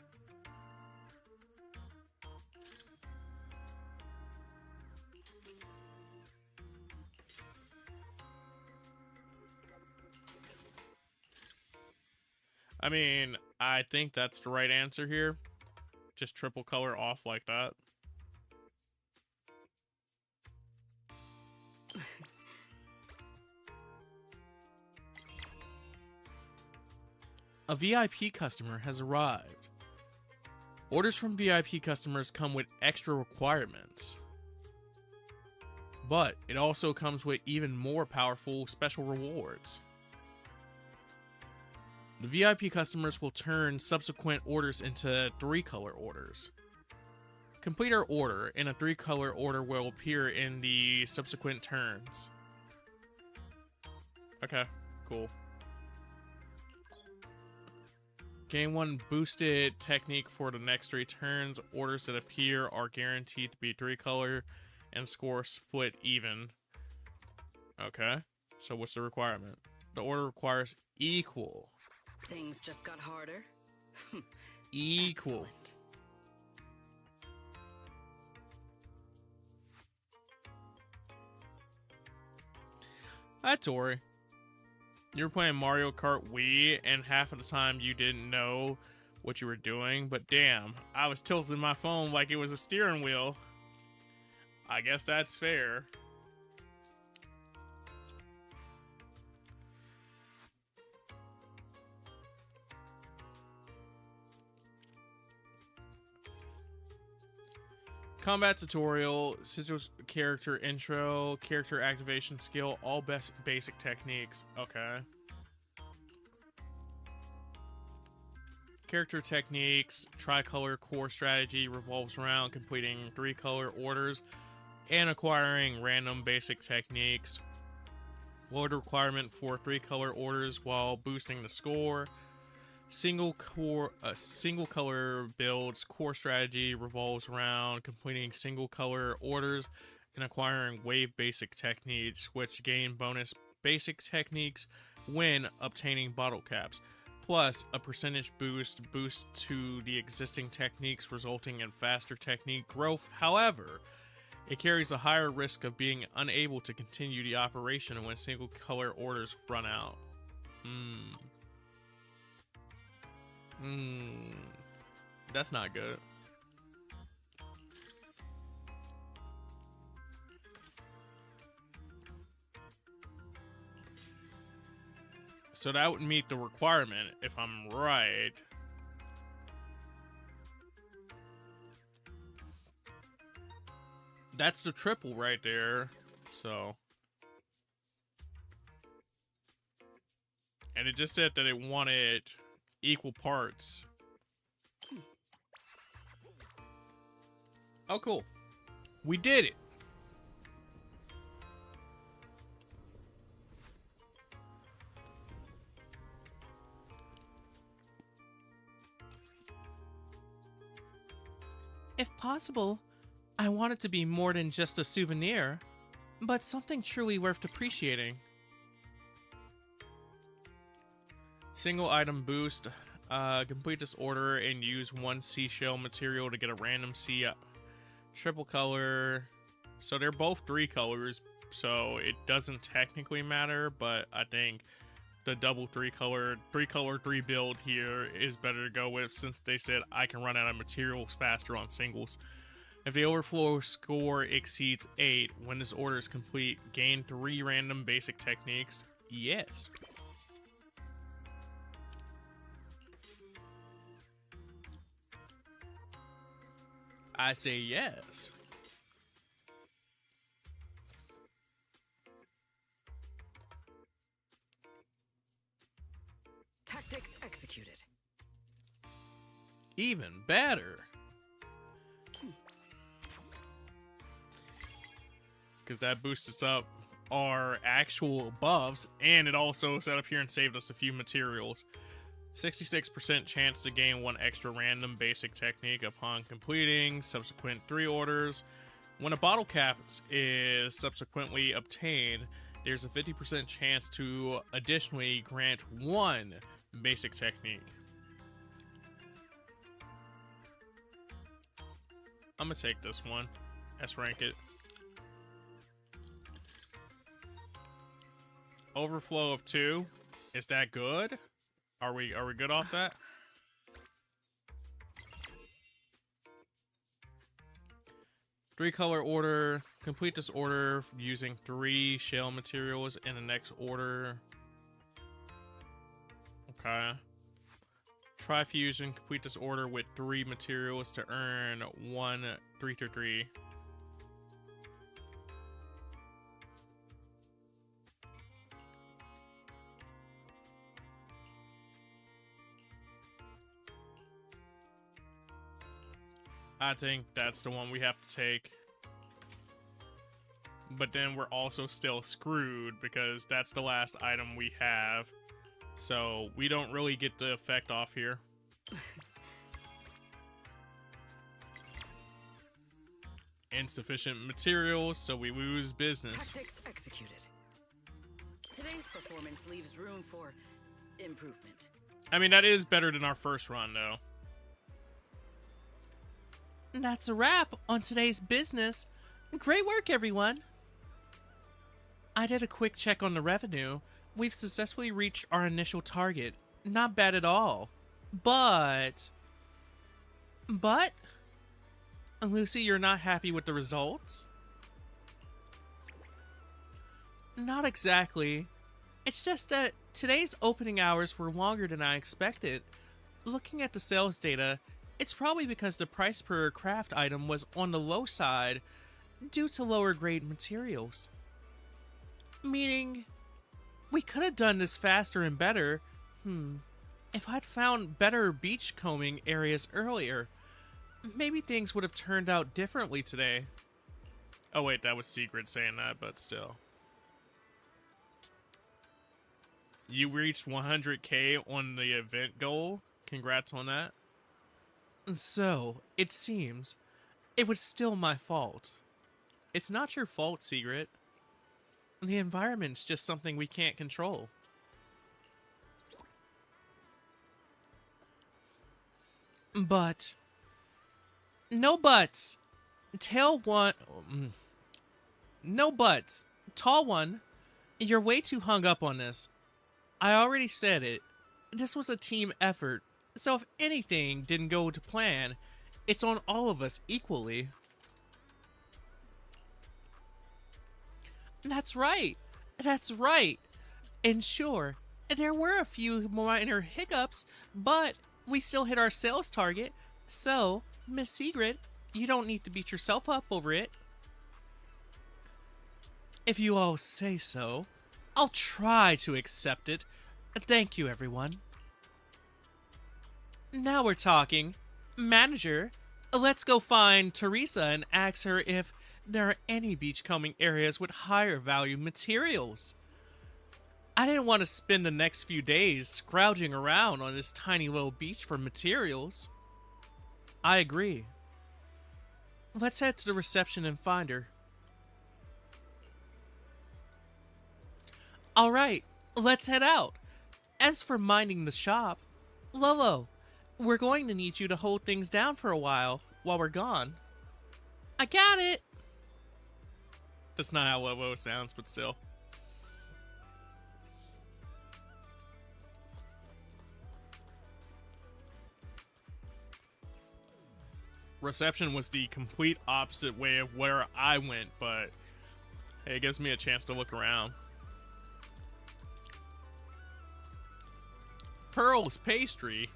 I mean, I think that's the right answer here. Just triple color off like that. A VIP customer has arrived. Orders from VIP customers come with extra requirements. But it also comes with even more powerful special rewards. The VIP customers will turn subsequent orders into 3-color orders. Complete our order, and a 3-color order will appear in the subsequent turns. Okay, cool. Gain 1 boosted technique for the next 3 turns. Orders that appear are guaranteed to be 3-color and score split even. Okay, so what's the requirement? The order requires equal. Things just got harder. Equal. Excellent. Hi, Tori. You were playing Mario Kart Wii, and half of the time you didn't know what you were doing, but damn, I was tilting my phone like it was a steering wheel. I guess that's fair. Combat tutorial, Sigil's character intro, character activation skill, all basic techniques. Okay. Character techniques, tricolor core strategy revolves around completing 3-color orders and acquiring random basic techniques. Load requirement for 3-color orders while boosting the score. Single color builds core strategy revolves around completing single color orders and acquiring wave basic techniques, which gain bonus basic techniques when obtaining bottle caps, plus a percentage boost to the existing techniques, resulting in faster technique growth. However, it carries a higher risk of being unable to continue the operation when single color orders run out. That's not good. So that would meet the requirement if I'm right. That's the triple right there. So. And it just said that it wanted equal parts. Oh, cool. We did it. If possible, I want it to be more than just a souvenir, but something truly worth appreciating. Single item boost. Complete this order and use 1 seashell material to get a random sea. Triple color. So they're both 3 colors, so it doesn't technically matter, but I think the double 3 color build here is better to go with, since they said I can run out of materials faster on singles. If the overflow score exceeds 8, when this order is complete, gain 3 random basic techniques. Yes. I say yes. Tactics executed. Even better. Because that boosted up our actual buffs, and it also set up here and saved us a few materials. 66% chance to gain 1 extra random basic technique upon completing subsequent 3 orders. When a bottle cap is subsequently obtained, there's a 50% chance to additionally grant 1 basic technique. I'm gonna take this one. S rank it. Overflow of 2. Is that good? Are we good off that? Three-color order. Complete this order using 3 shell materials in the next order. Okay. Try fusion. Complete this order with 3 materials to earn 1 3-3. I think that's the one we have to take. But then we're also still screwed because that's the last item we have. So we don't really get the effect off here. Insufficient materials, so we lose business. Tactics executed. Today's performance leaves room for improvement. I mean, that is better than our first run, though. And that's a wrap on today's business. Great work, everyone. I did a quick check on the revenue. We've successfully reached our initial target. Not bad at all. But, Lucy, you're not happy with the results? Not exactly. It's just that today's opening hours were longer than I expected. Looking at the sales data, it's probably because the price per craft item was on the low side due to lower grade materials. Meaning, we could have done this faster and better. If I'd found better beachcombing areas earlier, maybe things would have turned out differently today. Oh wait, that was Secret saying that, but still. You reached 100k on the event goal. Congrats on that. So, it seems, it was still my fault. It's not your fault, Secret. The environment's just something we can't control. But, no buts. No buts. Tall one, you're way too hung up on this. I already said it. This was a team effort, so if anything didn't go to plan, it's on all of us equally. That's right. That's right. And sure, there were a few minor hiccups, but we still hit our sales target. So, Miss Secret, you don't need to beat yourself up over it. If you all say so, I'll try to accept it. Thank you, everyone. Now we're talking. Manager, let's go find Teresa and ask her if there are any beachcombing areas with higher value materials. I didn't want to spend the next few days scrounging around on this tiny little beach for materials. I agree. Let's head to the reception and find her. Alright, let's head out. As for minding the shop, Lolo, we're going to need you to hold things down for a while we're gone. I got it! That's not how Lobo sounds, but still. Reception was the complete opposite way of where I went, but hey, it gives me a chance to look around. Pearl's Pastry.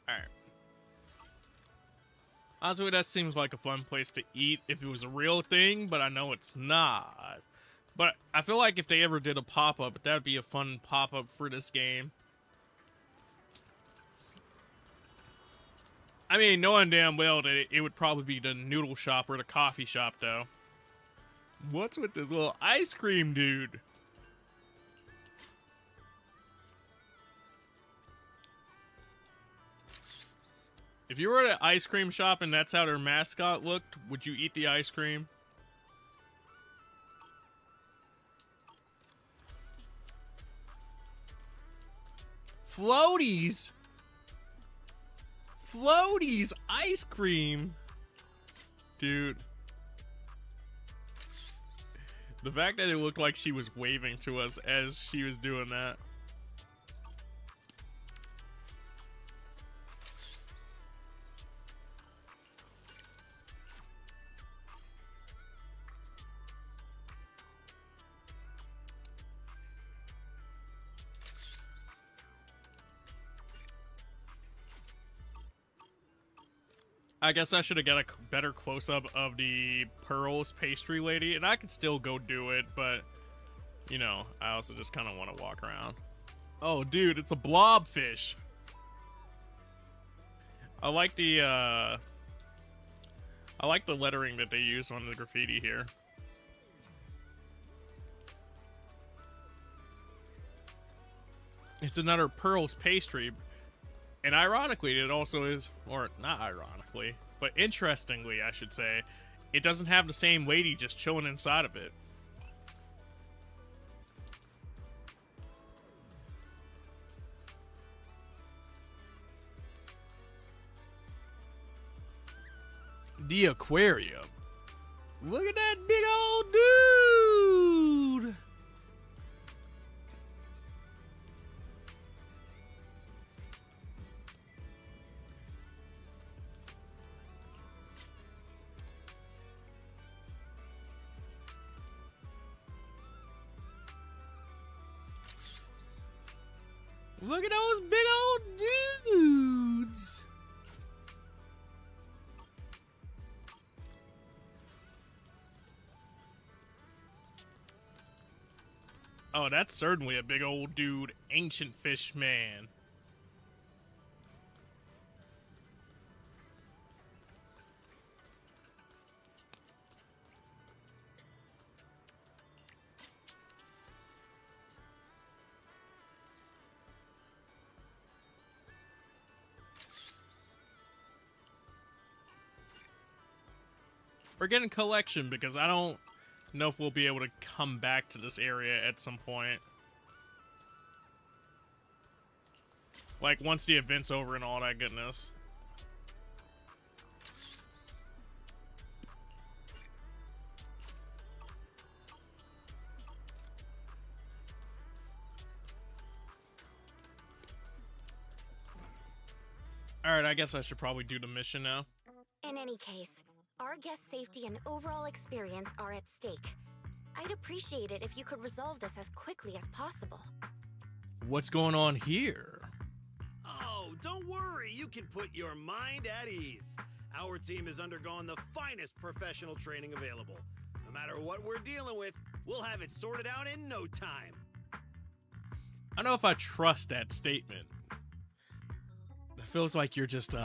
Alright. Honestly, that seems like a fun place to eat if it was a real thing, but I know it's not. But I feel like if they ever did a pop-up, that would be a fun pop-up for this game. I mean, knowing damn well that it would probably be the noodle shop or the coffee shop, though. What's with this little ice cream dude? If you were at an ice cream shop and that's how their mascot looked, would you eat the ice cream? Floaties! Floaties ice cream! Dude. The fact that it looked like she was waving to us as she was doing that. I guess I should have got a better close-up of the Pearls pastry lady, and I could still go do it, but, you know, I also just kind of want to walk around. Oh, dude, it's a blobfish. I like the lettering that they used on the graffiti here. It's another Pearls pastry. And ironically, it also is, or not ironically, but interestingly, I should say, it doesn't have the same lady just chilling inside of it. The aquarium. Look at that big old dude! Look at those big old dudes! Oh, that's certainly a big old dude, ancient fish man. We're getting collection because I don't know if we'll be able to come back to this area at some point. Like, once the event's over and all that goodness. Alright, I guess I should probably do the mission now. In any case, our guest safety and overall experience are at stake. I'd appreciate it if you could resolve this as quickly as possible. What's going on here? Oh, don't worry. You can put your mind at ease. Our team has undergone the finest professional training available. No matter what we're dealing with, we'll have it sorted out in no time. I don't know if I trust that statement. It feels like you're just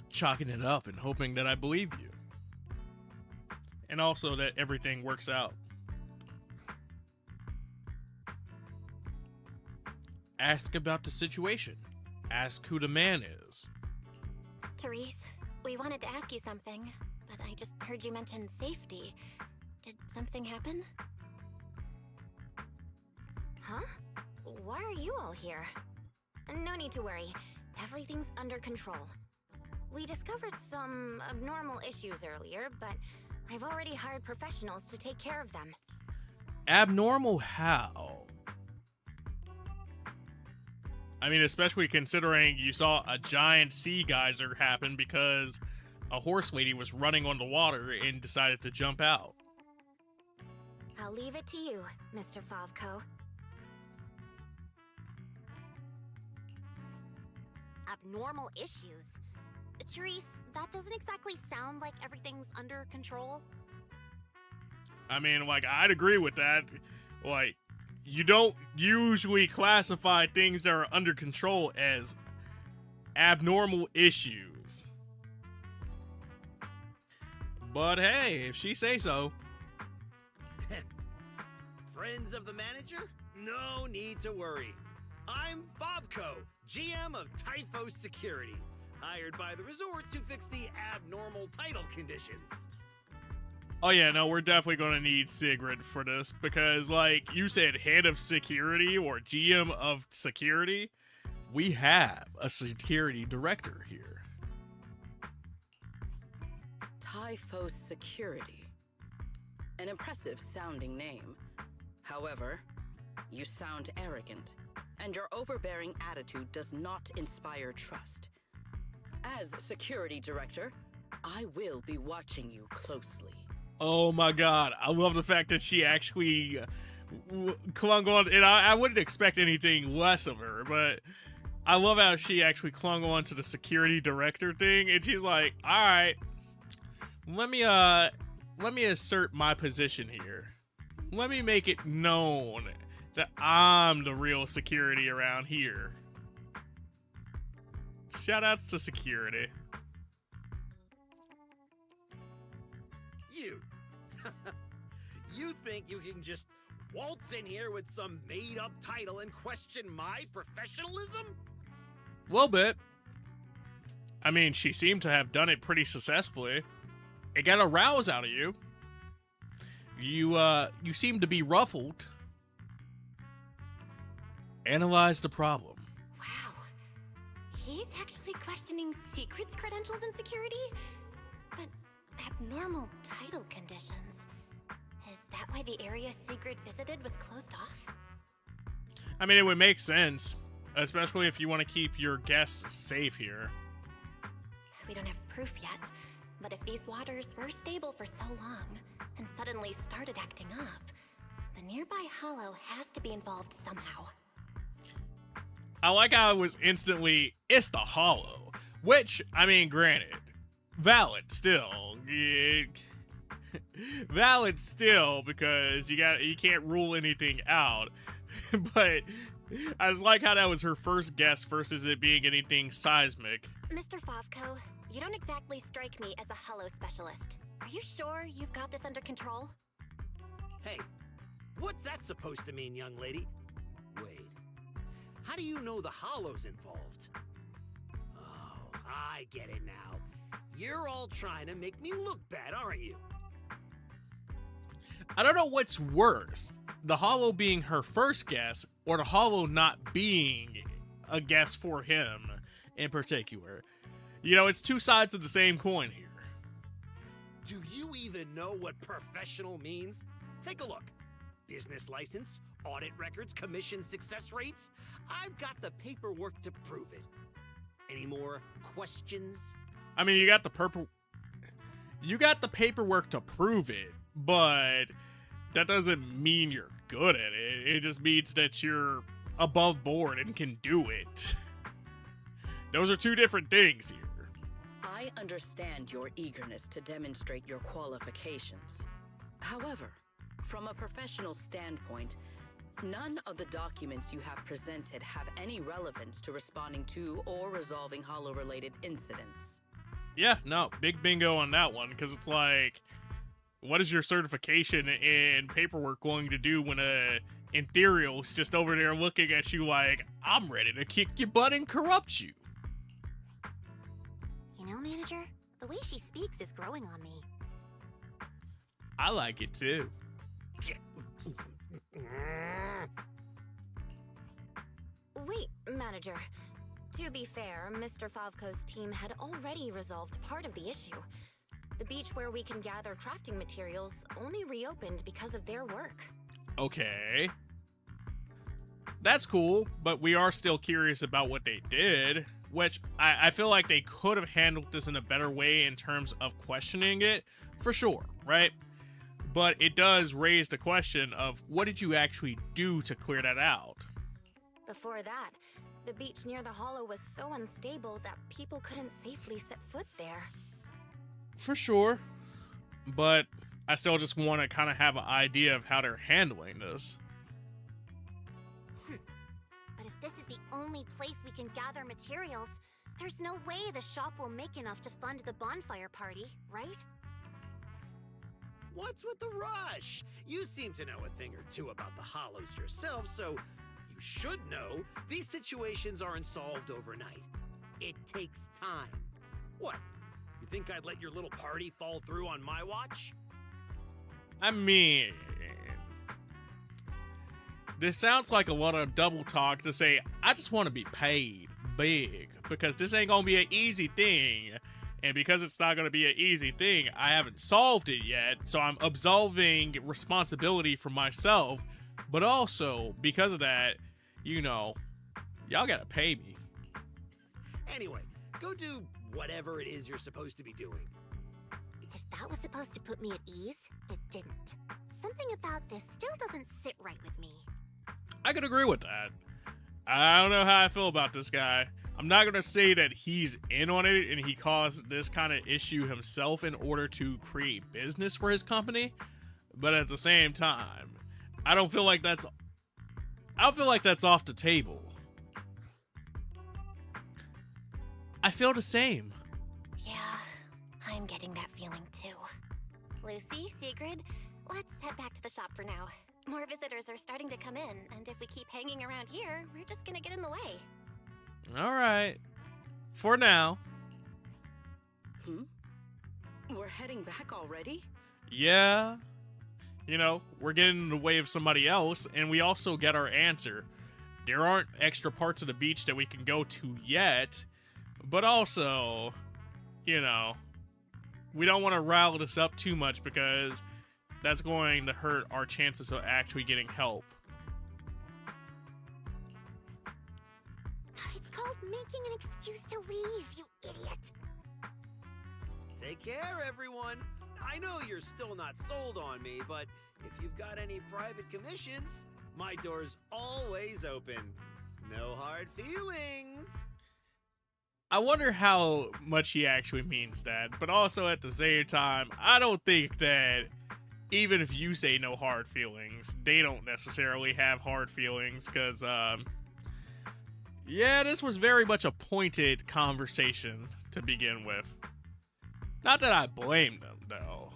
chalking it up and hoping that I believe you. And also that everything works out. Ask about the situation. Ask who the man is. Therese, we wanted to ask you something, but I just heard you mention safety. Did something happen? Huh? Why are you all here? No need to worry. Everything's under control. We discovered some abnormal issues earlier, but I've already hired professionals to take care of them. Abnormal how? I mean, especially considering you saw a giant sea geyser happen because a horse lady was running on the water and decided to jump out. I'll leave it to you, Mr. Favko. Abnormal issues? Therese, that doesn't exactly sound like everything's under control. I mean, like, I'd agree with that. Like, you don't usually classify things that are under control as abnormal issues. But hey, if she say so. Friends of the manager? No need to worry. I'm Favko, GM of Typhos Security, hired by the resort to fix the abnormal title conditions. Oh yeah, no, we're definitely gonna need Sigrid for this because, like, you said head of security or GM of security. We have a security director here. Typhos Security. An impressive sounding name. However, you sound arrogant, and your overbearing attitude does not inspire trust. As security director, I will be watching you closely. Oh my god, I love the fact that she actually clung on, and I wouldn't expect anything less of her, but I love how she actually clung on to the security director thing, and she's like, alright, let me assert my position here. Let me make it known that I'm the real security around here. Shoutouts to security. You. You think you can just waltz in here with some made-up title and question my professionalism? A little bit. I mean, she seemed to have done it pretty successfully. It got a rouse out of you. You seem to be ruffled. Analyze the problem. Wow. He's actually questioning secrets credentials and security? But abnormal title conditions. Is that why the area Sigrid visited was closed off? I mean, it would make sense, especially if you want to keep your guests safe here. We don't have proof yet, but if these waters were stable for so long and suddenly started acting up, the nearby hollow has to be involved somehow. I like how it was instantly, it's the hollow. Which, I mean, granted, valid still. Valid still, because you can't rule anything out. But I just like how that was her first guess versus it being anything seismic. Mr. Favko, you don't exactly strike me as a hollow specialist. Are you sure you've got this under control? Hey, what's that supposed to mean, young lady? Wait, how do you know the hollow's involved? Oh, I get it now. You're all trying to make me look bad, aren't you? I don't know what's worse, the hollow being her first guess or the hollow not being a guess for him in particular. You know, it's two sides of the same coin here. Do you even know what professional means? Take a look. Business license, audit records, commission success rates. I've got the paperwork to prove it. Any more questions? I mean, you got the paperwork to prove it, but that doesn't mean you're good at it. It just means that you're above board and can do it. Those are two different things here. I understand your eagerness to demonstrate your qualifications. However, from a professional standpoint, none of the documents you have presented have any relevance to responding to or resolving hollow-related incidents. Yeah, no, big bingo on that one, because it's like, what is your certification and paperwork going to do when a Ethereal's just over there looking at you like, I'm ready to kick your butt and corrupt you? You know, manager, the way she speaks is growing on me. I like it too. Wait, manager. To be fair, Mr. Favko's team had already resolved part of the issue. The beach where we can gather crafting materials only reopened because of their work. Okay. That's cool, but we are still curious about what they did, which I feel like they could have handled this in a better way in terms of questioning it, for sure, right? But it does raise the question of, what did you actually do to clear that out? Before that, the beach near the hollow was so unstable that people couldn't safely set foot there. For sure. But I still just want to kind of have an idea of how they're handling this. But if this is the only place we can gather materials, there's no way the shop will make enough to fund the bonfire party, right? What's with the rush? You seem to know a thing or two about the hollows yourself, so you should know these situations aren't solved overnight. It takes time. What? You think I'd let your little party fall through on my watch? I mean, this sounds like a lot of double talk to say, I just want to be paid big, because this ain't gonna be an easy thing. And because it's not going to be an easy thing, I haven't solved it yet, so I'm absolving responsibility for myself. But also, because of that, you know, y'all got to pay me. Anyway, go do whatever it is you're supposed to be doing. If that was supposed to put me at ease, it didn't. Something about this still doesn't sit right with me. I could agree with that. I don't know how I feel about this guy. I'm not going to say that he's in on it and he caused this kind of issue himself in order to create business for his company, but at the same time, I don't feel like that's off the table. I feel the same. Yeah, I'm getting that feeling too. Lucy, Sigrid, let's head back to the shop for now. More visitors are starting to come in, and if we keep hanging around here, we're just gonna get in the way. All right. For now. We're heading back already? Yeah. You know, we're getting in the way of somebody else, and we also get our answer. There aren't extra parts of the beach that we can go to yet, but also, you know, we don't want to rile this up too much because that's going to hurt our chances of actually getting help. It's called making an excuse to leave, you idiot. Take care, everyone. I know you're still not sold on me, but if you've got any private commissions, my door's always open. No hard feelings. I wonder how much he actually means that, but also at the same time, I don't think that even if you say no hard feelings, they don't necessarily have hard feelings, because, yeah, this was very much a pointed conversation to begin with. Not that I blame them, though.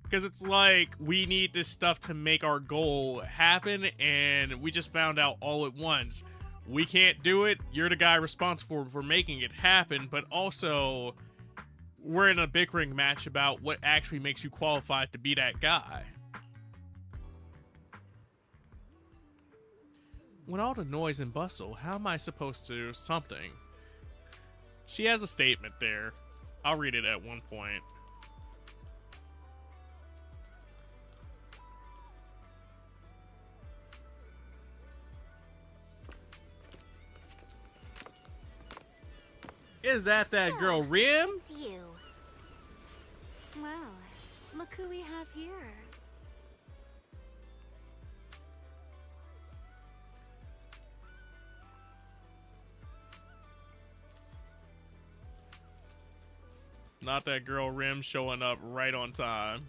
Because it's like, we need this stuff to make our goal happen, and we just found out all at once. We can't do it, you're the guy responsible for making it happen, but also, we're in a bickering match about what actually makes you qualified to be that guy. When all the noise and bustle, how am I supposed to do something? She has a statement there. I'll read it at one point. Is that girl Rim? It's you. Well, look who we have here. Not that girl Rim showing up right on time.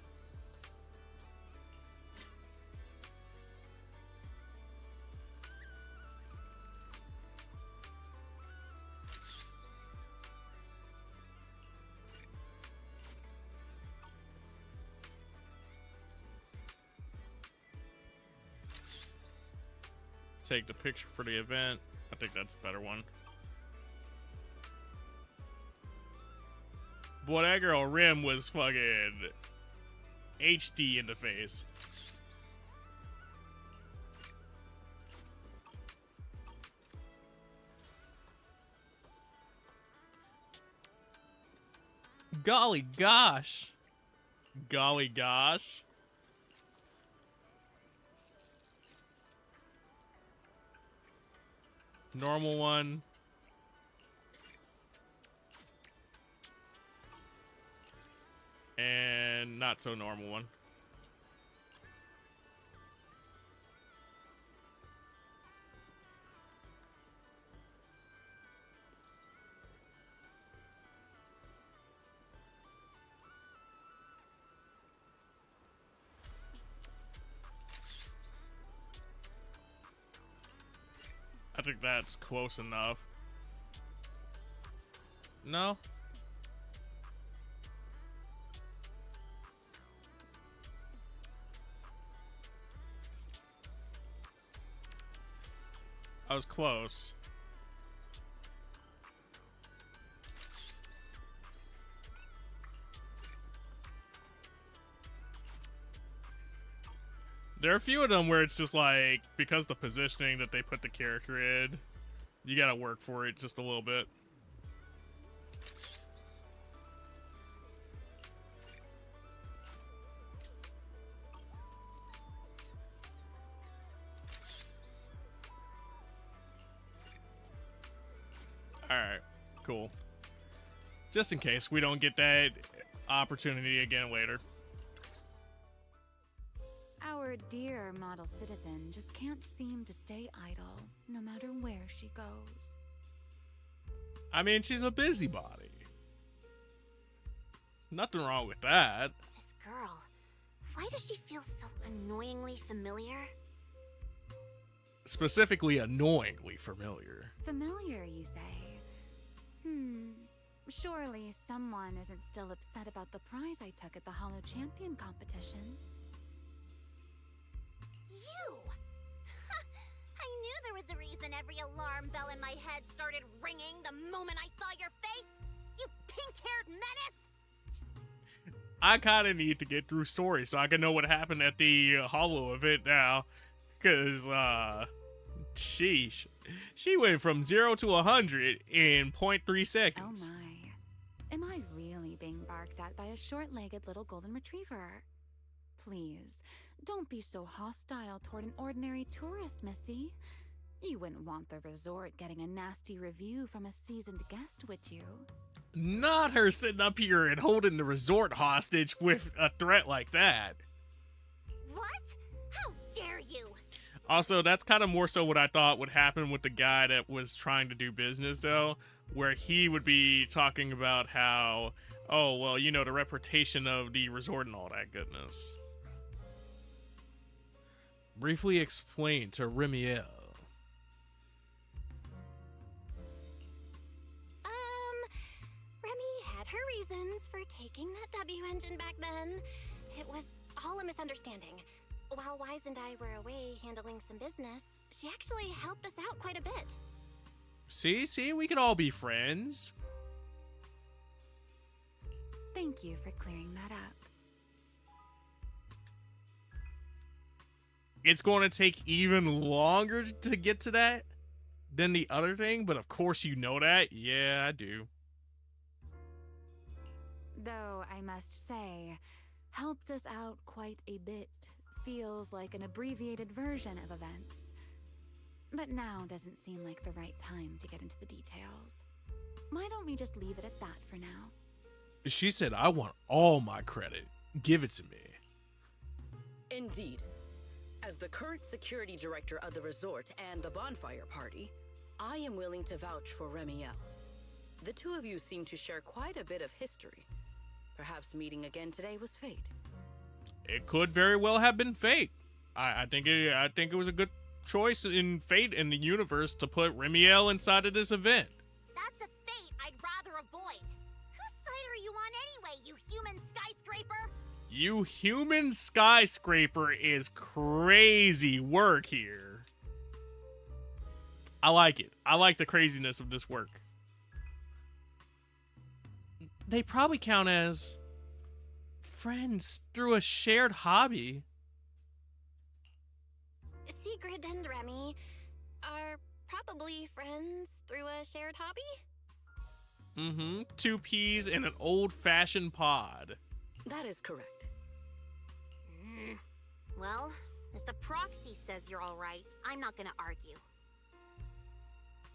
Take the picture for the event. I think that's a better one. Boy, that girl Rim was fucking HD in the face. Golly gosh. Golly gosh. Normal one. And not so normal one. I think that's close enough. No? I was close. There are a few of them where it's just like, because the positioning that they put the character in, you gotta work for it just a little bit. Alright, cool. Just in case we don't get that opportunity again later. Our dear model citizen just can't seem to stay idle, no matter where she goes. I mean, she's a busybody. Nothing wrong with that. This girl, why does she feel so annoyingly familiar? Specifically, annoyingly familiar. Familiar, you say? Surely someone isn't still upset about the prize I took at the Hollow Champion competition. You! I knew there was a reason every alarm bell in my head started ringing the moment I saw your face! You pink-haired menace! I kind of need to get through story so I can know what happened at the Hollow event now. Because, sheesh. She went from 0 to 100 in 0.3 seconds. Oh my. Am I really being barked at by a short-legged little golden retriever? Please, don't be so hostile toward an ordinary tourist, Missy. You wouldn't want the resort getting a nasty review from a seasoned guest, would you? Not her sitting up here and holding the resort hostage with a threat like that. What? How dare you? Also, that's kind of more so what I thought would happen with the guy that was trying to do business, though, where he would be talking about how, oh, well, you know, the reputation of the resort and all that goodness. Briefly explain to Remiel. Remy had her reasons for taking that W engine back then. It was all a misunderstanding. While Wise and I were away handling some business, she actually helped us out quite a bit. See, we could all be friends. Thank you for clearing that up. It's going to take even longer to get to that than the other thing, but of course you know that. Yeah, I do. Though I must say, helped us out quite a bit. Feels like an abbreviated version of events. But now doesn't seem like the right time to get into the details. Why don't we just leave it at that for now? She said, I want all my credit. Give it to me. Indeed. As the current security director of the resort and the bonfire party, I am willing to vouch for Remiel. The two of you seem to share quite a bit of history. Perhaps meeting again today was fate. It could very well have been fate. I think it was a good choice in fate in the universe to put Remiel inside of this event. That's a fate I'd rather avoid. Whose side are you on anyway, you human skyscraper? You human skyscraper is crazy work here. I like it. I like the craziness of this work. They probably count as friends through a shared hobby. Sigrid and Remy are probably friends through a shared hobby? Mm-hmm. 2 peas in an old-fashioned pod. That is correct. Well, if the proxy says you're all right, I'm not gonna argue.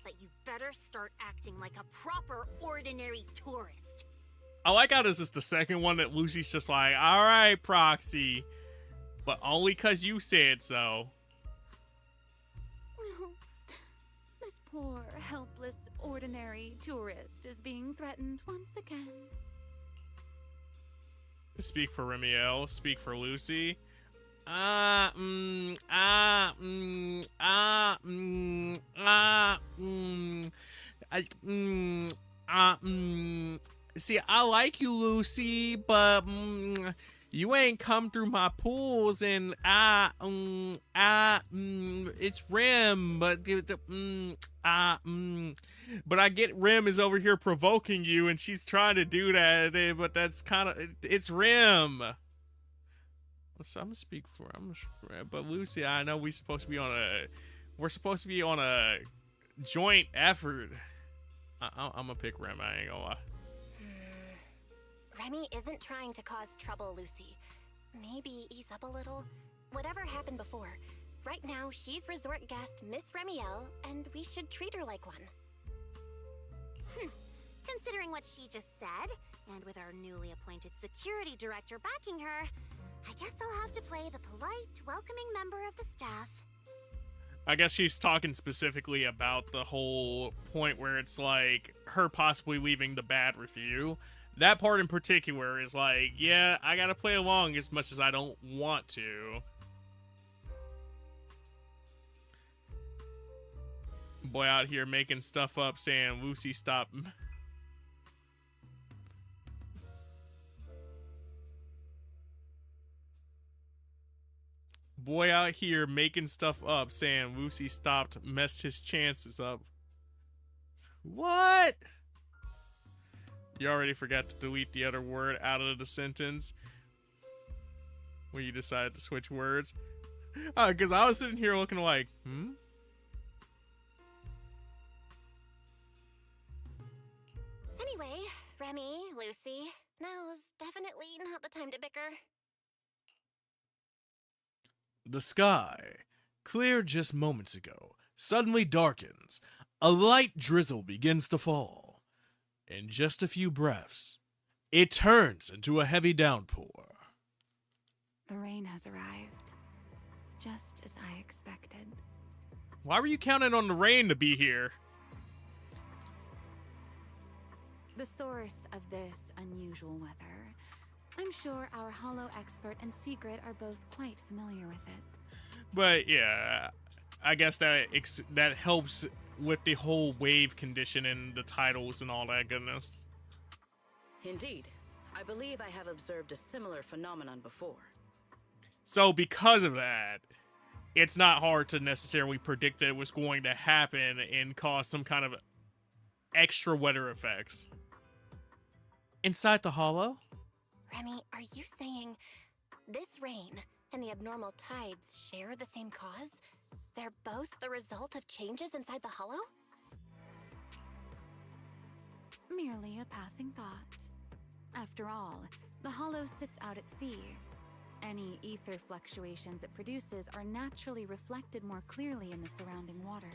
But you better start acting like a proper ordinary tourist. I like how this is the second one that Lucy's just like, all right, Proxy, but only because you said so. This poor, helpless, ordinary tourist is being threatened once again. Speak for Remiel, speak for Lucy. See, I like you, Lucy, but you ain't come through my pools, and it's Rim, but but I get Rim is over here provoking you, and she's trying to do that, but that's kind of, it's Rim. So I'm gonna speak for, but Lucy, I know we're supposed to be on a joint effort. I'm gonna pick Rim. I ain't gonna lie. Remy isn't trying to cause trouble, Lucy. Maybe ease up a little. Whatever happened before, right now she's resort guest Miss Remiel, and we should treat her like one. Considering what she just said, and with our newly appointed security director backing her, I guess I'll have to play the polite, welcoming member of the staff. I guess she's talking specifically about the whole point where it's like her possibly leaving the bad review. That part in particular is like, yeah, I gotta play along as much as I don't want to. Boy out here making stuff up saying Lucy stop. Boy out here making stuff up saying Lucy stopped, messed his chances up. What? You already forgot to delete the other word out of the sentence when you decided to switch words. Because I was sitting here looking like, Anyway, Remy, Lucy, now's definitely not the time to bicker. The sky, clear just moments ago, suddenly darkens. A light drizzle begins to fall. In just a few breaths, it turns into a heavy downpour. The rain has arrived, just as I expected. Why were you counting on the rain to be here? The source of this unusual weather. I'm sure our Hollow expert and Secret are both quite familiar with it. But yeah, I guess that helps with the whole wave condition and the titles and all that goodness. Indeed. I believe I have observed a similar phenomenon before. So because of that, it's not hard to necessarily predict that it was going to happen and cause some kind of extra weather effects. Inside the Hollow? Remy, are you saying this rain and the abnormal tides share the same cause? They're both the result of changes inside the Hollow? Merely a passing thought. After all, the Hollow sits out at sea. Any ether fluctuations it produces are naturally reflected more clearly in the surrounding waters.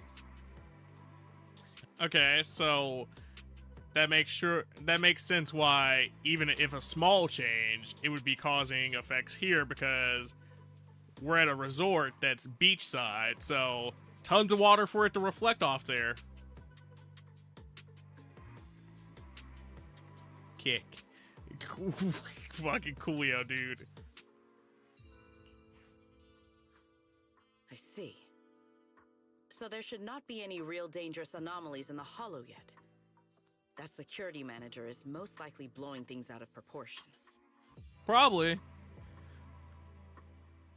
Okay, so that makes sense why even if a small change, it would be causing effects here because we're at a resort that's beachside, so tons of water for it to reflect off there. Kick. Fucking coolio, dude. I see. So there should not be any real dangerous anomalies in the Hollow yet. That security manager is most likely blowing things out of proportion. Probably.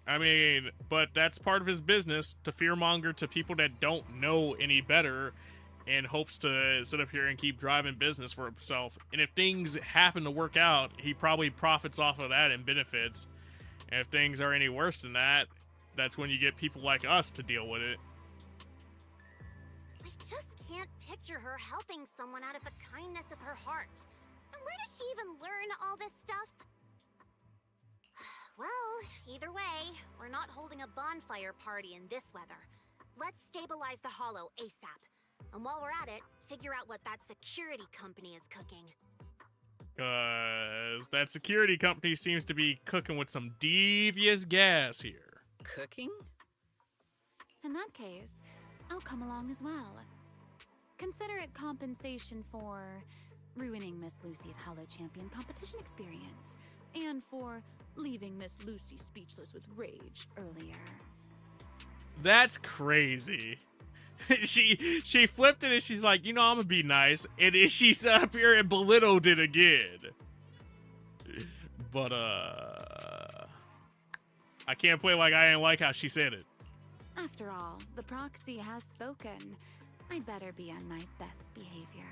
I mean, but that's part of his business, to fearmonger to people that don't know any better and hopes to sit up here and keep driving business for himself. And if things happen to work out, he probably profits off of that and benefits. And if things are any worse than that, that's when you get people like us to deal with it. I just can't picture her helping someone out of the kindness of her heart. And where does she even learn all this stuff? Well, either way, we're not holding a bonfire party in this weather. Let's stabilize the Hollow ASAP. And while we're at it, figure out what that security company is cooking. That security company seems to be cooking with some devious gas here. Cooking? In that case, I'll come along as well. Consider it compensation for ruining Miss Lucy's Hollow Champion competition experience, and for leaving Miss Lucy speechless with rage earlier. That's crazy. she flipped it and she's like, you know, I'm gonna be nice, and then she sat up here and belittled it again. But I can't play like I ain't like how she said it. After all, the proxy has spoken. I'd better be on my best behavior.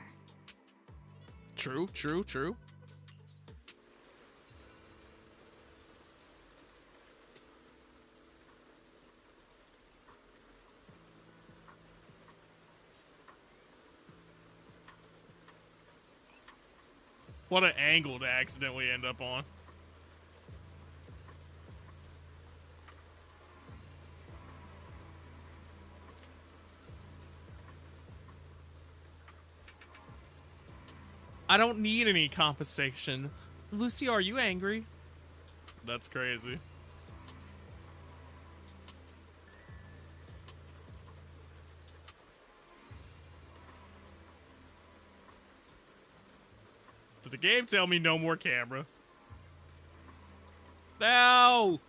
True, true, true. What an angle to accidentally end up on. I don't need any compensation. Lucy, are you angry? That's crazy. the game tell me no more camera? No!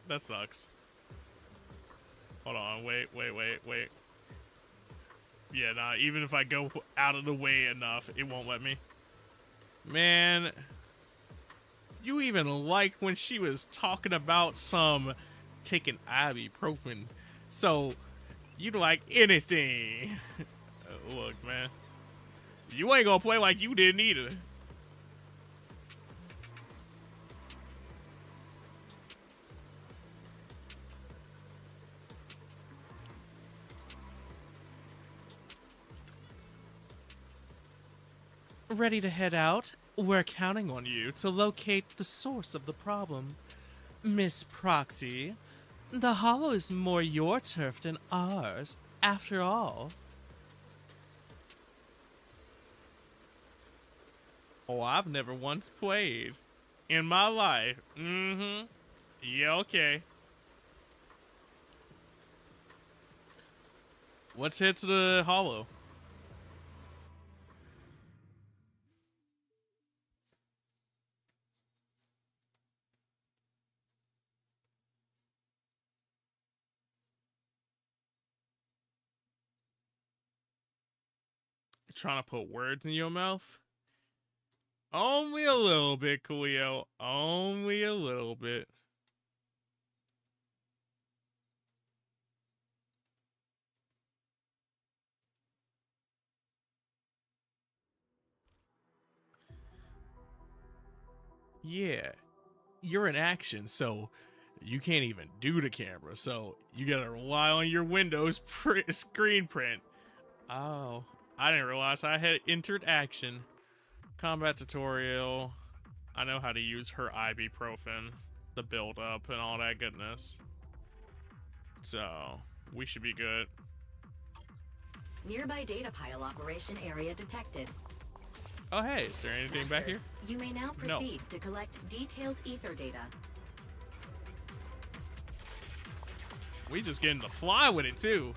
That sucks. Hold on, wait. Yeah, nah, even if I go out of the way enough, it won't let me. Man, you even liked when she was talking about some taking ibuprofen. So, you like anything. Look, man. You ain't gonna play like you didn't either. Ready to head out? We're counting on you to locate the source of the problem. Miss Proxy, the Hollow is more your turf than ours, after all. Oh, I've never once played in my life. Mm-hmm. Yeah, okay. Let's head to the Hollow. You're trying to put words in your mouth? Only a little bit, Coolio. Only a little bit. Yeah, you're in action, so you can't even do the camera, so you gotta rely on your Windows screen print. Oh, I didn't realize I had entered action. Combat tutorial. I know how to use her ibuprofen, the build up, and all that goodness. So, we should be good. Nearby data pile operation area detected. Oh, hey, is there anything back here? You may now proceed to collect detailed ether data. We just getting to fly with it, too.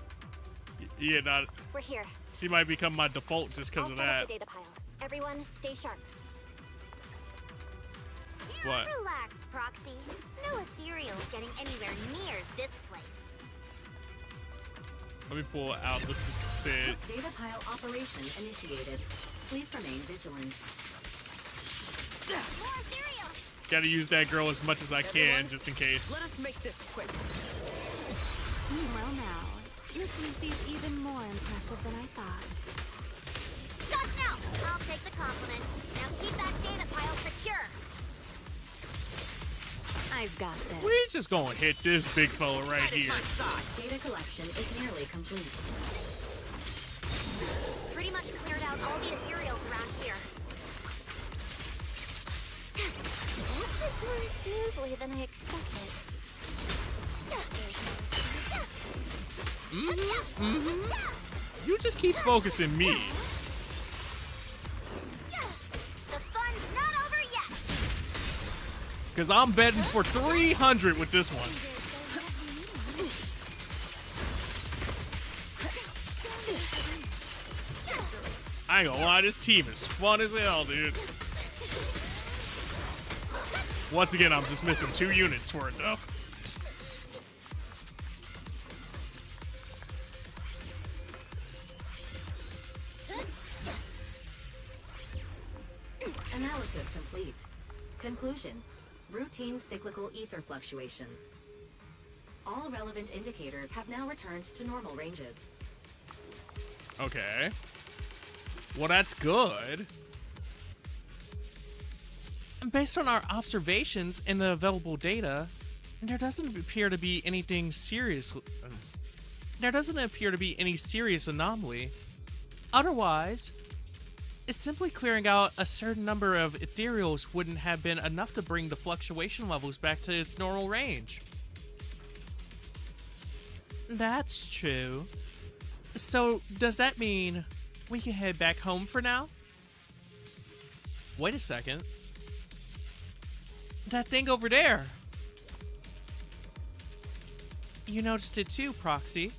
Yeah, not. We're here. She might become my default just because of I'll set up that. the data pile. Everyone, stay sharp. What? Relax, Proxy. No ethereal's getting anywhere near this place. Let me pull out this Sid. Data pile operation initiated. Please remain vigilant. More ethereals! Gotta use that girl as much as I can, just in case. Let us make this quick. Well now, Miss Lucy's even more impressive than I thought. Just now! I'll take the compliment. Now keep that data pile secure. I've got this. We just gonna hit this big fella right here. Data collection is nearly complete. Pretty much cleared out all the ethereals around here. That went more smoothly than I expected. You just keep focusing me. The fun's not over yet! Because I'm betting for 300 with this one. I ain't gonna lie, this team is fun as hell, dude. Once again, I'm just missing 2 units for it, though. Analysis complete. Conclusion. Routine cyclical ether fluctuations. All relevant indicators have now returned to normal ranges. Okay. Well, that's good. Based on our observations and the available data, there doesn't appear to be anything serious. There doesn't appear to be any serious anomaly. Otherwise, simply clearing out a certain number of ethereals wouldn't have been enough to bring the fluctuation levels back to its normal range. That's true. So, does that mean we can head back home for now? Wait a second. That thing over there. You noticed it too, Proxy.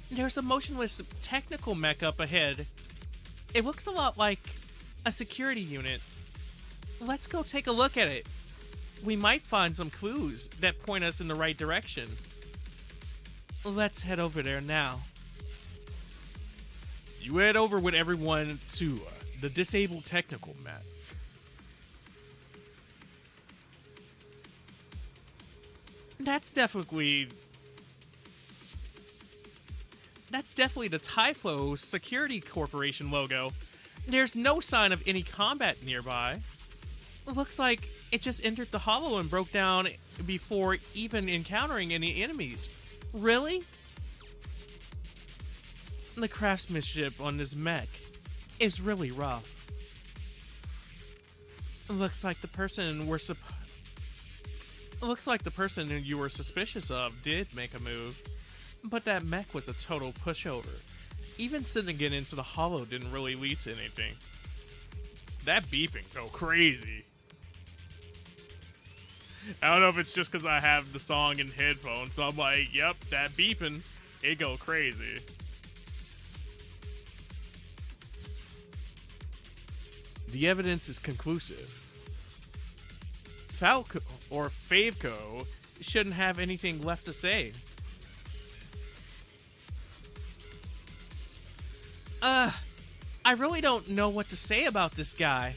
There's a motionless technical mech up ahead. It looks a lot like a security unit. Let's go take a look at it. We might find some clues that point us in the right direction. Let's head over there now. You head over with everyone to the disabled technical mat. That's definitely the Typhlo Security Corporation logo. There's no sign of any combat nearby. Looks like it just entered the hollow and broke down before even encountering any enemies. Really? The craftsmanship on this mech is really rough. Looks like the person you were suspicious of did make a move, but that mech was a total pushover. Even sending it into the hollow didn't really lead to anything. That beeping go crazy. I don't know if it's just because I have the song in headphones, so I'm like, yep, that beeping, it go crazy. The evidence is conclusive. Falco or Favco shouldn't have anything left to say. I really don't know what to say about this guy.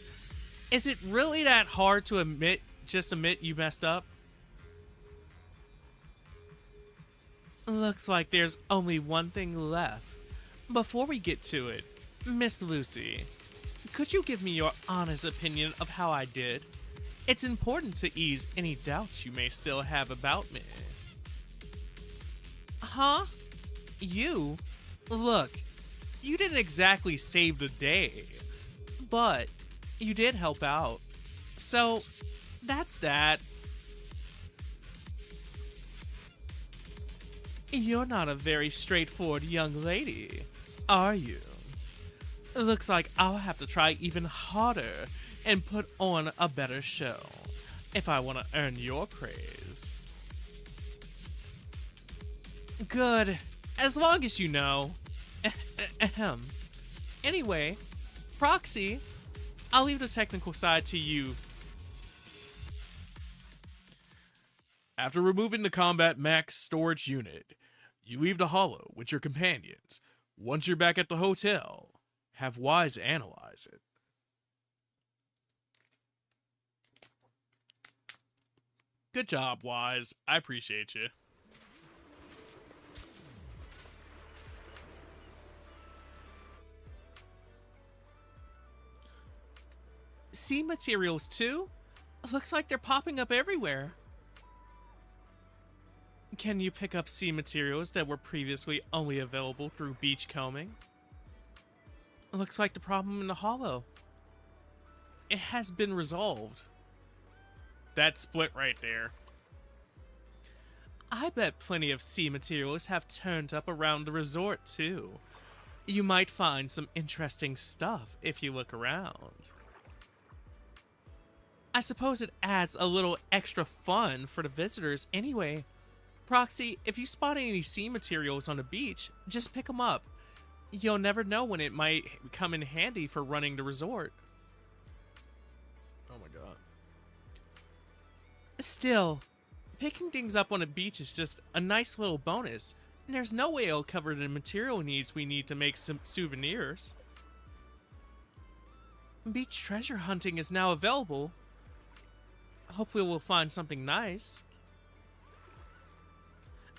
Is it really that hard to admit you messed up? Looks like there's only one thing left. Before we get to it, Miss Lucy, could you give me your honest opinion of how I did? It's important to ease any doubts you may still have about me. Huh? You? Look, you didn't exactly save the day, but you did help out. So, that's that. You're not a very straightforward young lady, are you? Looks like I'll have to try even harder and put on a better show if I want to earn your praise. Good, as long as you know. Ahem. Anyway, Proxy, I'll leave the technical side to you. After removing the Combat Max storage unit, you leave the hollow with your companions. Once you're back at the hotel, have Wise analyze it. Good job, Wise. I appreciate you. Sea materials too? Looks like they're popping up everywhere. Can you pick up sea materials that were previously only available through beach combing? Looks like the problem in the hollow. It has been resolved. That split right there. I bet plenty of sea materials have turned up around the resort too. You might find some interesting stuff if you look around. I suppose it adds a little extra fun for the visitors anyway. Proxy, if you spot any sea materials on the beach, just pick them up. You'll never know when it might come in handy for running the resort. Oh my god. Still, picking things up on a beach is just a nice little bonus. There's no way it'll cover the material needs we need to make some souvenirs. Beach treasure hunting is now available. Hopefully we'll find something nice.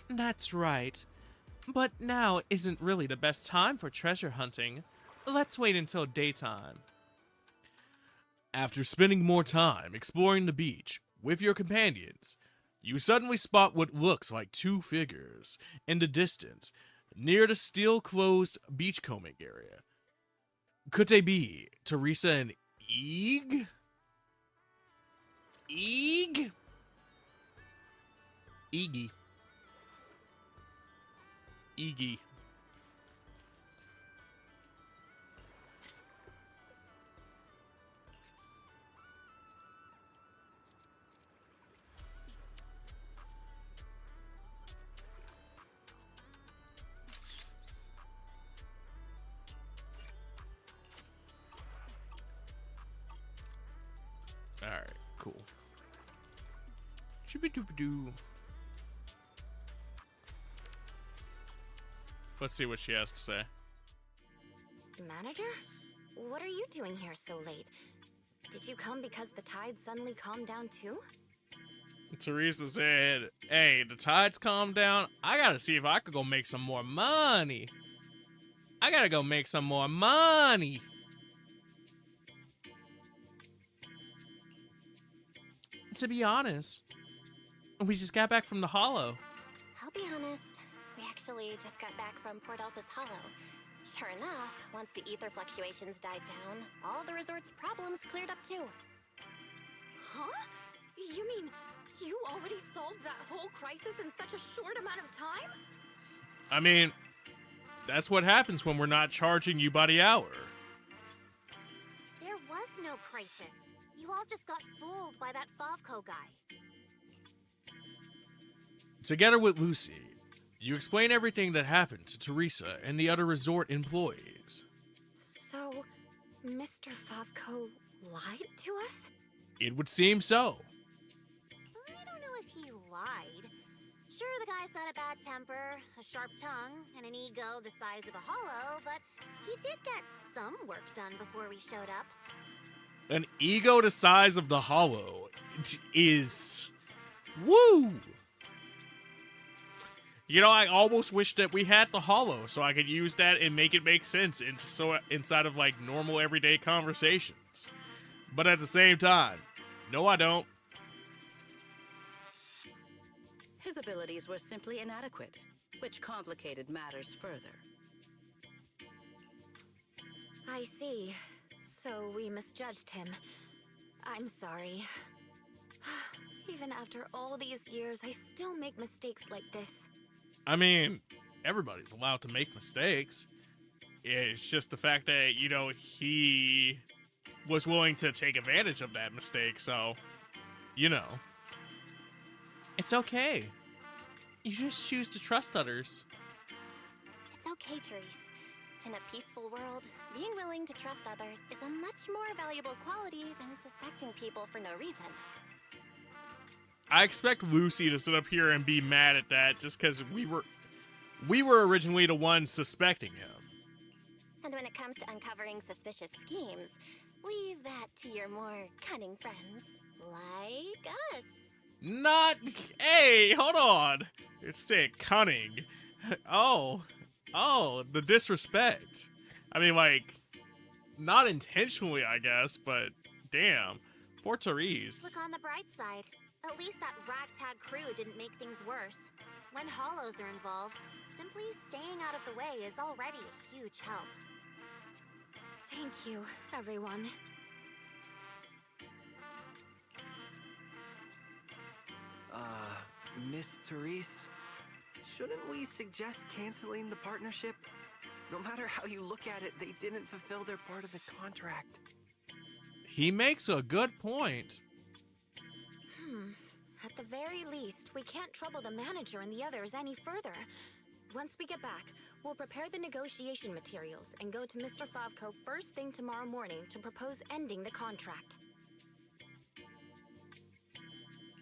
That's right. But now isn't really the best time for treasure hunting. Let's wait until daytime. After spending more time exploring the beach with your companions, you suddenly spot what looks like two figures in the distance near the steel-closed beachcombing area. Could they be Teresa and Eeg? Eeg? Eegi. Eegi. Shooby-dooby-doo. Let's see what she has to say. Manager? What are you doing here so late? Did you come because the tide suddenly calmed down too? Teresa said, hey, the tide's calmed down. I gotta see if I could go make some more money. I gotta go make some more money. To be honest, we just got back from the Hollow. I'll be honest, we actually just got back from Port Elpis Hollow. Sure enough, once the ether fluctuations died down, all the resort's problems cleared up too. Huh? You mean you already solved that whole crisis in such a short amount of time? I mean, that's what happens when we're not charging you by the hour. There was no crisis. You all just got fooled by that Favco guy. Together with Lucy, you explain everything that happened to Teresa and the other resort employees. So, Mr. Favco lied to us? It would seem so. I don't know if he lied. Sure, the guy's got a bad temper, a sharp tongue, and an ego the size of a hollow, but he did get some work done before we showed up. An ego the size of the Hollow is... Woo! You know, I almost wish that we had the Hollow so I could use that and make it make sense inside of like normal everyday conversations. But at the same time, no I don't. His abilities were simply inadequate, which complicated matters further. I see. So we misjudged him. I'm sorry. Even after all these years, I still make mistakes like this. I mean, everybody's allowed to make mistakes. It's just the fact that, you know, he was willing to take advantage of that mistake, so, you know. It's okay. You just choose to trust others. It's okay, Therese. In a peaceful world, being willing to trust others is a much more valuable quality than suspecting people for no reason. I expect Lucy to sit up here and be mad at that just because we were originally the ones suspecting him. And when it comes to uncovering suspicious schemes, leave that to your more cunning friends, like us. Not... Hey, hold on. It's sick. Cunning. Oh, the disrespect. I mean, like, not intentionally, I guess, but damn. Poor Therese. Look on the bright side. At least that ragtag crew didn't make things worse. When hollows are involved, simply staying out of the way is already a huge help. Thank you, everyone. Miss Therese, shouldn't we suggest canceling the partnership? No matter how you look at it, they didn't fulfill their part of the contract. He makes a good point. At the very least, we can't trouble the manager and the others any further. Once we get back, we'll prepare the negotiation materials and go to Mr. Favco first thing tomorrow morning to propose ending the contract.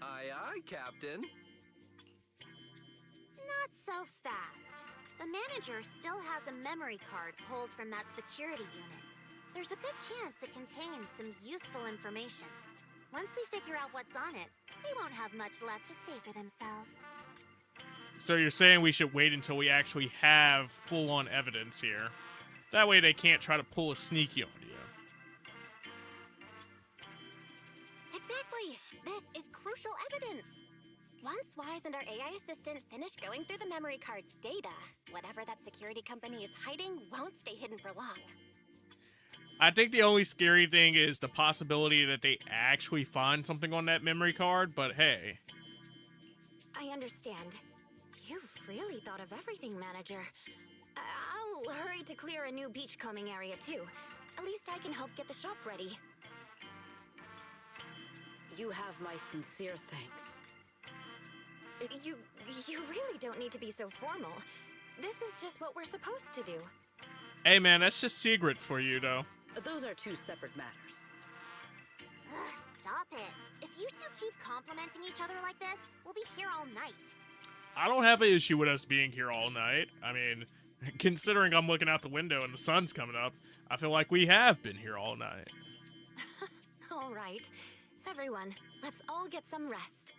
Aye, aye, Captain. Not so fast. The manager still has a memory card pulled from that security unit. There's a good chance it contains some useful information. Once we figure out what's on it, they won't have much left to say for themselves. So you're saying we should wait until we actually have full-on evidence here. That way they can't try to pull a sneaky on you. Exactly! This is crucial evidence! Once Wise and our AI assistant finish going through the memory card's data, whatever that security company is hiding won't stay hidden for long. I think the only scary thing is the possibility that they actually find something on that memory card, but hey. I understand. You've really thought of everything, Manager. I'll hurry to clear a new beachcombing area, too. At least I can help get the shop ready. You have my sincere thanks. You really don't need to be so formal. This is just what we're supposed to do. Hey man, that's just secret for you, though. Those are two separate matters. Ugh, stop it. If you two keep complimenting each other like this, we'll be here all night. I don't have an issue with us being here all night. I mean, considering I'm looking out the window and the sun's coming up, I feel like we have been here all night. All right. Everyone, let's all get some rest.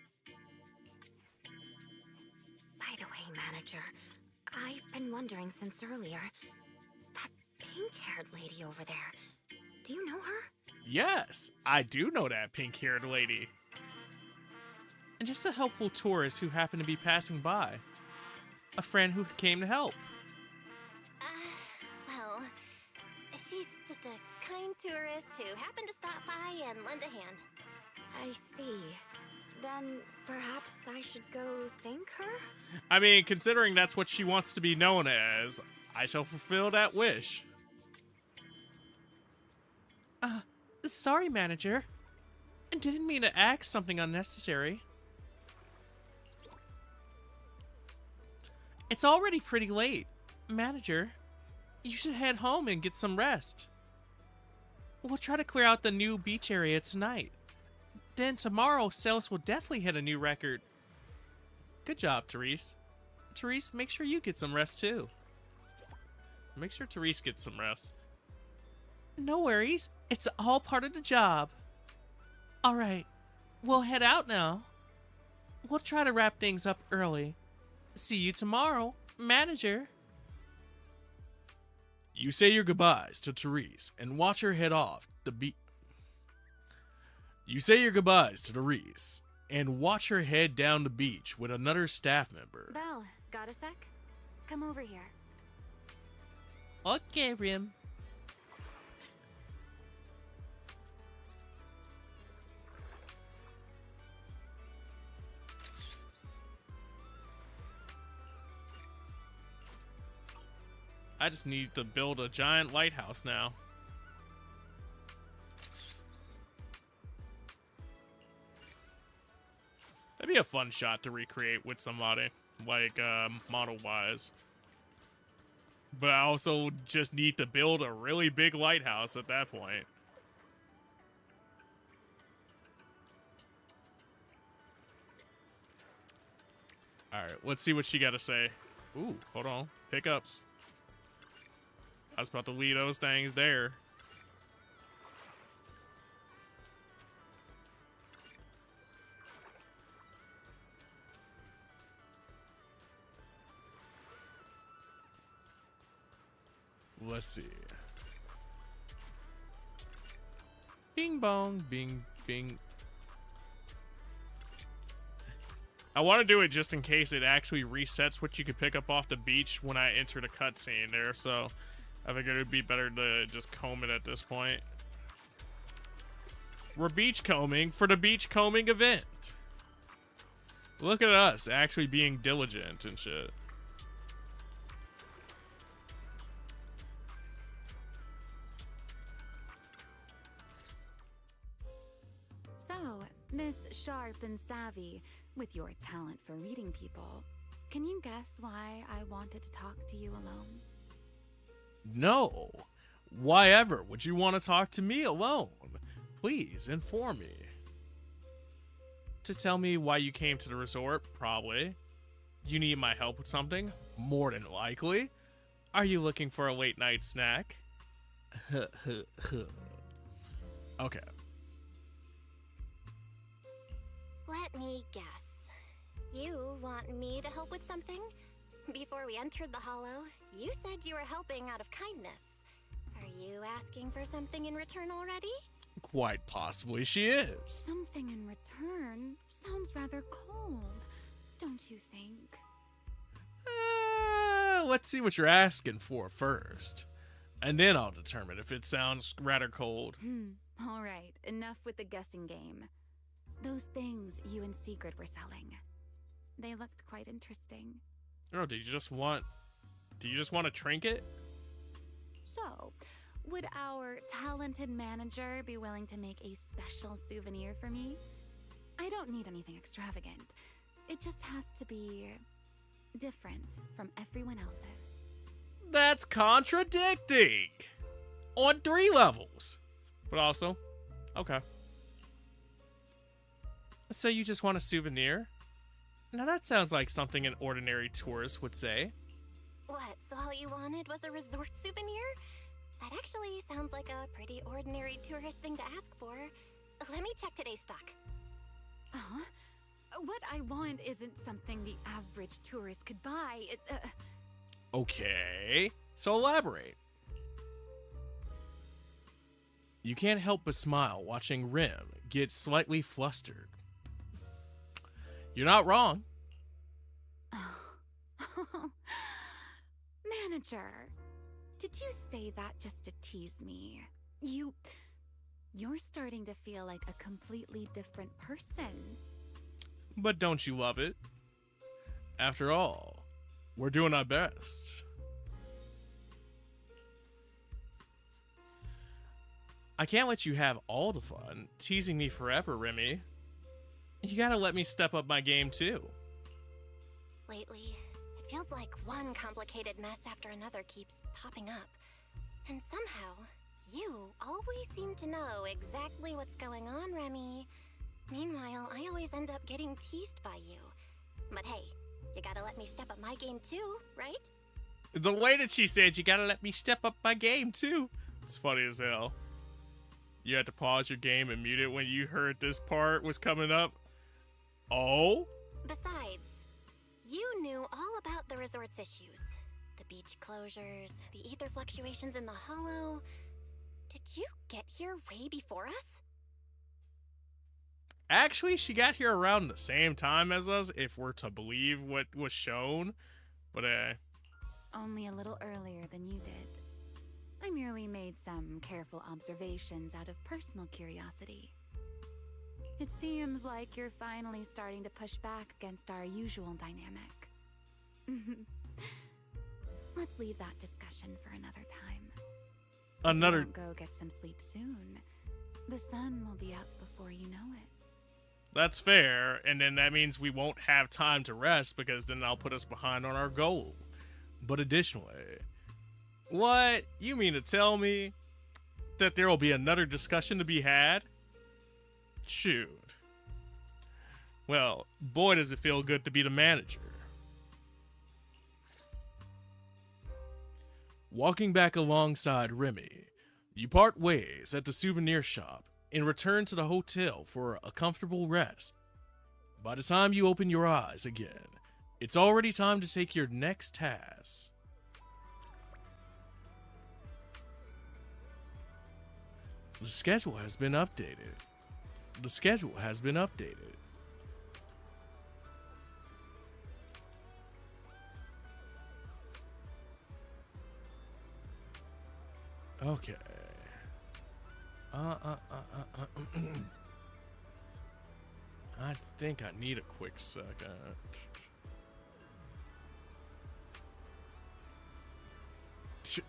By the way, Manager, I've been wondering since earlier. That pink-haired lady over there. Do you know her? Yes, I do know that pink-haired lady. And just a helpful tourist who happened to be passing by. A friend who came to help. Well, she's just a kind tourist who happened to stop by and lend a hand. I see. Then perhaps I should go thank her? I mean, considering that's what she wants to be known as, I shall fulfill that wish. Sorry, Manager. I didn't mean to ask something unnecessary. It's already pretty late. Manager, you should head home and get some rest. We'll try to clear out the new beach area tonight. Then tomorrow, sales will definitely hit a new record. Good job, Therese. Therese, make sure you get some rest too. Make sure Therese gets some rest. No worries. It's all part of the job. All right. We'll head out now. We'll try to wrap things up early. See you tomorrow, Manager. You say your goodbyes to Therese and watch her head off the beach. You say your goodbyes to Therese and watch her head down the beach with another staff member. Belle, got a sec? Come over here. Okay, Rim. I just need to build a giant lighthouse now. That'd be a fun shot to recreate with somebody, like model-wise. But I also just need to build a really big lighthouse at that point. Alright, let's see what she got to say. Ooh, hold on. Pickups. I was about to leave those things there. Let's see. Bing bong, bing, bing. I want to do it just in case it actually resets what you could pick up off the beach when I enter the cutscene there, so I figured it would be better to just comb it at this point. We're beach combing for the beach combing event. Look at us actually being diligent and shit. So, Miss Sharp and Savvy, with your talent for reading people, can you guess why I wanted to talk to you alone? No. Why ever would you want to talk to me alone? Please inform me. To tell me why you came to the resort? Probably. You need my help with something? More than likely. Are you looking for a late night snack? Okay. Let me guess. You want me to help with something? Before we entered the Hollow, you said you were helping out of kindness. Are you asking for something in return already? Quite possibly she is. Something in return sounds rather cold, don't you think? Let's see what you're asking for first. And then I'll determine if it sounds rather cold. All right, enough with the guessing game. Those things you and Secret were selling. They looked quite interesting. Oh, do you just want a trinket? So, would our talented manager be willing to make a special souvenir for me? I don't need anything extravagant. It just has to be different from everyone else's. That's contradicting! On 3 levels. But also, okay. So you just want a souvenir? Now that sounds like something an ordinary tourist would say. What, so all you wanted was a resort souvenir? That actually sounds like a pretty ordinary tourist thing to ask for. Let me check today's stock. Huh? What I want isn't something the average tourist could buy. Okay, so elaborate. You can't help but smile watching Rim get slightly flustered. You're not wrong. Manager, did you say that just to tease me? You're starting to feel like a completely different person. But don't you love it? After all, we're doing our best. I can't let you have all the fun, teasing me forever, Remy. You gotta let me step up my game too. Lately, it feels like one complicated mess after another keeps popping up. And somehow, you always seem to know exactly what's going on, Remy. Meanwhile, I always end up getting teased by you. But hey, you gotta let me step up my game too, right? The way that she said, you gotta let me step up my game too. It's funny as hell. You had to pause your game and mute it when you heard this part was coming up. Oh? Besides, you knew all about the resort's issues. The beach closures, the ether fluctuations in the hollow. Did you get here way before us? Actually, she got here around the same time as us, if we're to believe what was shown. But, Only a little earlier than you did. I merely made some careful observations out of personal curiosity. It seems like you're finally starting to push back against our usual dynamic. Let's leave that discussion for another time. Another... If you don't go get some sleep soon, the sun will be up before you know it. That's fair, and then that means we won't have time to rest because then that'll put us behind on our goal. But additionally, what? You mean to tell me that there will be another discussion to be had? Shoot. Well, boy does it feel good to be the manager. Walking back alongside Remy, you part ways at the souvenir shop and return to the hotel for a comfortable rest. By the time you open your eyes again, it's already time to take your next task. The schedule has been updated. The schedule has been updated. Okay. I think I need a quick second.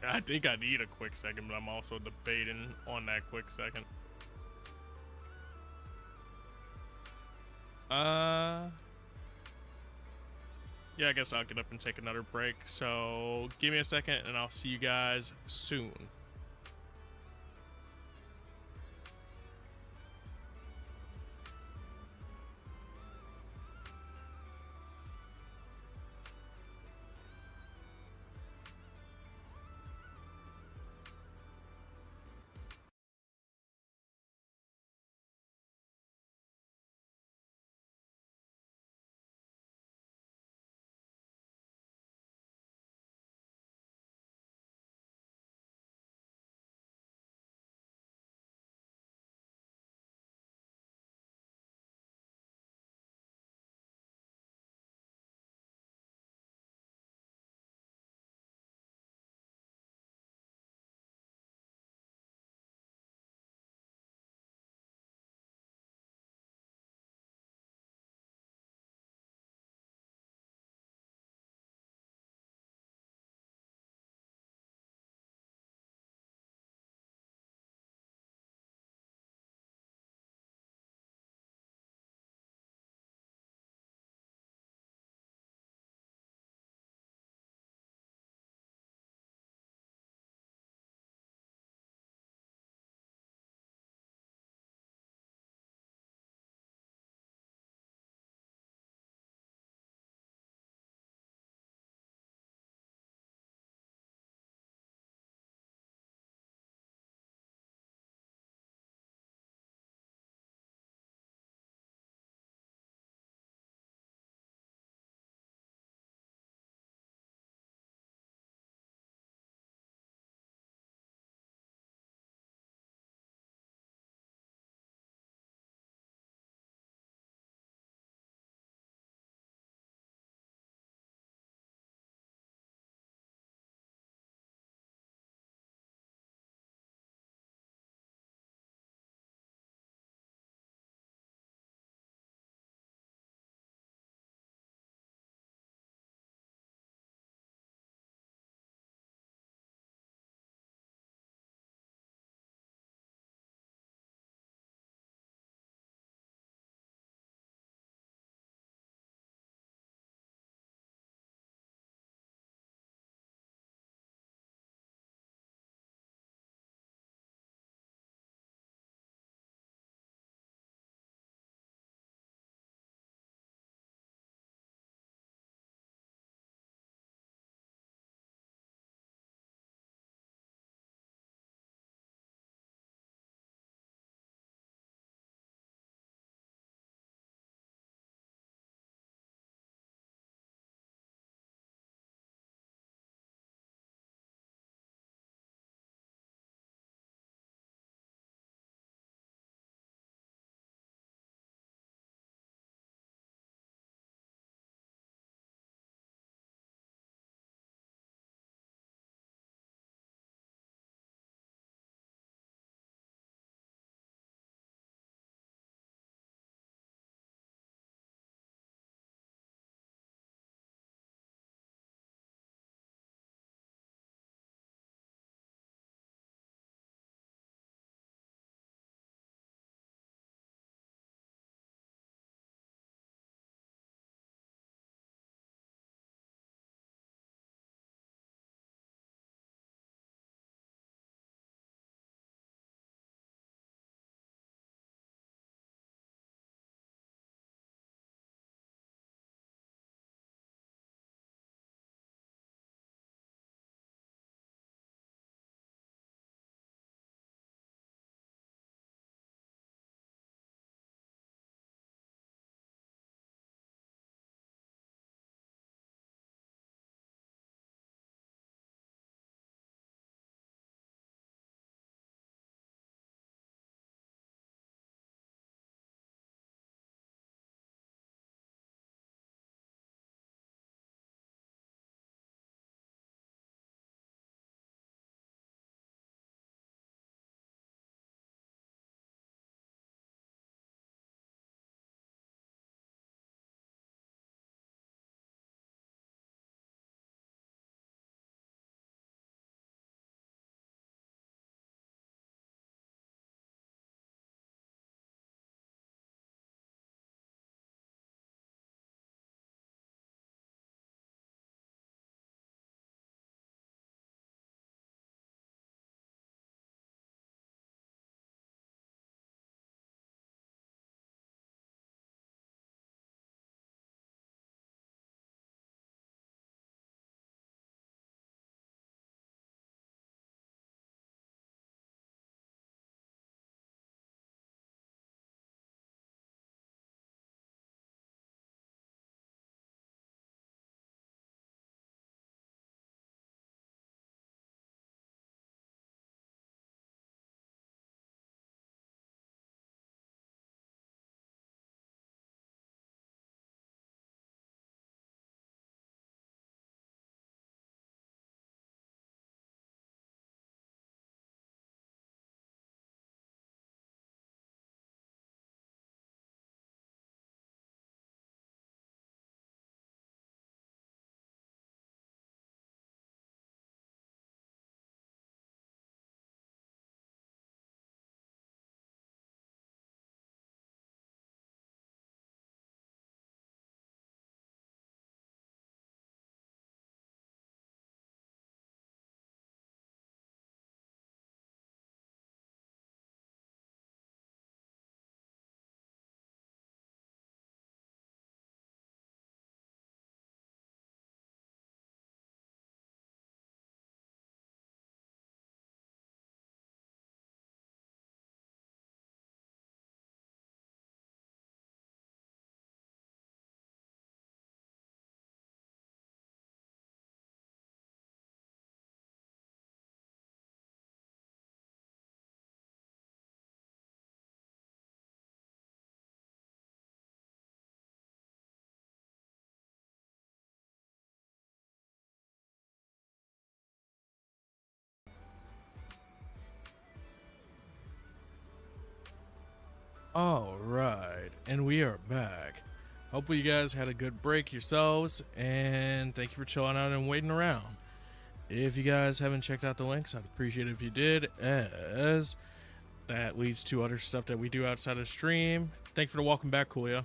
I think I need a quick second, but I'm also debating on that quick second. Yeah, I guess I'll get up and take another break. So give me a second and I'll see you guys soon. All right, and we are back. Hopefully you guys had a good break yourselves, and thank you for chilling out and waiting around. If you guys haven't checked out the links, I'd appreciate it if you did, as that leads to other stuff that we do outside of stream. Thank you for the welcome back, Coolio.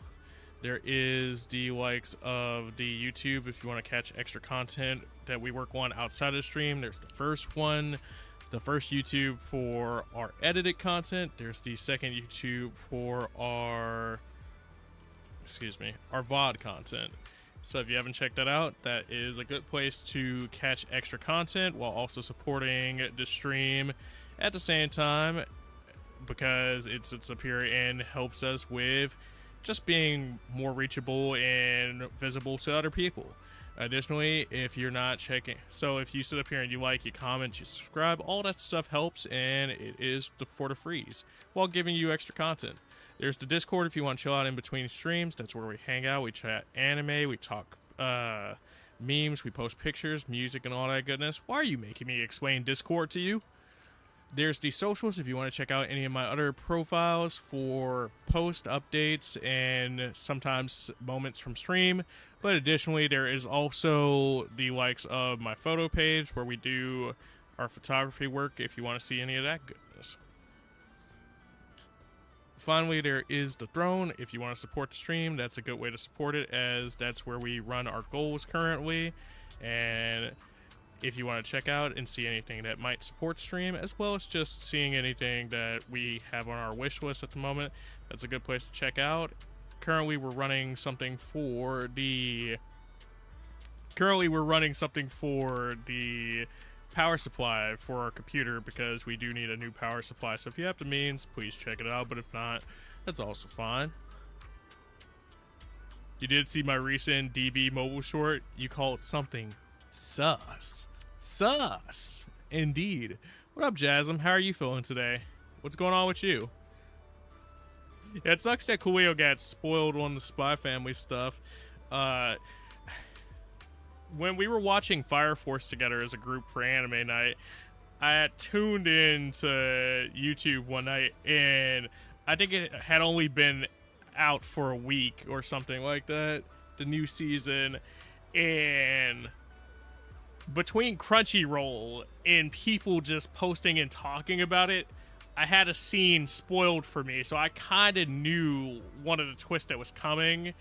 There is the likes of the YouTube if you want to catch extra content that we work on outside of stream. There's the first one, the first YouTube for our edited content. There's the second YouTube for our VOD content. So if you haven't checked that out, that is a good place to catch extra content while also supporting the stream at the same time, because it's up here and helps us with just being more reachable and visible to other people. Additionally, if you're not checking, so if you sit up here and you like, you comment, you subscribe, all that stuff helps, and it is for the freeze while giving you extra content. There's the Discord if you want to chill out in between streams. That's where we hang out, we chat anime, we talk memes, we post pictures, music, and all that goodness. Why are you making me explain Discord to you? There's the socials if you want to check out any of my other profiles for post updates and sometimes moments from stream. But additionally, there is also the likes of my photo page where we do our photography work if you want to see any of that goodness. Finally, there is the throne. If you want to support the stream, that's a good way to support it, as that's where we run our goals currently. And if you want to check out and see anything that might support stream, as well as just seeing anything that we have on our wish list at the moment, that's a good place to check out. Currently, we're running something for the power supply for our computer, because we do need a new power supply. So if you have the means, please check it out, but if not, that's also fine. You did see my recent DB mobile short. You call it something sus. Sus, indeed. What up, Jasm? How are you feeling today? What's going on with you? Yeah, it sucks that Coolio got spoiled on the Spy Family stuff. When we were watching Fire Force together as a group for anime night, I had tuned into YouTube one night, and I think it had only been out for a week or something like that, the new season, and between Crunchyroll and people just posting and talking about it, I had a scene spoiled for me, so I kind of knew one of the twists that was coming.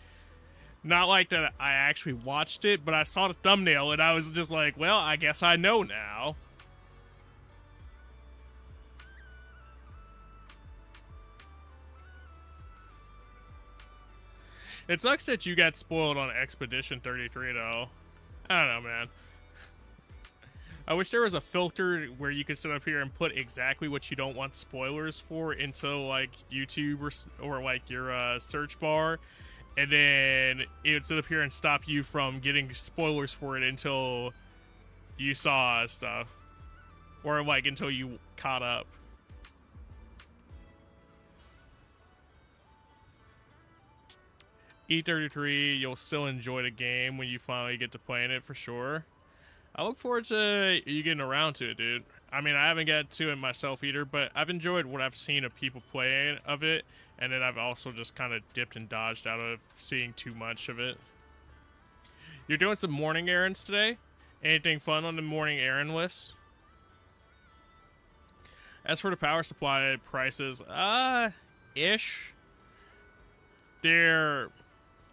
Not like that I actually watched it, but I saw the thumbnail and I was just like, well, I guess I know now. It sucks that you got spoiled on Expedition 33, though. I don't know, man. I wish there was a filter where you could sit up here and put exactly what you don't want spoilers for into like YouTube or like your search bar, and then it would sit up here and stop you from getting spoilers for it until you saw stuff, or like until you caught up. E33, you'll still enjoy the game when you finally get to playing it for sure. I look forward to you getting around to it, dude. I mean, I haven't got to it myself either, but I've enjoyed what I've seen of people playing of it, and then I've also just kind of dipped and dodged out of seeing too much of it. You're doing some morning errands today? Anything fun on the morning errand list? As for the power supply prices, ish. They're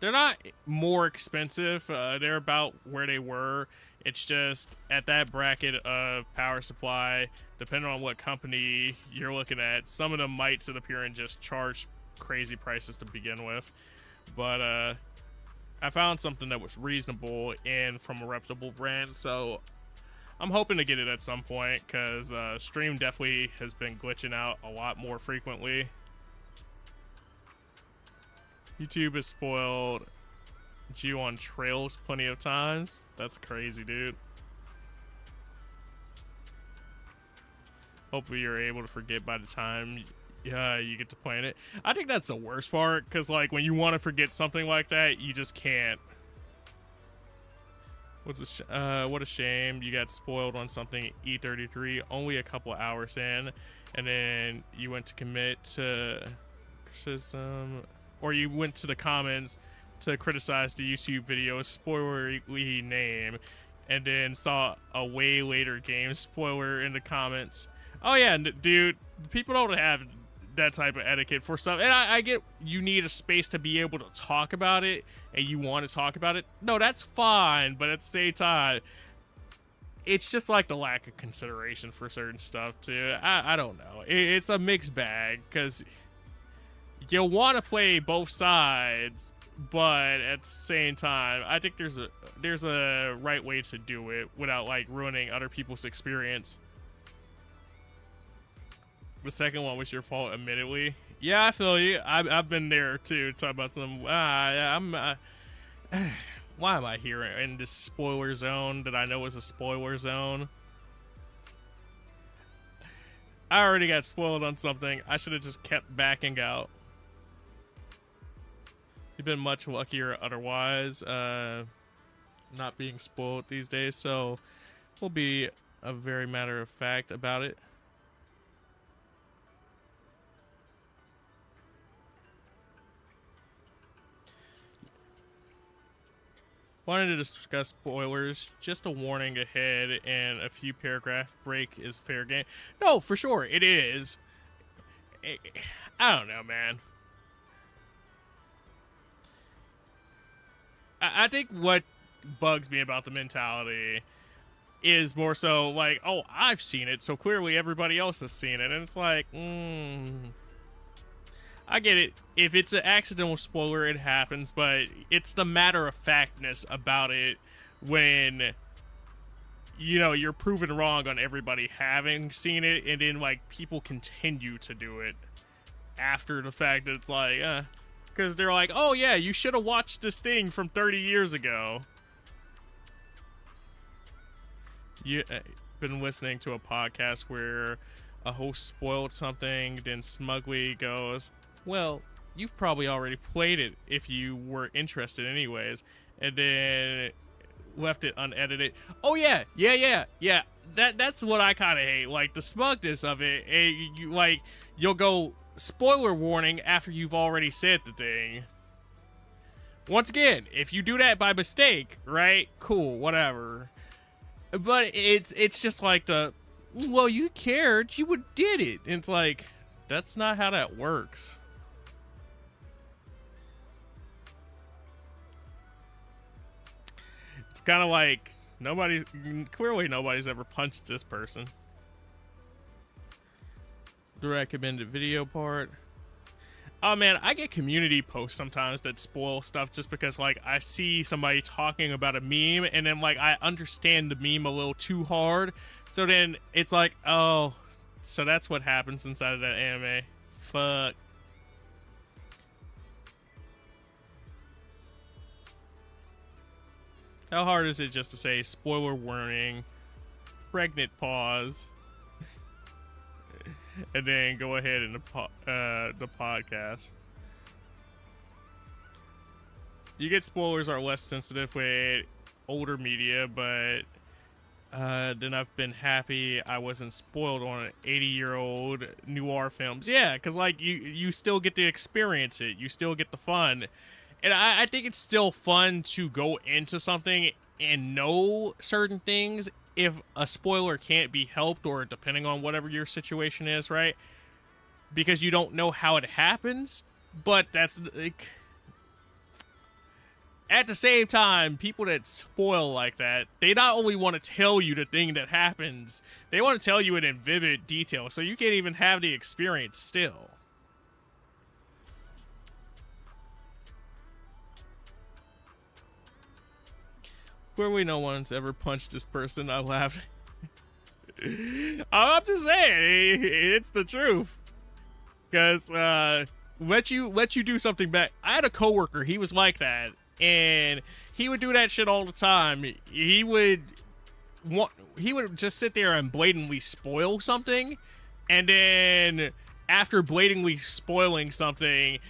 not more expensive. They're about where they were. It's just at that bracket of power supply, depending on what company you're looking at, some of them might sit up here and just charge crazy prices to begin with. But I found something that was reasonable and from a reputable brand, so I'm hoping to get it at some point, because stream definitely has been glitching out a lot more frequently. YouTube has spoiled you on trails plenty of times. That's crazy, dude. Hopefully you're able to forget by the time you get to playing it. I think that's the worst part, because like when you want to forget something like that, you just can't. What a shame you got spoiled on something E33 only a couple hours in, and then you went to commit to criticism, or you went to the comments to criticize the YouTube video spoilery name, and then saw a way later game spoiler in the comments. Oh yeah, dude, people don't have that type of etiquette for stuff, and I get you need a space to be able to talk about it, and you want to talk about it. No, that's fine, but at the same time, it's just like the lack of consideration for certain stuff too. I don't know. It's a mixed bag, because you want to play both sides, but at the same time, I think there's a right way to do it without like ruining other people's experience. The second one was your fault, admittedly. Yeah, I feel you. I've been there too. Talk about some. Why am I here in this spoiler zone that I know is a spoiler zone? I already got spoiled on something. I should have just kept backing out. You've been much luckier otherwise, not being spoiled these days, so we'll be a very matter of fact about it. Wanted to discuss spoilers, just a warning ahead, and a few paragraph break is fair game. No, for sure, it is. I don't know, man. I think what bugs me about the mentality is more so like, oh, I've seen it, so clearly everybody else has seen it, and it's like, I get it. If it's an accidental spoiler, it happens, but it's the matter-of-factness about it when, you know, you're proven wrong on everybody having seen it, and then, like, people continue to do it after the fact that it's like, because they're like, oh, yeah, you should have watched this thing from 30 years ago. You've been listening to a podcast where a host spoiled something, then smugly goes, well, you've probably already played it if you were interested anyways, and then left it unedited. Oh yeah. That's what I kind of hate, like the smugness of it. And you'll go spoiler warning after you've already said the thing. Once again, if you do that by mistake, right? Cool, whatever. But it's just like well, you cared, you did it. And it's like, that's not how that works. It's kind of like clearly nobody's ever punched this person. The recommended video part. Oh man, I get community posts sometimes that spoil stuff just because like I see somebody talking about a meme and then like I understand the meme a little too hard. So then it's like, oh, so that's what happens inside of that anime. Fuck. How hard is it just to say spoiler warning, pregnant pause, and then go ahead in the podcast? You get spoilers are less sensitive with older media, but then I've been happy I wasn't spoiled on 80-year-old noir films. Yeah, because like you still get to experience it, you still get the fun. And I think it's still fun to go into something and know certain things if a spoiler can't be helped, or depending on whatever your situation is, right? Because you don't know how it happens, but that's like, at the same time, people that spoil like that, they not only want to tell you the thing that happens, they want to tell you it in vivid detail, so you can't even have the experience still. Clearly no one's ever punched this person. I laughed. I'm just saying, it's the truth. Because let you do something back. I had a coworker, he was like that, and he would do that shit all the time. He would just sit there and blatantly spoil something, and then after blatantly spoiling something,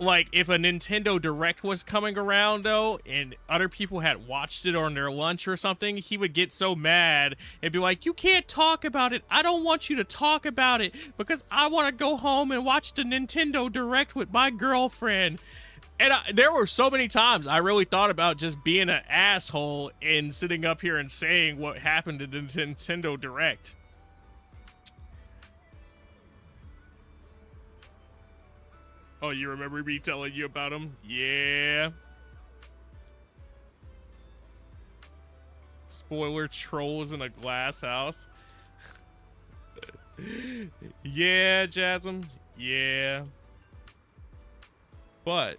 like if a Nintendo Direct was coming around though and other people had watched it on their lunch or something, he would get so mad and be like, you can't talk about it. I don't want you to talk about it because I want to go home and watch the Nintendo Direct with my girlfriend. And there were so many times I really thought about just being an asshole and sitting up here and saying what happened to the Nintendo Direct. Oh, you remember me telling you about him? Yeah. Spoiler, trolls in a glass house. Yeah, Jasm. Yeah. But,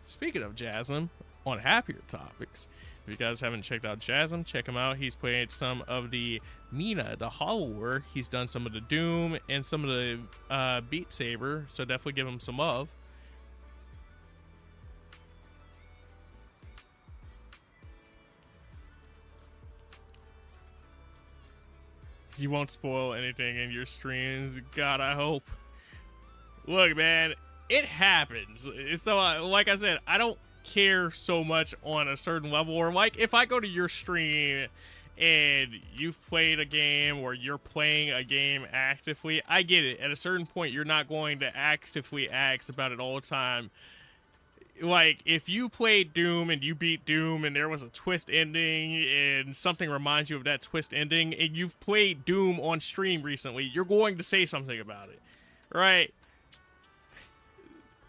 speaking of Jasm, on happier topics, if you guys haven't checked out Jasm, check him out. He's played some of the Mina, the Hollower. He's done some of the Doom and some of the Beat Saber, so definitely give him some love. You won't spoil anything in your streams. God, I hope. Look, man, it happens. So, like I said, I don't care so much on a certain level. Or, like, if I go to your stream and you've played a game or you're playing a game actively, I get it. At a certain point, you're not going to actively ask about it all the time. Like, if you played Doom and you beat Doom and there was a twist ending and something reminds you of that twist ending and you've played Doom on stream recently, you're going to say something about it, right?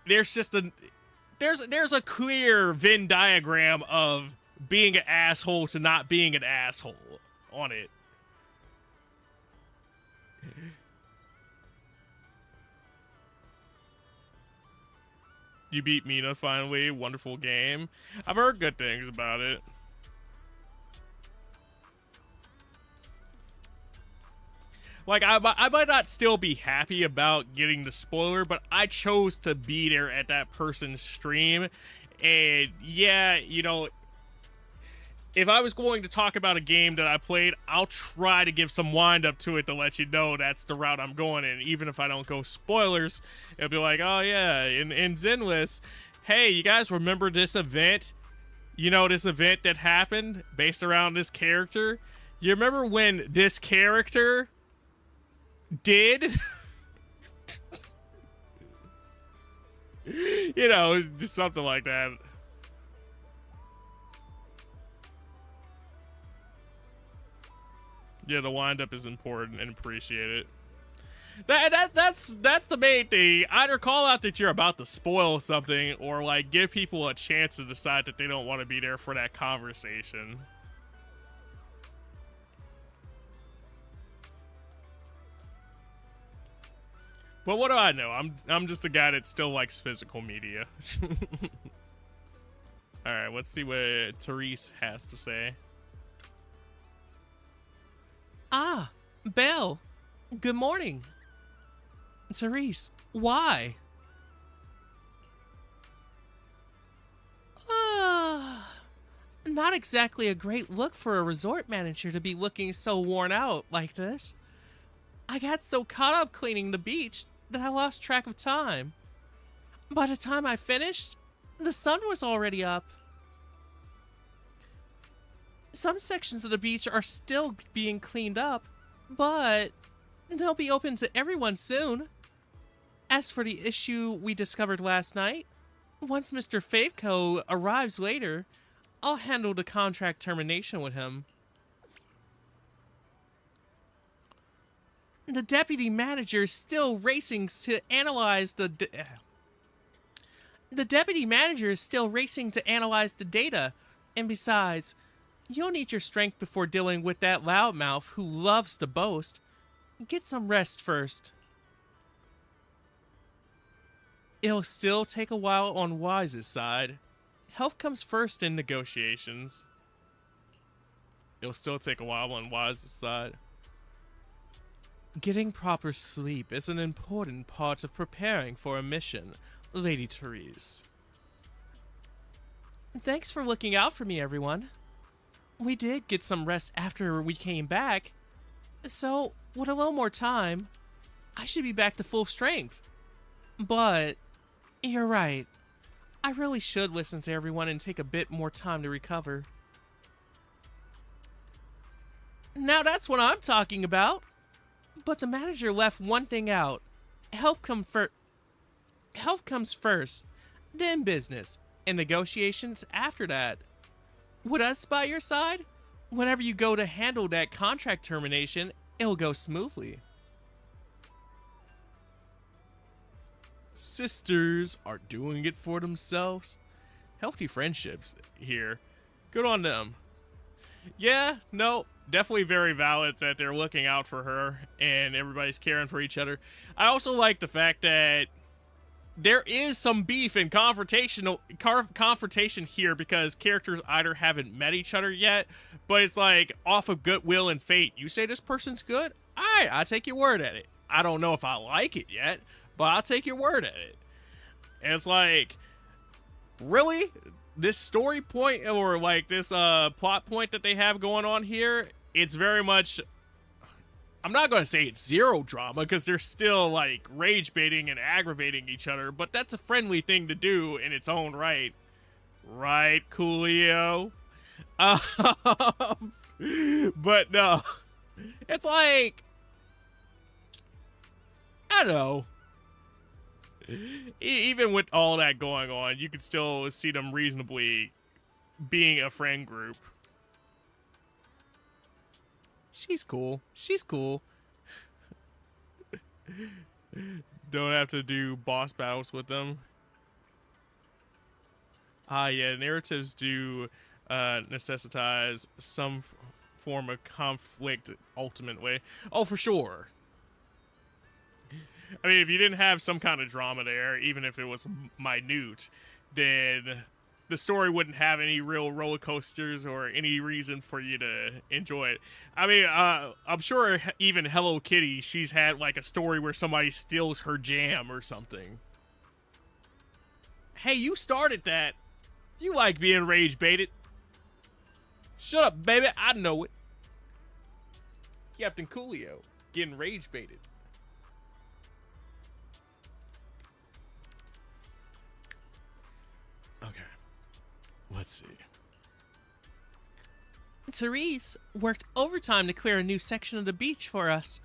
There's just there's a clear Venn diagram of being an asshole to not being an asshole on it. You beat Mina finally. Wonderful game. I've heard good things about it. Like, I might not still be happy about getting the spoiler, but I chose to be there at that person's stream. And yeah, you know, if I was going to talk about a game that I played, I'll try to give some wind up to it to let you know that's the route I'm going in. Even if I don't go spoilers, it'll be like, oh yeah, in Zenless, hey, you guys remember this event? You know, this event that happened based around this character? You remember when this character did? You know, just something like that. Yeah, the wind-up is important and appreciate it. That's the main thing. Either call out that you're about to spoil something or, like, give people a chance to decide that they don't want to be there for that conversation. But what do I know? I'm just a guy that still likes physical media. Alright, let's see what Therese has to say. Ah, Belle. Good morning. Therese, why? Not exactly a great look for a resort manager to be looking so worn out like this. I got so caught up cleaning the beach that I lost track of time. By the time I finished, the sun was already up. Some sections of the beach are still being cleaned up, but they'll be open to everyone soon. As for the issue we discovered last night, once Mr. Favco arrives later, I'll handle the contract termination with him. The deputy manager is still racing to analyze the deputy manager is still racing to analyze the data, and besides, you'll need your strength before dealing with that loudmouth who loves to boast. Get some rest first. It'll still take a while on Wise's side. Health comes first in negotiations. It'll still take a while on Wise's side. Getting proper sleep is an important part of preparing for a mission, Lady Therese. Thanks for looking out for me, everyone. We did get some rest after we came back, so with a little more time, I should be back to full strength. But You're right. I really should listen to everyone and take a bit more time to recover. Now that's what I'm talking about. But the manager left one thing out. Health comes first, then business, and negotiations after that. With us by your side, whenever you go to handle that contract termination, it'll go smoothly. Sisters are doing it for themselves. Healthy friendships here. Good on them. Yeah, no, definitely very valid that they're looking out for her and everybody's caring for each other. I also like the fact that there is some beef and confrontation here because characters either haven't met each other yet, but it's like off of goodwill and fate. You say this person's good? I take your word at it. I don't know if I like it yet, but I'll take your word at it. And it's like, really? This story point or like this plot point that they have going on here, it's very much, I'm not going to say it's zero drama because they're still like rage baiting and aggravating each other, but that's a friendly thing to do in its own right. Right, Coolio? But no, it's like, I don't know. Even with all that going on, you could still see them reasonably being a friend group. She's cool. She's cool. Don't have to do boss battles with them. Ah, yeah, narratives do necessitize some form of conflict ultimately. Oh, for sure. I mean, if you didn't have some kind of drama there, even if it was minute, then the story wouldn't have any real roller coasters or any reason for you to enjoy it. I mean, I'm sure even Hello Kitty, she's had like a story where somebody steals her jam or something. Hey, you started that. You like being rage baited. Shut up, baby. I know it. Captain Coolio getting rage baited. Okay, let's see. Therese worked overtime to clear a new section of the beach for us,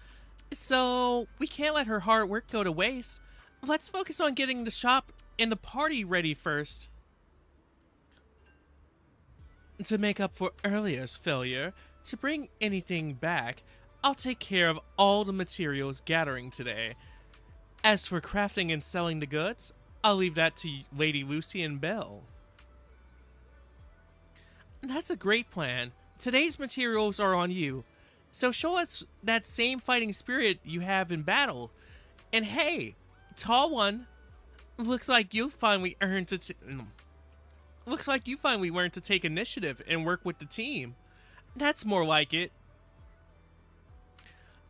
so we can't let her hard work go to waste. Let's focus on getting the shop and the party ready first. To make up for earlier's failure to bring anything back, I'll take care of all the materials gathering today. As for crafting and selling the goods, I'll leave that to Lady Lucy and Belle. That's a great plan. Today's materials are on you, so show us that same fighting spirit you have in battle. And hey, Tall One, looks like you finally learned to take initiative and work with the team. That's more like it.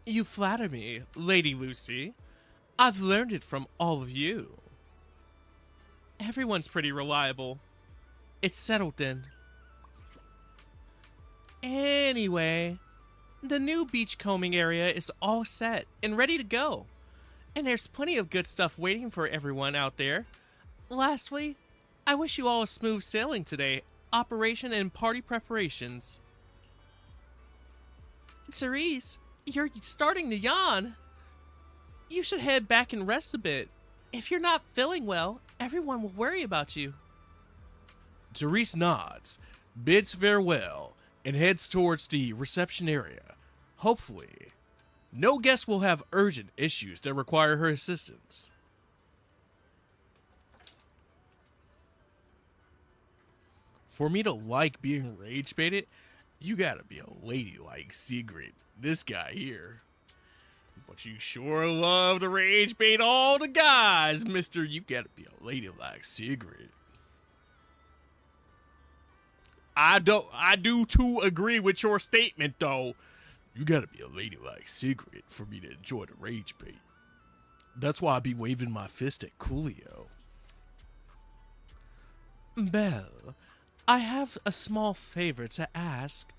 You flatter me, Lady Lucy. I've learned it from all of you. Everyone's pretty reliable. It's settled then. Anyway, the new beachcombing area is all set and ready to go. And there's plenty of good stuff waiting for everyone out there. Lastly, I wish you all a smooth sailing today, operation and party preparations. Therese, you're starting to yawn. You should head back and rest a bit. If you're not feeling well, everyone will worry about you. Therese nods, bids farewell, and heads towards the reception area. Hopefully, no guest will have urgent issues that require her assistance. For me to like being rage baited, you gotta be a lady like Sigrid, this guy here. But you sure love to rage bait all the guys, mister. You gotta be a lady like Sigrid. I do too agree with your statement though. You gotta be a lady like Sigrid for me to enjoy the rage bait. That's why I be waving my fist at Coolio. Belle, I have a small favor to ask.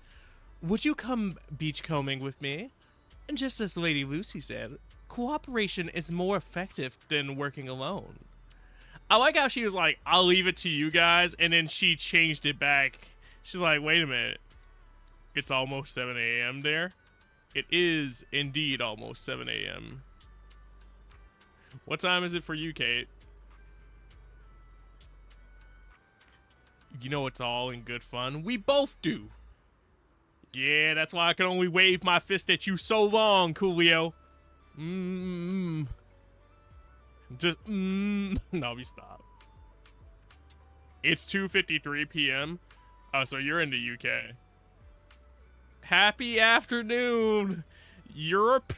Would you come beachcombing with me? And just as Lady Lucy said, cooperation is more effective than working alone. I like how she was like, I'll leave it to you guys, and then she changed it back. She's like, wait a minute. It's almost 7 a.m. there? It is indeed almost 7 a.m. What time is it for you, Kate? You know it's all in good fun. We both do. Yeah, that's why I can only wave my fist at you so long, Coolio. Just, no, we stop. It's 2:53 p.m. Oh, so you're in the UK. Happy afternoon, Europe.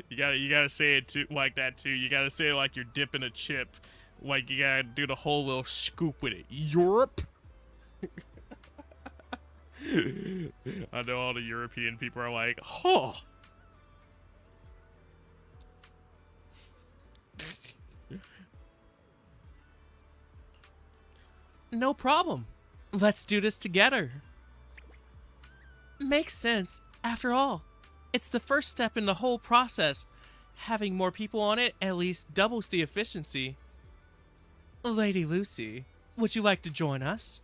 You gotta say it too, like that too. You gotta say it like you're dipping a chip. Like you gotta do the whole little scoop with it. Europe. I know all the European people are like, oh. No problem. Let's do this together. Makes sense. After all, it's the first step in the whole process. Having more people on it at least doubles the efficiency. Lady Lucy, would you like to join us?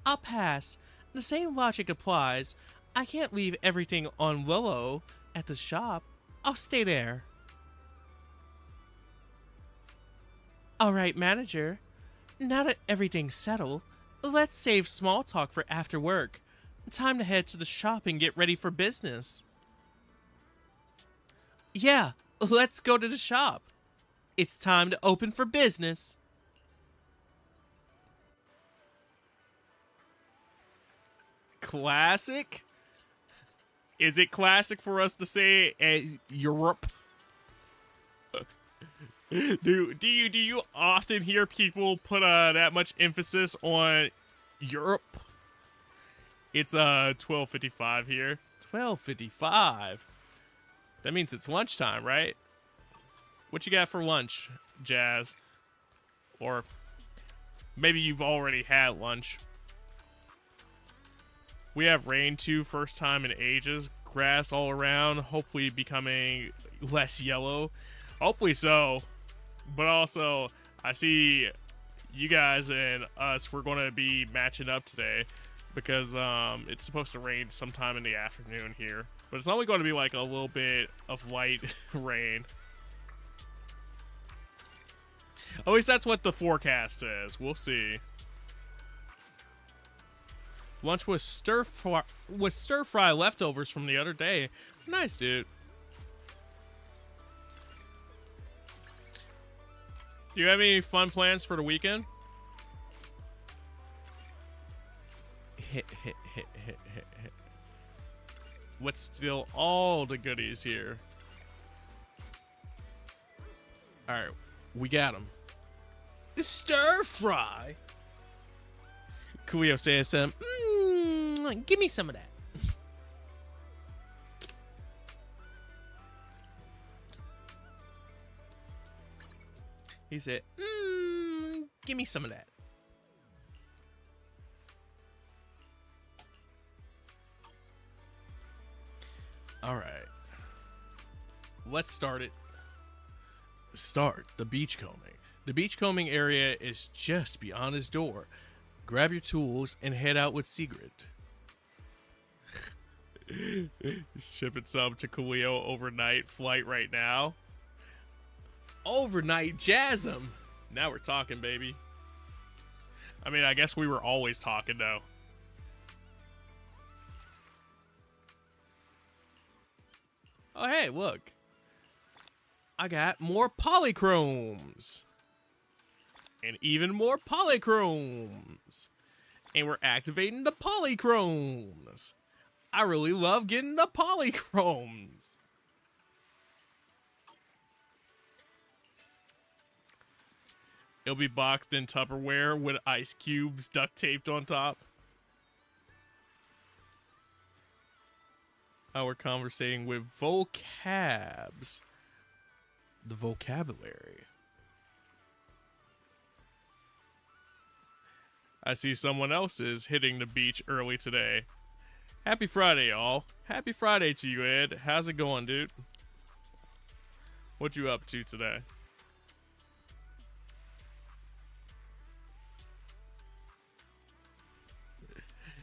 I'll pass. The same logic applies. I can't leave everything on Willow at the shop. I'll stay there. Alright, manager. Now that everything's settled, let's save small talk for after work. Time to head to the shop and get ready for business. Yeah, let's go to the shop. It's time to open for business. Classic? Is it classic for us to say Europe? Do you often hear people put that much emphasis on Europe? It's 12:55 here. 12:55. That means it's lunchtime, right? What you got for lunch, Jazz? Or maybe you've already had lunch. We have rain too, first time in ages. Grass all around, hopefully becoming less yellow. Hopefully so. But also, I see you guys and us, we're going to be matching up today because it's supposed to rain sometime in the afternoon here. But it's only going to be like a little bit of light rain. At least that's what the forecast says. We'll see. Lunch was stir fry leftovers from the other day. Nice, dude. Do you have any fun plans for the weekend? What's still all the goodies here? All right, we got them. Stir fry. Coolio says, give me some of that. He said, give me some of that. All right. Let's start it. Start the beachcombing. The beachcombing area is just beyond his door. Grab your tools and head out with Sigrid. Shipping some to Coolio overnight flight right now. Overnight Jasm. Now we're talking, baby. I mean, I guess we were always talking, though. Oh, hey, look. I got more polychromes. And even more polychromes. And we're activating the polychromes. I really love getting the polychromes. It'll be boxed in Tupperware with ice cubes duct taped on top. Oh, we're conversating with vocabs. The vocabulary. I see someone else is hitting the beach early today. Happy Friday, y'all. Happy Friday to you, Ed. How's it going, dude? What you up to today?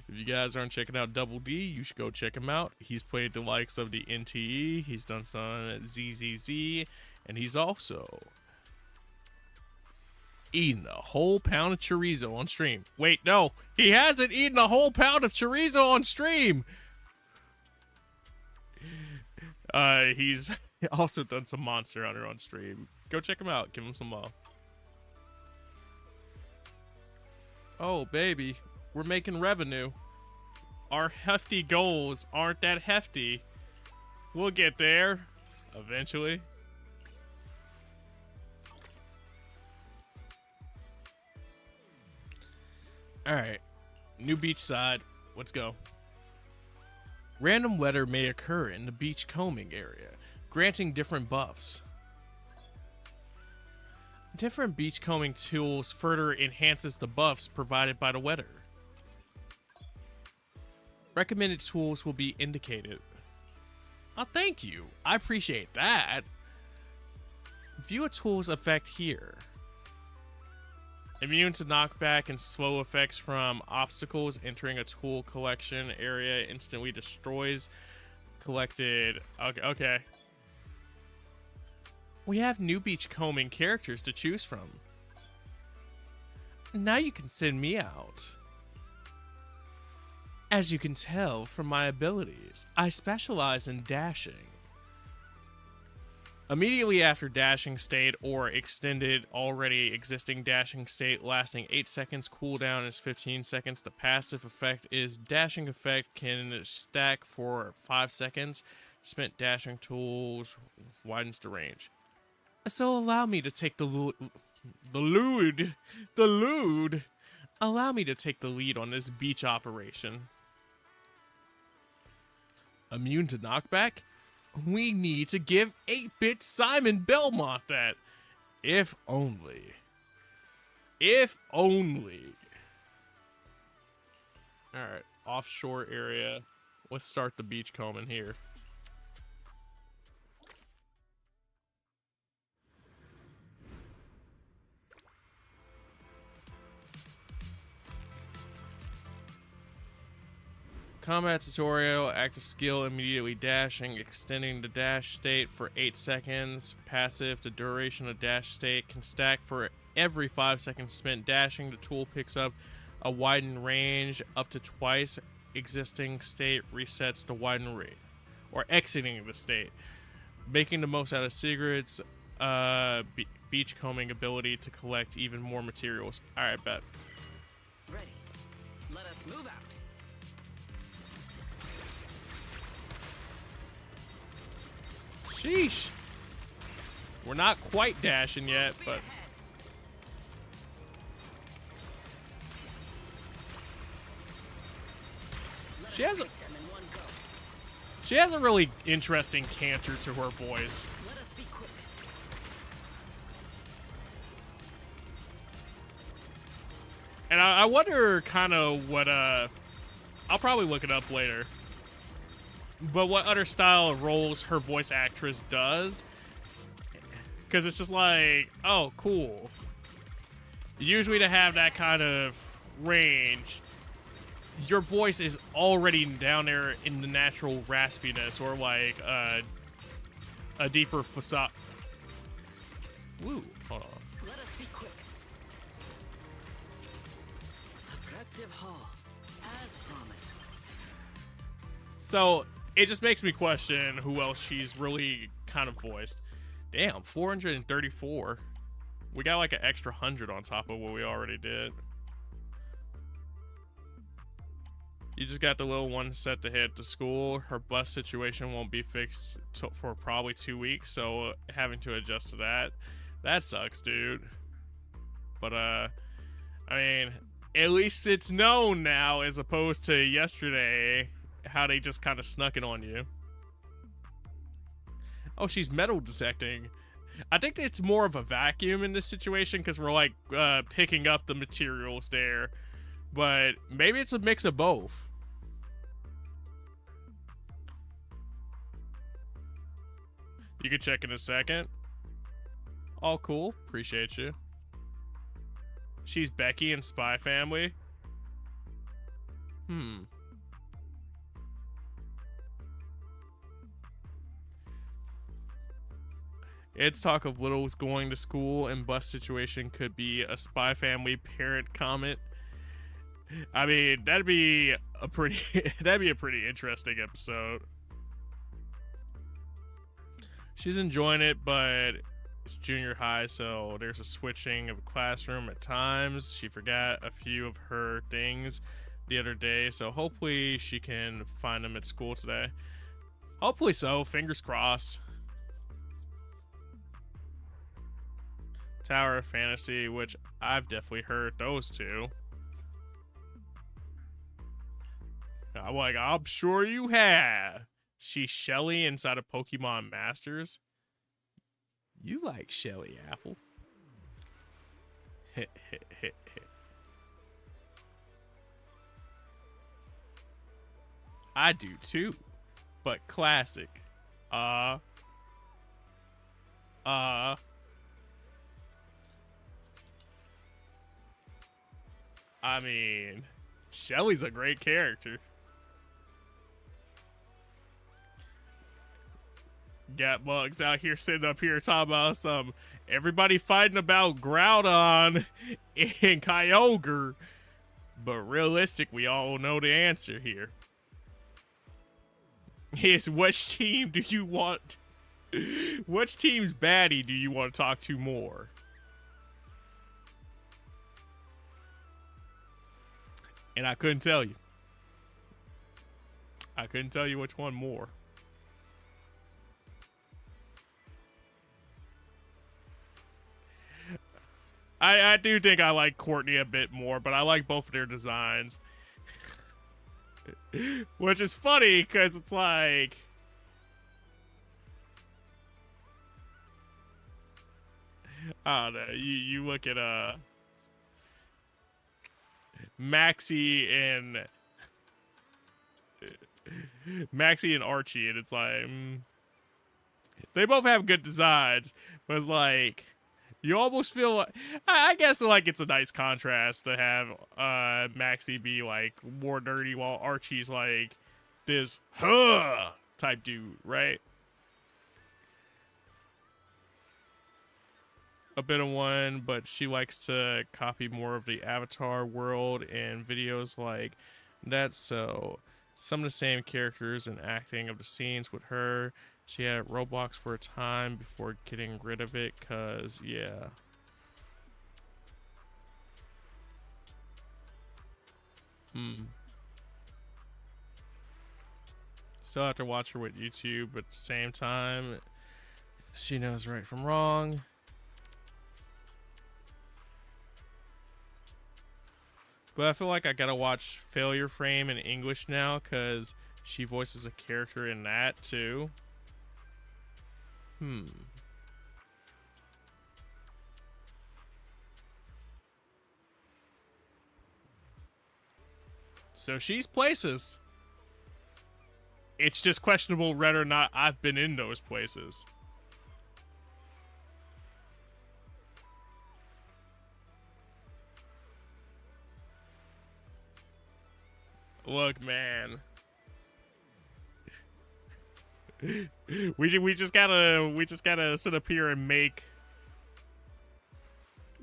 If you guys aren't checking out Double D, you should go check him out. He's played the likes of the NTE, he's done some ZZZ, and he's also eaten a whole pound of chorizo on stream. Wait, no, he hasn't eaten a whole pound of chorizo on stream. He's also done some Monster Hunter on stream. Go check him out. Give him some love. Oh, baby. We're making revenue. Our hefty goals aren't that hefty. We'll get there. Eventually. Alright. New beach side. Let's go. Random weather may occur in the beach combing area, granting different buffs. Different beach combing tools further enhances the buffs provided by the weather. Recommended tools will be indicated. Oh, thank you. I appreciate that. View a tool's effect here. Immune to knockback and slow effects from obstacles. Entering a tool collection area instantly destroys collected. Okay. We have new beach combing characters to choose from. Now you can send me out. As you can tell from my abilities, I specialize in dashing. Immediately after dashing state or extended already existing dashing state lasting 8 seconds, cooldown is 15 seconds. The passive effect is dashing effect can stack for 5 seconds. Spent dashing tools widens the range. So allow me to take the lead. Allow me to take the lead on this beach operation. Immune to knockback? We need to give 8-bit Simon Belmont that. If only. If only. Alright, offshore area. Let's start the beach combing here. Combat tutorial, active skill, immediately dashing, extending the dash state for 8 seconds. Passive, the duration of dash state can stack for every 5 seconds spent dashing. The tool picks up a widened range up to twice. Existing state resets to widen range, or exiting the state. Making the most out of Sigrid's beach combing ability to collect even more materials. Alright, bet. Ready. Let us move out. Sheesh. We're not quite dashing yet, but she has a really interesting canter to her voice. Let us be quick. And I wonder kind of what I'll probably look it up later. But what other style of roles her voice actress does. Because it's just like, oh, cool. Usually to have that kind of range, your voice is already down there in the natural raspiness or like a deeper facade. Woo, hold on. Let us be quick. Objective Hall, as promised. So it just makes me question who else she's really kind of voiced. Damn, 434. We got like an extra 100 on top of what we already did. You just got the little one set to head to school. Her bus situation won't be fixed for probably 2 weeks, so having to adjust to that. That sucks, dude. But, I mean, at least it's known now as opposed to yesterday how they just kind of snuck it on you. Oh, she's metal detecting. I think it's more of a vacuum in this situation because we're like picking up the materials there. But maybe it's a mix of both. You can check in a second. All cool. Appreciate you. She's Becky in Spy Family. It's talk of littles going to school and bus situation could be a Spy Family parent comment. I mean, that'd be a pretty interesting episode. She's enjoying it, but it's junior high, so there's a switching of classroom at times. She forgot a few of her things the other day, so hopefully she can find them at school today. Hopefully so, fingers crossed. Tower of Fantasy, which I've definitely heard those two. I'm like, I'm sure you have. She's Shelly inside of Pokemon Masters. You like Shelly, Apple. I do too, but classic. I mean, Shelly's a great character. Got bugs out here sitting up here talking about some everybody fighting about Groudon and Kyogre, but realistic, we all know the answer here. Is which team do you want? Which team's baddie do you want to talk to more? And I couldn't tell you. I couldn't tell you which one more. I do think I like Courtney a bit more, but I like both of their designs. Which is funny, because it's like... I don't know, you look at Maxie and Archie, and it's like they both have good designs, but it's like you almost feel like, I guess like it's a nice contrast to have Maxie be like more nerdy while Archie's like this type dude, right? A bit of one, but she likes to copy more of the Avatar world and videos like that, so some of the same characters and acting of the scenes with her. She had Roblox for a time before getting rid of it, cause yeah. Still have to watch her with YouTube, but at the same time, she knows right from wrong. But I feel like I gotta watch Failure Frame in English now, because she voices a character in that too. So she's places. It's just questionable whether or not I've been in those places. Look, man. we just gotta sit up here and make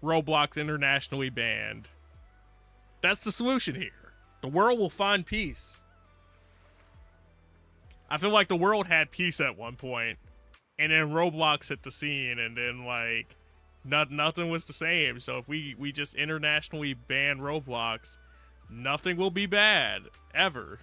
Roblox internationally banned. That's the solution here. The world will find peace. I feel like the world had peace at one point, and then Roblox hit the scene, and then like nothing was the same. So if we just internationally ban Roblox, nothing will be bad, ever.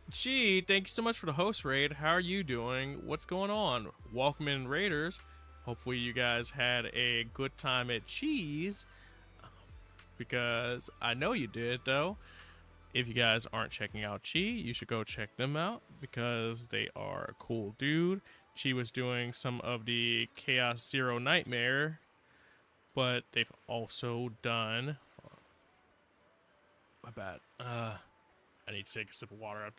Gee, thank you so much for the host raid. How are you doing? What's going on? Welcome in, Raiders. Hopefully you guys had a good time at Cheese, because I know you did, though. If you guys aren't checking out Chi, you should go check them out, because they are a cool dude. Chi was doing some of the Chaos Zero Nightmare but they've also done. My bad. I need to take a sip of water.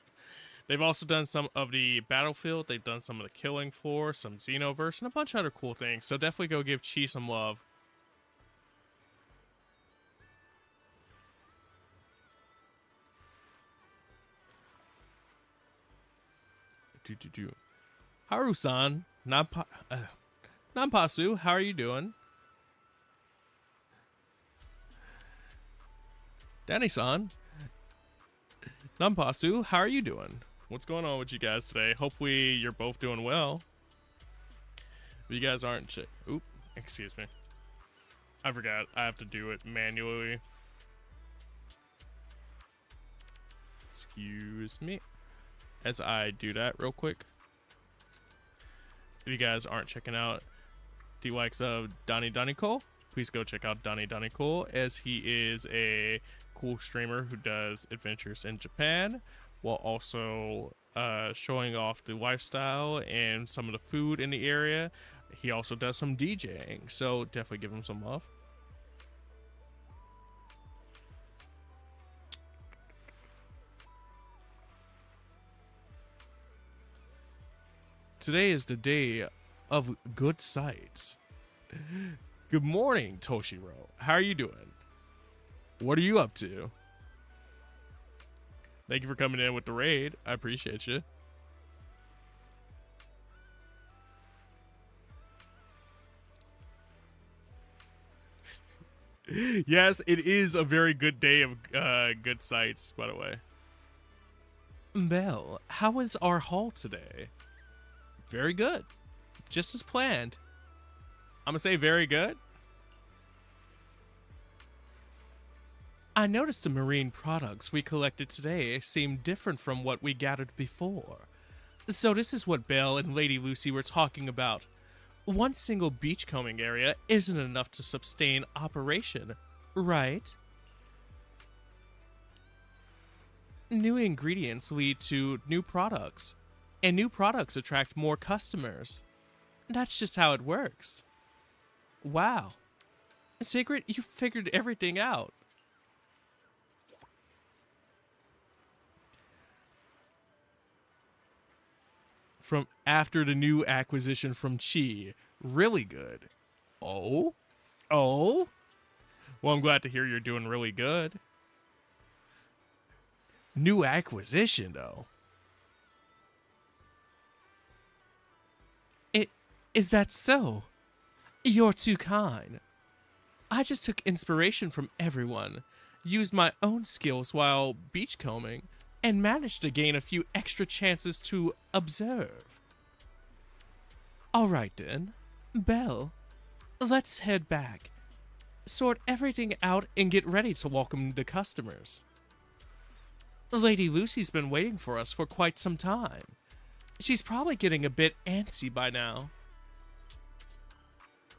They've also done some of the Battlefield. They've done some of the Killing Floor, some Xenoverse, and a bunch of other cool things. So definitely go give Chi some love. Haru-san, Nampasu, how are you doing? Danny-san, Nampasu, how are you doing? What's going on with you guys today? Hopefully you're both doing well. If you guys aren't, oop, excuse me. I forgot. I have to do it manually. Excuse me. As I do that real quick. If you guys aren't checking out the likes of Donnie Cole, please go check out Donnie Cole, as he is a cool streamer who does adventures in Japan while also showing off the lifestyle and some of the food in the area. He also does some DJing, so definitely give him some love. Today is the day of good sights. Good morning, Toshiro. How are you doing? What are you up to? Thank you for coming in with the raid. I appreciate you. Yes, it is a very good day of good sights, by the way. Belle, how was our haul today? Very good. Just as planned. I'm gonna say very good. I noticed the marine products we collected today seemed different from what we gathered before. So this is what Belle and Lady Lucy were talking about. One single beachcombing area isn't enough to sustain operation, right? New ingredients lead to new products, and new products attract more customers. That's just how it works. Wow. Secret, you figured everything out. From after the new acquisition from Chi. Really good. Oh? Oh? Well, I'm glad to hear you're doing really good. New acquisition, though. Is that so? You're too kind. I just took inspiration from everyone, used my own skills while beachcombing, and managed to gain a few extra chances to observe. Alright then, Belle, let's head back, sort everything out, and get ready to welcome the customers. Lady Lucy's been waiting for us for quite some time. She's probably getting a bit antsy by now.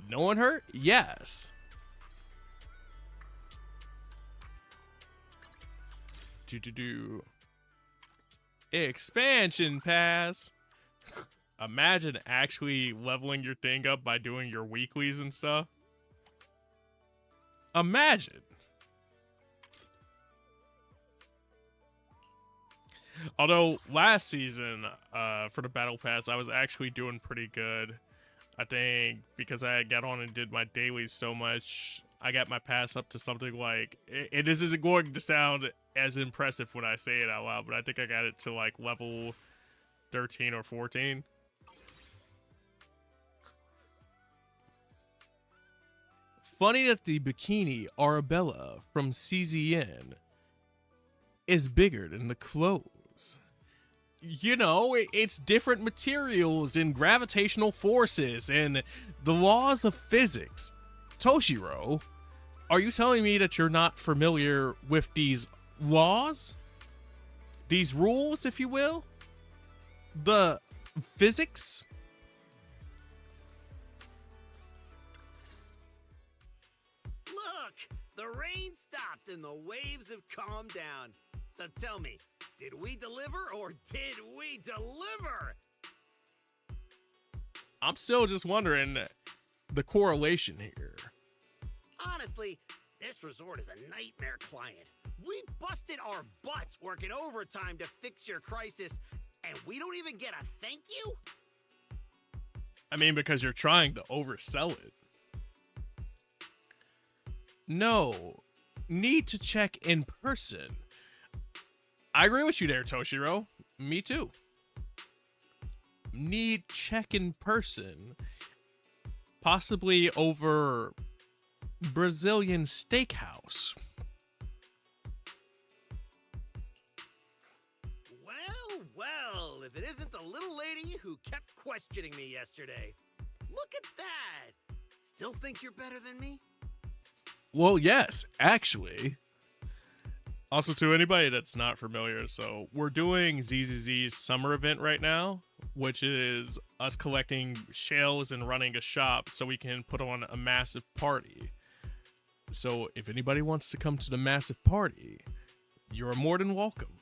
Knowing her? Yes. Expansion pass. Imagine actually leveling your thing up by doing your weeklies and stuff. Imagine. Although last season, for the battle pass, I was actually doing pretty good. I think because I got on and did my dailies so much, I got my pass up to something like, this isn't going to sound as impressive when I say it out loud, but I think I got it to like level 13 or 14. Funny that the bikini Arabella from CZN is bigger than the clothes. You know, it's different materials and gravitational forces and the laws of physics. Toshiro, are you telling me that you're not familiar with these laws? These rules, if you will? The physics? Look! The rain stopped and the waves have calmed down. So tell me, did we deliver or did we deliver? I'm still just wondering the correlation here. Honestly, this resort is a nightmare client. We busted our butts working overtime to fix your crisis, and we don't even get a thank you? I mean, because you're trying to oversell it. No. Need to check in person. I agree with you there, Toshiro. Me too. Need check in person. Possibly over Brazilian steakhouse. Well, if it isn't the little lady who kept questioning me yesterday. Look at that. Still think you're better than me? Well, yes, actually. Also, to anybody that's not familiar, so we're doing ZZZ's summer event right now, which is us collecting shells and running a shop so we can put on a massive party. So if anybody wants to come to the massive party, you're more than welcome.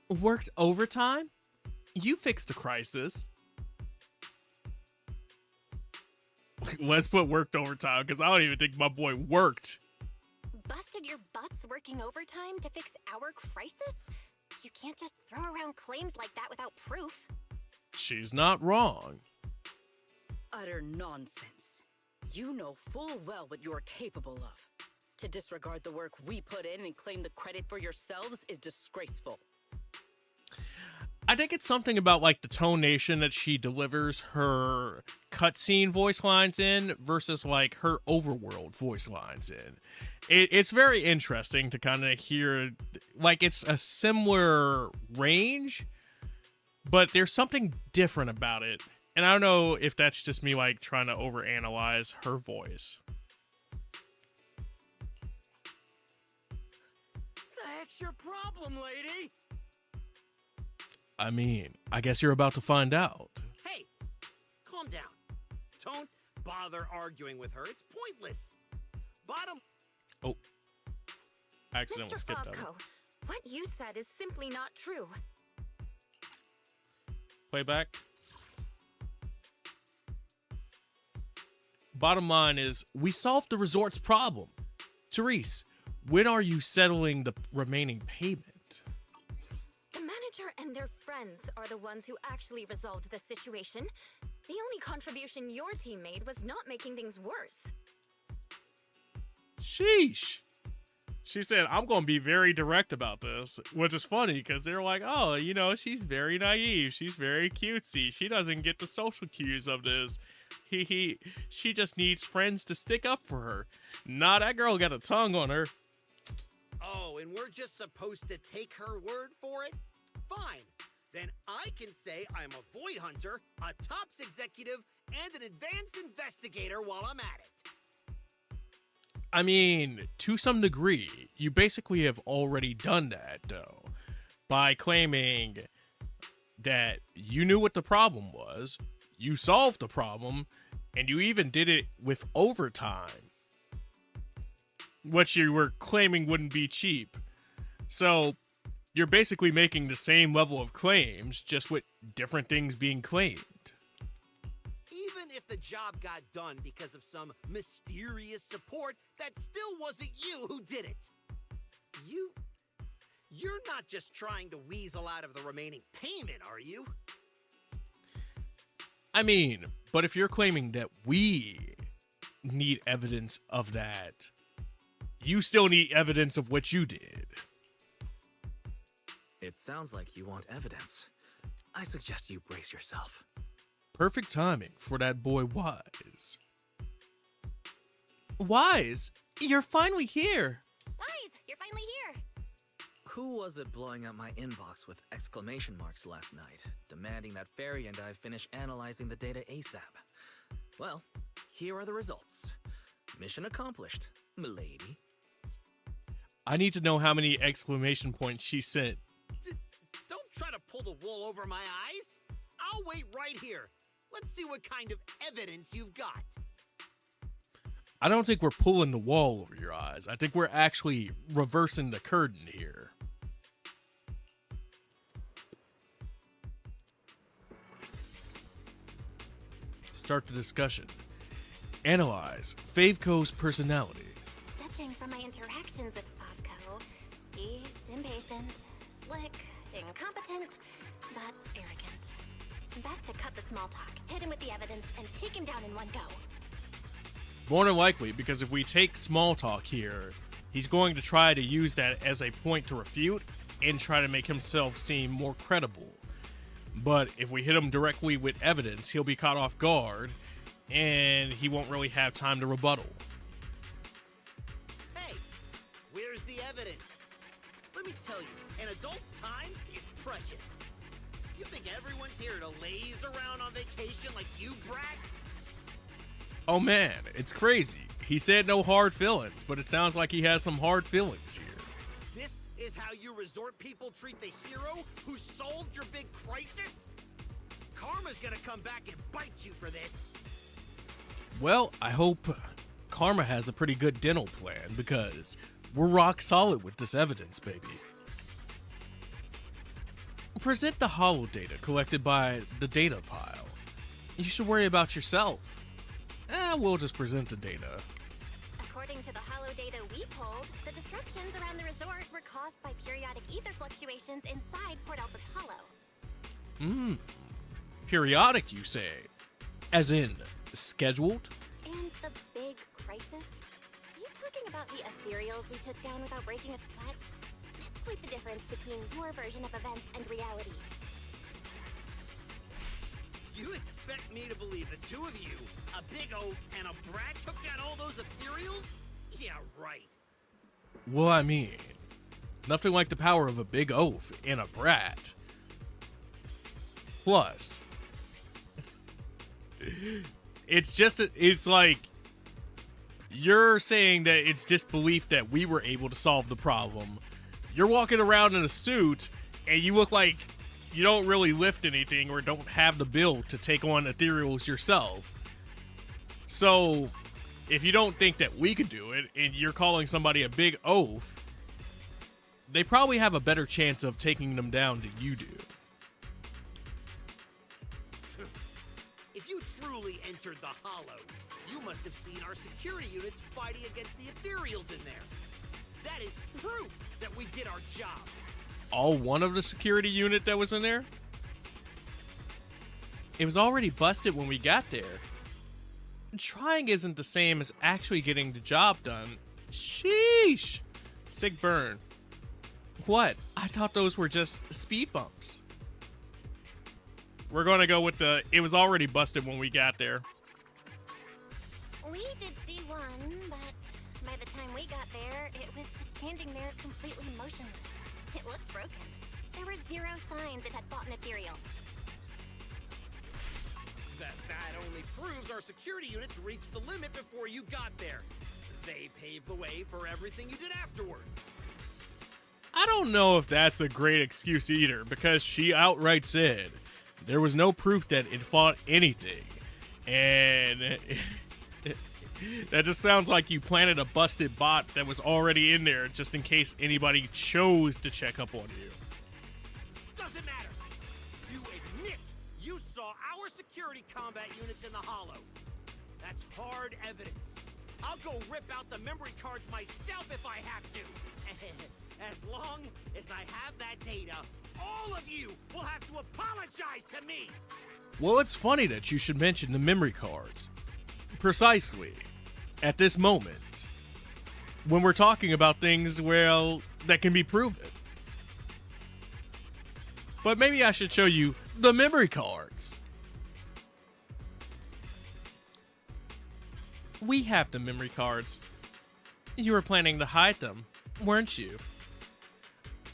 Worked overtime? You fixed the crisis. Let's put worked overtime, because I don't even think my boy worked. Busted your butts working overtime to fix our crisis? You can't just throw around claims like that without proof. She's not wrong. Utter nonsense. You know full well what you're capable of. To disregard the work we put in and claim the credit for yourselves is disgraceful. I think it's something about like the tonation that she delivers her cutscene voice lines in versus like her overworld voice lines in. It's very interesting to kind of hear, like it's a similar range, but there's something different about it. And I don't know if that's just me like trying to overanalyze her voice. The heck's your problem, lady? I mean, I guess you're about to find out. Hey, calm down. Don't bother arguing with her. It's pointless. Bottom. Oh. Accidentally Mr. skipped that. Falco, what you said is simply not true. Playback. Bottom line is, we solved the resort's problem. Therese, when are you settling the remaining payment? The manager and their friends are the ones who actually resolved the situation. The only contribution your team made was not making things worse. Sheesh. She said, I'm going to be very direct about this, which is funny because they're like, oh, you know, she's very naive. She's very cutesy. She doesn't get the social cues of this. She just needs friends to stick up for her. Nah, that girl got a tongue on her. Oh, and we're just supposed to take her word for it? Fine. Then I can say I'm a void hunter, a TOPS executive, and an advanced investigator while I'm at it. I mean, to some degree, you basically have already done that, though, by claiming that you knew what the problem was, you solved the problem, and you even did it with overtime, which you were claiming wouldn't be cheap. So, you're basically making the same level of claims, just with different things being claimed. Even if the job got done because of some mysterious support, that still wasn't you who did it. You're not just trying to weasel out of the remaining payment, are you? I mean, but if you're claiming that we need evidence of that, you still need evidence of what you did. It sounds like you want evidence. I suggest you brace yourself. Perfect timing for that boy Wise. Wise, you're finally here. Wise, you're finally here. Who was it blowing up my inbox with exclamation marks last night, demanding that Fairy and I finish analyzing the data ASAP? Well, here are the results. Mission accomplished, milady. I need to know how many exclamation points she sent. Don't try to pull the wool over my eyes. I'll wait right here. Let's see what kind of evidence you've got. I don't think we're pulling the wall over your eyes. I think we're actually reversing the curtain here. Start the discussion. Analyze Faveco's personality. Judging from my interactions with Favco, he's impatient, slick, incompetent, but arrogant. Best to cut the small talk, hit him with the evidence, and take him down in one go. More than likely, because if we take small talk here, he's going to try to use that as a point to refute and try to make himself seem more credible. But if we hit him directly with evidence, he'll be caught off guard, and he won't really have time to rebuttal. Hey, where's the evidence? Let me tell you, an adult's time is precious. You think everyone's here to laze around on vacation like you brats? Oh man, it's crazy. He said no hard feelings, but it sounds like he has some hard feelings here. This is how you resort people treat the hero who solved your big crisis? Karma's gonna come back and bite you for this. Well, I hope Karma has a pretty good dental plan, because we're rock solid with this evidence, baby. Present the holo data collected by the data pile. You should worry about yourself. We'll just present the data. According to the holo data we pulled, the disruptions around the resort were caused by periodic ether fluctuations inside Port Alpha's holo. Periodic, you say? As in, scheduled? And the big crisis? You talking about the ethereals we took down without breaking a sweat? That's quite the difference between your version of events and reality. You expect me to believe the two of you, a big oaf and a brat, took down all those ethereals? Yeah, right. Well, I mean, nothing like the power of a big oaf and a brat. Plus, it's like, you're saying that it's disbelief that we were able to solve the problem. You're walking around in a suit, and you look like you don't really lift anything or don't have the build to take on ethereals yourself. So, if you don't think that we could do it, and you're calling somebody a big oaf, they probably have a better chance of taking them down than you do. If you truly entered the Hollow, you must have seen our security units fighting against the ethereals in there. That is proof that we did our job. All one of the security unit that was in there? It was already busted when we got there. Trying isn't the same as actually getting the job done. Sheesh. Sick burn. What? I thought those were just speed bumps. We're gonna go with it was already busted when we got there. We did see one, but by the time we got there, it was just standing there completely motionless. It looked broken. There were zero signs it had bought an ethereal. That only proves our security units reached the limit before you got there. They paved the way for everything you did afterward. I don't know if that's a great excuse either, because she outright said there was no proof that it fought anything. And that just sounds like you planted a busted bot that was already in there just in case anybody chose to check up on you. Doesn't matter. You admit you saw our security combat units in the Hollow. That's hard evidence. I'll go rip out the memory cards myself if I have to. As long as I have that data, all of you will have to apologize to me. Well, it's funny that you should mention the memory cards. Precisely. At this moment. When we're talking about things, well, that can be proven. But maybe I should show you the memory cards. We have the memory cards. You were planning to hide them, weren't you?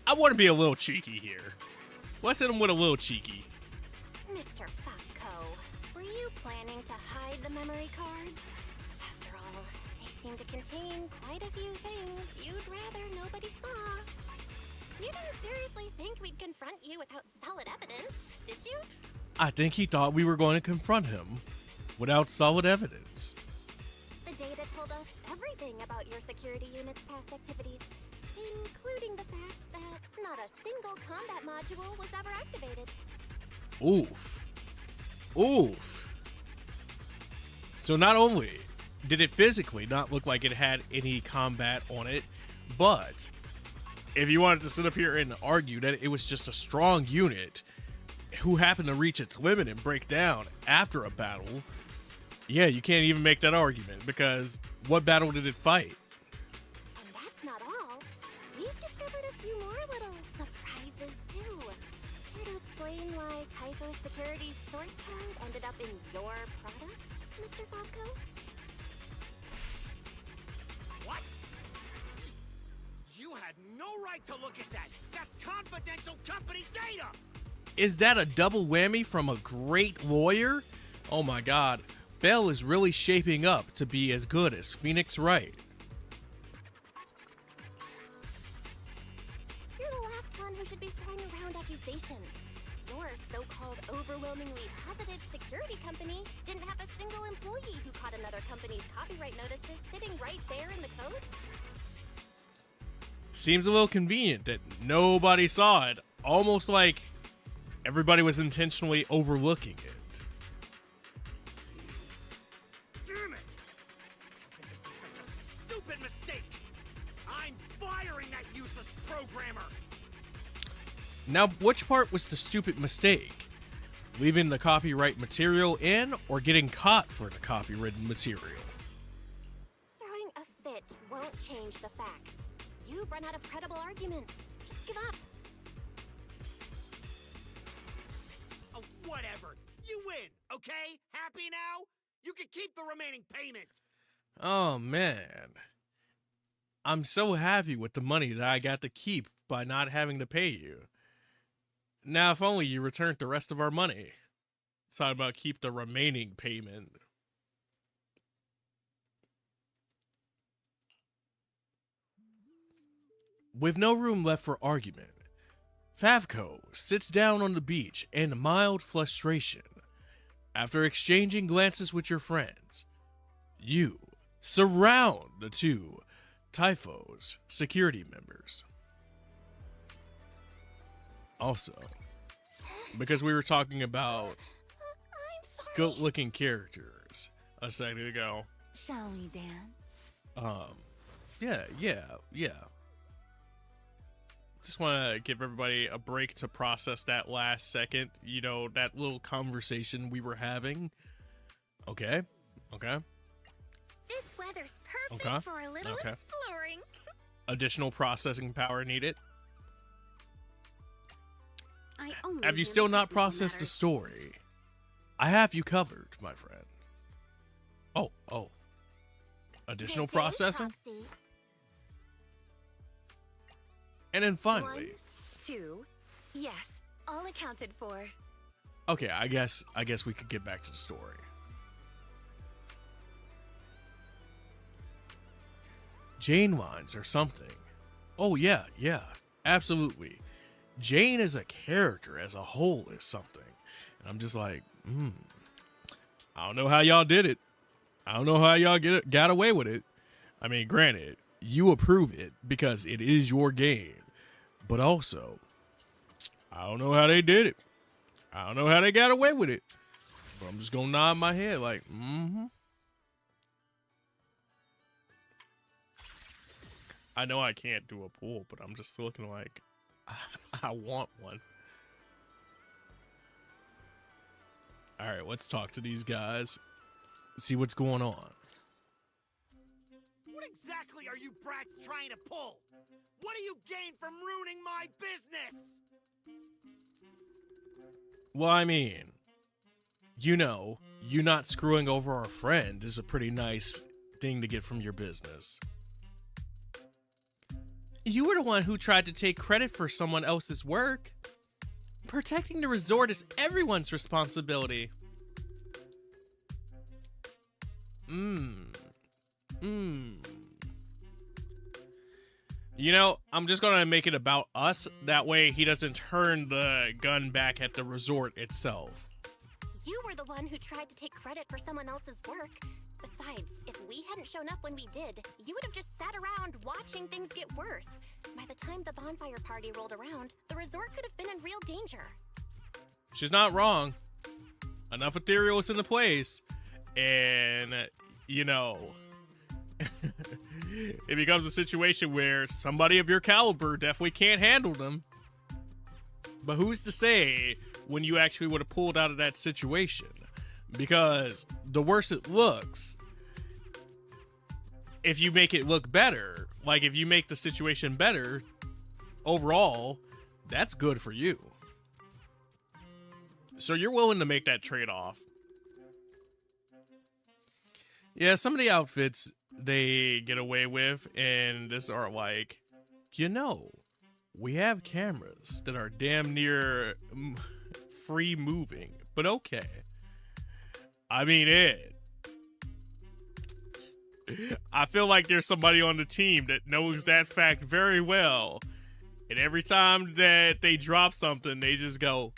I want to be a little cheeky here. Let's hit him with a little cheeky. Mr. Favco, were you planning to hide the memory cards? After all, they seem to contain quite a few things you'd rather nobody saw. You didn't seriously think we'd confront you without solid evidence, did you? I think he thought we were going to confront him without solid evidence. The data told us everything about your security unit's past activities, including the fact that not a single combat module was ever activated. Oof. Oof. So not only did it physically not look like it had any combat on it, but if you wanted to sit up here and argue that it was just a strong unit who happened to reach its limit and break down after a battle, yeah, you can't even make that argument, because what battle did it fight? And that's not all. We've discovered a few more little surprises, too. Care to explain why Typho Security's source code ended up in your product, Mr. Falco? What? You had no right to look at that. That's confidential company data. Is that a double whammy from a great lawyer? Oh my god, Bell is really shaping up to be as good as Phoenix Wright. You're the last one who should be throwing around accusations. Your so-called overwhelmingly positive security company didn't have a single employee who caught another company's copyright notices sitting right there in the code. Seems a little convenient that nobody saw it, almost like everybody was intentionally overlooking it. Damn it! Stupid mistake! I'm firing that useless programmer! Now, which part was the stupid mistake? Leaving the copyright material in, or getting caught for the copyrighted material? Throwing a fit won't change the facts. You've run out of credible arguments. Just give up. Oh, whatever. You win, okay? Happy now? You can keep the remaining payment. Oh man. I'm so happy with the money that I got to keep by not having to pay you. Now, if only you returned the rest of our money. It's not about keep the remaining payment. With no room left for argument, Favco sits down on the beach in mild frustration. After exchanging glances with your friends, you surround the two Typho's security members. Also, because we were talking about good-looking characters a second ago. Shall we dance? Yeah. Just want to give everybody a break to process that last second, you know, that little conversation we were having. Okay. This weather's perfect for a little exploring. Additional processing power needed. I only Have you do still what not really processed the matters. story? I have you covered, my friend. Oh. Additional Good day, processing? Topsy. And then finally, 1, 2, yes, all accounted for. okay, I guess we could get back to the story. Jane lines or something. Oh yeah, absolutely. Jane as a character as a whole is something. And I'm just like, I don't know how y'all did it. I don't know how y'all got away with it. I mean, granted, you approve it because it is your game. But also, I don't know how they did it. I don't know how they got away with it. But I'm just gonna nod my head like, I know I can't do a pool, but I'm just looking like I want one. All right, let's talk to these guys. See what's going on. What exactly are you brats trying to pull? What do you gain from ruining my business? Well, I mean, you know, you not screwing over our friend is a pretty nice thing to get from your business. You were the one who tried to take credit for someone else's work. Protecting the resort is everyone's responsibility. You know, I'm just gonna make it about us. That way he doesn't turn the gun back at the resort itself. You were the one who tried to take credit for someone else's work. Besides, if we hadn't shown up when we did, you would have just sat around watching things get worse. By the time the bonfire party rolled around, the resort could have been in real danger. She's not wrong. Enough ethereal is in the place. And you know, it becomes a situation where somebody of your caliber definitely can't handle them. But who's to say when you actually would have pulled out of that situation? Because the worse it looks, if you make it look better, like if you make the situation better, overall, that's good for you. So you're willing to make that trade-off. Yeah, some of the outfits they get away with, and this are like, you know, we have cameras that are damn near free moving, but okay. I mean, I feel like there's somebody on the team that knows that fact very well. And every time that they drop something, they just go,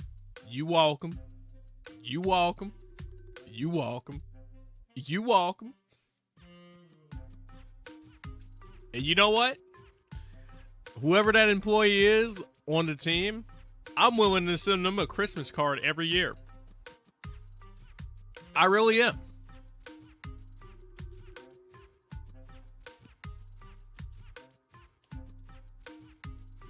you welcome, you welcome, you welcome, you welcome. And you know what? Whoever that employee is on the team, I'm willing to send them a Christmas card every year. I really am.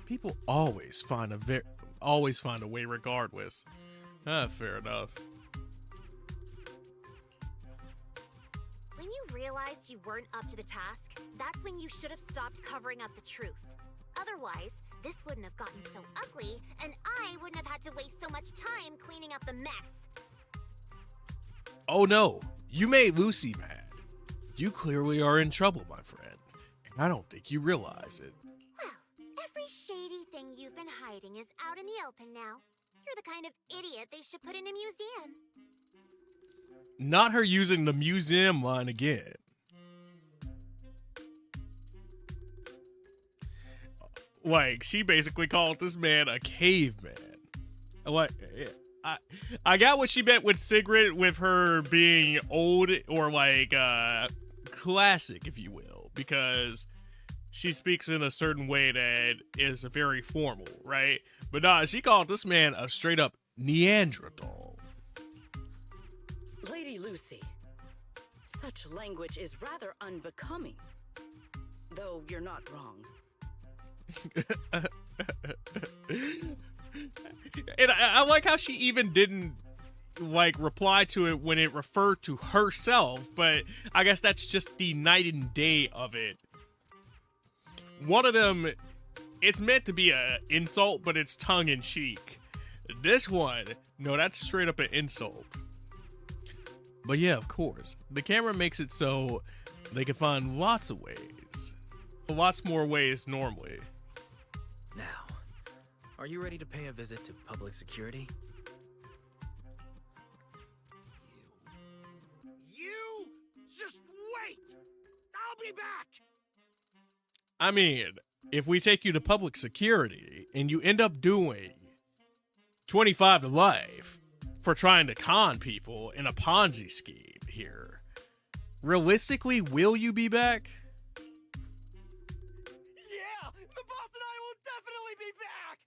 People always find a way regardless. Fair enough. When you realized you weren't up to the task, that's when you should have stopped covering up the truth. Otherwise, this wouldn't have gotten so ugly, and I wouldn't have had to waste so much time cleaning up the mess. Oh no, you made Lucy mad. You clearly are in trouble, my friend. And I don't think you realize it. Well, every shady thing you've been hiding is out in the open now. You're the kind of idiot they should put in a museum. Not her using the museum line again. Like, she basically called this man a caveman. Like, I got what she meant with Sigrid, with her being old or like classic, if you will, because she speaks in a certain way that is very formal, right? But nah, she called this man a straight up Neanderthal. Lady Lucy, such language is rather unbecoming. Though you're not wrong. And I like how she even didn't like reply to it when it referred to herself, but I guess that's just the night and day of it. One of them, it's meant to be an insult, but it's tongue-in-cheek. This one, no, that's straight up an insult. But yeah, of course, the camera makes it so they can find lots of ways. Lots more ways normally. Now, are you ready to pay a visit to public security? You just wait! I'll be back! I mean, if we take you to public security and you end up doing 25 to life for trying to con people in a Ponzi scheme here, realistically, will you be back? Yeah, the boss and I will definitely be back!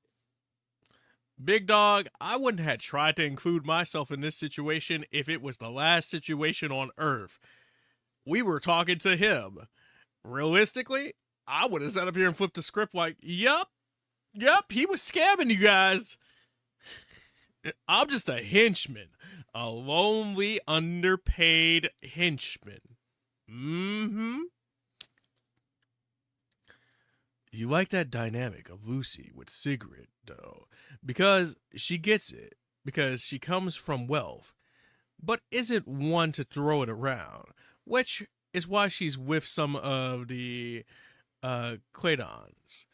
Big dog, I wouldn't have tried to include myself in this situation if it was the last situation on Earth. We were talking to him. Realistically, I would have sat up here and flipped the script like, yup, he was scamming you guys. I'm just a henchman. A lonely, underpaid henchman. Mm-hmm. You like that dynamic of Lucy with Sigrid, though, because she gets it, because she comes from wealth, but isn't one to throw it around, which is why she's with some of the Claydons,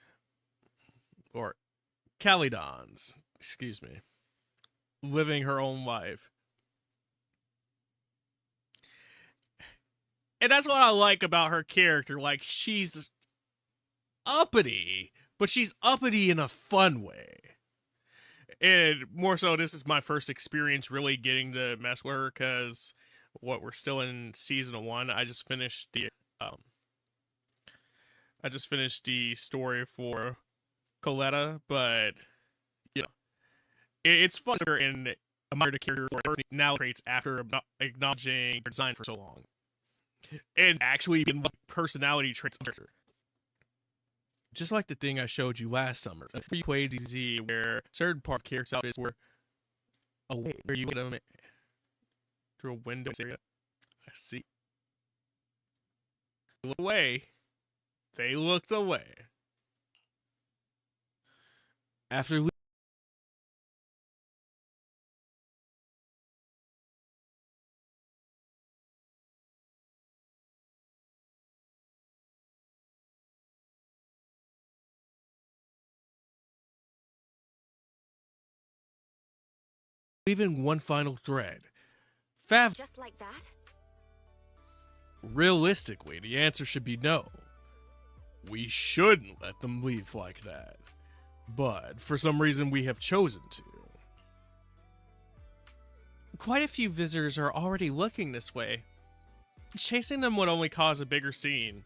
or Calydons, excuse me, living her own life. And that's what I like about her character. Like, she's uppity, but she's uppity in a fun way. And more so, this is my first experience really getting to mess with her, because we're still in season 1. I just finished the story for Coletta, but you know, it's fun and admire the character for now traits after acknowledging her design for so long. and actually being personality traits of the character. Just like the thing I showed you last summer, for Quazy, where certain part character outfits were away, where you get them through a window area. I see. Look away. They looked away. After leaving one final thread. Just like that? Realistically, the answer should be no. We shouldn't let them leave like that. But for some reason we have chosen to. Quite a few visitors are already looking this way. Chasing them would only cause a bigger scene.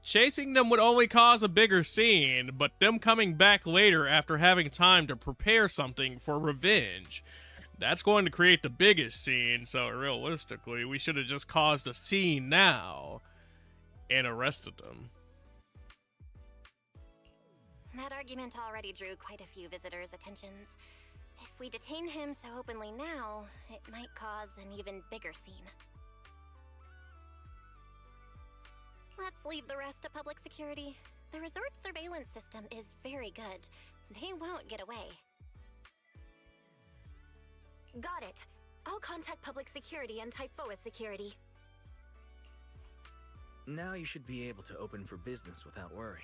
Chasing them would only cause a bigger scene, but them coming back later after having time to prepare something for revenge, that's going to create the biggest scene, so realistically, we should have just caused a scene now and arrested them. That argument already drew quite a few visitors' attentions. If we detain him so openly now, it might cause an even bigger scene. Let's leave the rest to public security. The resort's surveillance system is very good. They won't get away. Got it. I'll contact public security and Typhoa security. Now you should be able to open for business without worry.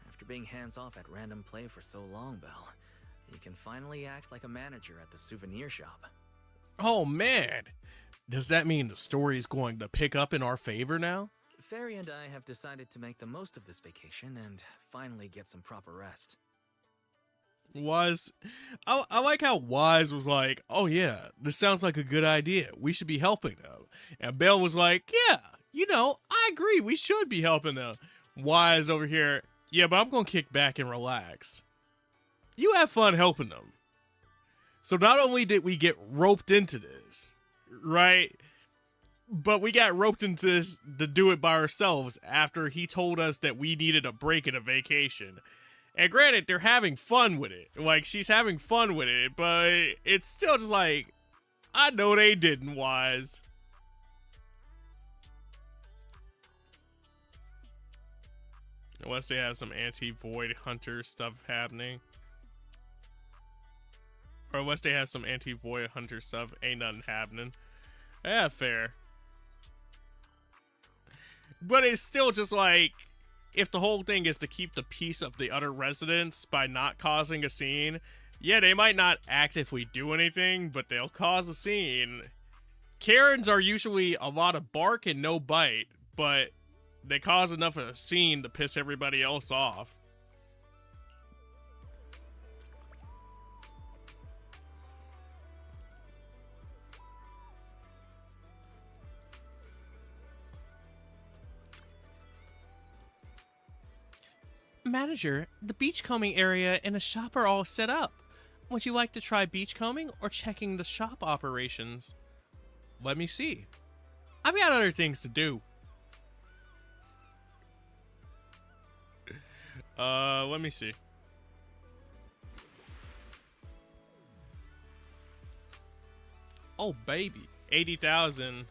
After being hands-off at random play for so long, Belle, you can finally act like a manager at the souvenir shop. Oh man! Does that mean the story's going to pick up in our favor now? Fairy and I have decided to make the most of this vacation and finally get some proper rest. I like how Wise was like, oh yeah, this sounds like a good idea. We should be helping them. And Belle was like, yeah, I agree. We should be helping them. Wise over here, yeah, but I'm going to kick back and relax. You have fun helping them. So not only did we get roped into this, right? But we got roped into this to do it by ourselves after he told us that we needed a break and a vacation. And granted, they're having fun with it. Like, she's having fun with it, but it's still just like, I know they didn't, Wise. Unless they have some anti-void hunter stuff happening. Or unless they have some anti-void hunter stuff, ain't nothing happening. Yeah, fair. But it's still just like, if the whole thing is to keep the peace of the other residents by not causing a scene, yeah, they might not actively do anything, but they'll cause a scene. Karens are usually a lot of bark and no bite, but they cause enough of a scene to piss everybody else off. Manager, the beachcombing area and a shop are all set up. Would you like to try beachcombing or checking the shop operations? Let me see. I've got other things to do. Let me see. Oh, baby. 80,000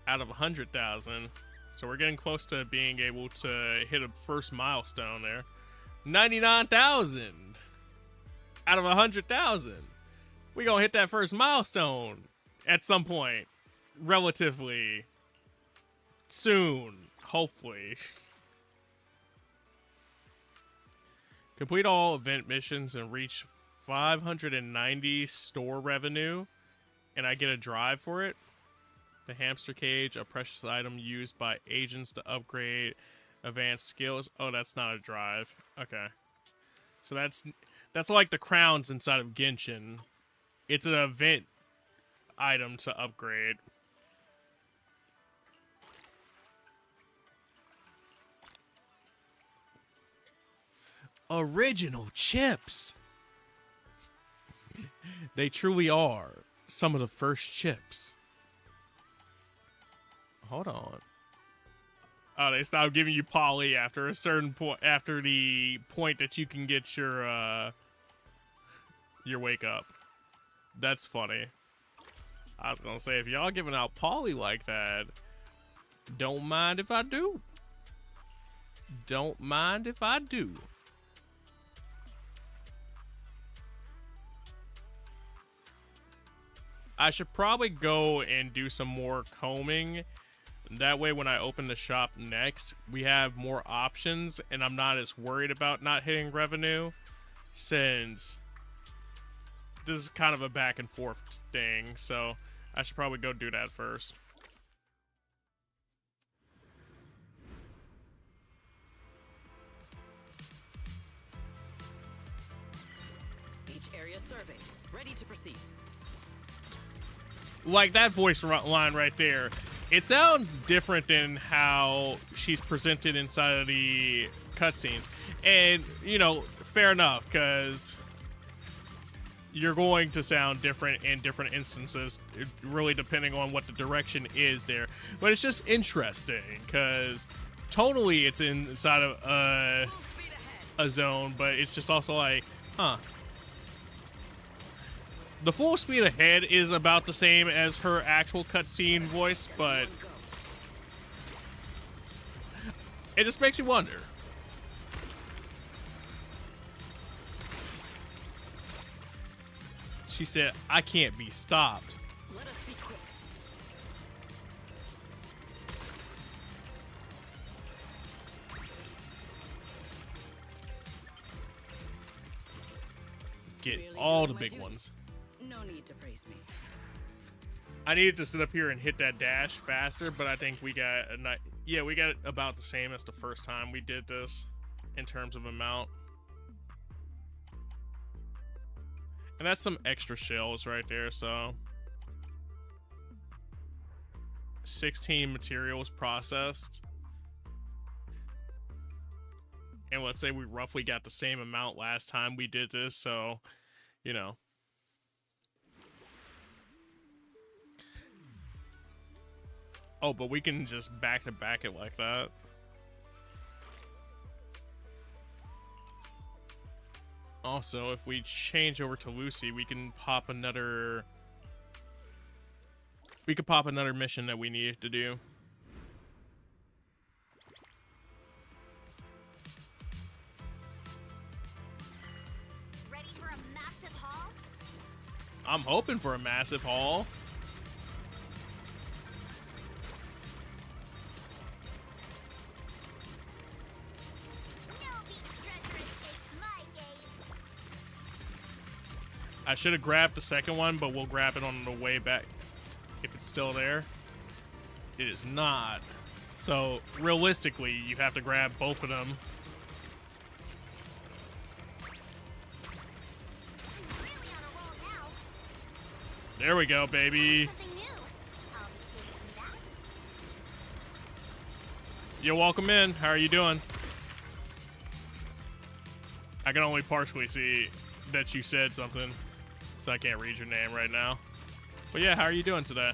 out of 100,000. So we're getting close to being able to hit a first milestone there. 99,000 out of 100,000. We gonna hit that first milestone at some point, relatively soon, hopefully. Complete all event missions and reach 590 store revenue, and I get a drive for it. The hamster cage, a precious item used by agents to upgrade advanced skills. Oh, that's not a drive. Okay. So that's like the crowns inside of Genshin. It's an event item to upgrade. Original chips. They truly are some of the first chips. Hold on. Oh, they stopped giving you poly after a certain point, after the point that you can get your wake up. That's funny. I was gonna say, if y'all giving out poly like that, don't mind if I do. Don't mind if I do. I should probably go and do some more combing. That way when I open the shop next, we have more options and I'm not as worried about not hitting revenue, since this is kind of a back and forth thing, so I should probably go do that first. Each area surveyed. Ready to proceed. Like that voice line right there, it sounds different than how she's presented inside of the cutscenes. And, you know, fair enough, because you're going to sound different in different instances, really depending on what the direction is there. But it's just interesting, because tonally it's inside of a zone, but it's just also like, huh. The full speed ahead is about the same as her actual cutscene voice, but it just makes you wonder. She said, I can't be stopped. Let us be quick. Get all the big ones. No need to praise me. I needed to sit up here and hit that dash faster, but I think we got we got about the same as the first time we did this in terms of amount. And that's some extra shells right there, so 16 materials processed. And let's say we roughly got the same amount last time we did this, so, you know. Oh, but we can just back-to-back it like that. Also, if we change over to Lucy, we can pop another... We could pop another mission that we need to do. Ready for a massive haul? I'm hoping for a massive haul. I should have grabbed the second one, but we'll grab it on the way back if it's still there. It is not. So, realistically, you have to grab both of them. There we go, baby. You're welcome in. How are you doing? I can only partially see that you said something, so I can't read your name right now. But yeah, how are you doing today?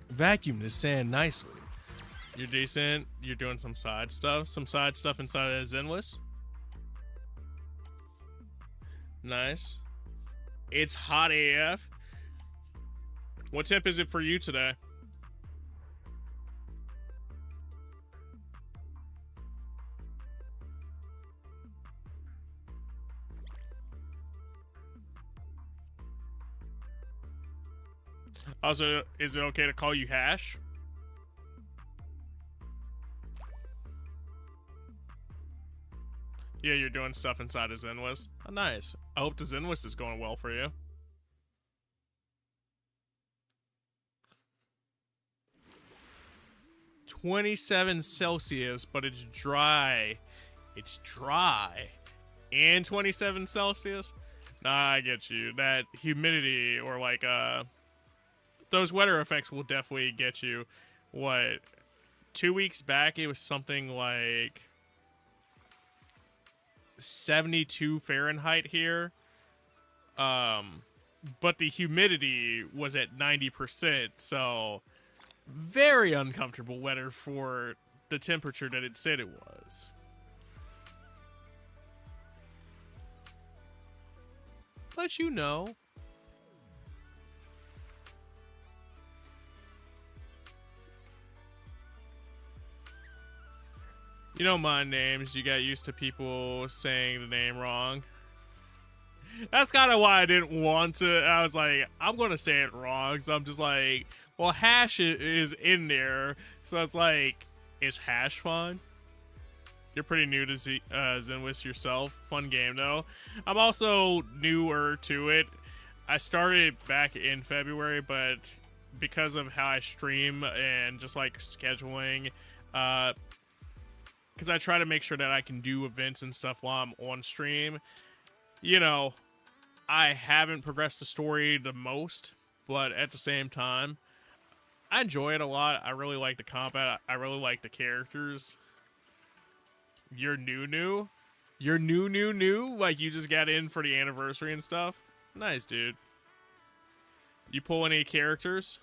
Vacuum the sand nicely. You're decent. You're doing some side stuff. Some side stuff inside of Zenless. Nice. It's hot AF. What temp is it for you today? Also, is it okay to call you Hash? Yeah, you're doing stuff inside of Zenless. Oh, nice. I hope the Zenless is going well for you. "27 Celsius, but it's dry. It's dry. And 27 Celsius? Nah, I get you. That humidity or like those weather effects will definitely get you. What? 2 weeks back, it was something like 72 Fahrenheit here. But the humidity was at 90%, so very uncomfortable weather for the temperature that it said it was. But you know. You know my names, you got used to people saying the name wrong. That's kind of why I didn't want to. I was like, I'm going to say it wrong. So I'm just like, well, hash is in there. So it's like, is hash fun? You're pretty new to Zenless yourself. Fun game, though. I'm also newer to it. I started back in February, but because of how I stream and just like scheduling, because I try to make sure that I can do events and stuff while I'm on stream, you know, I haven't progressed the story the most, but at the same time, I enjoy it a lot. I really like the combat. I really like the characters. You're new? You're new? Like you just got in for the anniversary and stuff? Nice, dude. You pull any characters?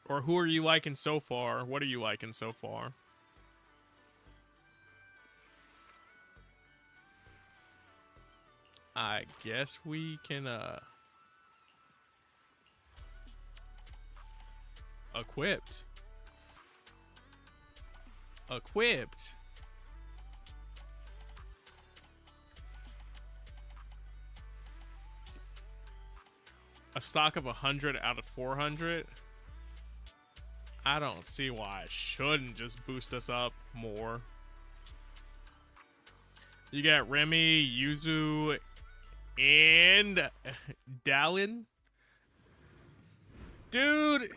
Or who are you liking so far? What are you liking so far? I guess we can, equipped. A stock of 100 out of 400? I don't see why it shouldn't just boost us up more. You got Remy, Yuzu, and Dallin. Dude,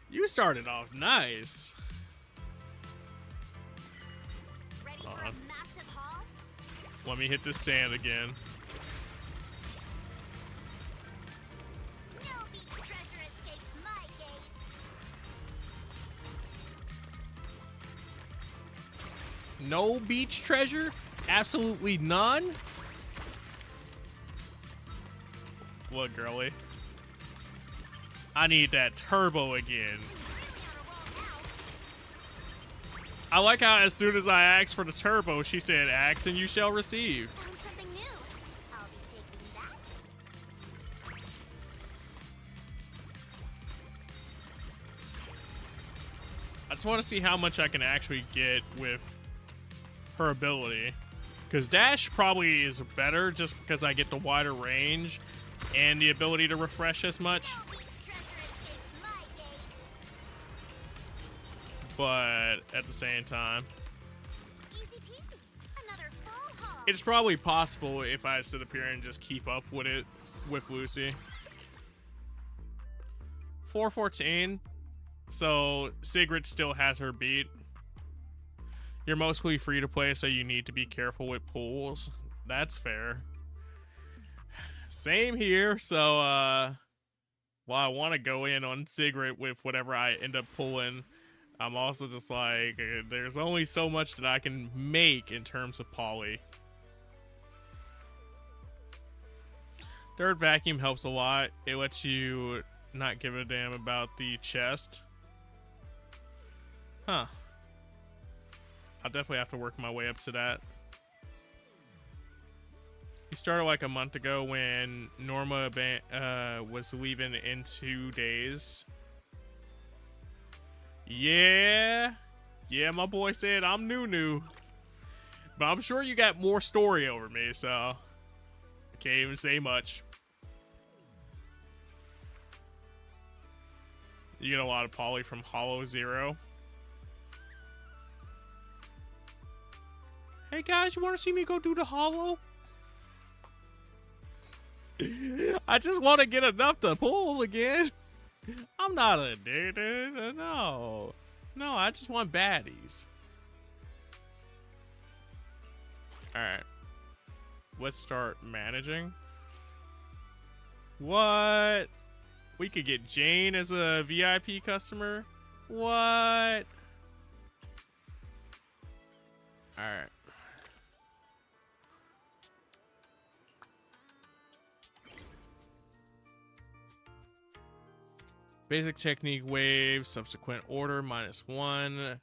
you started off nice. Ready for a massive haul? Let me hit the sand again. No beach treasure escapes my gaze. No beach treasure? Absolutely none? Look, girly. I need that turbo again. I like how as soon as I asked for the turbo, she said, "Ask and you shall receive." Found something new. I'll be taking that. I just want to see how much I can actually get with her ability. Because Dash probably is better just because I get the wider range and the ability to refresh as much. But at the same time, it's probably possible if I sit up here and just keep up with it with Lucy. 414. So Sigrid still has her beat. You're mostly free to play, so you need to be careful with pulls. That's fair. Same here. So while I want to go in on Sigrid with whatever I end up pulling, I'm also just like, there's only so much that I can make in terms of poly. Third vacuum helps a lot. It lets you not give a damn about the chest. Huh. I'll definitely have to work my way up to that. You started like a month ago when Norma was leaving in 2 days. Yeah, my boy said I'm new. But I'm sure you got more story over me, so I can't even say much. You get a lot of poly from Hollow Zero. Hey guys, you want to see me go do the Hollow? I just want to get enough to pull again. I'm not addicted. No, I just want baddies. Alright. Let's start managing. What? We could get Jane as a VIP customer? What? Alright. Basic technique wave, subsequent order, -1.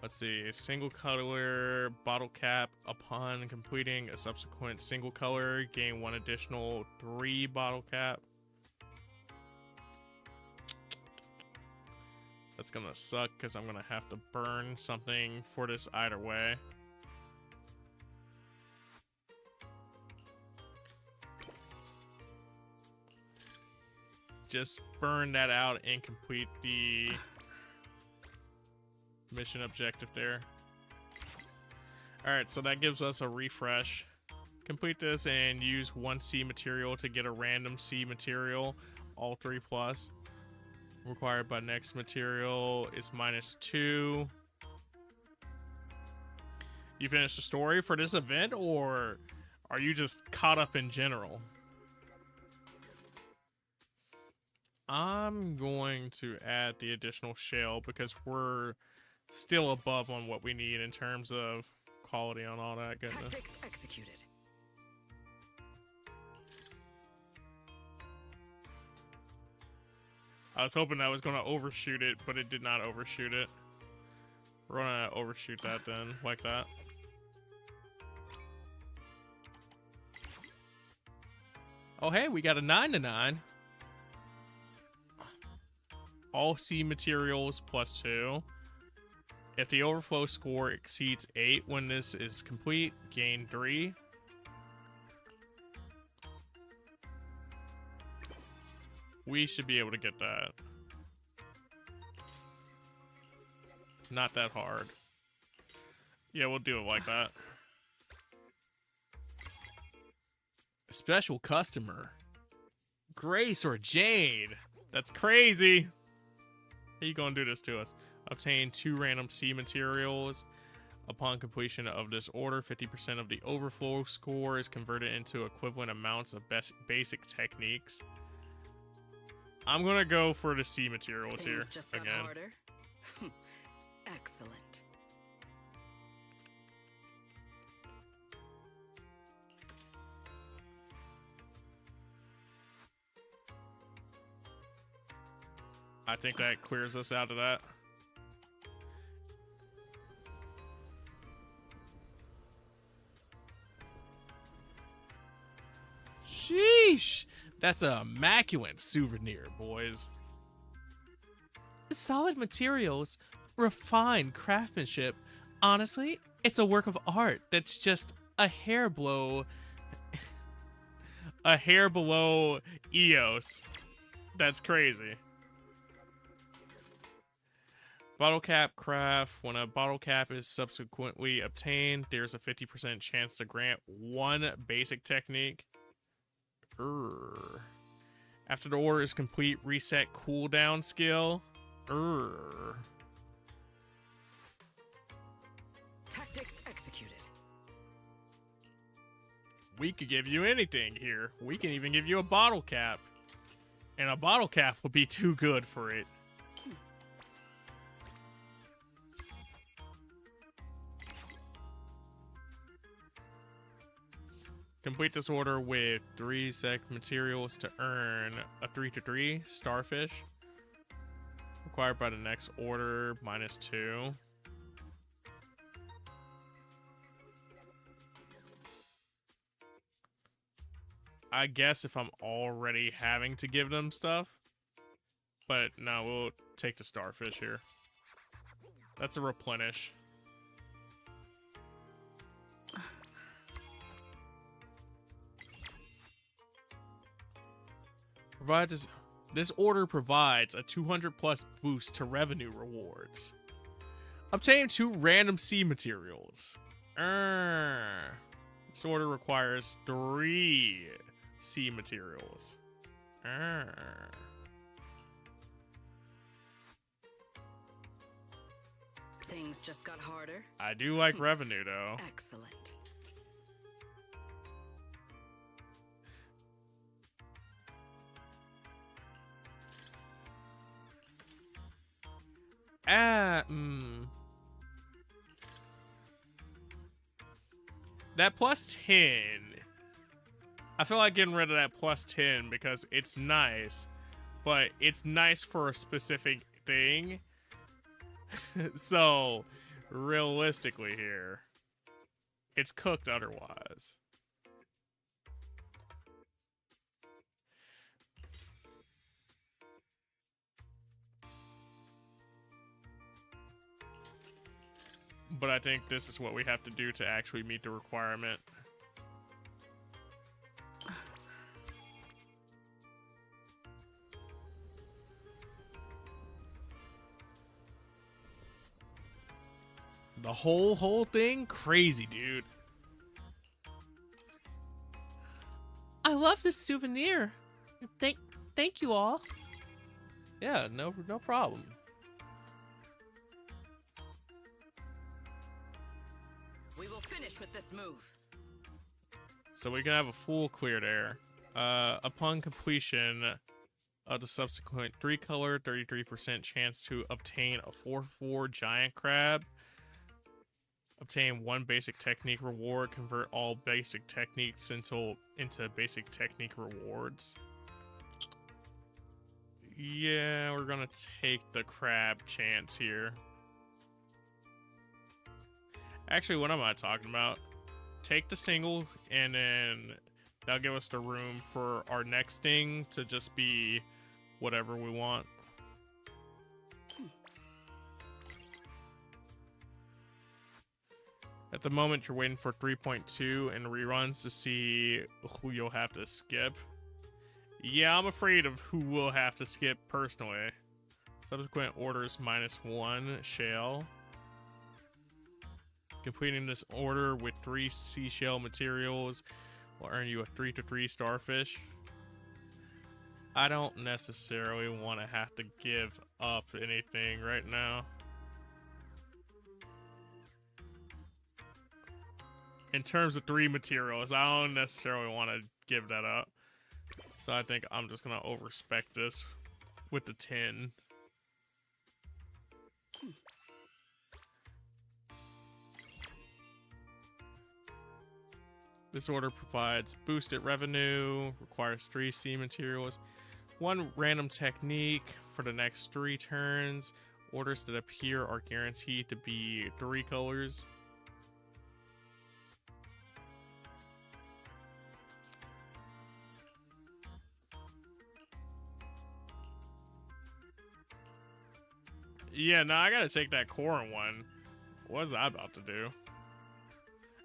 Let's see, single color bottle cap. Upon completing a subsequent single color, gain 1 additional 3 bottle cap. That's gonna suck because I'm gonna have to burn something for this either way. Just burn that out and complete the mission objective there. Alright, so that gives us a refresh. Complete this and use 1 C material to get a random C material, all 3 plus. Required by next material is -2. You finished the story for this event, or are you just caught up in general? I'm going to add the additional shell because we're still above on what we need in terms of quality on all that goodness. Tactics executed. I was hoping I was going to overshoot it, but it did not overshoot it. We're going to overshoot that then, like that. Oh, hey, we got a 9-9. All C materials +2. If the overflow score exceeds 8 when this is complete, gain 3. We should be able to get that. Not that hard. Yeah, we'll do it like that. Special customer. Grace or Jade. That's crazy. How you gonna do this to us? Obtain 2 random C materials. Upon completion of this order, 50% of the overflow score is converted into equivalent amounts of basic techniques. I'm gonna go for the C materials here Just got again. harder. Excellent. I think that clears us out of that. Sheesh! That's an immaculate souvenir, boys. Solid materials, refined craftsmanship. Honestly, it's a work of art that's just a hair below EOS. That's crazy. Bottle cap craft. When a bottle cap is subsequently obtained, there's a 50% chance to grant 1 basic technique. After the order is complete, reset cooldown skill. Tactics executed. We could give you anything here. We can even give you a bottle cap. And a bottle cap would be too good for it. Complete this order with 3 sec materials to earn a 3/3 starfish. Required by the next order, -2. I guess if I'm already having to give them stuff. But no, we'll take the starfish here. That's a replenish. This order provides a 200+ boost to revenue rewards. Obtain 2 random C materials. This order requires 3 C materials. Things just got harder. I do like revenue though. Excellent. That plus 10. I feel like getting rid of that plus 10 because it's nice, but it's nice for a specific thing. So, realistically here, it's cooked otherwise. But I think this is what we have to do to actually meet the requirement. The whole thing? Crazy, dude. I love this souvenir. Thank you all. Yeah, no problem. We will finish with this move. So we can have a full clear there. Upon completion of the subsequent 3-color, 33% chance to obtain a 4/4 giant crab. Obtain 1 basic technique reward. Convert all basic techniques into basic technique rewards. Yeah, we're gonna take the crab chance here. Actually, what am I talking about? Take the single, and then that'll give us the room for our next thing to just be whatever we want. At the moment, you're waiting for 3.2 and reruns to see who you'll have to skip. Yeah, I'm afraid of who we'll have to skip personally. Subsequent orders -1 shell. Completing this order with 3 seashell materials will earn you a 3/3 starfish. I don't necessarily want to have to give up anything right now. In terms of 3 materials, I don't necessarily want to give that up. So I think I'm just going to overspec this with the 10. This order provides boosted revenue, requires 3 sea materials, 1 random technique for the next 3 turns. Orders that appear are guaranteed to be 3 colors. Yeah, no, I gotta take that Corrin one. What was I about to do?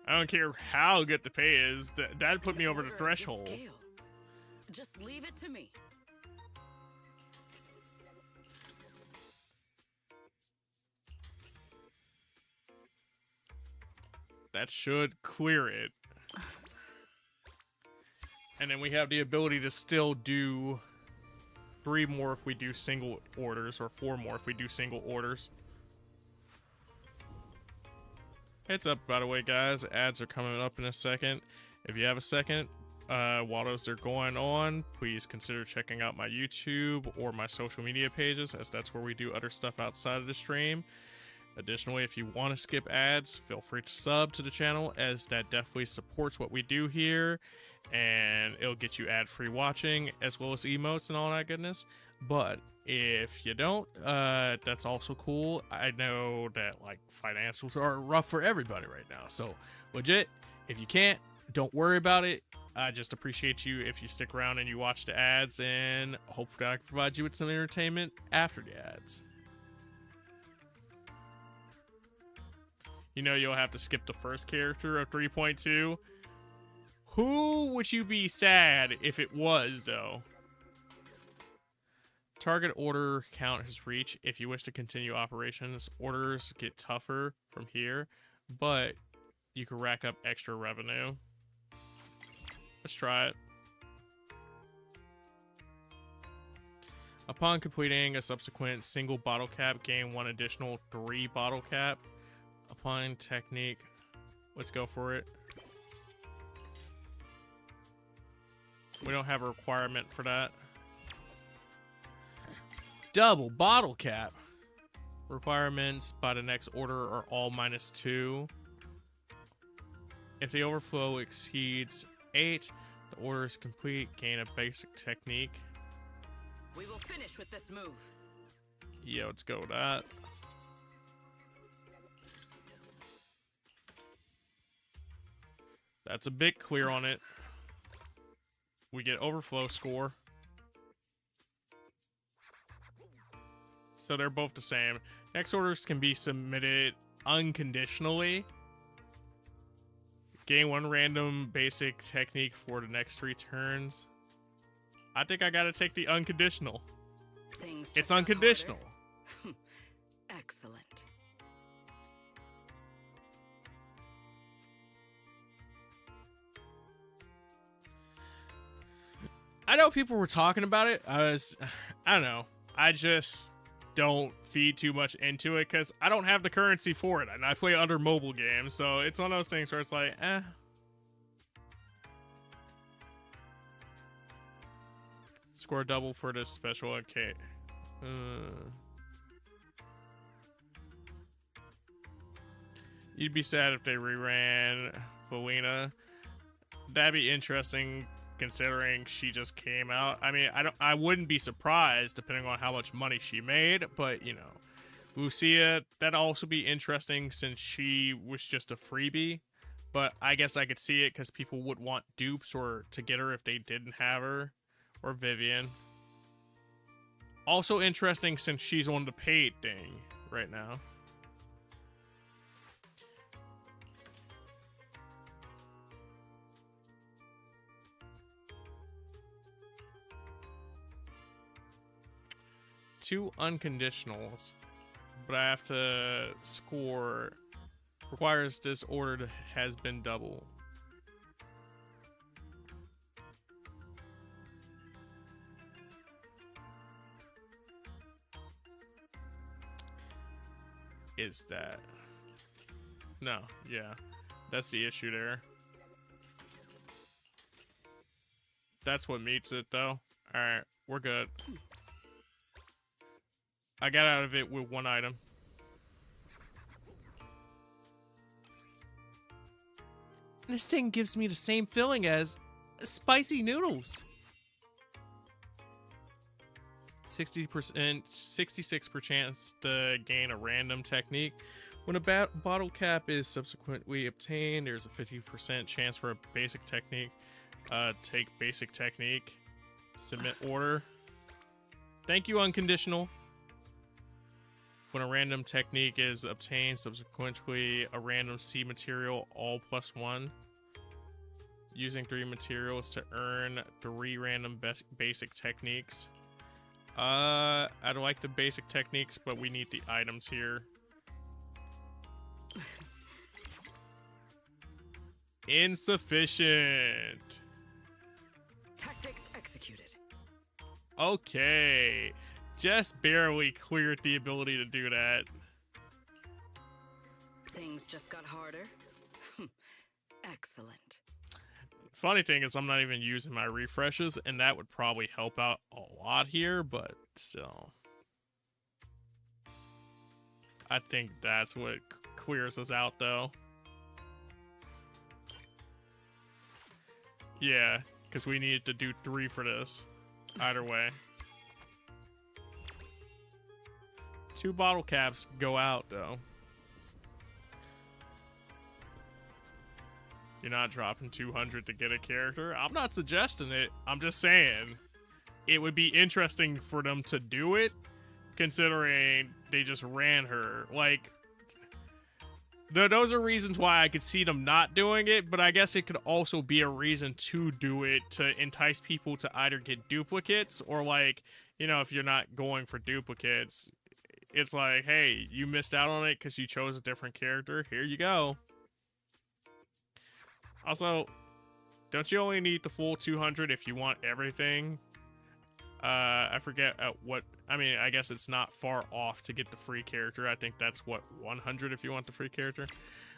I don't care how good the pay is. That put me over the threshold. Just leave it to me. That should clear it. And then we have the ability to still do 3 more if we do single orders, or 4 more if we do single orders. Heads up, by the way, guys, ads are coming up in a second. If you have a second, while those are going on, please consider checking out my YouTube or my social media pages, as that's where we do other stuff outside of the stream. Additionally, if you want to skip ads, feel free to sub to the channel, as that definitely supports what we do here, and it'll get you ad-free watching, as well as emotes and all that goodness. But if you don't, that's also cool. I know that, like, financials are rough for everybody right now, so legit, if you can't, don't worry about it. I just appreciate you if you stick around and you watch the ads, and hopefully I can provide you with some entertainment after the ads. You know you'll have to skip the first character of 3.2. Who would you be sad if it was, though? Target order count has reached. If you wish to continue operations, orders get tougher from here, but you can rack up extra revenue. Let's try it. Upon completing a subsequent single bottle cap, gain 1 additional 3 bottle cap. Applying technique. Let's go for it. We don't have a requirement for that. Double bottle cap. requirements by the next order are all -2. If the overflow exceeds 8, the order is complete. Gain a basic technique. We will finish with this move. Yeah, let's go with that. That's a bit clear on it. We get overflow score. So they're both the same. Next orders can be submitted unconditionally. Gain 1 random basic technique for the next 3 turns. I think I gotta take the unconditional. It's unconditional. Excellent. I know people were talking about it. I don't know. I just don't feed too much into it because I don't have the currency for it. And I play other mobile games, so it's one of those things where it's like, eh. Score double for this special. Okay. You'd be sad if they reran Felina. That'd be interesting considering she just came out. I mean, I wouldn't be surprised depending on how much money she made, but you know, Lucia, that'd also be interesting since she was just a freebie. But I guess I could see it because people would want dupes or to get her if they didn't have her. Or Vivian. Also interesting since she's on the paid thing right now. Two unconditionals, but I have to score. Requires this order has been double. Is that? No, yeah. That's the issue there. That's what meets it, though. Alright, we're good. I got out of it with 1 item. This thing gives me the same feeling as spicy noodles. 60%, 66% chance to gain a random technique. When a bottle cap is subsequently obtained, there's a 50% chance for a basic technique. Take basic technique. Submit order. Thank you, unconditional. When a random technique is obtained, subsequently a random seed material, all +1. Using 3 materials to earn 3 random basic techniques. I'd like the basic techniques, but we need the items here. Insufficient. Tactics executed. Okay. Just barely cleared the ability to do that. Things just got harder. Excellent. Funny thing is I'm not even using my refreshes, and that would probably help out a lot here, but still. I think that's what clears us out, though. Yeah, because we needed to do 3 for this. Either way. 2 bottle caps go out, though. You're not dropping 200 to get a character. I'm not suggesting it. I'm just saying it would be interesting for them to do it, considering they just ran her. Like, those are reasons why I could see them not doing it, but I guess it could also be a reason to do it to entice people to either get duplicates or, like, you know, if you're not going for duplicates, it's like, hey, you missed out on it because you chose a different character. Here you go. Also, don't you only need the full 200 if you want everything? I forget what... I mean, I guess it's not far off to get the free character. I think that's, what, 100 if you want the free character?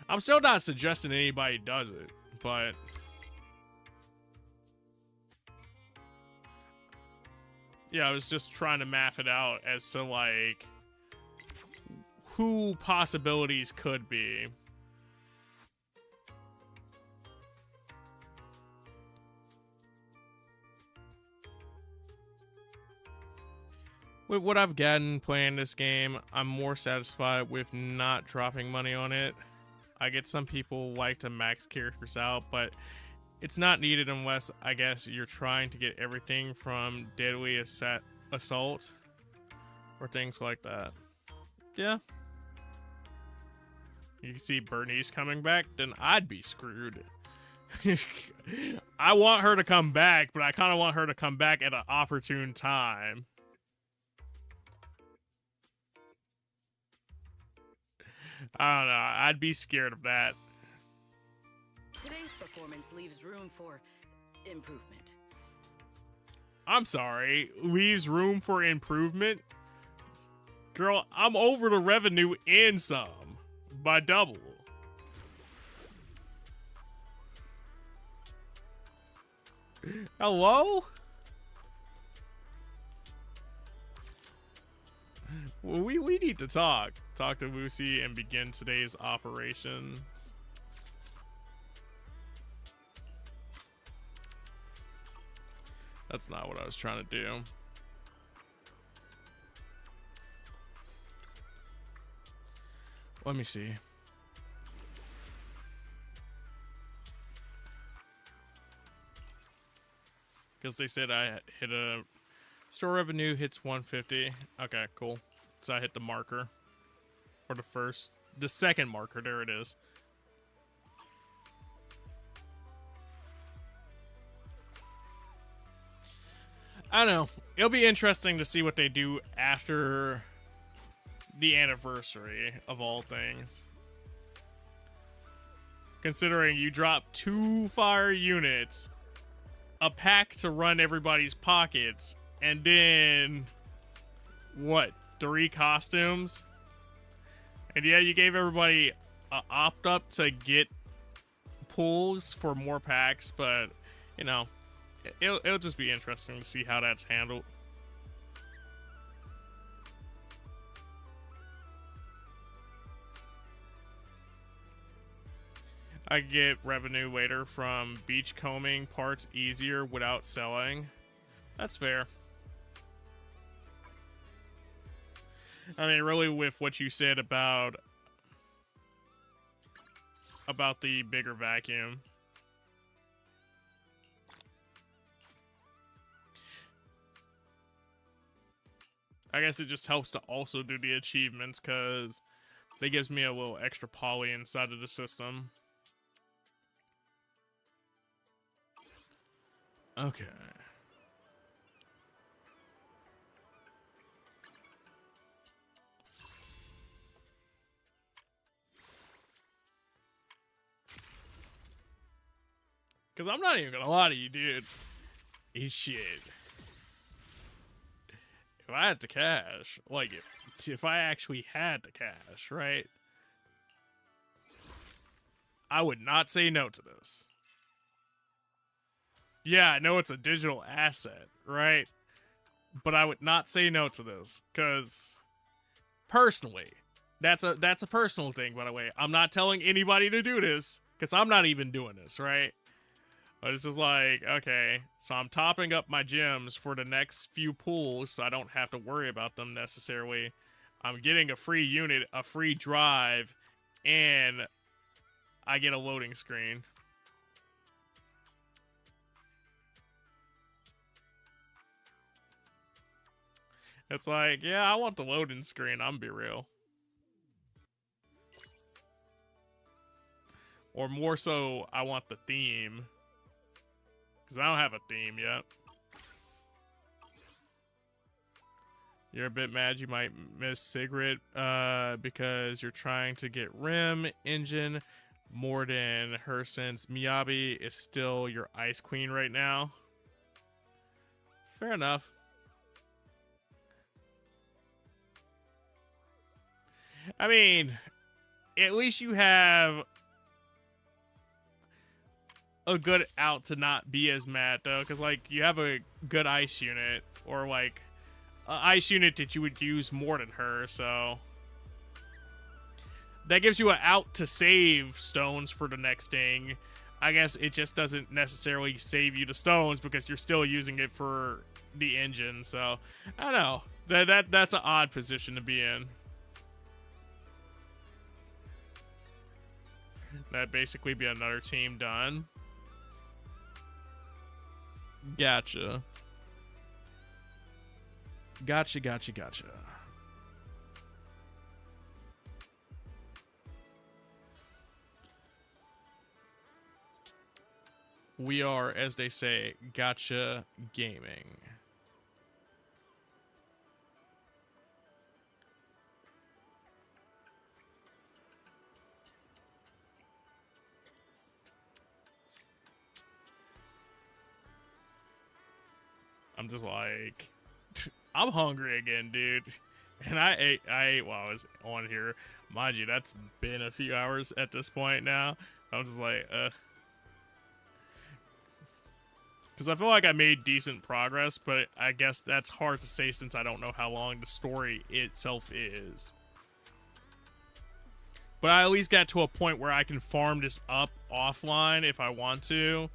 I'm still not suggesting anybody does it, but... yeah, I was just trying to math it out as to, like... who possibilities could be. With what I've gotten playing this game, I'm more satisfied with not dropping money on it. I get some people like to max characters out, but it's not needed unless, I guess, you're trying to get everything from Deadly Assault or things like that. Yeah. You can see Bernice coming back, then I'd be screwed. I want her to come back, but I kind of want her to come back at an opportune time. I don't know. I'd be scared of that. Today's performance leaves room for improvement. I'm sorry. Leaves room for improvement? Girl, I'm over the revenue and some. By double. Hello? Well, we need to talk. Talk to Lucy and begin today's operations. That's not what I was trying to do. Let me see. Because they said I hit a... Store revenue hits 150. Okay, cool. So I hit the marker. Or the second marker. There it is. I don't know. It'll be interesting to see what they do after the anniversary of all things. Considering you drop 2 fire units, a pack to run everybody's pockets, and then what, 3 costumes? And yeah, you gave everybody a opt up to get pulls for more packs, but you know, it'll just be interesting to see how that's handled. I get revenue later from beachcombing parts easier without selling. That's fair. I mean, really, with what you said about the bigger vacuum. I guess it just helps to also do the achievements because that gives me a little extra poly inside of the system. Okay. Because I'm not even gonna lie to you, dude. Shit. If I had the cash, like, if I actually had the cash, right? I would not say no to this. Yeah, I know it's a digital asset, right? But I would not say no to this, because personally, that's a personal thing, by the way. I'm not telling anybody to do this, because I'm not even doing this, right? But it's just like, okay, so I'm topping up my gems for the next few pulls, so I don't have to worry about them necessarily. I'm getting a free unit, a free drive, and I get a loading screen. It's like, yeah, I want the loading screen, I'm be real. Or more so, I want the theme. Because I don't have a theme yet. You're a bit mad you might miss Sigrid because you're trying to get Rim engine more than her since Miyabi is still your Ice Queen right now. Fair enough. I mean, at least you have a good out to not be as mad, though, because, like, you have a good ice unit, or, like, an ice unit that you would use more than her, so... that gives you an out to save stones for the next thing. I guess it just doesn't necessarily save you the stones because you're still using it for the engine. So I don't know. That's an odd position to be in. That'd basically be another team done. Gotcha. Gotcha. We are, as they say, gotcha gaming. I'm just like, I'm hungry again, dude. And I ate while I was on here. Mind you, that's been a few hours at this point now. I'm just like, because I feel like I made decent progress, but I guess that's hard to say since I don't know how long the story itself is. But I at least got to a point where I can farm this up offline if I want to,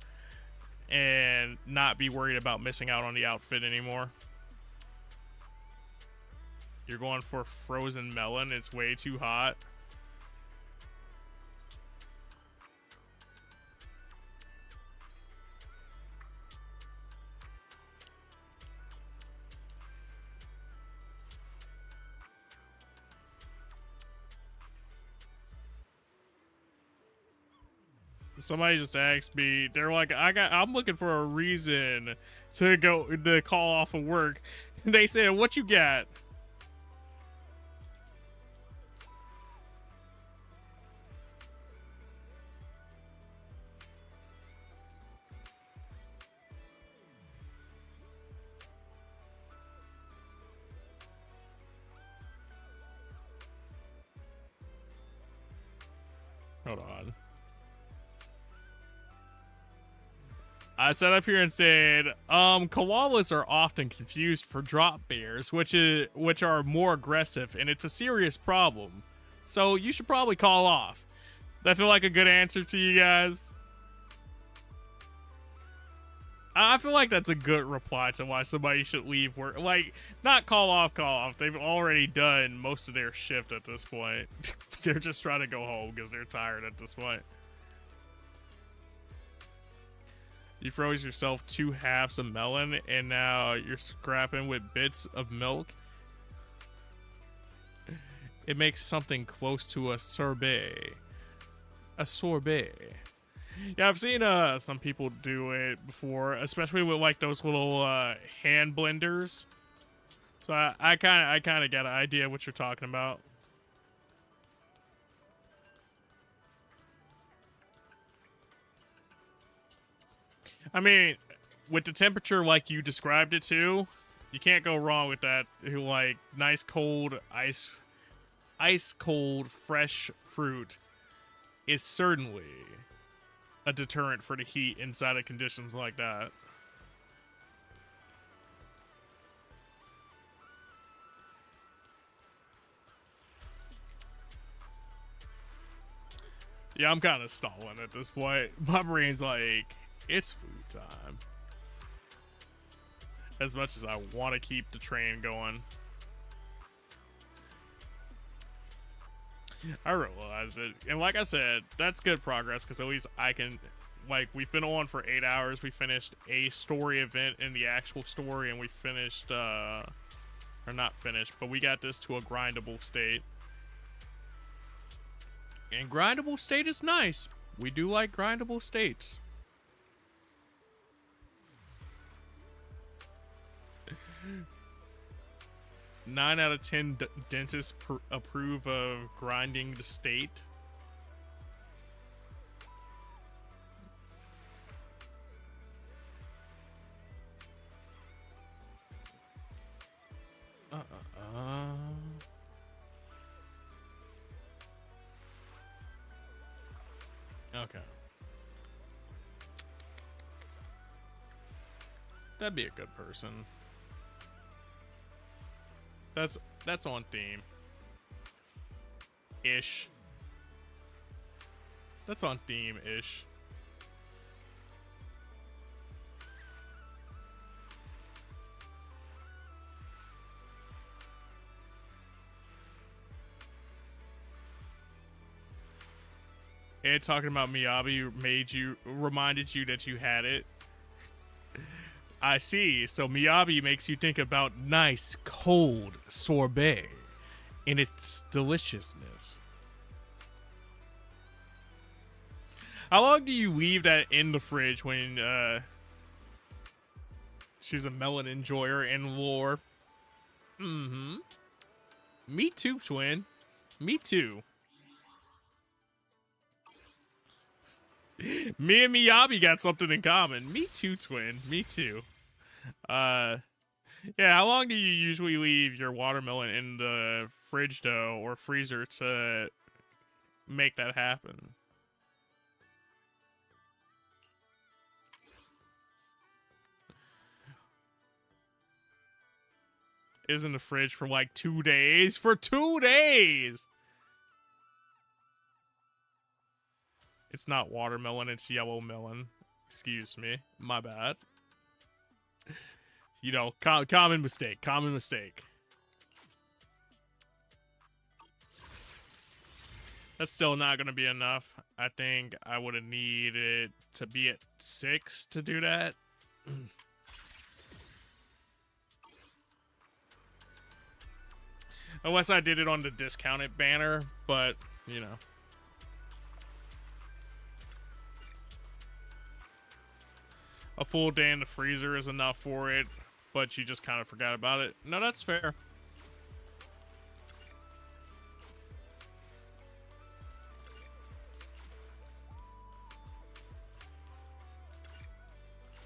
and not be worried about missing out on the outfit anymore. You're going for frozen melon. It's way too hot. Somebody just asked me, they're like, I'm looking for a reason to call off of work. And they said, what you got? Hold on. I sat up here and said, koalas are often confused for drop bears, which are more aggressive, and it's a serious problem. So you should probably call off. Does that feel like a good answer to you guys? I feel like that's a good reply to why somebody should leave work. Like, not call off. They've already done most of their shift at this point. They're just trying to go home because they're tired at this point. You froze yourself 2 halves of melon, and now you're scrapping with bits of milk. It makes something close to a sorbet. A sorbet. Yeah, I've seen some people do it before, especially with like those little hand blenders. So I kind of got an idea of what you're talking about. I mean, with the temperature like you described it to, you can't go wrong with that. Like nice cold ice cold fresh fruit is certainly a deterrent for the heat inside of conditions like that. Yeah, I'm kind of stalling at this point. My brain's like, it's food time. As much as I want to keep the train going. I realized it. And like I said, that's good progress because at least I can, like, we've been on for 8 hours. We finished a story event in the actual story, and we finished, or not finished, but we got this to a grindable state. And grindable state is nice. We do like grindable states. Nine out of 10 dentists approve of grinding the state. Okay. That'd be a good person. That's on theme. Ish. That's on theme-ish. And talking about Miyabi reminded you that you had it. I see. So Miyabi makes you think about nice, cold sorbet and its deliciousness. How long do you leave that in the fridge when she's a melon enjoyer in lore? Mm-hmm. Me too, twin. Me too. Me and Miyabi got something in common. Me too, twin. Me too. Yeah, how long do you usually leave your watermelon in the fridge dough or freezer to make that happen? Is in the fridge for like 2 days? For 2 days! It's not watermelon, it's yellow melon. Excuse me. My bad. You know, common mistake. Common mistake. That's still not going to be enough. I think I would have needed to be at 6 to do that. Unless I did it on the discounted banner, but, you know. A full day in the freezer is enough for it, but you just kind of forgot about it. No, that's fair.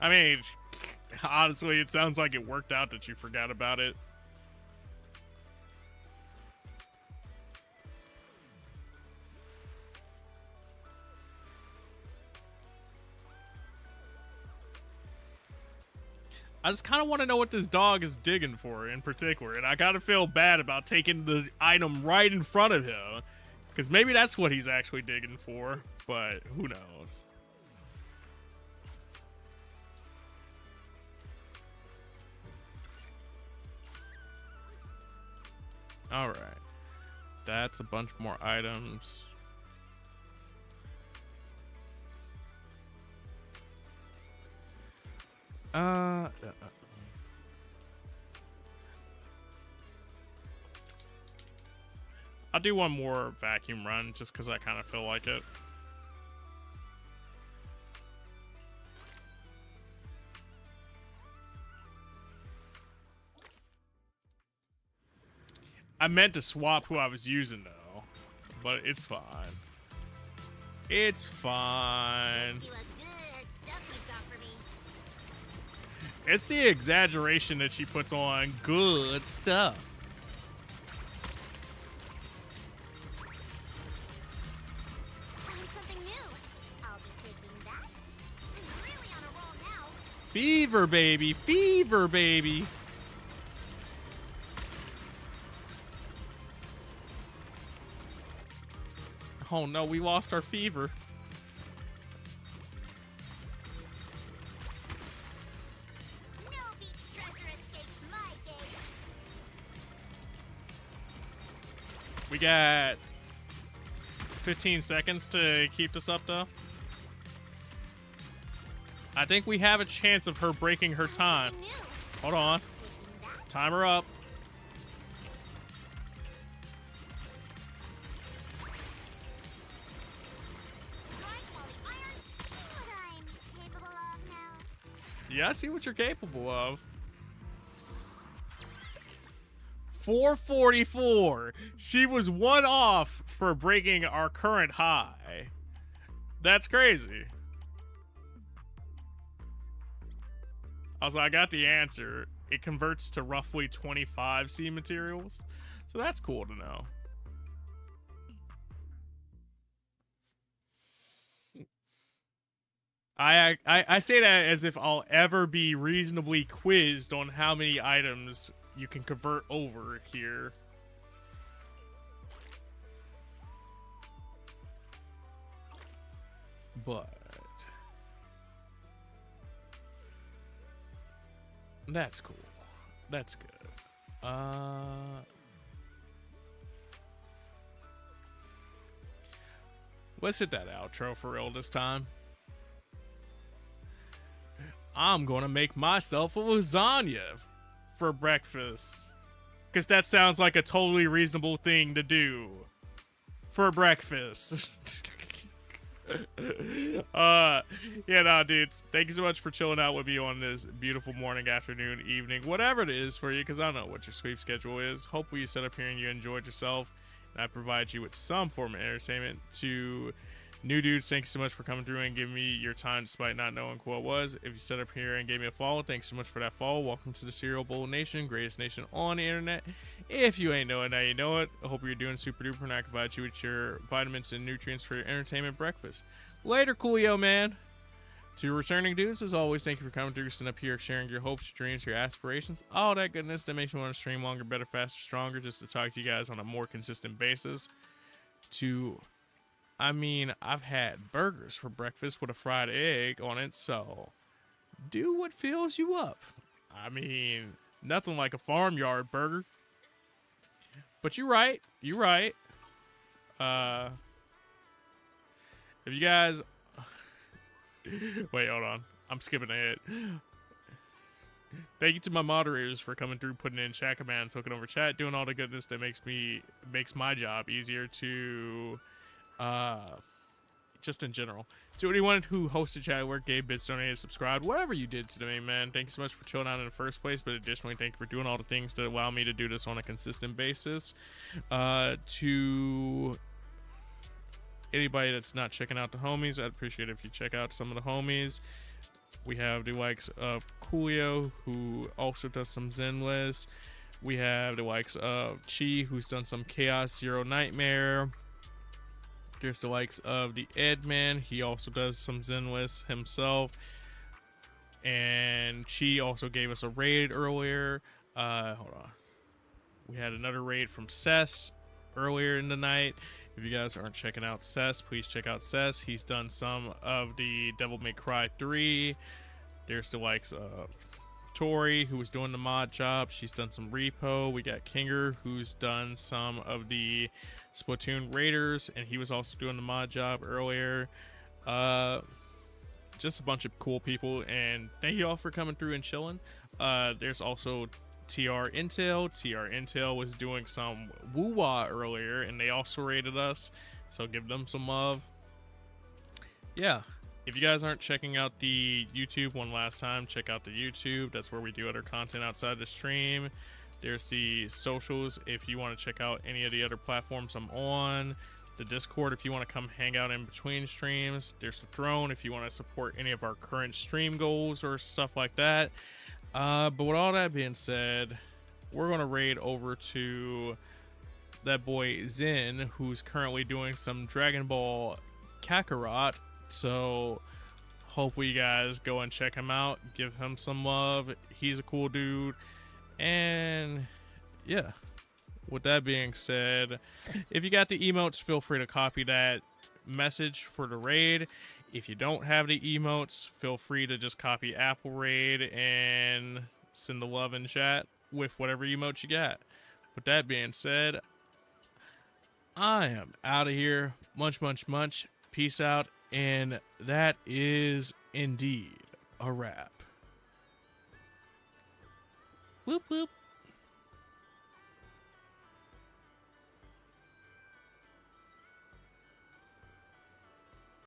I mean, honestly, it sounds like it worked out that you forgot about it. I just kind of want to know what this dog is digging for in particular, and I kind of feel bad about taking the item right in front of him, because maybe that's what he's actually digging for, but who knows. Alright. That's a bunch more items. I'll do one more vacuum run just because I kind of feel like it. I meant to swap who I was using though, but it's fine. It's fine. It's the exaggeration that she puts on good stuff. Fever baby, fever baby. Oh no, we lost our fever. We got 15 seconds to keep this up, though. I think we have a chance of her breaking her time. Hold on. Timer up. Yeah, I see what you're capable of. 444. She was 1 off for breaking our current high. That's crazy. Also, I got the answer. It converts to roughly 25 C materials. So that's cool to know. I say that as if I'll ever be reasonably quizzed on how many items you can convert over here. But that's cool. That's good. Let's hit that outro for real this time. I'm gonna make myself a lasagna for breakfast, because that sounds like a totally reasonable thing to do for breakfast. Yeah, no, dudes, thank you so much for chilling out with me on this beautiful morning, afternoon, evening, whatever it is for you, because I don't know what your sleep schedule is. Hopefully you set up here and you enjoyed yourself, and I provide you with some form of entertainment. To new dudes, thank you so much for coming through and giving me your time despite not knowing who it was. If you set up here and gave me a follow, thanks so much for that follow. Welcome to the Cereal Bowl Nation, greatest nation on the internet. If you ain't know it, now you know it. I hope you're doing super duper, and I can provide you with your vitamins and nutrients for your entertainment breakfast. Later, Coolio, man. To returning dudes, as always, thank you for coming through, sitting up here, sharing your hopes, your dreams, your aspirations, all that goodness that makes me want to stream longer, better, faster, stronger, just to talk to you guys on a more consistent basis. I mean, I've had burgers for breakfast with a fried egg on it, so do what fills you up. I mean, nothing like a farmyard burger. But you're right. You're right. If you guys... Wait, hold on. I'm skipping ahead. Thank you to my moderators for coming through, putting in chat commands, hooking over chat, doing all the goodness that makes my job easier to... just in general. To anyone who hosted chat work, gave bits, donated, subscribed, whatever you did today, man, thank you so much for chilling out in the first place, but additionally, thank you for doing all the things that allow me to do this on a consistent basis. To anybody that's not checking out the homies, I'd appreciate it if you check out some of the homies. We have the likes of Coolio, who also does some Zenless. We have the likes of Chi, who's done some Chaos Zero Nightmare. There's the likes of the Edman. He also does some Zenless himself. And Chi also gave us a raid earlier. Hold on. We had another raid from Cess earlier in the night. If you guys aren't checking out Cess, please check out Cess. He's done some of the Devil May Cry 3. There's the likes of Tori, who was doing the mod job. She's done some repo. We got Kinger, who's done some of the Splatoon Raiders, and he was also doing the mod job earlier. Just a bunch of cool people, and thank you all for coming through and chilling. There's also TR Intel. TR Intel was doing some woo-wah earlier, and they also rated us, so give them some love. Yeah. If you guys aren't checking out the YouTube one last time, check out the YouTube. That's where we do other content outside the stream. There's the socials if you want to check out any of the other platforms I'm on. The Discord if you want to come hang out in between streams. There's the Throne if you want to support any of our current stream goals or stuff like that. But with all that being said, we're going to raid over to that boy Zen, who's currently doing some Dragon Ball Kakarot. So hopefully you guys go and check him out, give him some love. He's a cool dude. And yeah, with that being said, if you got the emotes, feel free to copy that message for the raid. If you don't have the emotes, feel free to just copy Apple Raid and send the love in chat with whatever emote you got. With that being said, I am out of here. Munch, munch, munch. Peace out. And that is indeed a wrap. Whoop, whoop.